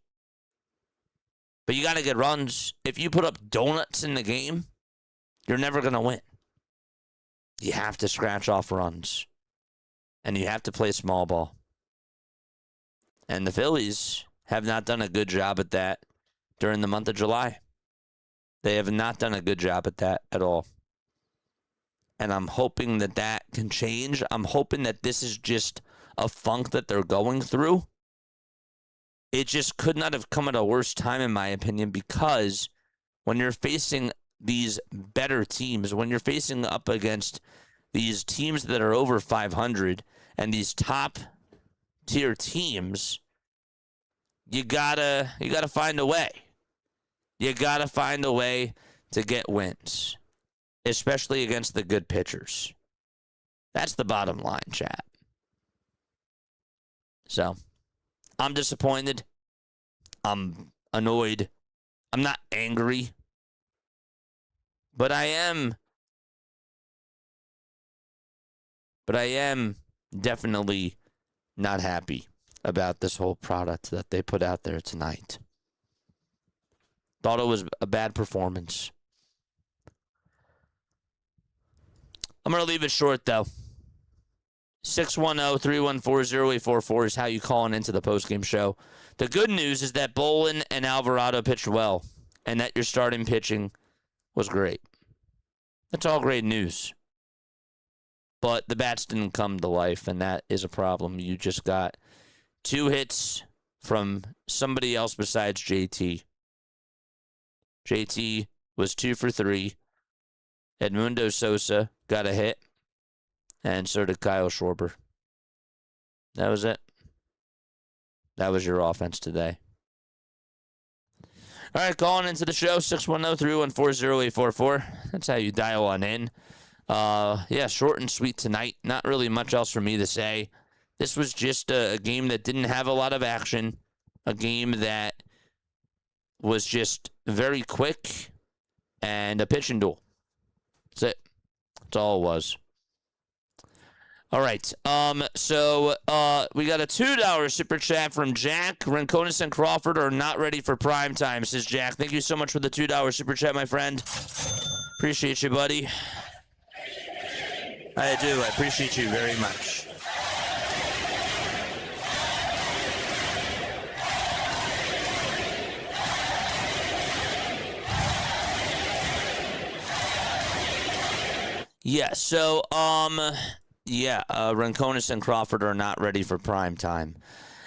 Speaker 2: But you got to get runs. If you put up donuts in the game, you're never going to win. You have to scratch off runs. And you have to play small ball. And the Phillies have not done a good job at that during the month of July. They have not done a good job at that at all. And I'm hoping that that can change. I'm hoping that this is just a funk that they're going through. It just could not have come at a worse time, in my opinion, because when you're facing these better teams, when you're facing up against these teams that are over 500 and these top tier teams, you gotta find a way. You gotta find a way to get wins, especially against the good pitchers. That's the bottom line, chat. So, I'm disappointed. I'm annoyed. I'm not angry. But I am definitely not happy about this whole product that they put out there tonight. Thought it was a bad performance. I'm going to leave it short, though. 610-314-0844 is how you calling into the postgame show. The good news is that Bolin and Alvarado pitched well, and that your starting pitching was great. That's all great news. But the bats didn't come to life, and that is a problem. You just got 2 hits from somebody else besides JT. JT was 2 for 3. Edmundo Sosa got a hit, and so did Kyle Schwarber. That was it. That was your offense today. All right, calling into the show, 610-314-0844. That's how you dial on in. Yeah, short and sweet tonight. Not really much else for me to say. This was just a game that didn't have a lot of action. A game that was just very quick and a pitching duel. That's it. That's all it was. All right. So we got a $2 super chat from Jack. Rinconis and Crawford are not ready for prime time, says Jack. Thank you so much for the $2 super chat, my friend. Appreciate you, buddy. I do. I appreciate you very much. Yeah, so, Rinconis and Crawford are not ready for prime time.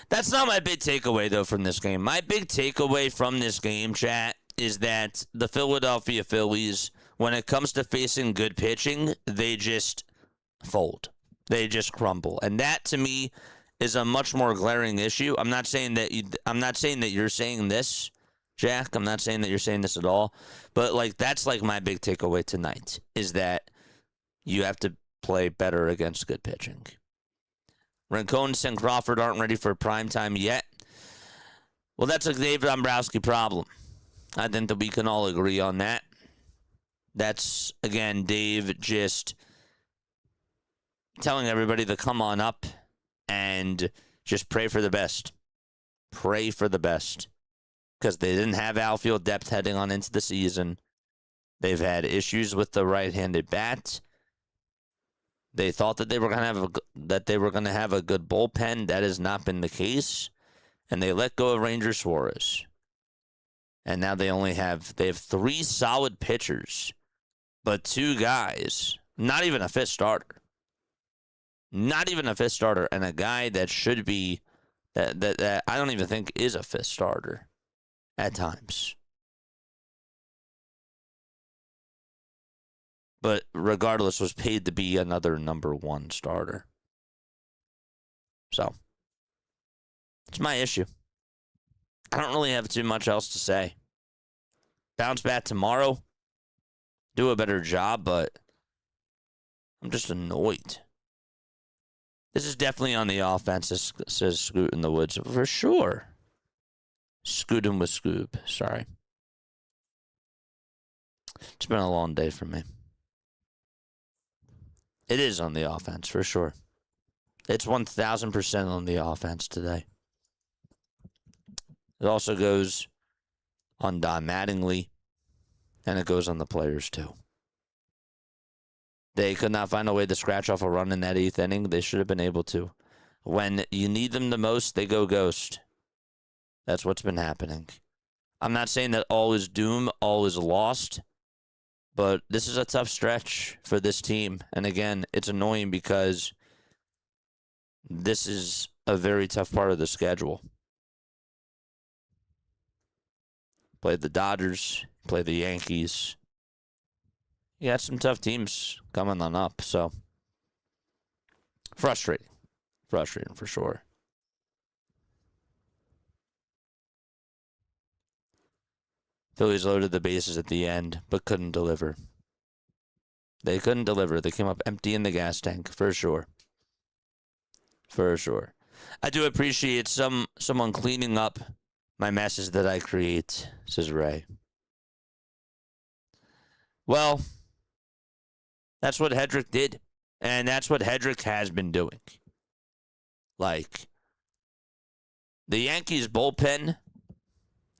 Speaker 2: That's not my big takeaway, though, from this game. My big takeaway from this game, chat, is that the Philadelphia Phillies, when it comes to facing good pitching, they just fold. They just crumble. And that, to me, is a much more glaring issue. I'm not saying that you're saying this, Jack. I'm not saying that you're saying this at all. But, that's, my big takeaway tonight, is that you have to play better against good pitching. Rinconis and Crawford aren't ready for prime time yet. Well, that's a David Dombrowski problem. I think that we can all agree on that. That's, again, Dave just telling everybody to come on up and just pray for the best. Pray for the best. Because they didn't have outfield depth heading on into the season. They've had issues with the right-handed bat. They thought that they were going to have a good bullpen. That has not been the case. And they let go of Ranger Suarez. And now they have 3 solid pitchers, but 2 guys, not even a fifth starter. Not even a fifth starter, and a guy that should be that I don't even think is a fifth starter at times. But regardless, was paid to be another number 1 starter. So, it's my issue. I don't really have too much else to say. Bounce back tomorrow. Do a better job, but I'm just annoyed. This is definitely on the offense, says Scoot in the Woods. For sure. Scootin' with Scoob. Sorry. It's been a long day for me. It is on the offense, for sure. It's 1,000% on the offense today. It also goes on Don Mattingly, and it goes on the players, too. They could not find a way to scratch off a run in that 8th inning. They should have been able to. When you need them the most, they go ghost. That's what's been happening. I'm not saying that all is doom, all is lost, but this is a tough stretch for this team. And again, it's annoying because this is a very tough part of the schedule. Play the Dodgers, play the Yankees. You got some tough teams coming on up, so frustrating. Frustrating for sure. Phillies loaded the bases at the end, but couldn't deliver. They couldn't deliver. They came up empty in the gas tank, for sure. For sure. I do appreciate someone cleaning up my messes that I create, says Ray. Well, that's what Hedrick did. And that's what Hedrick has been doing. Like, the Yankees bullpen,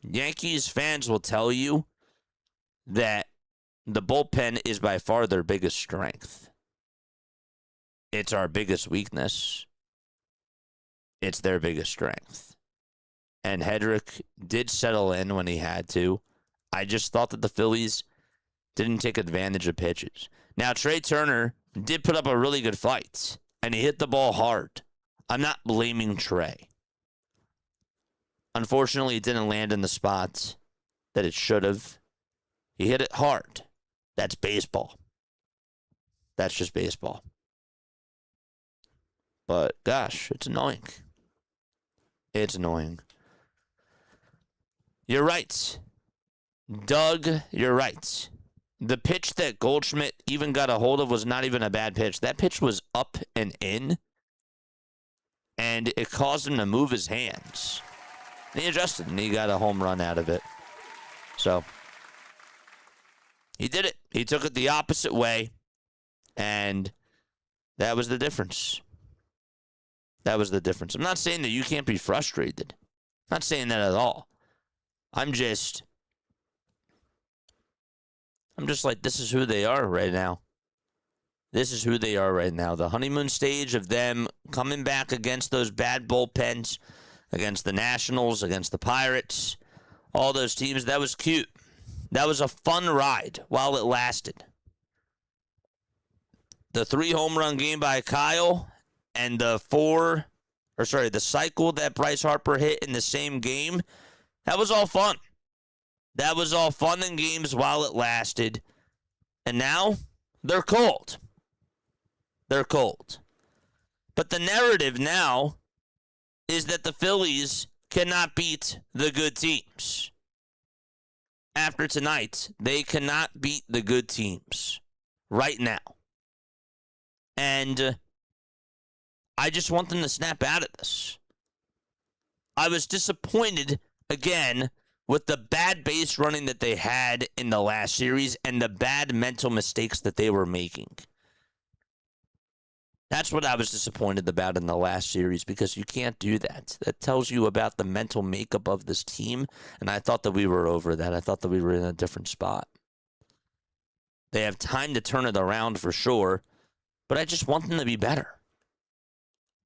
Speaker 2: Yankees fans will tell you that the bullpen is by far their biggest strength. It's our biggest weakness. It's their biggest strength. And Hedrick did settle in when he had to. I just thought that the Phillies didn't take advantage of pitches. Now, Trey Turner did put up a really good fight, and he hit the ball hard. I'm not blaming Trey. Unfortunately, it didn't land in the spots that it should have. He hit it hard. That's baseball. That's just baseball. But, gosh, it's annoying. It's annoying. You're right. Doug, you're right. The pitch that Goldschmidt even got a hold of was not even a bad pitch. That pitch was up and in, and it caused him to move his hands. And he adjusted, and he got a home run out of it. So, he did it. He took it the opposite way, and that was the difference. That was the difference. I'm not saying that you can't be frustrated. I'm not saying that at all. I'm just like, this is who they are right now. This is who they are right now. The honeymoon stage of them coming back against those bad bullpens, against the Nationals, against the Pirates, all those teams, that was cute. That was a fun ride while it lasted. The 3 home run game by Kyle and the cycle that Bryce Harper hit in the same game, that was all fun. That was all fun and games while it lasted. And now, they're cold. They're cold. But the narrative now is that the Phillies cannot beat the good teams. After tonight, they cannot beat the good teams right now. And I just want them to snap out of this. I was disappointed, again, with the bad base running that they had in the last series and the bad mental mistakes that they were making. That's what I was disappointed about in the last series, because you can't do that. That tells you about the mental makeup of this team, and I thought that we were over that. I thought that we were in a different spot. They have time to turn it around for sure, but I just want them to be better.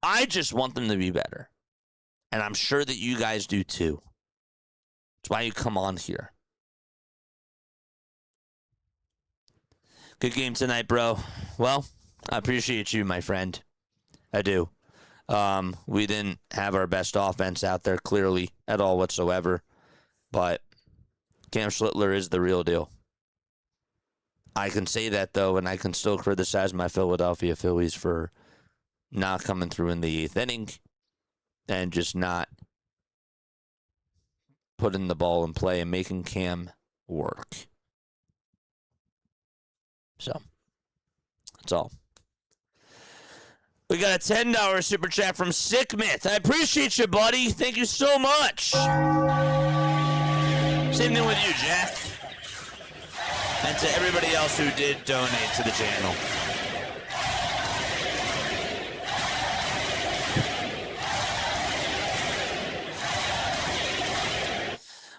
Speaker 2: I just want them to be better. And I'm sure that you guys do too. That's why you come on here. Good game tonight, bro. Well, I appreciate you, my friend. I do. We didn't have our best offense out there, clearly, at all whatsoever. But Cam Schlittler is the real deal. I can say that, though, and I can still criticize my Philadelphia Phillies for not coming through in the 8th inning and just not putting the ball in play and making Cam work. So, that's all. We got a $10 super chat from Sick Myth. I appreciate you, buddy. Thank you so much. Same thing with you, Jack. And to everybody else who did donate to the channel.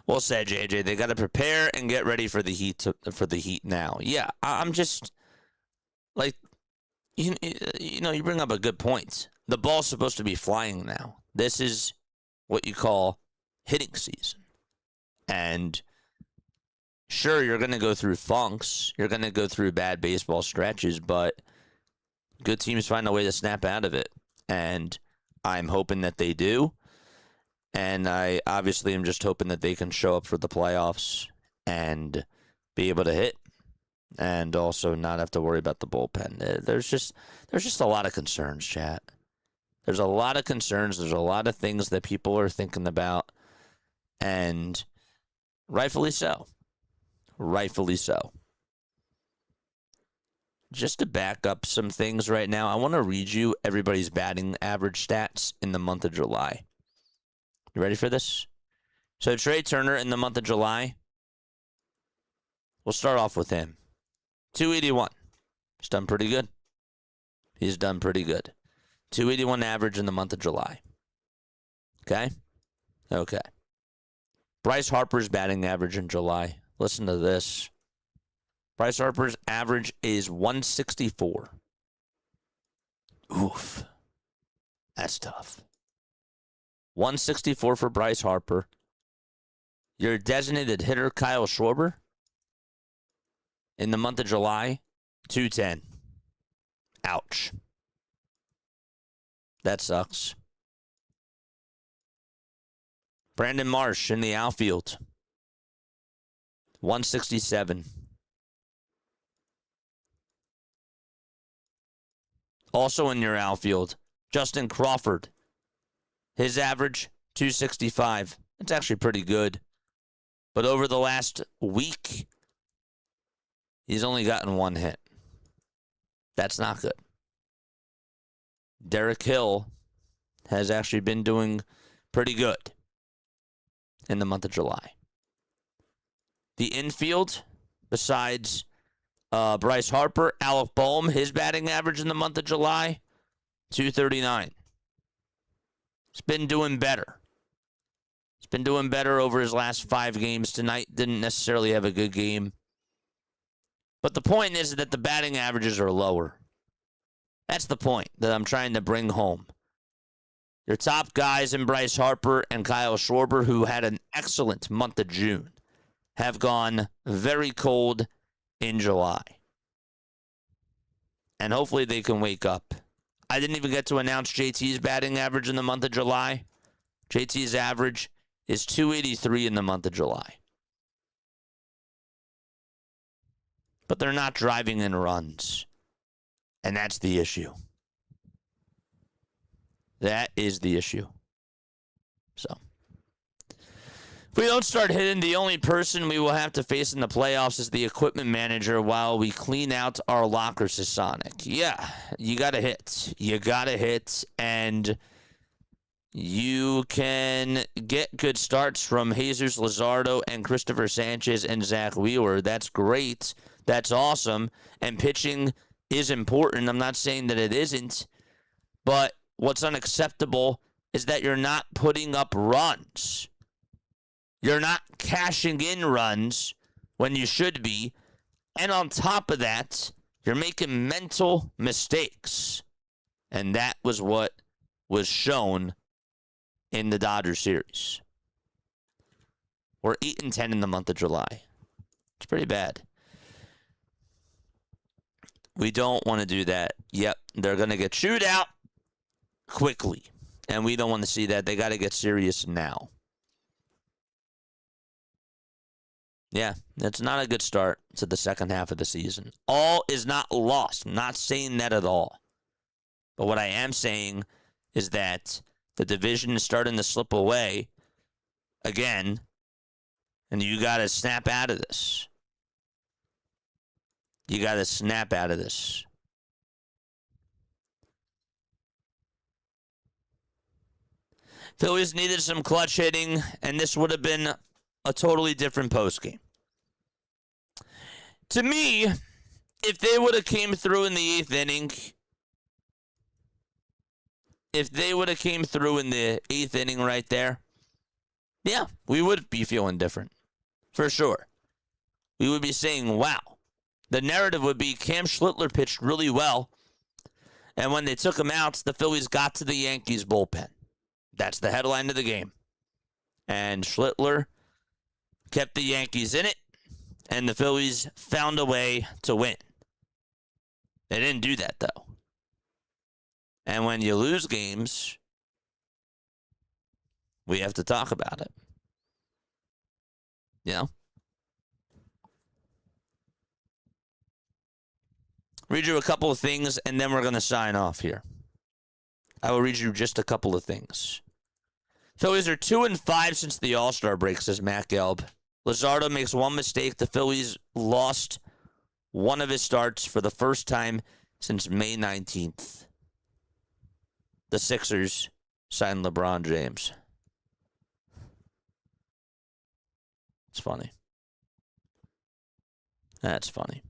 Speaker 2: Well said, JJ. They got to prepare and get ready for the heat now. Yeah, I'm just like, you know, you bring up a good point. The ball's supposed to be flying now. This is what you call hitting season. And sure, you're going to go through funks. You're going to go through bad baseball stretches, but good teams find a way to snap out of it. And I'm hoping that they do. And I obviously am just hoping that they can show up for the playoffs and be able to hit and also not have to worry about the bullpen. There's just a lot of concerns, chat. There's a lot of concerns. There's a lot of things that people are thinking about, and rightfully so. Rightfully so. Just to back up some things right now, I want to read you everybody's batting average stats in the month of July. You ready for this? So Trey Turner in the month of July, we'll start off with him. 281. He's done pretty good. He's done pretty good. 281 average in the month of July. Okay? Okay. Bryce Harper's batting average in July. Listen to this. Bryce Harper's average is 164. Oof. That's tough. 164 for Bryce Harper. Your designated hitter, Kyle Schwarber, in the month of July, 210. Ouch. That sucks. Brandon Marsh in the outfield, 167. Also in your outfield, Justin Crawford. His average, 265. It's actually pretty good. But over the last week, he's only gotten one hit. That's not good. Derek Hill has actually been doing pretty good in the month of July. The infield, besides Bryce Harper, Alec Boehm, his batting average in the month of July, 239. It's been doing better. It's been doing better over his last 5 games. Tonight didn't necessarily have a good game. But the point is that the batting averages are lower. That's the point that I'm trying to bring home. Your top guys in Bryce Harper and Kyle Schwarber, who had an excellent month of June, have gone very cold in July. And hopefully they can wake up. I didn't even get to announce JT's batting average in the month of July. JT's average is 283 in the month of July. But they're not driving in runs. And that's the issue. That is the issue. So, if we don't start hitting, the only person we will have to face in the playoffs is the equipment manager while we clean out our lockers to Sonic. Yeah, you got to hit. You got to hit, and you can get good starts from Jesus Luzardo and Christopher Sanchez and Zach Wheeler. That's great. That's awesome. And pitching is important. I'm not saying that it isn't, but what's unacceptable is that you're not putting up runs. You're not cashing in runs when you should be. And on top of that, you're making mental mistakes. And that was what was shown in the Dodgers series. We're 8-10 in the month of July. It's pretty bad. We don't want to do that. Yep, they're going to get chewed out quickly. And we don't want to see that. They got to get serious now. Yeah, it's not a good start to the second half of the season. All is not lost. I'm not saying that at all. But what I am saying is that the division is starting to slip away again, and you got to snap out of this. You got to snap out of this. Phillies needed some clutch hitting, and this would have been a totally different postgame. To me, if they would have came through in the 8th inning, right there, yeah, we would be feeling different. For sure. We would be saying, wow. The narrative would be Cam Schlittler pitched really well, and when they took him out, the Phillies got to the Yankees bullpen. That's the headline of the game. And Schlittler kept the Yankees in it, and the Phillies found a way to win. They didn't do that, though. And when you lose games, we have to talk about it. You know? Read you a couple of things, and then we're going to sign off here. I will read you just a couple of things. Phillies are 2-5 since the All-Star break, says Matt Gelb. Luzardo makes one mistake. The Phillies lost one of his starts for the first time since May 19th. The Sixers signed LeBron James. It's funny. That's funny.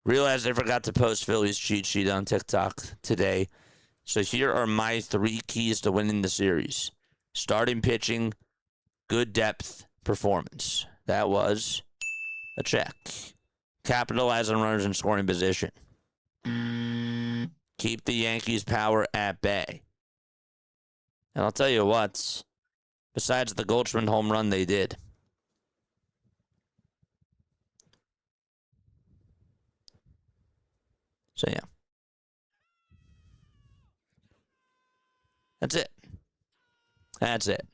Speaker 2: Realized I forgot to post Phillies cheat sheet on TikTok today. So here are my 3 keys to winning the series. Starting pitching, good depth, performance. That was a check. Capitalize on runners in scoring position. Keep the Yankees' power at bay. And I'll tell you what, besides the Goldschmidt home run, they did. So, yeah. That's it. That's it.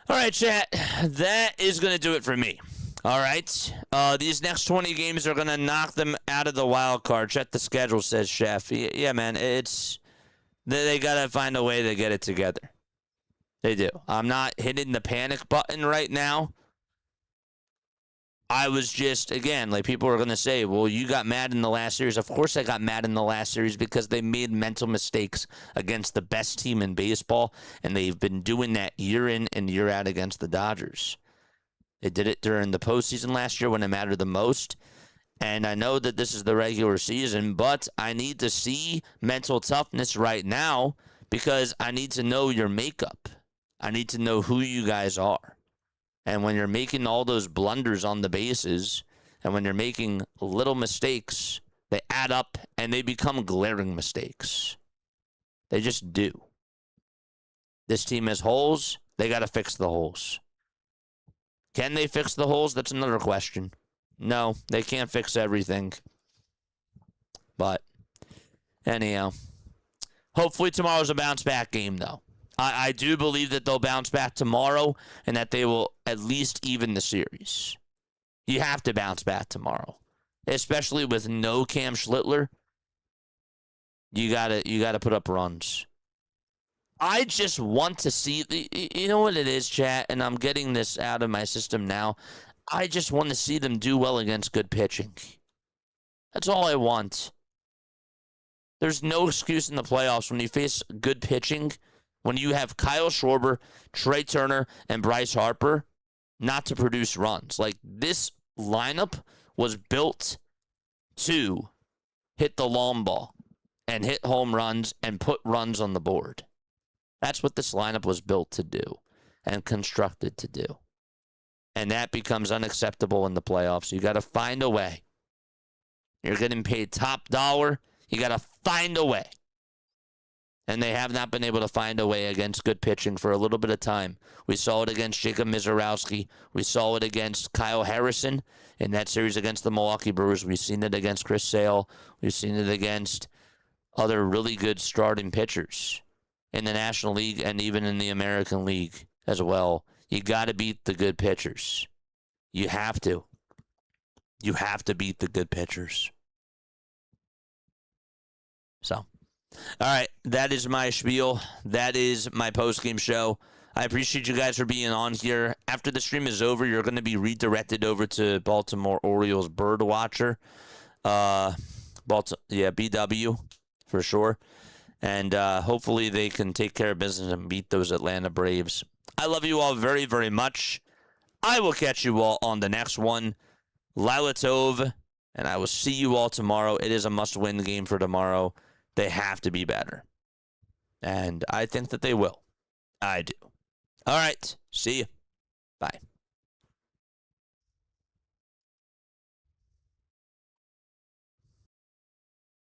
Speaker 2: All right, chat. That is going to do it for me. All right. These next 20 games are going to knock them out of the wild card. Check the schedule, says Chef. Yeah, man. They got to find a way to get it together. They do. I'm not hitting the panic button right now. I was just, again, like people are going to say, well, you got mad in the last series. Of course I got mad in the last series because they made mental mistakes against the best team in baseball, and they've been doing that year in and year out against the Dodgers. They did it during the postseason last year when it mattered the most, and I know that this is the regular season, but I need to see mental toughness right now because I need to know your makeup. I need to know who you guys are. And when you're making all those blunders on the bases, and when you're making little mistakes, they add up and they become glaring mistakes. They just do. This team has holes. They got to fix the holes. Can they fix the holes? That's another question. No, they can't fix everything. But anyhow, hopefully tomorrow's a bounce-back game, though. I do believe that they'll bounce back tomorrow and that they will at least even the series. You have to bounce back tomorrow, especially with no Cam Schlittler. You gotta put up runs. I just want to see, you know what it is, chat, and I'm getting this out of my system now. I just want to see them do well against good pitching. That's all I want. There's no excuse in the playoffs when you face good pitching, when you have Kyle Schwarber, Trey Turner, and Bryce Harper, not to produce runs. Like, this lineup was built to hit the long ball and hit home runs and put runs on the board. That's what this lineup was built to do and constructed to do. And that becomes unacceptable in the playoffs. You got to find a way. You're getting paid top dollar. You got to find a way. And they have not been able to find a way against good pitching for a little bit of time. We saw it against Jacob Mizorowski. We saw it against Kyle Harrison in that series against the Milwaukee Brewers. We've seen it against Chris Sale. We've seen it against other really good starting pitchers in the National League and even in the American League as well. You got to beat the good pitchers. You have to. You have to beat the good pitchers. So, all right, that is my spiel. That is my post-game show. I appreciate you guys for being on here. After the stream is over, you're going to be redirected over to Baltimore Orioles Bird Watcher. Yeah, BW for sure. And hopefully they can take care of business and beat those Atlanta Braves. I love you all very, very much. I will catch you all on the next one. Lila Tov, and I will see you all tomorrow. It is a must-win game for tomorrow. They have to be better. And I think that they will. I do. All right. See you. Bye.